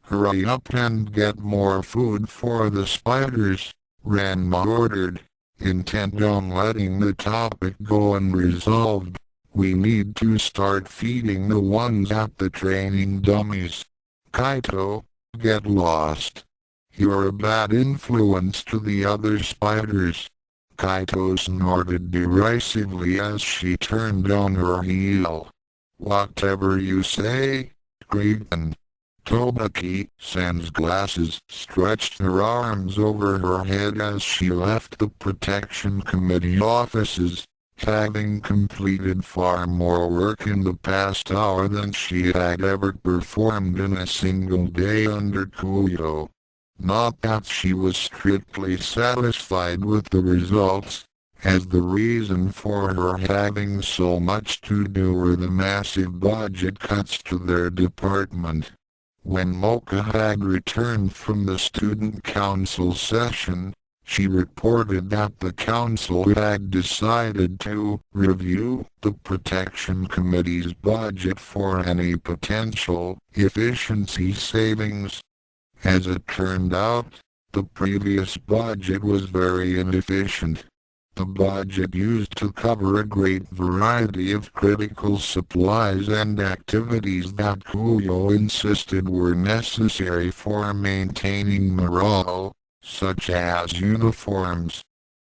Speaker 1: Hurry up and get more food for the spiders, Ranma ordered, intent on letting the topic go unresolved. We need to start feeding the ones at the training dummies. Kaito, get lost. You're a bad influence to the other spiders. Kaito snorted derisively as she turned on her heel. Whatever you say, Gregan. Tobaki, sans glasses, stretched her arms over her head as she left the Protection Committee offices, having completed far more work in the past hour than she had ever performed in a single day under Kuyo. Not that she was strictly satisfied with the results, as the reason for her having so much to do were the massive budget cuts to their department. When Mocha had returned from the student council session, she reported that the council had decided to review the Protection Committee's budget for any potential efficiency savings. As it turned out, the previous budget was very inefficient. The budget used to cover a great variety of critical supplies and activities that Kuyo insisted were necessary for maintaining morale, such as uniforms,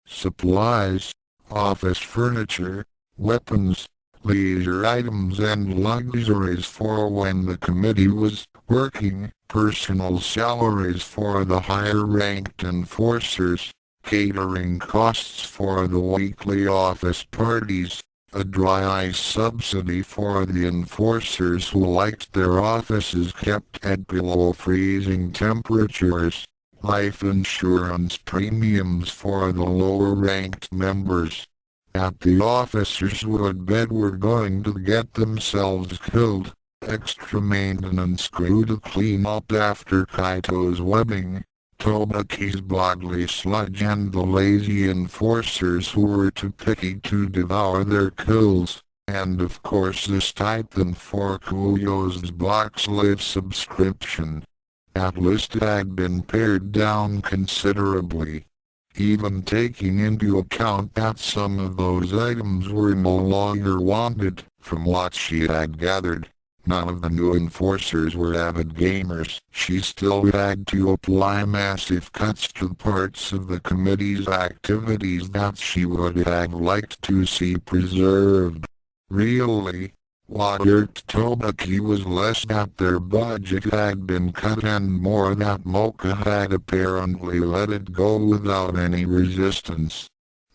Speaker 1: supplies, office furniture, weapons, leisure items and luxuries for when the committee was working, personal salaries for the higher-ranked enforcers, catering costs for the weekly office parties, a dry ice subsidy for the enforcers who liked their offices kept at below freezing temperatures, life insurance premiums for the lower-ranked members. That the officers who had bet were going to get themselves killed, extra maintenance crew to clean up after Kaito's webbing, Tobaki's bodily sludge and the lazy enforcers who were too picky to devour their kills, and of course the stipend for Kuyo's box live subscription. That list had been pared down considerably, even taking into account that some of those items were no longer wanted. From what she had gathered, none of the new enforcers were avid gamers. She still had to apply massive cuts to parts of the committee's activities that she would have liked to see preserved. Really, what irked Tobaki was less that their budget had been cut and more that Mocha had apparently let it go without any resistance.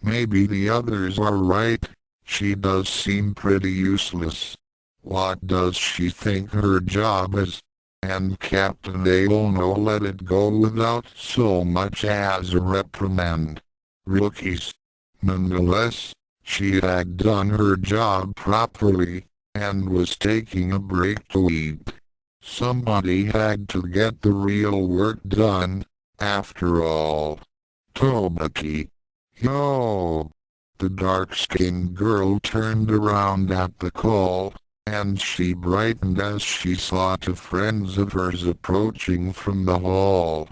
Speaker 1: Maybe the others are right, she does seem pretty useless. What does she think her job is? And Captain Aono let it go without so much as a reprimand. Rookies. Nonetheless, she had done her job properly, and was taking a break to eat. Somebody had to get the real work done, after all. Tobaki. Yo! The dark-skinned girl turned around at the call, and she brightened as she saw two friends of hers approaching from the hall.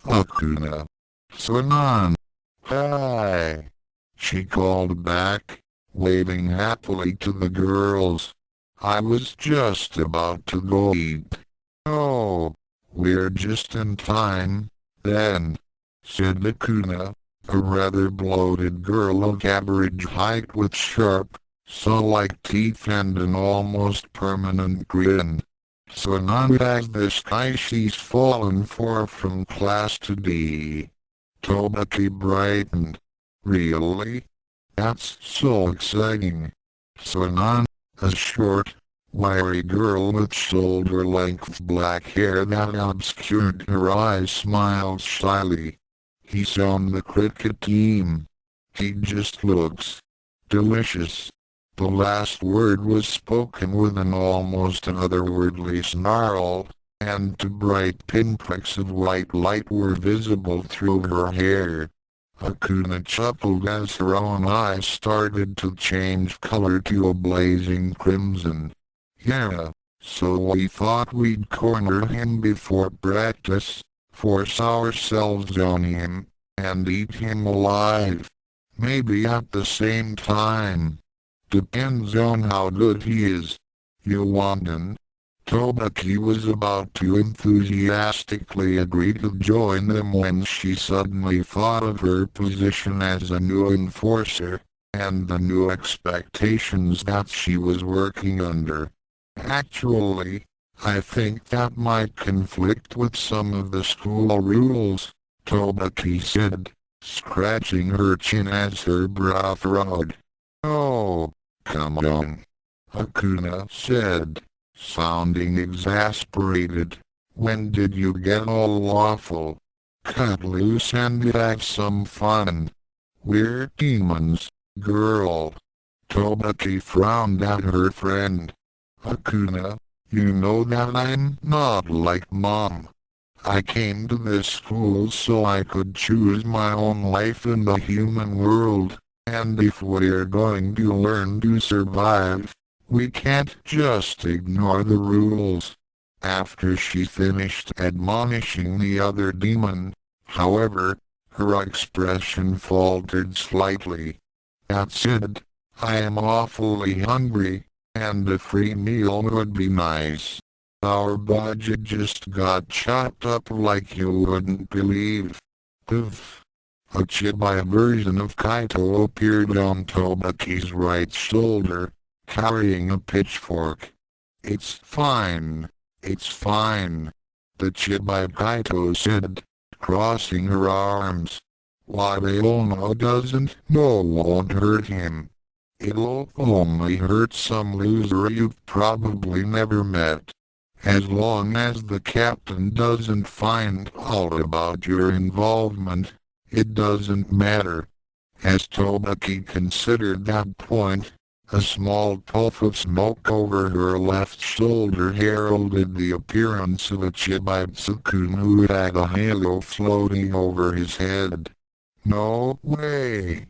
Speaker 1: Akuna. Sunan. Hi. She called back, waving happily to the girls. I was just about to go eat. Oh, we're just in time, then, said Akuna, a rather bloated girl of average height with sharp, saw-like teeth and an almost permanent grin. So none as the sky she's fallen for from class to D. Tobaki brightened. Really? That's so exciting. So none, a short, wiry girl with shoulder-length black hair that obscured her eyes smiled shyly. He's on the cricket team. He just looks delicious. The last word was spoken with an almost otherworldly snarl, and two bright pinpricks of white light were visible through her hair. Akuna chuckled as her own eyes started to change color to a blazing crimson. Yeah, so we thought we'd corner him before practice, force ourselves on him, and eat him alive. Maybe at the same time. Depends on how good he is. You want him? Tobaki was about to enthusiastically agree to join them when she suddenly thought of her position as a new enforcer, and the new expectations that she was working under. Actually, I think that might conflict with some of the school rules, Tobaki said, scratching her chin as her brow furrowed. Oh, come on, Akuna said, sounding exasperated. When did you get all lawful? Cut loose and have some fun. We're demons, girl. Tobaki frowned at her friend. Akuna, you know that I'm not like Mom. I came to this school so I could choose my own life in the human world, and if we're going to learn to survive, we can't just ignore the rules. After she finished admonishing the other demon, however, her expression faltered slightly. That said, I am awfully hungry, and a free meal would be nice. Our budget just got chopped up like you wouldn't believe. Poof. A chibi version of Kaito appeared on Tobaki's right shoulder, carrying a pitchfork. It's fine. It's fine. The chibi Kaito said, crossing her arms. What Aono doesn't know won't hurt him. It'll only hurt some loser you've probably never met. As long as the captain doesn't find out about your involvement, it doesn't matter. As Tobaki considered that point, a small puff of smoke over her left shoulder heralded the appearance of a chibi Tsukune who had a halo floating over his head. No way!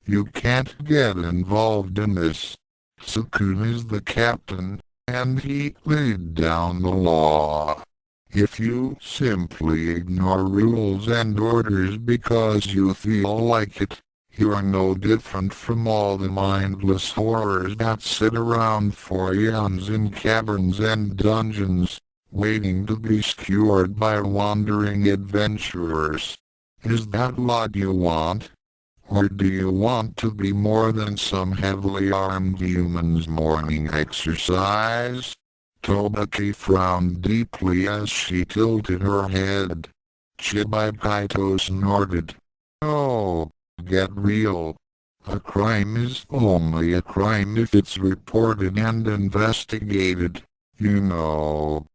Speaker 1: You can't get involved in this. Tsukune is the captain, and he laid down the law. If you simply ignore rules and orders because you feel like it, you are no different from all the mindless horrors that sit around for eons in caverns and dungeons, waiting to be skewered by wandering adventurers. Is that what you want? Or do you want to be more than some heavily armed human's morning exercise? Tobaki frowned deeply as she tilted her head. Chibi Kaito snorted. Oh, get real. A crime is only a crime if it's reported and investigated, you know.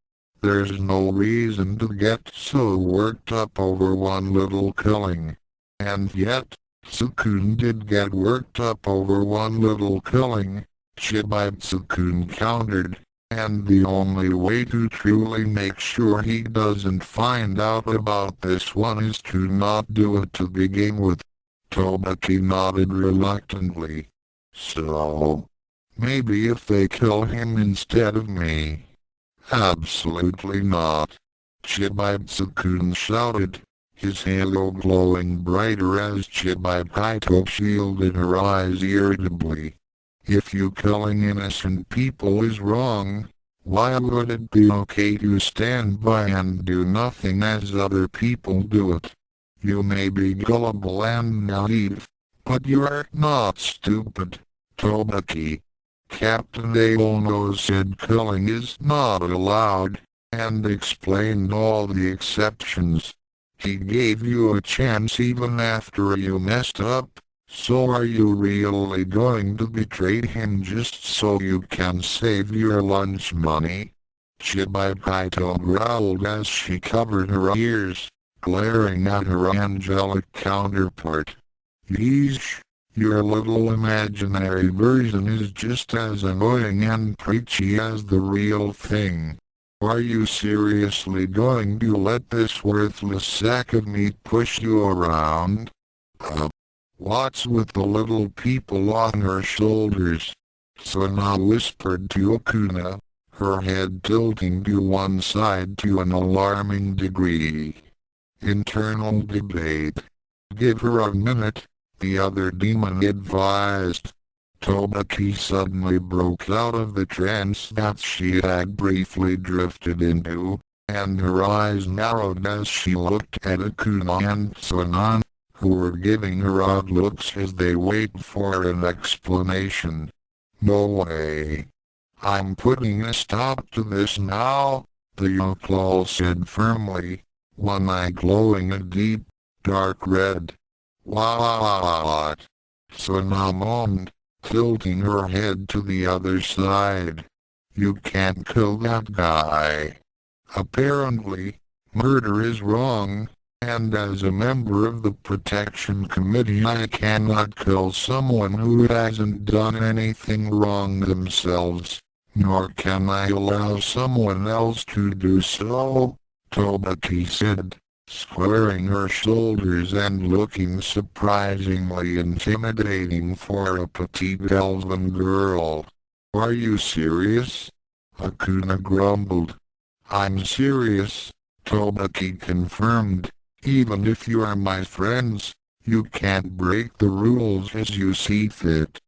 Speaker 1: There's no reason to get so worked up over one little killing. And yet, Tsukune did get worked up over one little killing, Chibai Tsukune countered, and the only way to truly make sure he doesn't find out about this one is to not do it to begin with. Tobaki nodded reluctantly. So, maybe if they kill him instead of me. Absolutely not. Chibai Tsukune shouted, his halo glowing brighter as Chibai Kaito shielded her eyes irritably. If you killing innocent people is wrong, why would it be okay to stand by and do nothing as other people do it? You may be gullible and naive, but you're not stupid, Tobaki. Captain Aono said killing is not allowed, and explained all the exceptions. He gave you a chance even after you messed up, so are you really going to betray him just so you can save your lunch money? Chibai Kaito growled as she covered her ears, glaring at her angelic counterpart. Yeesh, your little imaginary version is just as annoying and preachy as the real thing. Are you seriously going to let this worthless sack of meat push you around? What's with the little people on her shoulders? Suna whispered to Okuna, her head tilting to one side to an alarming degree. Internal debate. Give her a minute, the other demon advised. Tobaki suddenly broke out of the trance that she had briefly drifted into, and her eyes narrowed as she looked at Okuna and Suna, who were giving her odd looks as they waited for an explanation. No way. I'm putting a stop to this now, the Yokol said firmly, one eye glowing a deep, dark red. What? Suna moaned, tilting her head to the other side. You can't kill that guy. Apparently, murder is wrong, and as a member of the Protection Committee I cannot kill someone who hasn't done anything wrong themselves, nor can I allow someone else to do so, Tobaki said, squaring her shoulders and looking surprisingly intimidating for a petite elven girl. Are you serious? Okuna grumbled. I'm serious, Tobaki confirmed. Even if you are my friends, you can't break the rules as you see fit.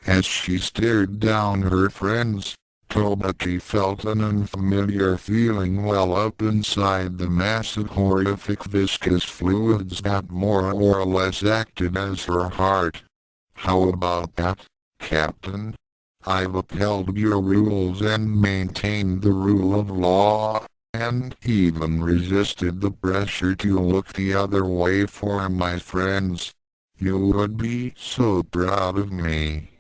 Speaker 1: As she stared down her friends, Tobaki felt an unfamiliar feeling well up inside the massive horrific viscous fluids that more or less acted as her heart. How about that, Captain? I've upheld your rules and maintained the rule of law, and even resisted the pressure to look the other way for my friends. You would be so proud of me.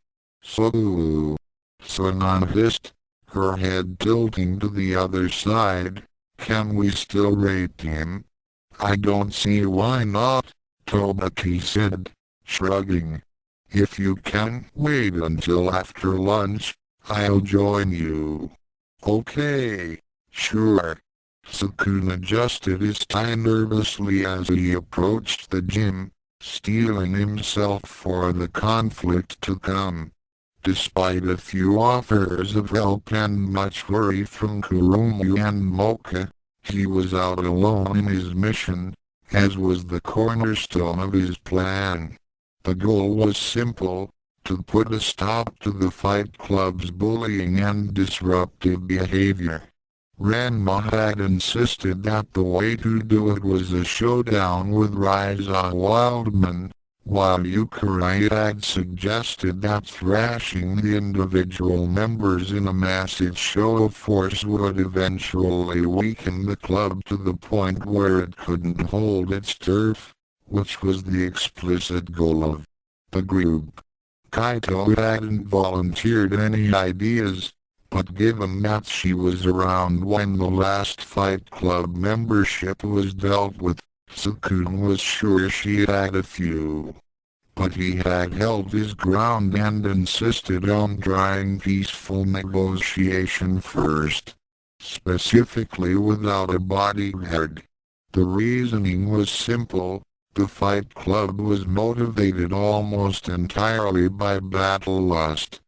Speaker 1: So, Suna hissed, her head tilting to the other side. Can we still rate him? I don't see why not, Tobaki said, shrugging. If you can wait until after lunch, I'll join you. Okay, sure. Tsukune adjusted his tie nervously as he approached the gym, steeling himself for the conflict to come. Despite a few offers of help and much worry from Kurumu and Mocha, he was out alone in his mission, as was the cornerstone of his plan. The goal was simple, to put a stop to the Fight Club's bullying and disruptive behavior. Ranma had insisted that the way to do it was a showdown with Ryza Wildman, while Youkai had suggested that thrashing the individual members in a massive show of force would eventually weaken the club to the point where it couldn't hold its turf, which was the explicit goal of the group. Kaito hadn't volunteered any ideas, but given that she was around when the last Fight Club membership was dealt with, Tsukune was sure she had a few. but he had held his ground and insisted on trying peaceful negotiation first, specifically without a bodyguard. The reasoning was simple. The Fight Club was motivated almost entirely by battle lust.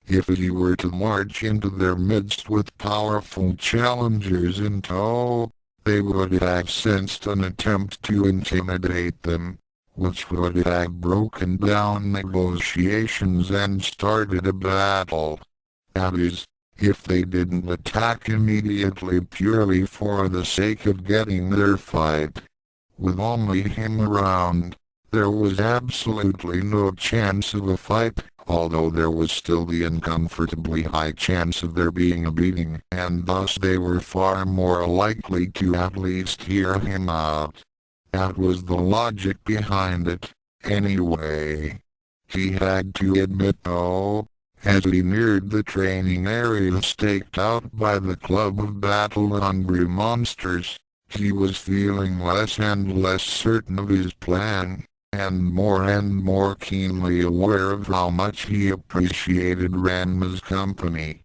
Speaker 1: If he were to march into their midst with powerful challengers in tow, they would have sensed an attempt to intimidate them, which would have broken down negotiations and started a battle. That is, if they didn't attack immediately purely for the sake of getting their fight. With only him around, there was absolutely no chance of a fight, although there was still the uncomfortably high chance of there being a beating, and thus they were far more likely to at least hear him out. That was the logic behind it, anyway. He had to admit though, as he neared the training area staked out by the club of battle-hungry monsters, he was feeling less and less certain of his plan, and more keenly aware of how much he appreciated Ranma's company.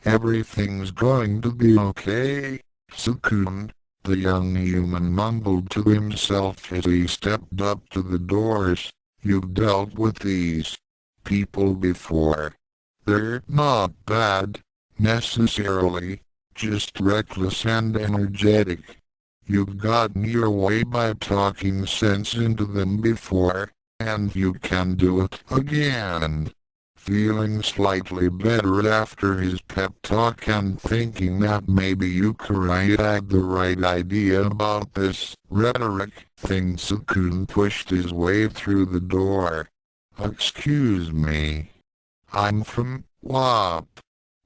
Speaker 1: "Everything's going to be okay, Tsukune," the young human mumbled to himself as he stepped up to the doors. "You've dealt with these people before. They're not bad, necessarily, just reckless and energetic. You've gotten your way by talking sense into them before, and you can do it again." Feeling slightly better after his pep talk and thinking that maybe Youkai had the right idea about this rhetoric thing, Tsukune pushed his way through the door. "Excuse me. I'm from WAP."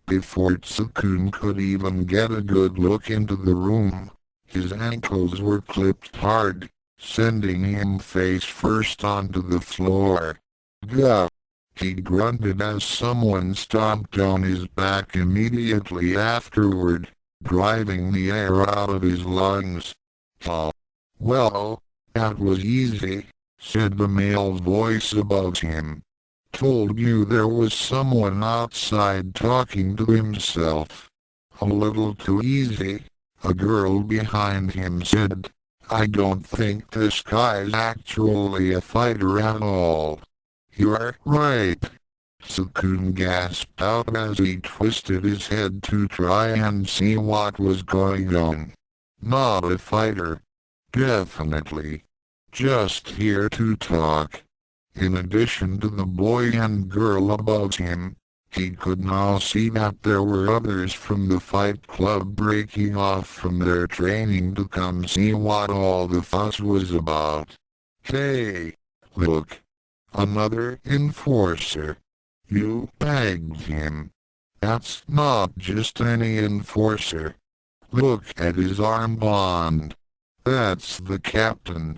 Speaker 1: Before Tsukune could even get a good look into the room, his ankles were clipped hard, sending him face first onto the floor. "Gah!" he grunted as someone stomped on his back immediately afterward, driving the air out of his lungs. "Oh, well, that was easy," said the male voice above him. "Told you there was someone outside talking to himself." "A little too easy," a girl behind him said. "I don't think this guy's actually a fighter at all." "You're right," Tsukune gasped out as he twisted his head to try and see what was going on. "Not a fighter. Definitely. Just here to talk." In addition to the boy and girl above him, he could now see that there were others from the Fight Club breaking off from their training to come see what all the fuss was about. "Hey, look. Another enforcer. You bagged him. That's not just any enforcer. Look at his armband. That's the captain.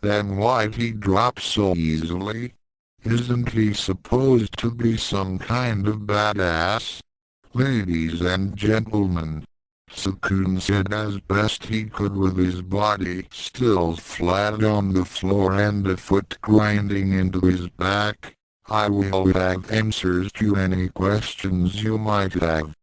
Speaker 1: Then why'd he drop so easily? Isn't he supposed to be some kind of badass?" "Ladies and gentlemen," Tsukune said as best he could with his body still flat on the floor and a foot grinding into his back, "I will have answers to any questions you might have.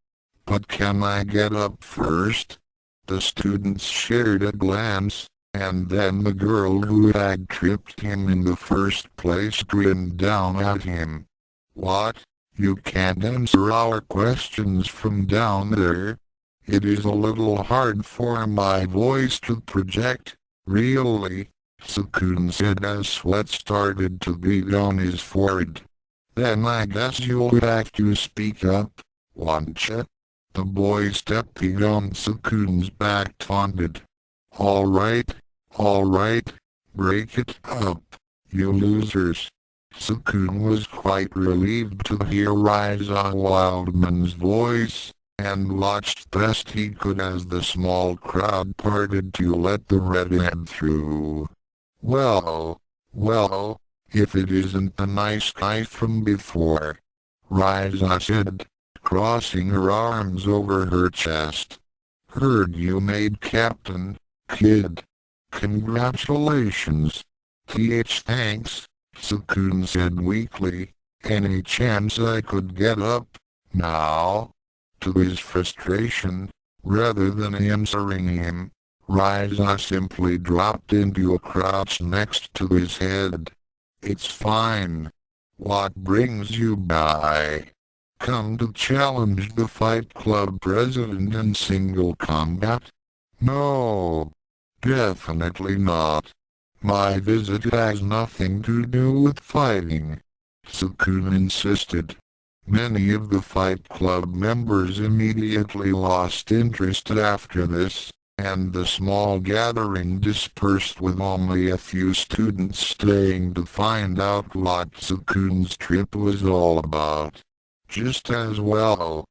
Speaker 1: But can I get up first?" The students shared a glance, and then the girl who had tripped him in the first place grinned down at him. "What? You can't answer our questions from down there? It is a little hard for my voice to project, really," Tsukune said as sweat started to bead on his forehead. "Then I guess you'll have to speak up, won't ya?" The boy stepping on Tsukune's back taunted. All right, break it up, you losers." Tsukune was quite relieved to hear Ryza Wildman's voice, and watched best he could as the small crowd parted to let the redhead through. Well, if it isn't the nice guy from before," Ryza said, crossing her arms over her chest. "Heard you made captain, kid. Congratulations." "Thanks," Tsukune said weakly. Any chance I could get up now? To his frustration, rather than answering him, Ryza simply dropped into a crouch next to his head. It's fine. What brings you by? Come to challenge the Fight Club president in single combat? No. Definitely not. My visit has nothing to do with fighting, Tsukune insisted. Many of the Fight Club members immediately lost interest after this, and the small gathering dispersed with only a few students staying to find out what Tsukune's trip was all about. Just as well.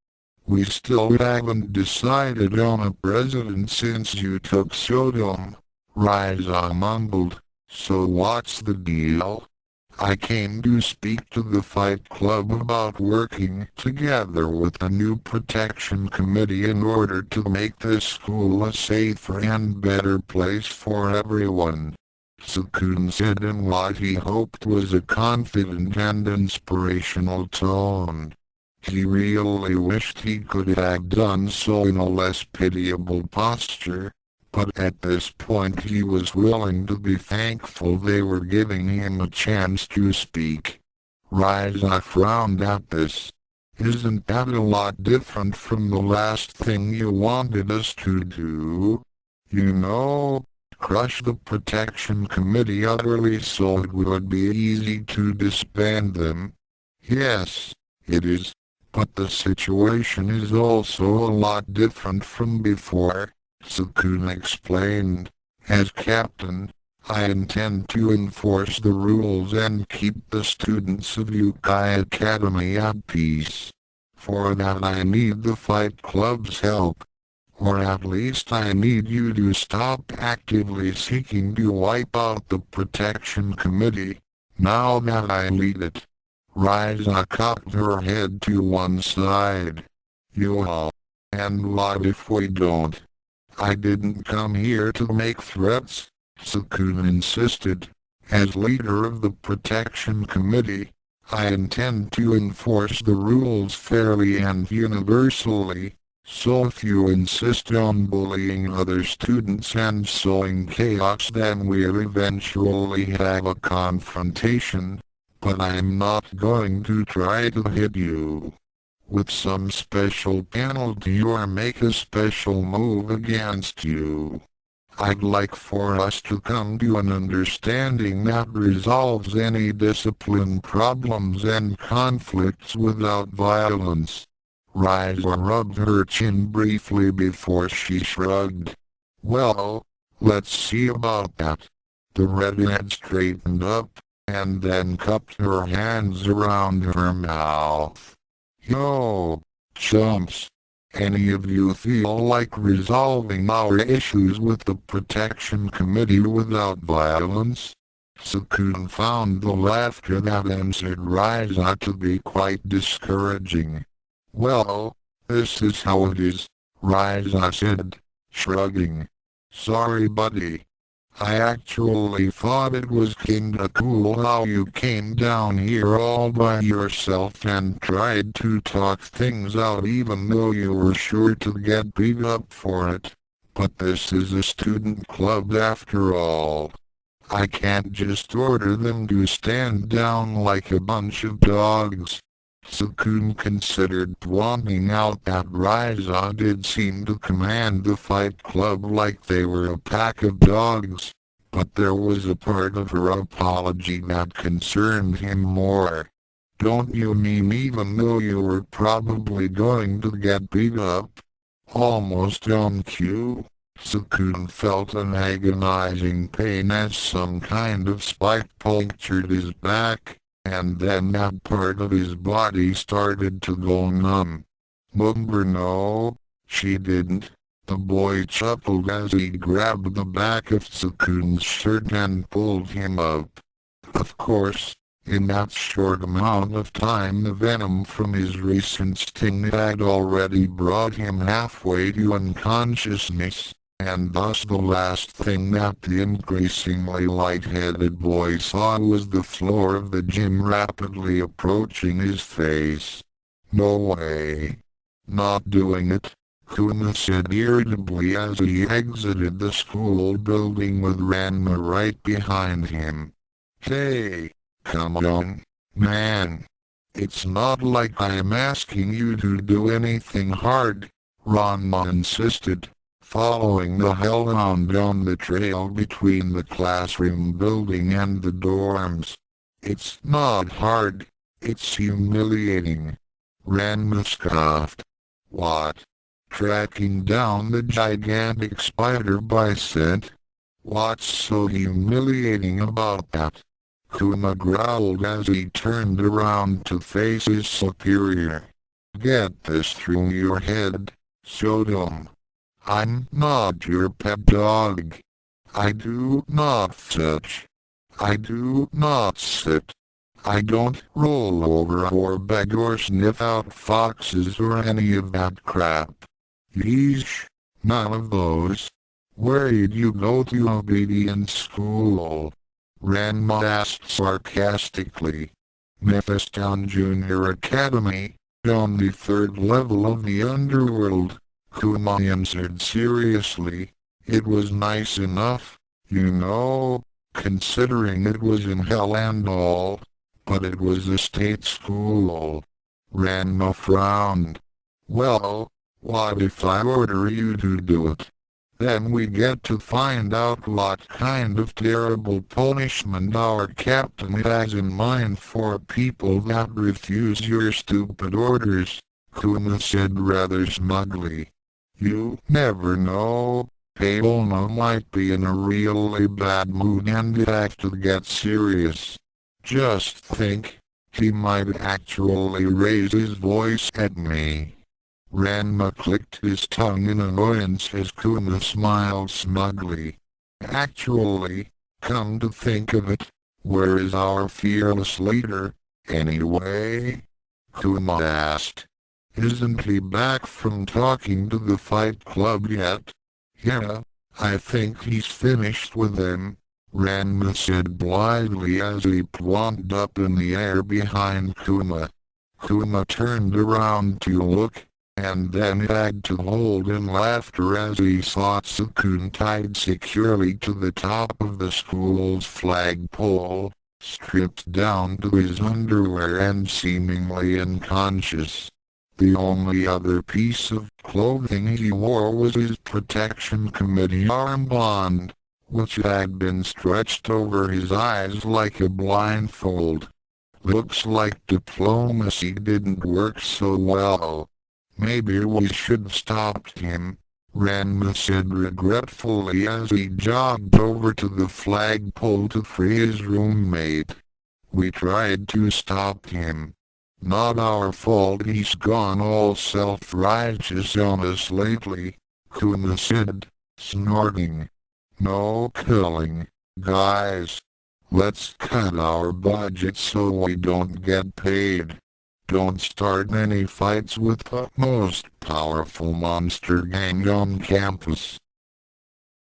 Speaker 1: We still haven't decided on a president since you took Sodom, Ryza mumbled. So what's the deal? I came to speak to the Fight Club about working together with a new protection committee in order to make this school a safer and better place for everyone, Tsukune said in what he hoped was a confident and inspirational tone. He really wished he could have done so in a less pitiable posture, but at this point he was willing to be thankful they were giving him a chance to speak. Ryza frowned at this. Isn't that a lot different from the last thing you wanted us to do? You know, crush the protection committee utterly so it would be easy to disband them. Yes, it is, but the situation is also a lot different from before. Tsukune explained. As captain, I intend to enforce the rules and keep the students of Youkai Academy at peace. For that I need the Fight Club's help. Or at least I need you to stop actively seeking to wipe out the Protection Committee, now that I lead it. Ryza cocked her head to one side. You all. And what if we don't? I didn't come here to make threats, Tsukune insisted. As leader of the Protection Committee, I intend to enforce the rules fairly and universally, so if you insist on bullying other students and sowing chaos then we'll eventually have a confrontation, but I'm not going to try to hit you with some special penalty or make a special move against you. I'd like for us to come to an understanding that resolves any discipline problems and conflicts without violence. Ryza rubbed her chin briefly before she shrugged. Well, let's see about that. The redhead straightened up, and then cupped her hands around her mouth. Yo, chumps. Any of you feel like resolving our issues with the Protection Committee without violence? Tsukune found the laughter that answered Ryza to be quite discouraging. Well, this is how it is, Ryza said, shrugging. Sorry buddy. I actually thought it was kinda cool how you came down here all by yourself and tried to talk things out even though you were sure to get beat up for it. But this is a student club after all. I can't just order them to stand down like a bunch of dogs. Tsukune considered pointing out that Ryza did seem to command the Fight Club like they were a pack of dogs, but there was a part of her apology that concerned him more. Don't you mean even though you were probably going to get beat up? Almost on cue, Tsukune felt an agonizing pain as some kind of spike punctured his back, and then that part of his body started to go numb. No, she didn't. The boy chuckled as he grabbed the back of Tsukune's shirt and pulled him up. Of course, in that short amount of time the venom from his recent sting had already brought him halfway to unconsciousness, and thus the last thing that the increasingly light-headed boy saw was the floor of the gym rapidly approaching his face. "No way. Not doing it," Kuma said irritably as he exited the school building with Ranma right behind him. "Hey, come on, man. It's not like I'm asking you to do anything hard," Ranma insisted, following the hellhound down the trail between the classroom building and the dorms. "It's not hard, it's humiliating," Ranma scoffed. "What? Tracking down the gigantic spider by scent? What's so humiliating about that?" Kuma growled as he turned around to face his superior. "Get this through your head, Sodom. I'm not your pet dog. I do not fetch. I do not sit. I don't roll over or beg or sniff out foxes or any of that crap. Yeesh, none of those. Where'd you go to obedience school?" Ranma asked sarcastically. "Mephistown Junior Academy, on the 3rd level of the underworld," Kuma answered seriously. "It was nice enough, you know, considering it was in hell and all, but it was a state school." Ranma frowned. "Well, what if I order you to do it? Then we get to find out what kind of terrible punishment our captain has in mind for people that refuse your stupid orders," Kuma said rather smugly. "You never know. Paolno might be in a really bad mood and have to get serious. Just think, he might actually raise his voice at me." Ranma clicked his tongue in annoyance as Kuma smiled smugly. "Actually, come to think of it, where is our fearless leader, anyway?" Kuma asked. "Isn't he back from talking to the Fight Club yet?" "Yeah, I think he's finished with them," Ranma said blithely as he plonked up in the air behind Kuma. Kuma turned around to look, and then had to hold in laughter as he saw Tsukune tied securely to the top of the school's flagpole, stripped down to his underwear and seemingly unconscious. The only other piece of clothing he wore was his protection committee armband, which had been stretched over his eyes like a blindfold. "Looks like diplomacy didn't work so well. Maybe we should have stopped him," Ranma said regretfully as he jogged over to the flagpole to free his roommate. "We tried to stop him. Not our fault he's gone all self-righteous on us lately," Kuma said, snorting. "No killing, guys. Let's cut our budget so we don't get paid. Don't start any fights with the most powerful monster gang on campus."